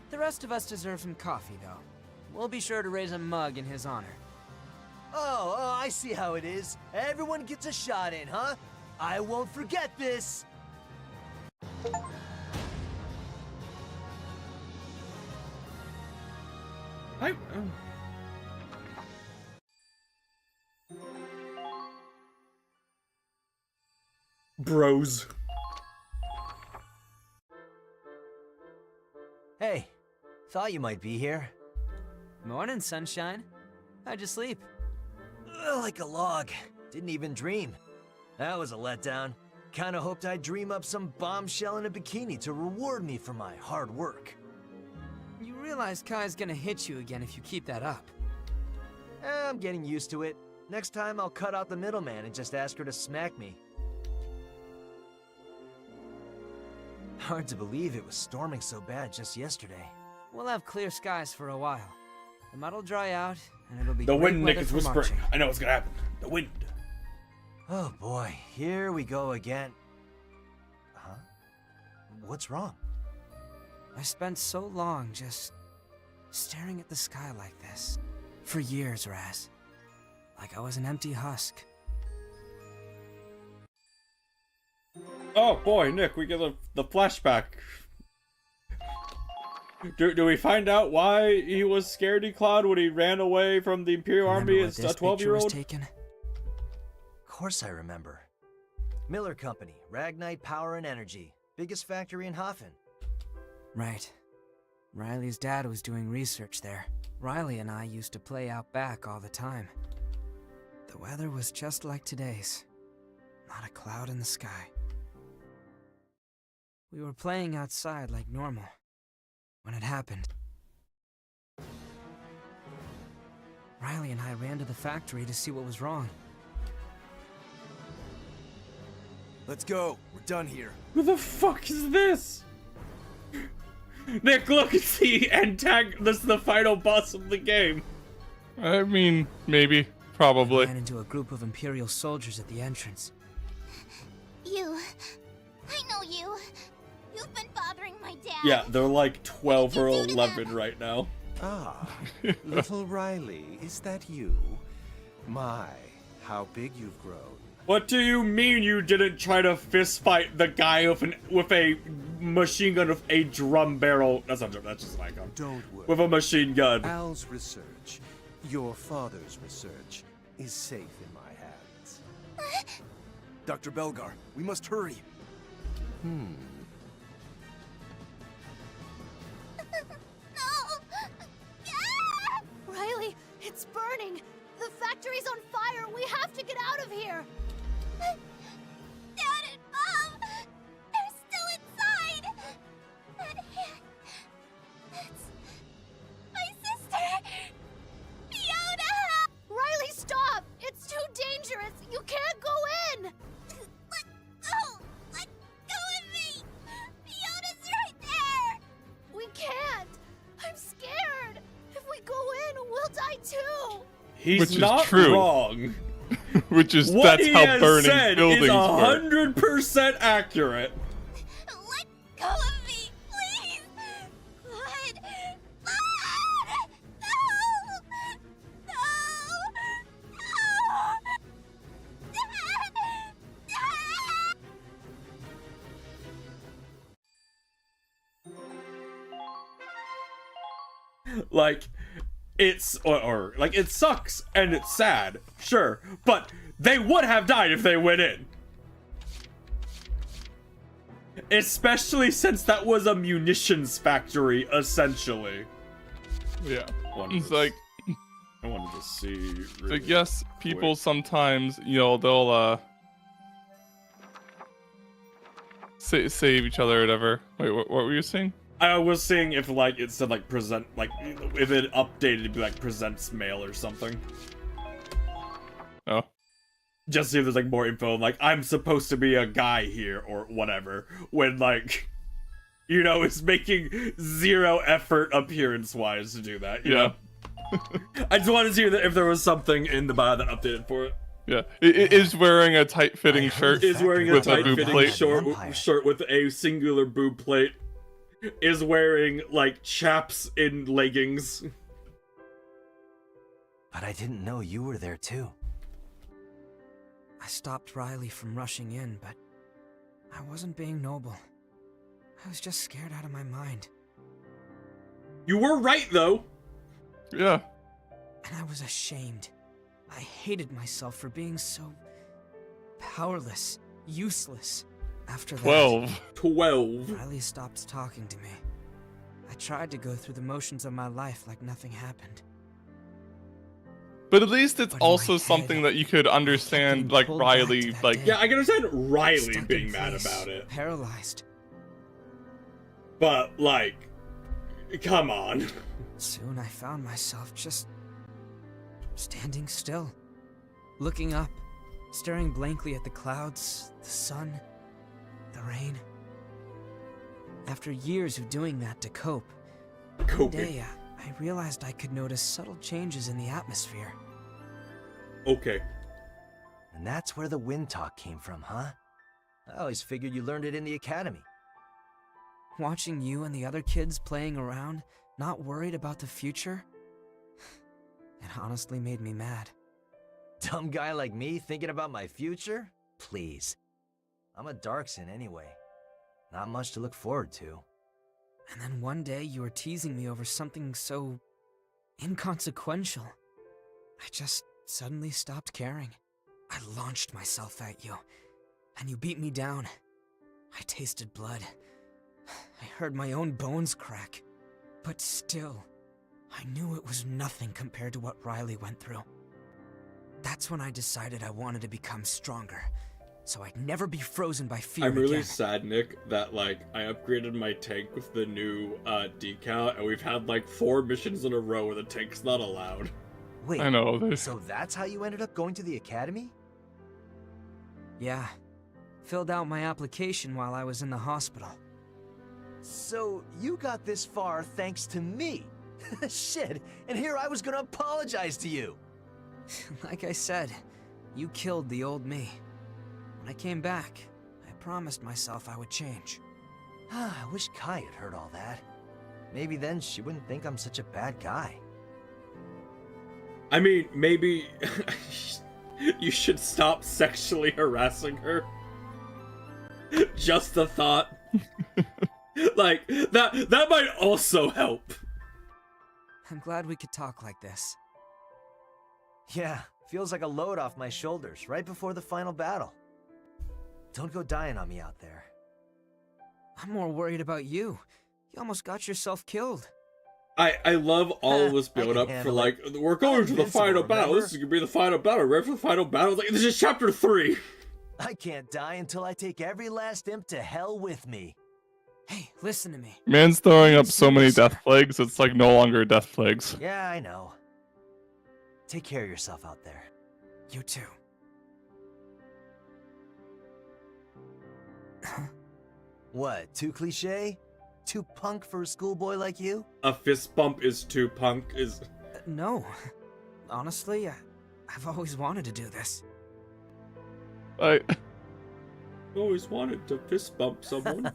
The rest of us deserve some coffee, though. We'll be sure to raise a mug in his honor. Oh, I see how it is. Everyone gets a shot in, huh? I won't forget this. Bros. Hey, thought you might be here. Morning, sunshine. How'd you sleep? Like a log. Didn't even dream. That was a letdown. Kinda hoped I'd dream up some bombshell in a bikini to reward me for my hard work. You realize Kai's gonna hit you again if you keep that up. I'm getting used to it. Next time I'll cut out the middleman and just ask her to smack me. Hard to believe it was storming so bad just yesterday. We'll have clear skies for a while. The mud'll dry out, and it'll be The great wind, weather Nick, is for whispering. marching. I know what's gonna happen. The wind. Oh boy, here we go again. Huh? What's wrong? I spent so long just staring at the sky like this. For years, Raz. Like I was an empty husk. Oh boy, Nick, we get the flashback. Do we find out why he was scaredy Cloud when he ran away from the Imperial Army as a 12-year-old? Of course I remember. Miller Company, Ragnite Power and Energy. Biggest factory in Hafen. Right. Riley's dad was doing research there. Riley and I used to play out back all the time. The weather was just like today's. Not a cloud in the sky. We were playing outside like normal when it happened. Riley and I ran to the factory to see what was wrong. Let's go. We're done here. Who the fuck is this? Nick, look, it's the this is the final boss of the game. I mean, maybe, probably. I ran into a group of Imperial soldiers at the entrance. You. I know you. You've been bothering my dad. Yeah, they're like 12 or 11 right now. Ah, little Riley, is that you? My, how big you've grown. What do you mean you didn't try to fist fight the guy with a machine gun with a drum barrel? That's not drum, that's just my gun. Don't worry. With a machine gun. Al's research, your father's research, is safe in my hands. Dr. Belgar, we must hurry. Riley, it's burning! The factory's on fire! We have to get out of here! Dad and Mom! They're still inside! That's my sister! Fiona! Riley, stop! It's too dangerous! You can't go in! Let go! Let go of me! Fiona's right there! We can't! I'm scared! If we go in, we'll die too! He's Which is not true. wrong. Which is What that's he how has burning said buildings is work. 100% accurate. Let go of me, please! Let... Ah! No! Like, it's or like it sucks and it's sad, sure, but they would have died if they went in. Especially since that was a munitions factory, essentially. Yeah. Wanted It's to- like, I wanted to see. I Really guess people quick. sometimes, you know, they'll save each other or whatever. Wait, what were you saying? I was seeing if like it said like present, like if it updated it'd be like presents mail or something. Oh. Just see if there's like more info, like I'm supposed to be a guy here or whatever, when like, you know, it's making zero effort appearance-wise to do that, you know? I just wanted to see if there was something in the bio that updated for it. Yeah, it is wearing a tight-fitting shirt. Is wearing a with a boob tight-fitting plate. shirt with a singular boob plate. Is wearing like chaps in leggings. But I didn't know you were there too. I stopped Riley from rushing in, but I wasn't being noble. I was just scared out of my mind. You were right, though. Yeah. And I was ashamed. I hated myself for being so powerless, useless. After that, 12. Riley stopped talking to me. I tried to go through the motions of my life like nothing happened. But at least it's also something that you could understand, like Riley, like Yeah, I can understand Riley Stuck being in mad place, about it. Paralyzed. But, like, come on. Soon I found myself just standing still, looking up, staring blankly at the clouds, the sun, the rain. After years of doing that to cope, one day I realized I could notice subtle changes in the atmosphere. Okay. And that's where the wind talk came from, huh? I always figured you learned it in the academy. Watching you and the other kids playing around, not worried about the future, it honestly made me mad. Dumb guy like me thinking about my future? Please. I'm a Darkson anyway. Not much to look forward to. And then one day you were teasing me over something so inconsequential. I just suddenly stopped caring. I launched myself at you, and you beat me down. I tasted blood. I heard my own bones crack. But still, I knew it was nothing compared to what Riley went through. That's when I decided I wanted to become stronger, so I'd never be frozen by fear I'm really again. sad, Nick, that like I upgraded my tank with the new decal, and we've had like 4 missions in a row where the tank's not allowed. Wait, I know. So that's how you ended up going to the academy? Yeah. Filled out my application while I was in the hospital. So you got this far thanks to me. Shit, and here I was gonna apologize to you. Like I said, you killed the old me. When I came back, I promised myself I would change. I wish Kai had heard all that. Maybe then she wouldn't think I'm such a bad guy. I mean, maybe you should stop sexually harassing her. Just a thought. Like, that might also help. I'm glad we could talk like this. Yeah, feels like a load off my shoulders right before the final battle. Don't go dying on me out there. I'm more worried about you. You almost got yourself killed. I love all of this build up for like, we're going to the final battle. This is gonna be the final battle, right for the final battle. Like, this is chapter 3. I can't die until I take every last imp to hell with me. Hey, listen to me. Man's throwing up so many death plagues, it's like no longer death plagues. Yeah, I know. Take care of yourself out there. You too. What, too cliche? Too punk for a schoolboy like you? A fist bump is too punk is... No. Honestly, I've always wanted to do this. I always wanted to fist bump someone.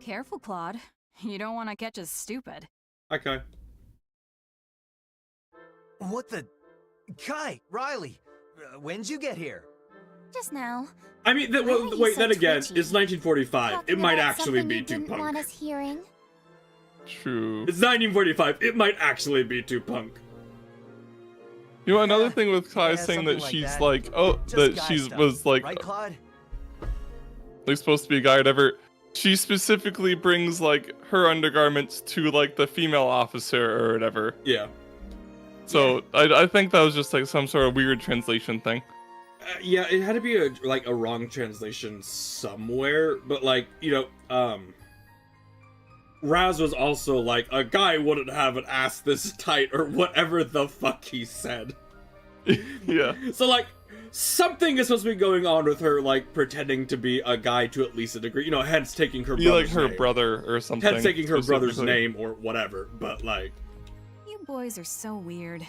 Careful, Claude. You don't want to catch us stupid. Okay. What the... Kai, Riley, when'd you get here? Just now. I mean, wait, then again, it's 1945. It might actually be too Want punk. us hearing? True. It's 1945. It might actually be too punk. You know, another thing with Kai saying that she's like, oh, that she was like, Right, Claude? like supposed to be a guy or whatever. She specifically brings like her undergarments to like the female officer or whatever. Yeah. So I think that was just like some sort of weird translation thing. Yeah, it had to be a wrong translation somewhere, but like, you know, Raz was also like, a guy wouldn't have an ass this tight or whatever the fuck he said. Yeah. So like, something is supposed to be going on with her, like, pretending to be a guy to at least a degree, you know, hence taking her brother's like her name. brother or something. Hence taking her brother's specifically. name or whatever, but like... You boys are so weird.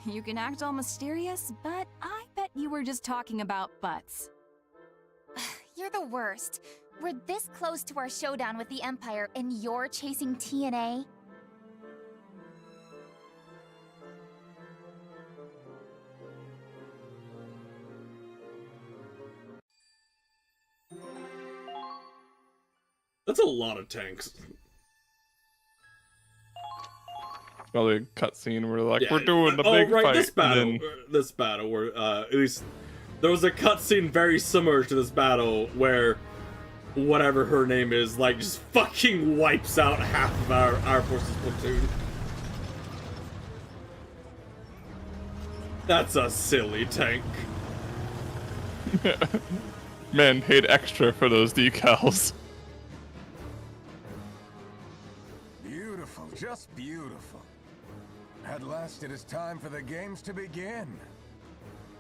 You can act all mysterious, but I bet you were just talking about butts. You're the worst. We're this close to our showdown with the Empire, and you're chasing TNA? That's a lot of tanks. Probably a cutscene where like, Yeah. we're doing the Oh, big right, fight. this battle, where, at least, there was a cutscene very similar to this battle, where whatever her name is, like, just fucking wipes out half of our forces platoon. That's a silly tank. Man paid extra for those decals. Beautiful, just beautiful. At last it is time for the games to begin.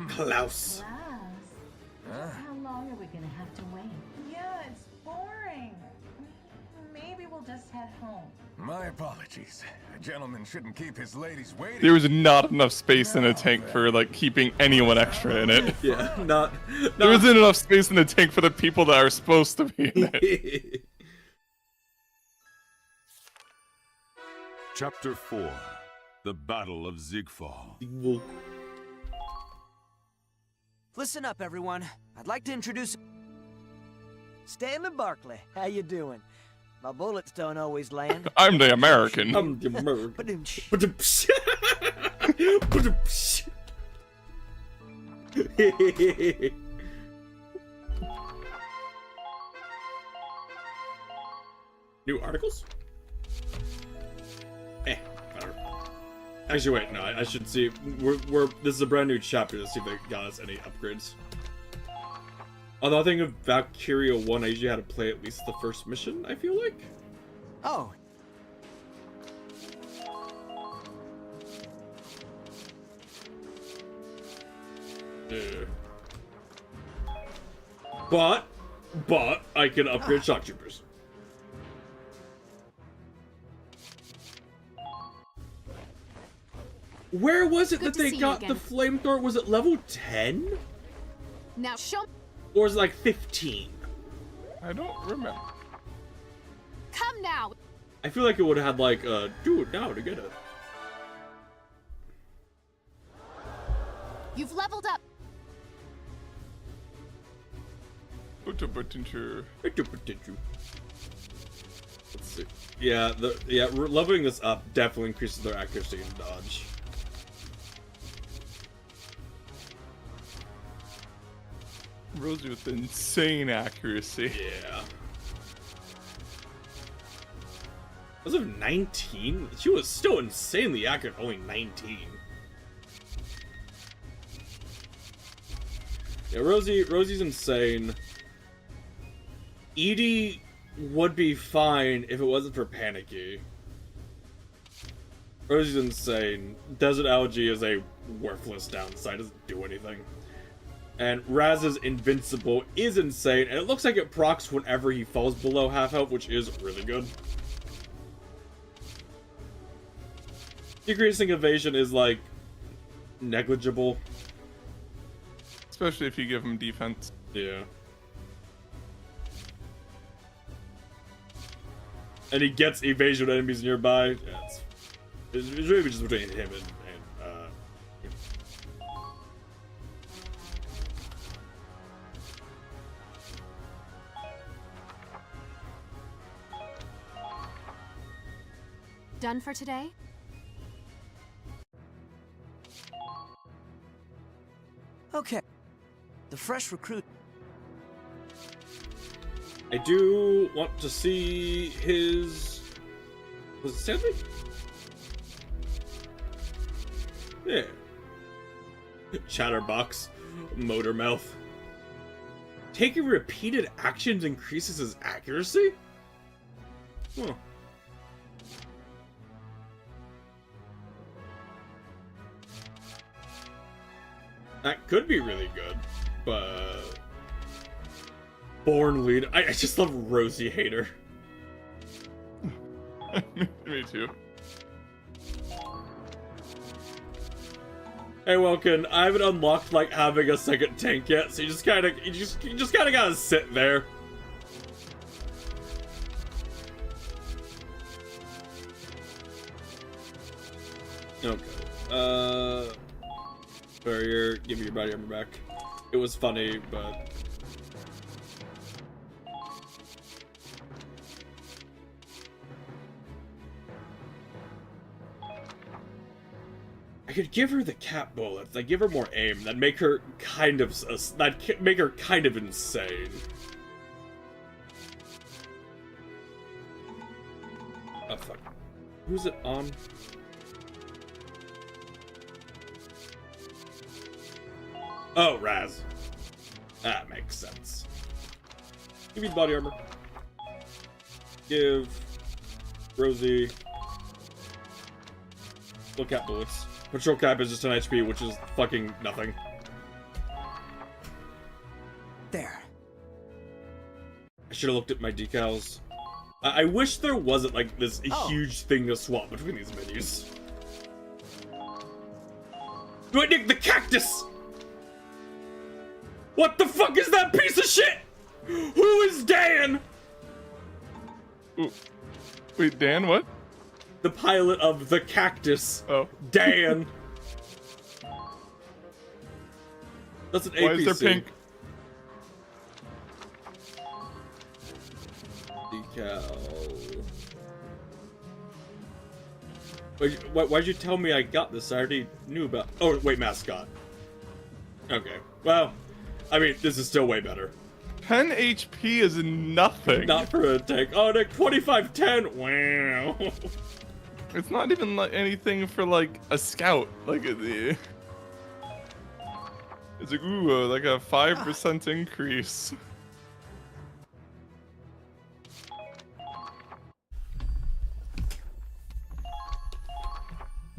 Klaus. How long are we gonna have to wait? Yeah, it's boring. Maybe we'll just head home. My apologies. A gentleman shouldn't keep his ladies waiting. There was not enough space in a tank for like keeping anyone extra in it. Yeah, not there wasn't enough space in the tank for the people that are supposed to be in it. Chapter 4: The Battle of Ziegfall. Listen up, everyone. I'd like to introduce Stanley Barkley. How you doing? My bullets don't always land. I'm the American. I'm the American. New articles? Whatever. Actually, wait, no, I should see. This is a brand new chapter to see if they got us any upgrades. Although I think of Valkyria 1, I usually had to play at least the first mission, I feel like. Oh. Yeah. But I can upgrade shock troopers. Where was it that they got the flamethrower? Was it level 10? Now show. Or was it like 15? I don't remember. Come now. I feel like it would have had like do it now to get it. You've leveled up. Let's see. Yeah, leveling this up definitely increases their accuracy and dodge. Rosie with insane accuracy. Yeah. As of 19, she was still insanely accurate, only 19. Yeah, Rosie's insane. Edie would be fine if it wasn't for Panicky. Rosie's insane. Desert Algae is a worthless downside, doesn't do anything. And Raz's Invincible is insane, and it looks like it procs whenever he falls below half health, which is really good. Decreasing evasion is, like, negligible. Especially if you give him defense. Yeah. And he gets evasion with enemies nearby. Yeah, it's really just between him and Done for today? Okay. The fresh recruit. I do want to see his... Was it Stanley? Yeah. Chatterbox. Motormouth. Taking repeated actions increases his accuracy? Huh. That could be really good, but... Born lead. I just love Rosie Hater. Me too. Hey Welkin, I haven't unlocked like having a second tank yet, so you just kinda gotta sit there. Okay. Barrier, give me your body armor back. It was funny, but... I could give her the cap bullets. I'd give her more aim. That'd make her kind of... That'd make her kind of insane. Oh, fuck. Who's it on? Oh, Raz. That makes sense. Give me the body armor. Give Rosie full cap bullets. Patrol cap is just an HP, which is fucking nothing. There. I should have looked at my decals. I wish there wasn't like this huge thing to swap between these menus. Do I dig the cactus? What the fuck is that piece of shit? Who is Dan? Ooh. Wait, Dan, what? The pilot of the cactus. Oh. Dan. That's an APC. Why is there pink? Decal. Why'd you tell me I got this? I already knew about. Oh, wait, mascot. Okay. Well, I mean, this is still way better. 10 HP is nothing. Not for a tank. Oh, Nick, 2510. Wow. It's not even like anything for like a scout. Like it's like ooh, like a 5% increase.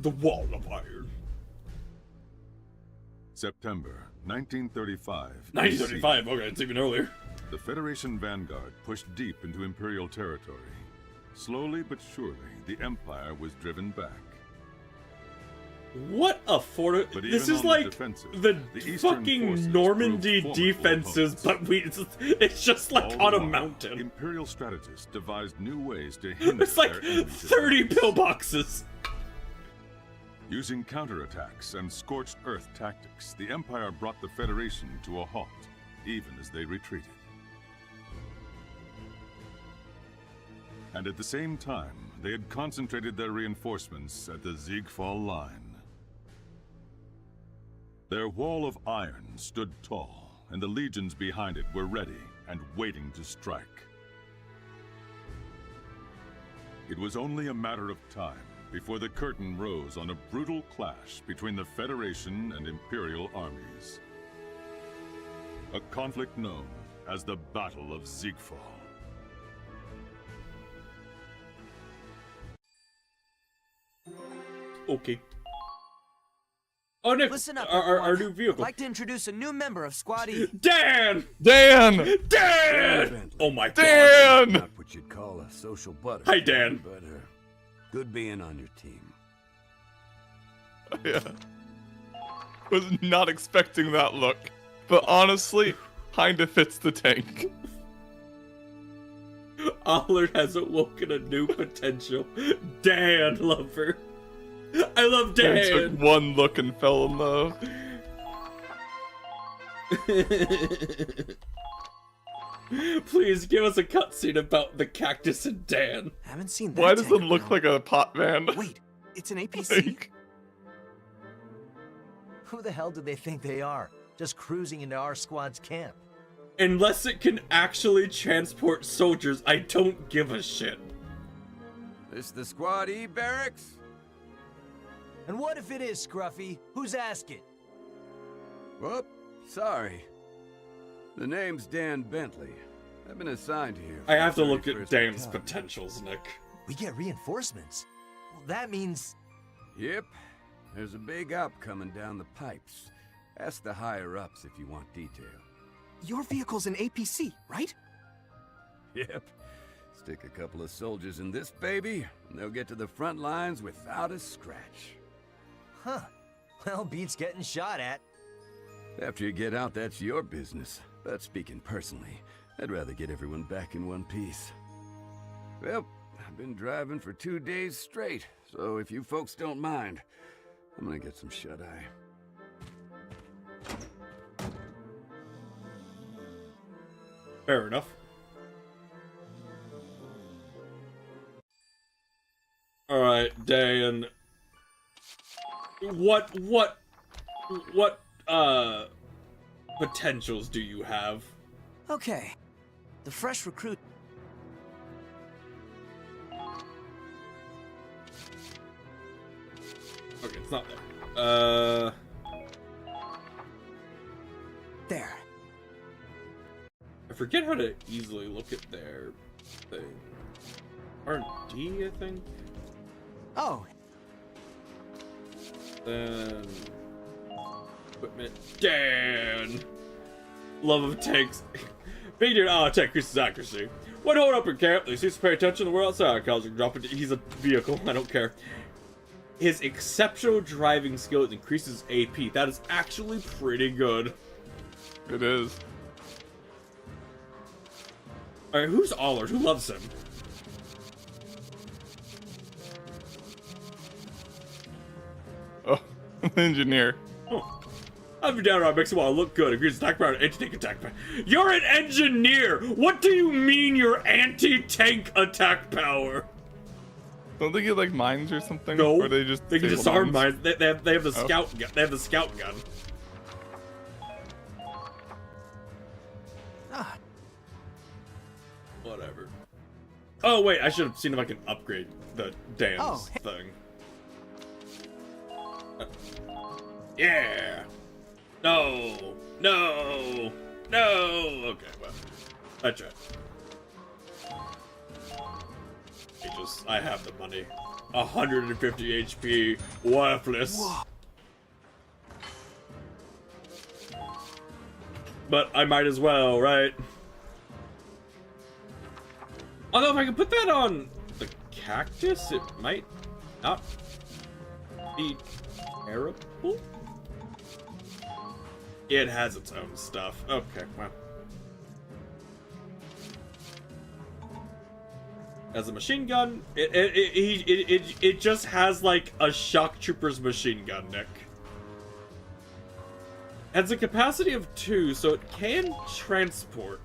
The Wall of Iron. September 1935. 1935. Okay, it's even earlier. The Federation vanguard pushed deep into Imperial territory. Slowly but surely, the Empire was driven back. What a fort! This is like the fucking Normandy defenses, but it's just like on a mountain. Imperial strategists devised new ways to hinder It's like 30 pillboxes. Using counterattacks and scorched earth tactics, the Empire brought the Federation to a halt, even as they retreated. And at the same time, they had concentrated their reinforcements at the Ziegfall Line. Their wall of iron stood tall, and the legions behind it were ready and waiting to strike. It was only a matter of time before the curtain rose on a brutal clash between the Federation and Imperial armies. A conflict known as the Battle of Ziegfall. Okay. Oh, Nick, Listen up, our new vehicle. I'd like to introduce a new member of Squad E. Dan! Dan! Dan! Oh my Dan! Not what you'd call a social butterfly. Hi, Dan. But good being on your team. Yeah. Was not expecting that look, but honestly, kinda fits the tank. Allard has awoken a new potential. Dan, lover. I love Dan. Dan took one look and fell in love. Please give us a cutscene about the cactus and Dan. Haven't seen that. Why does it tank look around. like a pot van? Wait, it's an APC? Like, Who the hell do they think they are? Just cruising into our squad's camp. Unless it can actually transport soldiers, I don't give a shit. This the Squad E barracks? And what if it is, Scruffy? Who's asking? Whoop, sorry. The name's Dan Bentley. I've been assigned here. I have to look at 31st Dan's Battalion. potentials, Nick. We get reinforcements. Well, that means... Yep. There's a big op coming down the pipes. Ask the higher-ups if you want detail. Your vehicle's an APC, right? Yep. Stick a couple of soldiers in this baby, and they'll get to the front lines without a scratch. Huh. Well, beats getting shot at. After you get out, that's your business. But speaking personally, I'd rather get everyone back in one piece. Well, I've been driving for 2 days straight, so if you folks don't mind, I'm gonna get some shut-eye. Fair enough. Alright, Dan. What potentials do you have? Okay. The fresh recruit. Okay, it's not there. There. I forget how to easily look at their thing. R&D, I think? Oh. Then... equipment. Dan! Love of tanks. Big dude, tech increases accuracy. When hold up in camp, they cease to pay attention to the world outside. College can drop it. He's a vehicle. I don't care. His exceptional driving skills increases AP. That is actually pretty good. It is. Alright, who's Allard? Who loves him? Oh, engineer. Oh. I've been down around makes it want to look good. Agrees attack power and anti-tank attack power. You're an engineer! What do you mean you're anti-tank attack power? Don't they get like mines or something? No, or they can disarm mines. They have the Oh. scout gun. They have the scout gun. Ah. Whatever. Oh wait, I should have seen if I can upgrade the Dan's thing. Yeah. No. No. No. Okay, well, I tried. I have the money. 150 HP, worthless. Whoa. But I might as well, right? Although if I can put that on the cactus, it might not be terrible. It has its own stuff. Okay, well. As a machine gun, it just has like a shock trooper's machine gun, Nick. Has a capacity of 2, so it can transport.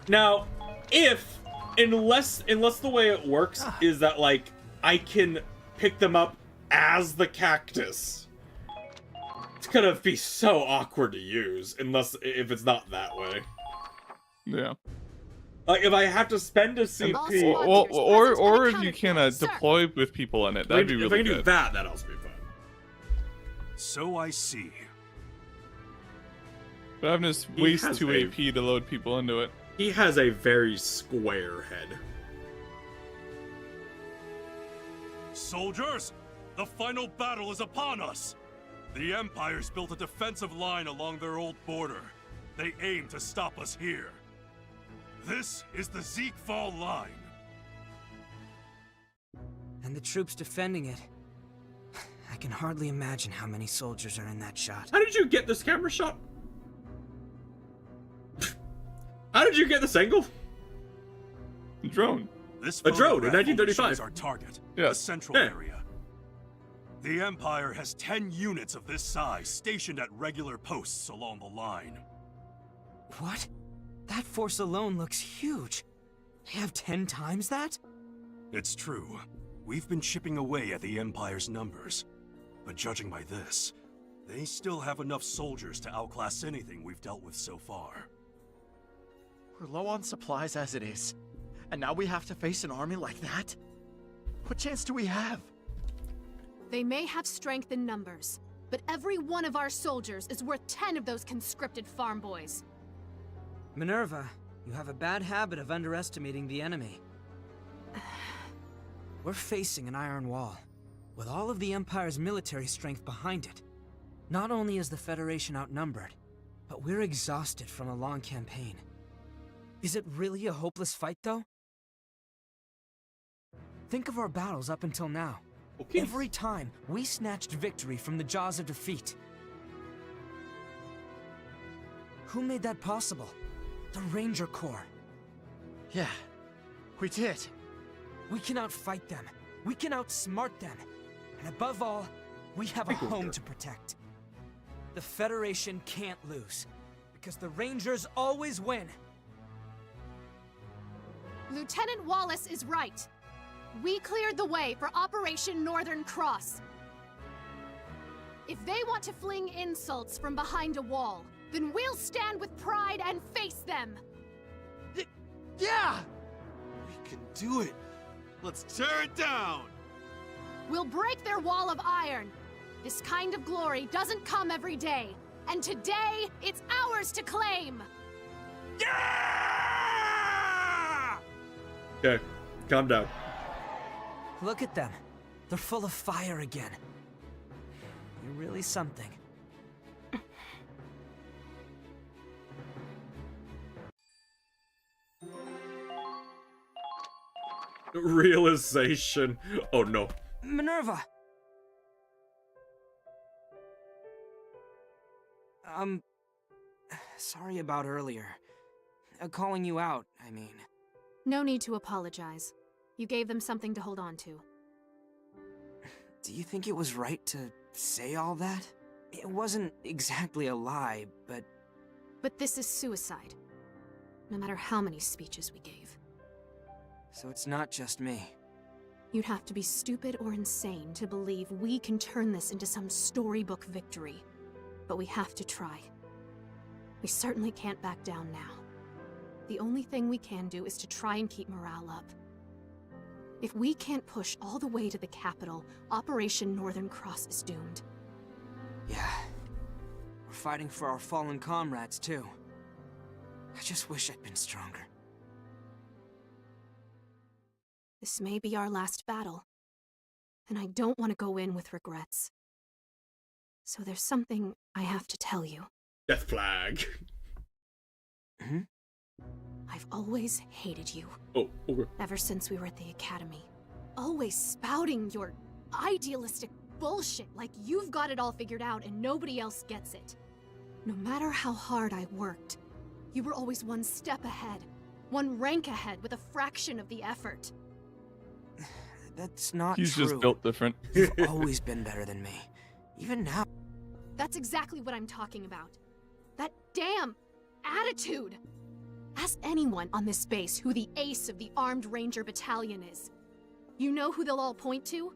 Now, unless the way it works is that like I can pick them up as the cactus. It's gonna be so awkward to use if it's not that way. Yeah. Like if I have to spend a CP, or if you can deploy with people in it, that'd be really good. If I can do that, that'd also be fun. So I see. But having to waste 2 AP to load people into it. He has a very square head. Soldiers, the final battle is upon us. The Empire's built a defensive line along their old border. They aim to stop us here. This is the Zeekfall line. And the troops defending it. I can hardly imagine how many soldiers are in that shot. How did you get this camera shot? How did you get this angle? Drone. This a drone in photograph 1935. shows our target, yeah. the central area. The Empire has 10 units of this size stationed at regular posts along the line. What? That force alone looks huge. They have 10 times that? It's true. We've been chipping away at the Empire's numbers. But judging by this, they still have enough soldiers to outclass anything we've dealt with so far. We're low on supplies as it is. And now we have to face an army like that? What chance do we have? They may have strength in numbers, but every one of our soldiers is worth 10 of those conscripted farm boys. Minerva, you have a bad habit of underestimating the enemy. We're facing an iron wall, with all of the Empire's military strength behind it. Not only is the Federation outnumbered, but we're exhausted from a long campaign. Is it really a hopeless fight, though? Think of our battles up until now. Okay. Every time, we snatched victory from the jaws of defeat. Who made that possible? The Ranger Corps. Yeah, we did. We can outfight them. We can outsmart them. And above all, we have a home to protect. The Federation can't lose, because the Rangers always win. Lieutenant Wallace is right. We cleared the way for Operation Northern Cross. If they want to fling insults from behind a wall, then we'll stand with pride and face them. Yeah! We can do it. Let's tear it down. We'll break their wall of iron. This kind of glory doesn't come every day. And today, it's ours to claim. Yeah! Okay, calm down. Look at them. They're full of fire again. You're really something. Realization. Oh no. Minerva! Sorry about earlier. Calling you out, I mean. No need to apologize. You gave them something to hold on to. Do you think it was right to say all that? It wasn't exactly a lie, but... But this is suicide. No matter how many speeches we gave. So it's not just me. You'd have to be stupid or insane to believe we can turn this into some storybook victory. But we have to try. We certainly can't back down now. The only thing we can do is to try and keep morale up. If we can't push all the way to the capital, Operation Northern Cross is doomed. Yeah. We're fighting for our fallen comrades, too. I just wish I'd been stronger. This may be our last battle, and I don't want to go in with regrets. So there's something I have to tell you. Death flag. I've always hated you. Oh, okay. Ever since we were at the academy. Always spouting your idealistic bullshit like you've got it all figured out and nobody else gets it. No matter how hard I worked, you were always one step ahead. One rank ahead with a fraction of the effort. That's not He's true. just built different. You've always been better than me. Even now. That's exactly what I'm talking about. That damn attitude! Ask anyone on this base who the ace of the Armed Ranger Battalion is. You know who they'll all point to?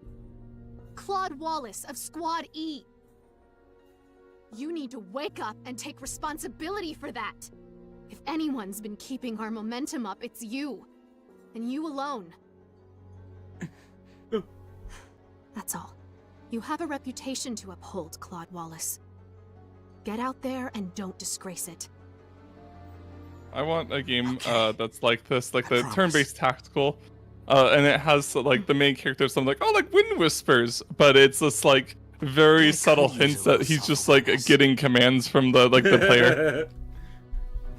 Claude Wallace of Squad E. You need to wake up and take responsibility for that. If anyone's been keeping our momentum up, it's you. And you alone. That's all. You have a reputation to uphold, Claude Wallace. Get out there and don't disgrace it. I want a game that's like this, like the turn-based tactical, and it has like the main character something like, oh, like Wind Whispers, but it's just like very subtle hints that he's just like getting commands from the player.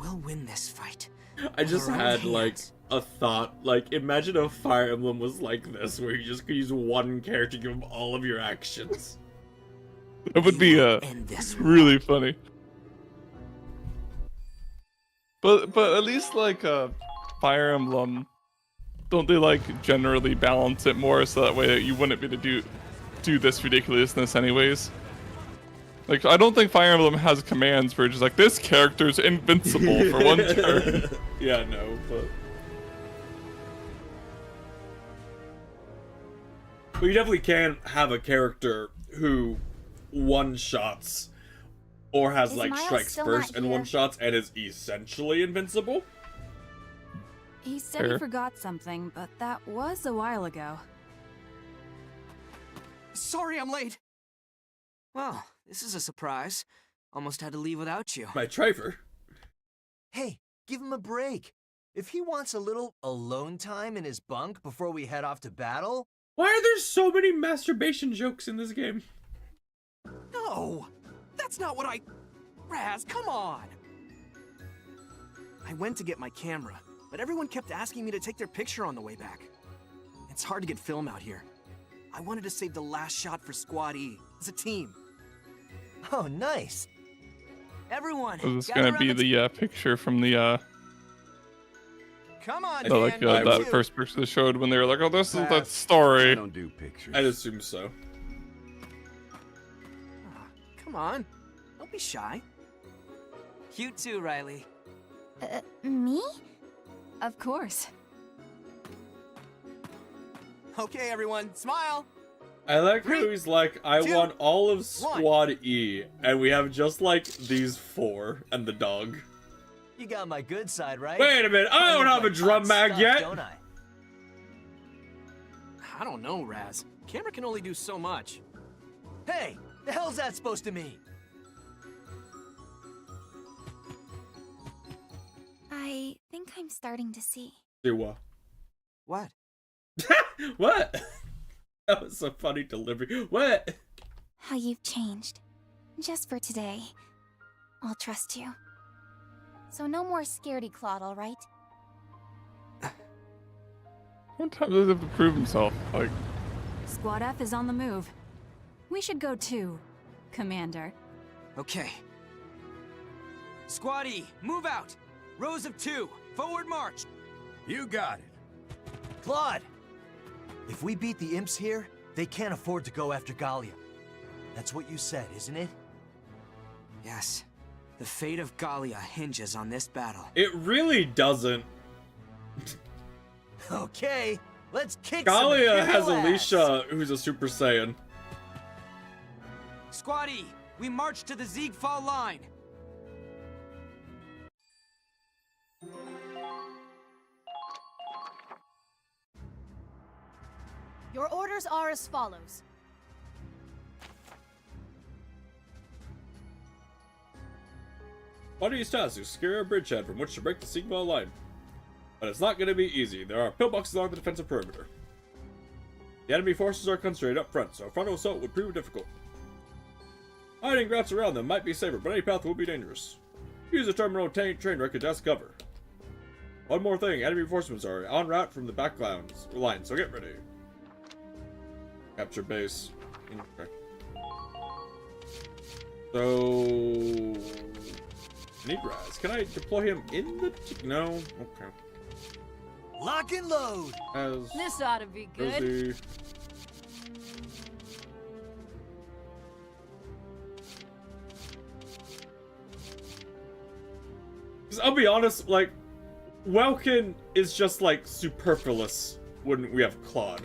We'll win this fight. I just had like a thought, like imagine if Fire Emblem was like this, where you just could use one character to give him all of your actions. It would be really funny. But at least like Fire Emblem, don't they like generally balance it more so that way you wouldn't be able to do this ridiculousness anyways? Like I don't think Fire Emblem has commands where it's just like this character's invincible for one turn. Yeah, no, but you definitely can have a character who one-shots or has like Miles strikes still first not and here? one-shots and is essentially invincible. He said he forgot something, but that was a while ago. Sorry I'm late. Well, this is a surprise. Almost had to leave without you. My Trifer. Hey, give him a break. If he wants a little alone time in his bunk before we head off to battle... Why are there so many masturbation jokes in this game? No! That's not what I... Raz, come on! I went to get my camera, but everyone kept asking me to take their picture on the way back. It's hard to get film out here. I wanted to save the last shot for Squad E, as a team. Oh, nice! Everyone, This is gonna be the picture from the Come on, that first picture they showed when they were like, oh, this is that story. I don't do pictures. I'd assume so. Come on, don't be shy. You too, Riley. Me? Of course. Okay, everyone, smile! I like how he's like, I want all of Squad E, and we have just like these four and the dog. You got my good side, right? Wait a minute, I don't have a drum mag yet! Don't I? I don't know, Raz. Camera can only do so much. Hey, the hell's that supposed to mean? I think I'm starting to see. Do what? What? What? That was a funny delivery. What? How you've changed. Just for today. I'll trust you. So no more scaredy Claude, all right? What time does he have to prove himself? Like, Squad F is on the move. We should go too, Commander. Okay. Squad E, move out! Rows of 2, forward march! You got it. Claude! If we beat the imps here, they can't afford to go after Gallia. That's what you said, isn't it? Yes. The fate of Gallia hinges on this battle. It really doesn't. Okay, let's kick Gallia some has Imperial Alicia, who's a Super Saiyan. Squad E, we march to the Ziegfall line! Your orders are as follows. What are your tasks? Secure a bridgehead from which to break the Sigma line. But it's not going to be easy. There are pillboxes along the defensive perimeter. The enemy forces are concentrated up front, so a frontal assault would prove difficult. Hiding routes around them might be safer, but any path will be dangerous. Use a terminal train wreckage as cover. One more thing, enemy reinforcements are en route from the back line, so get ready. Capture base. Okay. So... Negraz, can I deploy him in the... No? Okay. Lock and load! As... This ought to be good. Rosie. 'Cause I'll be honest, like, Welkin is just, like, superfluous when we have Claude.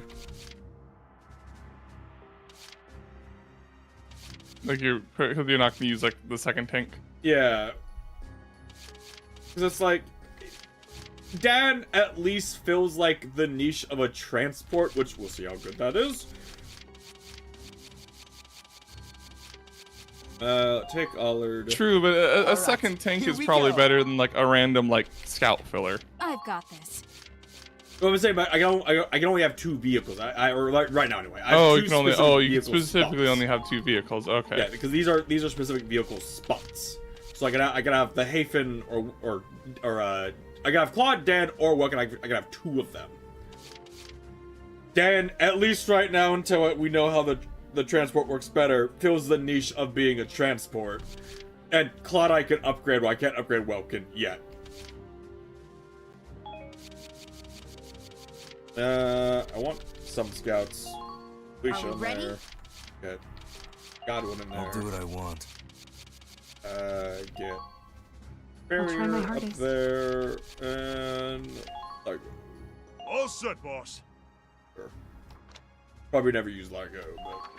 Like you're not gonna use like the second tank. Yeah. Because it's like, Dan at least fills like the niche of a transport, which we'll see how good that is. Take Allard. True, but a second tank is probably better than like a random like scout filler. I've got this. Well, I'm saying, but I can only have 2 vehicles. Or like, right now anyway. I have Oh, two you can only specific you can vehicle specifically spots. only have 2 vehicles. Okay. Yeah, because these are specific vehicle spots. So I can have the Hafen or I can have Claude, Dan, or Welkin. I can have 2 of them. Dan, at least right now, until we know how the transport works better, fills the niche of being a transport. And Claude I can upgrade, well, I can't upgrade Welkin yet. I want some scouts. Alicia in ready? there. Get Godwin in there. I'll do what I want. Get I'll try my Barrier up hardest. there, and like, All set, boss. probably never use Largo, but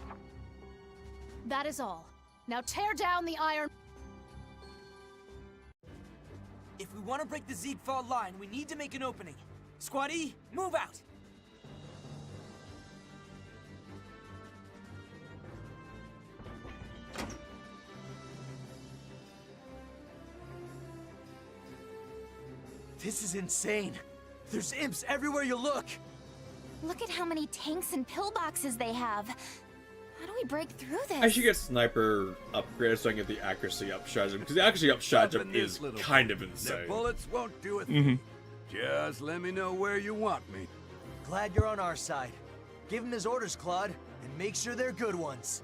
That is all. Now tear down the iron. If we want to break the Ziegfall line, we need to make an opening. Squad E, move out! This is insane. There's imps everywhere you look. Look at how many tanks and pillboxes they have. How do we break through this? I should get sniper upgraded so I can get the accuracy up stratagem, because the accuracy up stratagem Something is this little kind of thing. insane. The bullets won't do it. Mhm. Just let me know where you want me. Glad you're on our side. Give him his orders, Claude, and make sure they're good ones.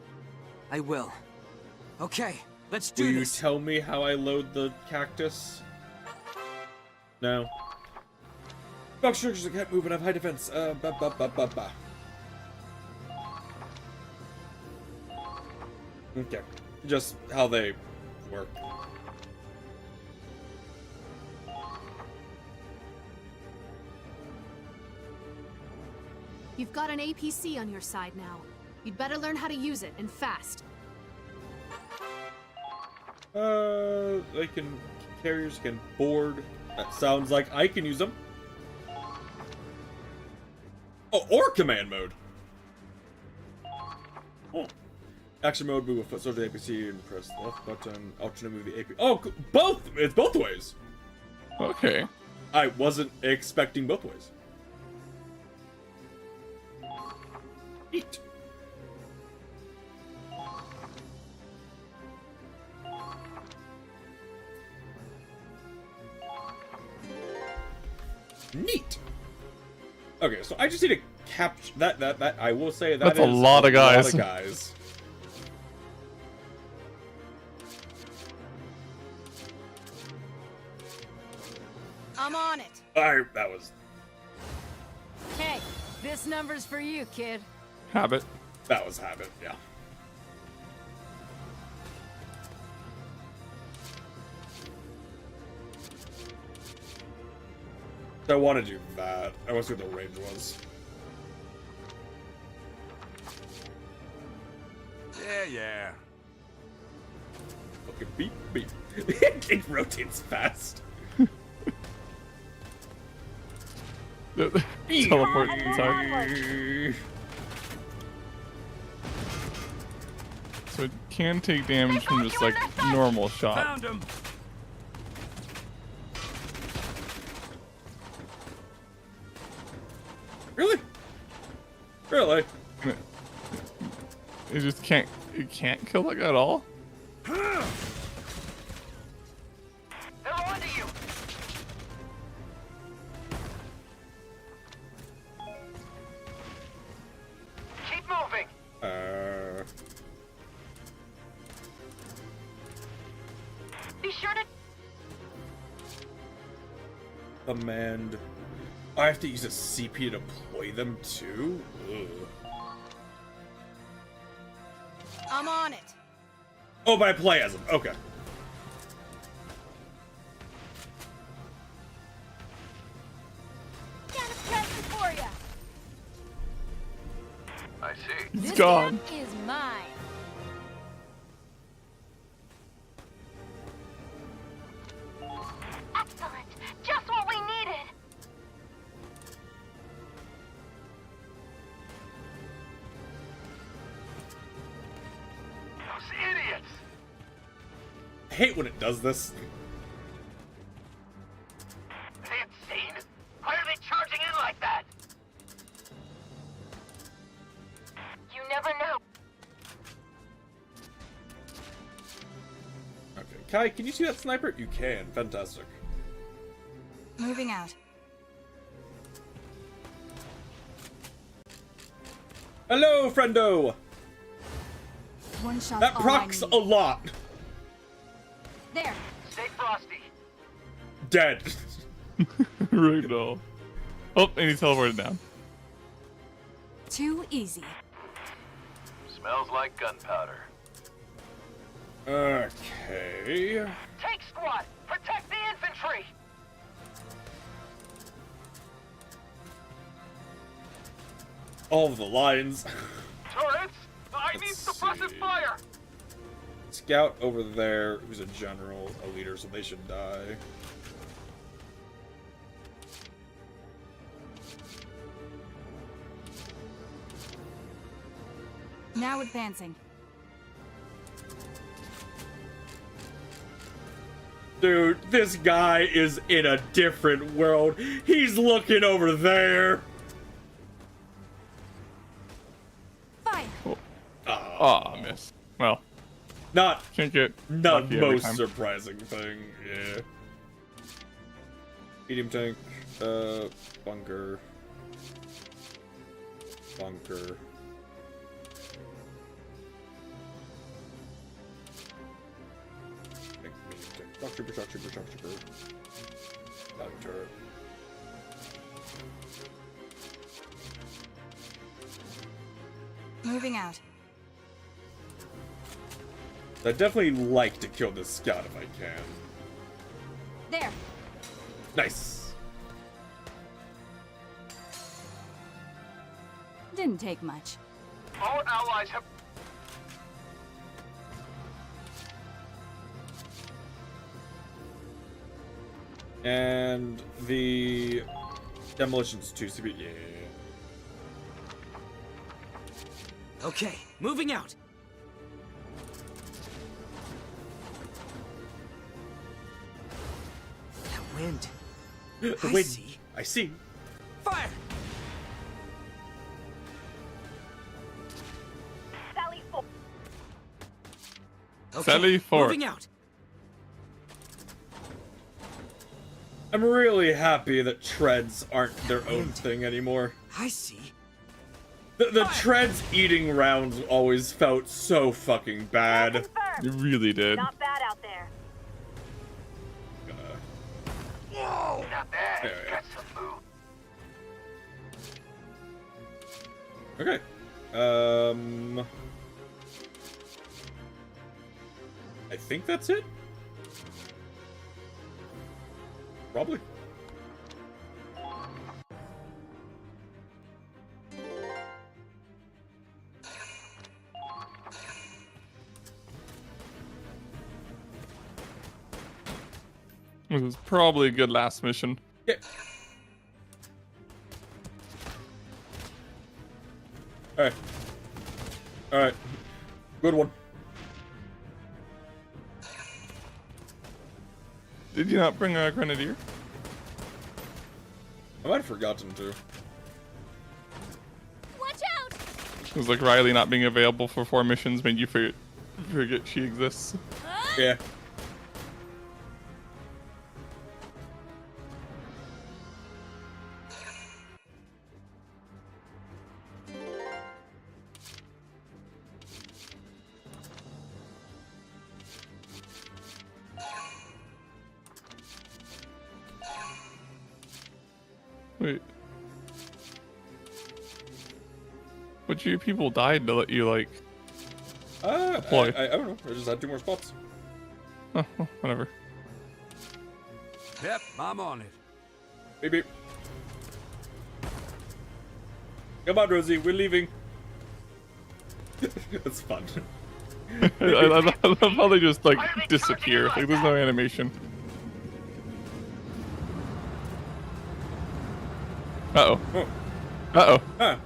I will. Okay, let's do Will you this. tell me how I load the cactus? No. Box structures that can't move and have high defense. Okay. Just how they work. You've got an APC on your side now. You'd better learn how to use it, and fast. Carriers can board. That sounds like I can use them. Oh, or command mode. Oh. Action mode, move a foot soldier to the APC and press the left button. Alternate move the AP. Oh, both! It's both ways. Okay. I wasn't expecting both ways. Neat. Neat. Okay, so I just need to capture that. I will say that That's is a lot of guys. A lot of guys. I'm on it. That was Hey, this number's for you, kid. Habit. That was habit. Yeah. I want to do that. I want to see what the range was. Yeah. Fucking beep beep. It rotates fast. Teleport inside. So it can take damage from just like normal shots. Found him. Really? Really? It just can't. It can't kill that guy at all. They're onto you. Keep moving. Be sure to Command. I have to use a CP to deploy them too? Ugh. I'm on it. Oh, but I play as them. Okay. Got a present for ya. I see. He's This gone. gun is mine. Excellent. Just what we needed. Those idiots. I hate when it does this. Are they insane? Why are they charging in like that? You never know. Okay. Kai, can you see that sniper? You can. Fantastic. Moving out. Hello, friendo! One shot. That procs a lot. There. Stay frosty. Dead. Ragdoll. Oh, and he teleported down. Too easy. Smells like gunpowder. Okay. Take squad. Protect the infantry. All of the lines. Turrets. I need suppressive fire. Scout over there, who's a general, a leader, so they should die. Now advancing. Dude, this guy is in a different world. He's looking over there. Fire. Oh, miss. Well, not can't get not lucky every most time. surprising thing. Yeah. Medium tank, bunker, bunker. Shock trooper, shock trooper, shock trooper. Battle turret. Moving out. I'd definitely like to kill this scout if I can. There. Nice. Didn't take much. All allies have. And the demolition's 2 CP. Yeah. Okay, moving out. That wind. The wind. I see. Fire! Sally Ford. Okay, Sally Ford. moving out. I'm really happy that treads aren't their own thing anymore. I see. The treads eating rounds always felt so fucking bad. It really did. Not bad out there. Whoa! Not bad. There we go. Got some food. Okay. I think that's it. Probably. This is probably a good last mission. Yeah. Alright. Alright. Good one. Did you not bring a grenadier? I might have forgotten to. Watch out! It was like Riley not being available for 4 missions made you forget she exists. Yeah. Wait. Which of you people died to let you, like, deploy? I don't know. I just had 2 more spots. Oh, well, whatever. Yep, I'm on it. Beep beep. Come on, Rosie, we're leaving. It's fun. I love how they just, like, disappear. Like, there's no animation. Uh-oh. Oh. Uh-oh. Huh.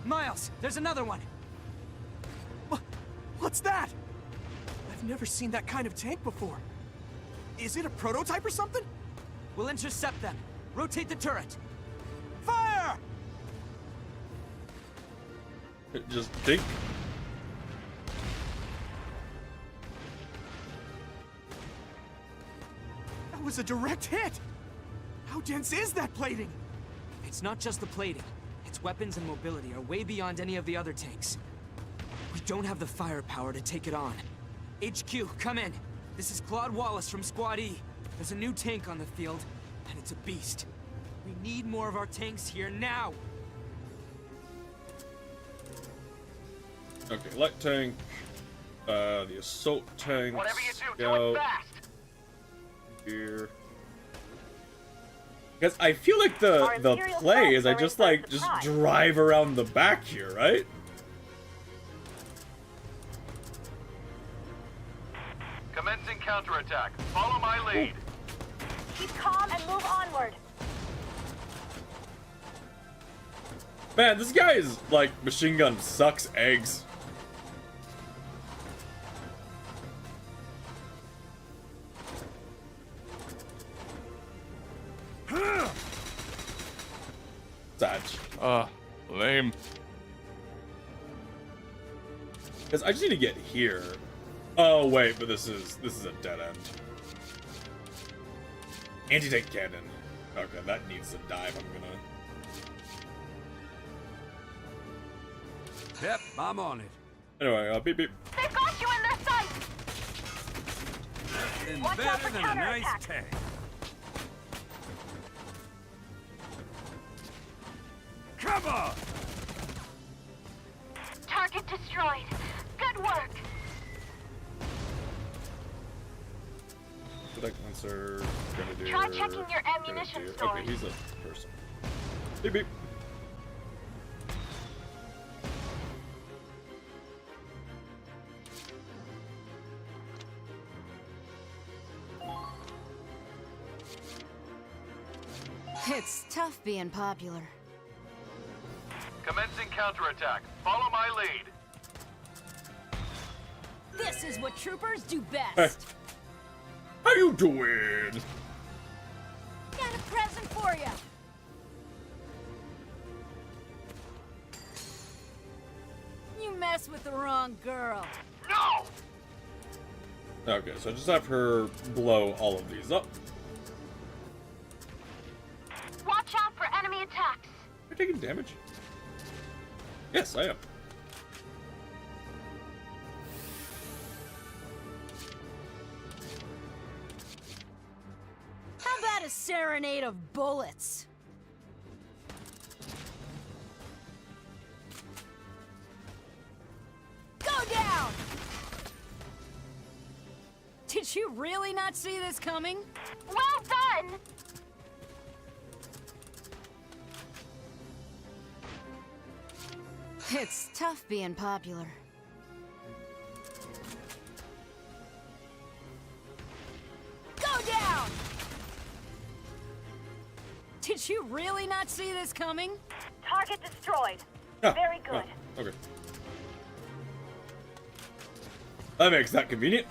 Miles, there's another one. What's that? I've never seen that kind of tank before. Is it a prototype or something? We'll intercept them. Rotate the turret. Fire! Just think. That was a direct hit. How dense is that plating? It's not just the plating. Its weapons and mobility are way beyond any of the other tanks. We don't have the firepower to take it on. HQ, come in. This is Claude Wallace from Squad E. There's a new tank on the field, and it's a beast. We need more of our tanks here now. Okay, light tank. The assault tanks. Whatever you do, go do it fast. Here. Because I feel like the play is I just drive around the back here, right? Commencing counterattack. Follow my lead. Keep calm and move onward. Man, this guy is like machine gun sucks eggs. Sad. Lame. Because I just need to get here. Oh wait, but this is a dead end. Anti-tank cannon. Okay, that needs to die if I'm gonna. Yep, I'm on it. Anyway, beep beep. They've got you in their sight. Nothing Watch out better for than a nice counterattack. tank. Come on! Target destroyed. Good work. Select answer. Grenadier. Try checking your ammunition Grenadier. storage. Okay, he's a person. Beep beep. It's tough being popular. Commencing counterattack. Follow my lead. This is what troopers do best. Hey. How you doing? Got a present for you. You mess with the wrong girl. No! Okay, so I just have her blow all of these up. Watch out for enemy attacks. Am I taking damage? Yes, I am. How about a serenade of bullets? Go down! Did you really not see this coming? Well done! It's tough being popular. Go down! Did you really not see this coming? Target destroyed. Ah, Very good. oh, okay. That makes that convenient.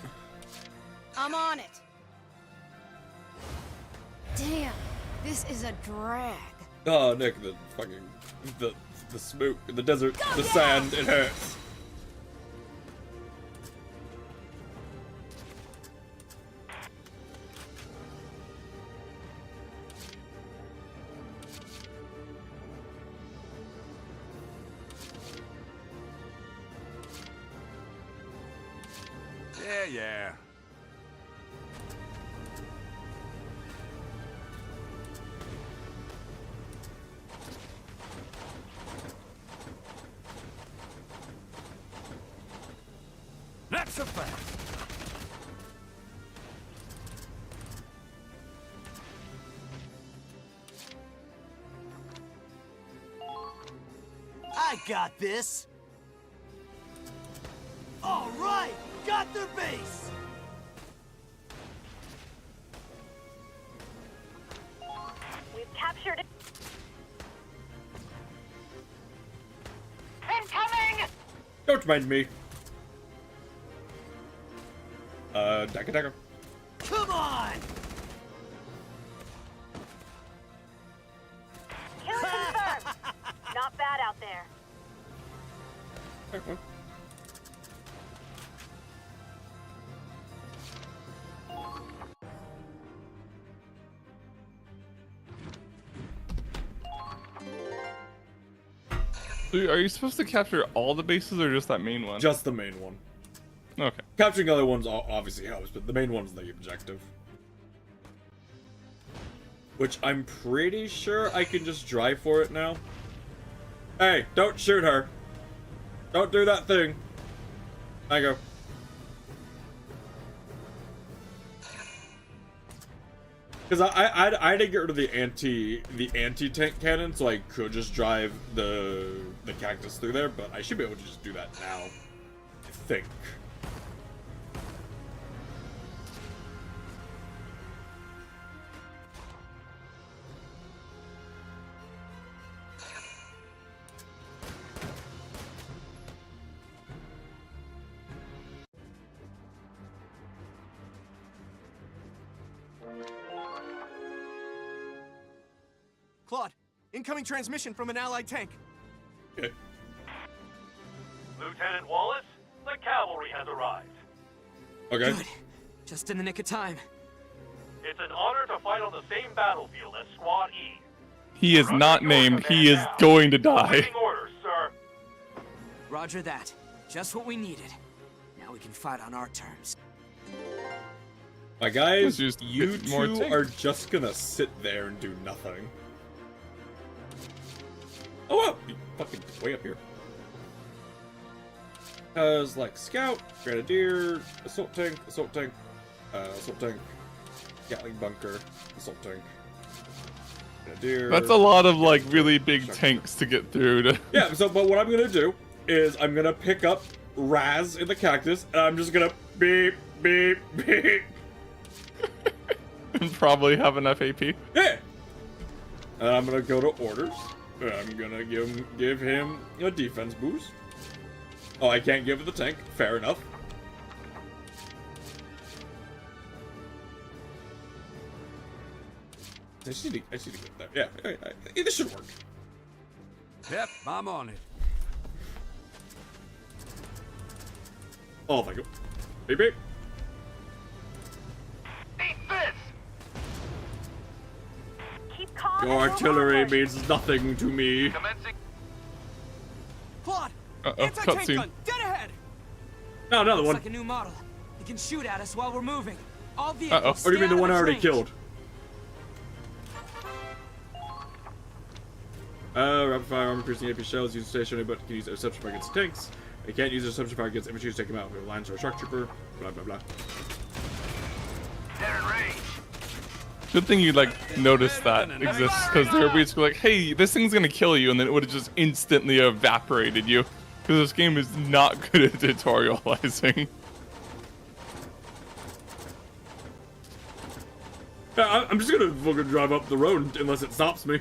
I'm on it. Damn, this is a drag. Oh, Nick, the fucking the smoke, the desert, the sand, it hurts. Yeah. That's a fact. I got this. All right, got their base. We've captured it. Incoming! Don't mind me. Dagger. Come on! Kill confirmed. Not bad out there. Are you supposed to capture all the bases or just that main one? Just the main one. Okay. Capturing other ones obviously helps, but the main one's the objective. Which I'm pretty sure I can just drive for it now. Hey, don't shoot her. Don't do that thing. I go. Because I didn't get rid of the anti-tank cannon, so I could just drive the cactus through there, but I should be able to just do that now. I think. Claude, incoming transmission from an allied tank. Okay. Lieutenant Wallace, the cavalry has arrived. Okay. Good. Just in the nick of time. It's an honor to fight on the same battlefield as Squad E. He is not named. He is going to die. Awaiting orders, sir. Roger that. Just what we needed. Now we can fight on our terms. My guys, Just you get more two tanks. are just gonna sit there and do nothing. Oh wow, you fucking way up here. Cause like scout, grenadier, assault tank, Gatling bunker, assault tank, grenadier. That's a lot of like really big tanks to get through. Yeah. So, but what I'm gonna do is I'm gonna pick up Raz in the cactus, and I'm just gonna beep beep beep. And probably have enough AP. Yeah. And I'm gonna go to orders. And I'm gonna give him a defense boost. Oh, I can't give it the tank. Fair enough. I just need to get that. Yeah, this should work. Yep, I'm on it. Oh, thank you. Beep beep. Your artillery means nothing to me. Claude! Uh-oh, Anti-tank cutscene. gun, dead ahead! No, another Looks one. like a new model. It can shoot at us while we're moving. All vehicles, Uh-oh. Or do you mean stay the one out I of already range. killed? Rapid fire armor piercing AP shells use stationary, but can use interception fire against tanks. It can't use interception fire against infantry to take them out. We have lines or a shock trooper. Blah blah blah. They're in range. Good thing you like noticed that exists, because they're basically like, hey, this thing's gonna kill you, and then it would have just instantly evaporated you. Because this game is not good at tutorializing. I'm just gonna fucking drive up the road unless it stops me.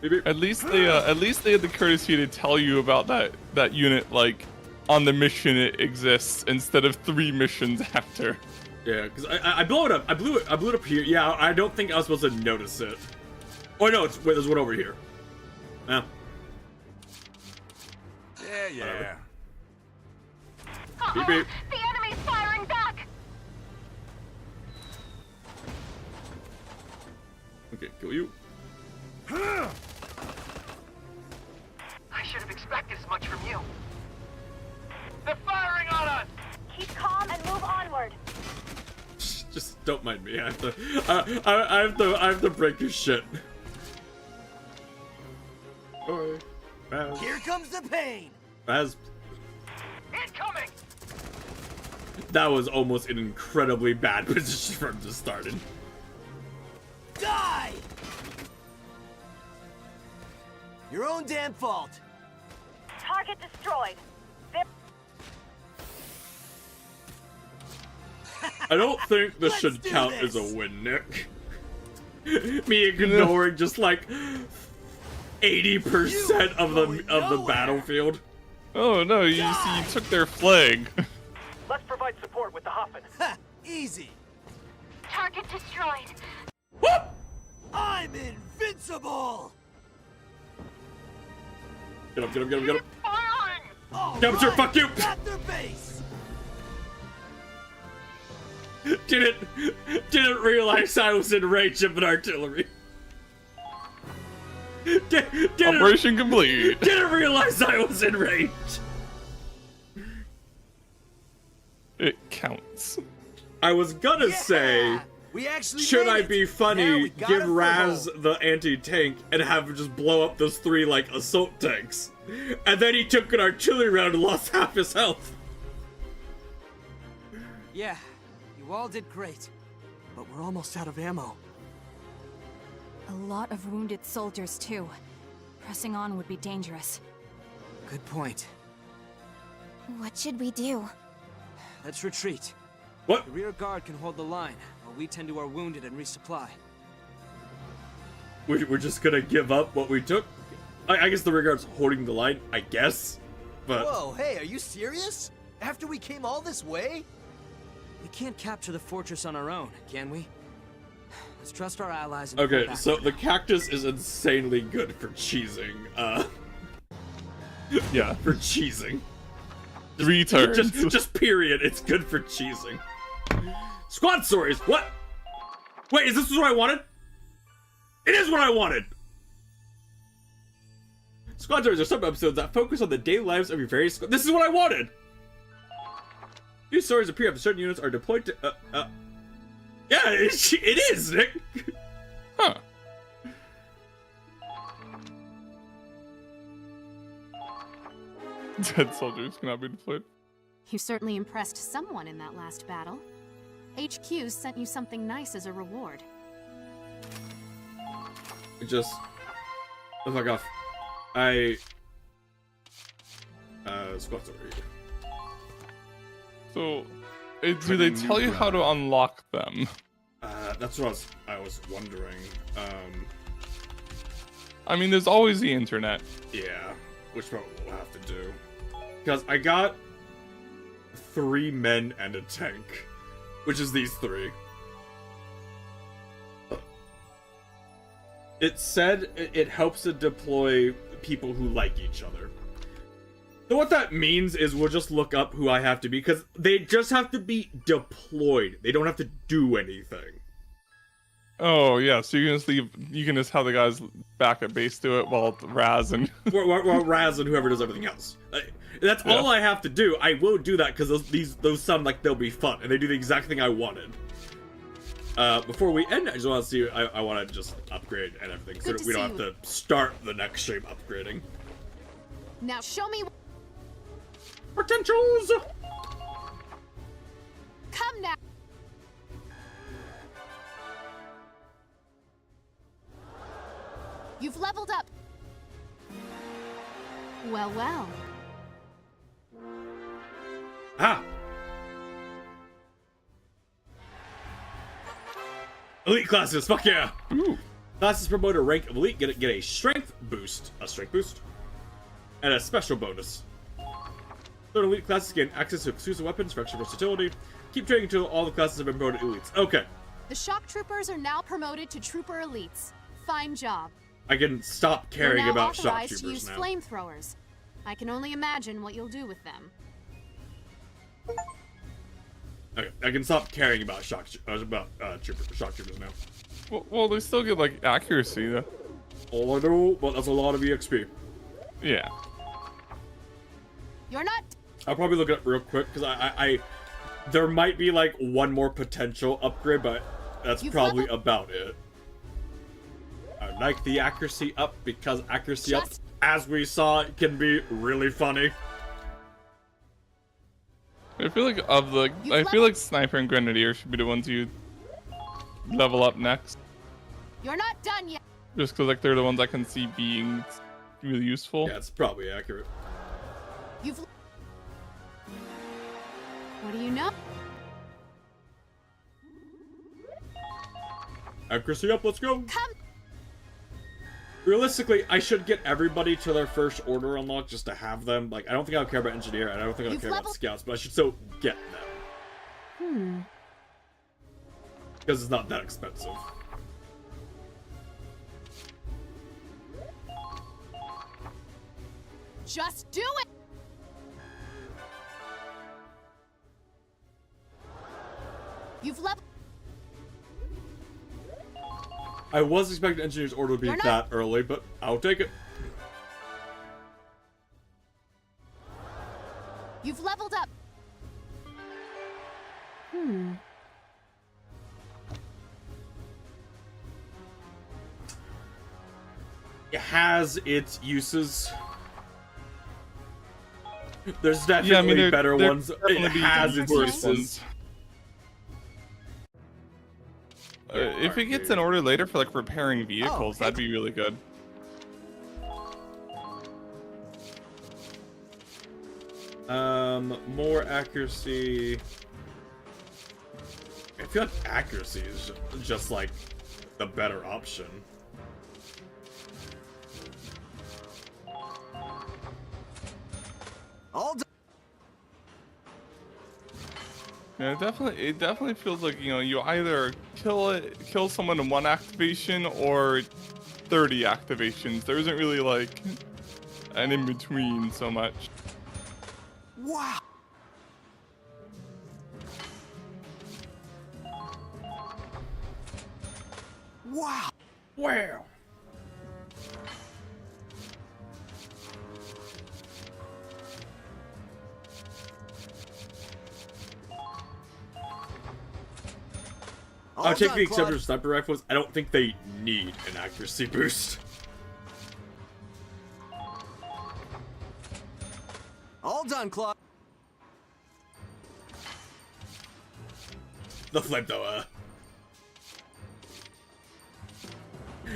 Maybe. At least they had the courtesy to tell you about that unit, like, on the mission it exists, instead of 3 missions after. Yeah, because I blow it up. I blew it up here. Yeah, I don't think I was supposed to notice it. Oh no, wait, there's one over here. Yeah. Yeah. Beep beep. The enemy's firing back! Okay, kill you. I should have expected as much from you. They're firing on us! Keep calm and move onward. Just don't mind me. I have to break your shit. Oi, Baz. Here comes the pain. Baz. Incoming! That was almost an incredibly bad position for him to start in. Die! Your own damn fault. Target destroyed. I don't think this should count as a win, Nick. Me ignoring just like 80% of the battlefield. Oh no, you see, you took their flag. Let's provide support with the Hoffen. Ha! Easy. Target destroyed. Whoop! I'm invincible. Get up, get up, get up, get up. All Yeah, sure, right, fuck you. Got their base. Didn't realize I was in range of an artillery. Operation complete. Didn't realize I was in range. It counts. I was gonna say, we actually should made I it. be Now funny, we got give a Raz foothold. the anti-tank and have him just blow up those 3 like assault tanks, and then he took an artillery round and lost half his health. Yeah, you all did great. But we're almost out of ammo. A lot of wounded soldiers, too. Pressing on would be dangerous. Good point. What should we do? Let's retreat. What? The rear guard can hold the line, while we tend to our wounded and resupply. We're just gonna give up what we took? I guess the rearguard's holding the line, I guess. But Whoa, hey, are you serious? After we came all this way? We can't capture the fortress on our own, can we? Let's trust our allies and pull okay, back so for the now. cactus is insanely good for cheesing. Yeah. For cheesing. 3 turns. Just period. It's good for cheesing. Squad stories. What? Wait, is this what I wanted? It is what I wanted. Squad stories are sub-episodes that focus on the daily lives of your various squad. This is what I wanted. These stories appear after certain units are deployed to. Yeah, it is, Nick. Huh. Dead soldiers cannot be deployed. You certainly impressed someone in that last battle. HQ sent you something nice as a reward. Just. Oh, fuck off. Squad story. So, do they tell you how to unlock them? That's what I was wondering. I mean, there's always the internet. Yeah, which probably we'll have to do. Because I got 3 men and a tank, which is these 3. It said it helps to deploy people who like each other. So what that means is we'll just look up who I have to be, because they just have to be deployed. They don't have to do anything. Oh yeah, so you can just have the guys back at base do it while Raz and well, Raz and whoever does everything else. That's all I have to do. I will do that because those sound like they'll be fun, and they do the exact thing I wanted. Before we end, I just want to see. I want to just upgrade and everything, so that we don't have to start the next stream upgrading. Now show me potentials. Come now. You've leveled up. Well, well. Ah. Elite classes, fuck yeah! Ooh. Classes promote a rank of elite, get a strength boost, and a special bonus. So elite classes gain access to exclusive weapons for extra versatility. Keep training until all the classes have been promoted to elites. Okay. The shock troopers are now promoted to trooper elites. Fine job. I can stop caring about shock authorized to use troopers now. flamethrowers. I can only imagine what you'll do with them. Okay, I can stop caring about shock troopers now. Well, they still get like accuracy though. All I know, but that's a lot of EXP. Yeah. You're not. I'll probably look it up real quick because there might be like one more potential upgrade, but that's probably about it. I like the accuracy up because accuracy up, as we saw, can be really funny. I feel like Sniper and Grenadier should be the ones you level up next. You're not done yet. Just because like they're the ones I can see being really useful. Yeah, it's probably accurate. What do you know? Accuracy up, let's go. Realistically, I should get everybody to their first order unlock just to have them. Like, I don't think I'll care about engineer, and I don't think I'll care about scouts, but I should still get them. Because it's not that expensive. Just do it. You've leveled. I was expecting engineer's order to be that early, but I'll take it. You've leveled up. It has its uses. There's definitely better ones. It has its uses. If it gets an order later for like repairing vehicles, that'd be really good. More accuracy. I feel like accuracy is just like the better option. All done. Yeah, it definitely feels like, you know, you either kill someone in one activation or 30 activations. There isn't really like an in between so much. Wow. Wow. Wow. I'll take the exception of sniper rifles. I don't think they need an accuracy boost. All done, Claude. The flamethrower.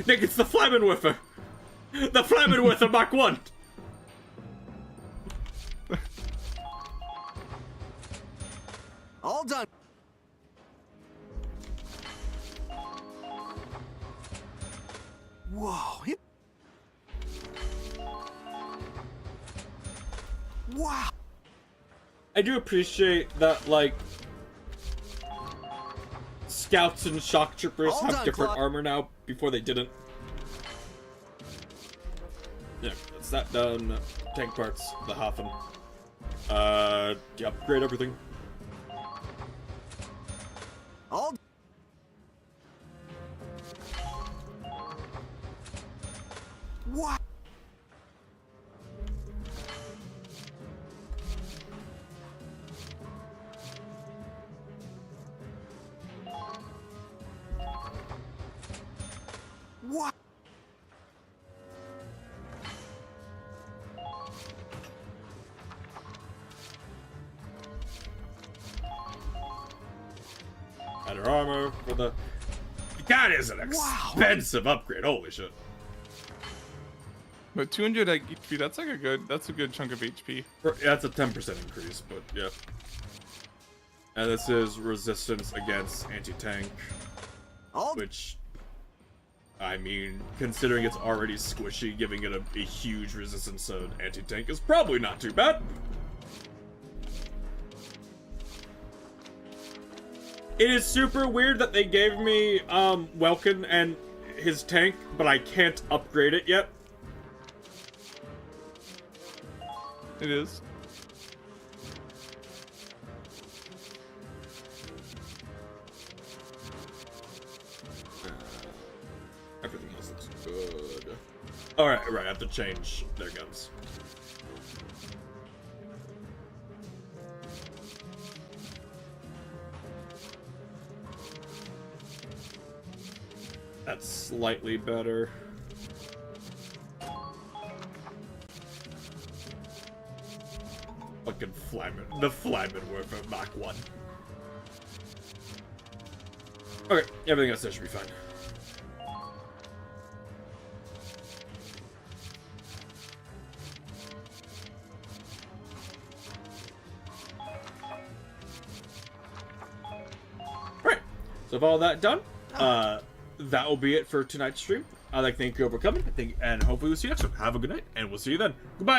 Nick, it's the Flammenwerfer! The Flammenwerfer Mark 1! All done. Whoa. Wow. I do appreciate that, like, scouts and shock troopers have different armor now. Before they didn't. Yeah, that's that done. Tank parts, the Hafen. Yeah, upgrade everything. What? What? Better armor for the... That is an expensive upgrade. Holy shit. But 200 HP, that's like that's a good chunk of HP. That's a 10% increase, but yeah. And this is resistance against anti-tank. Which, I mean, considering it's already squishy, giving it a huge resistance to anti-tank is probably not too bad. It is super weird that they gave me Welkin and his tank, but I can't upgrade it yet. It is. Everything else looks good. Alright, right, I have to change their guns. That's slightly better. Fucking Flyman. The Flyman were for Mach 1. Okay, everything else there should be fine. Alright, so with all that done, that will be it for tonight's stream. I'd like to thank you all for coming, and hopefully we'll see you next one. Have a good night, and we'll see you then. Goodbye!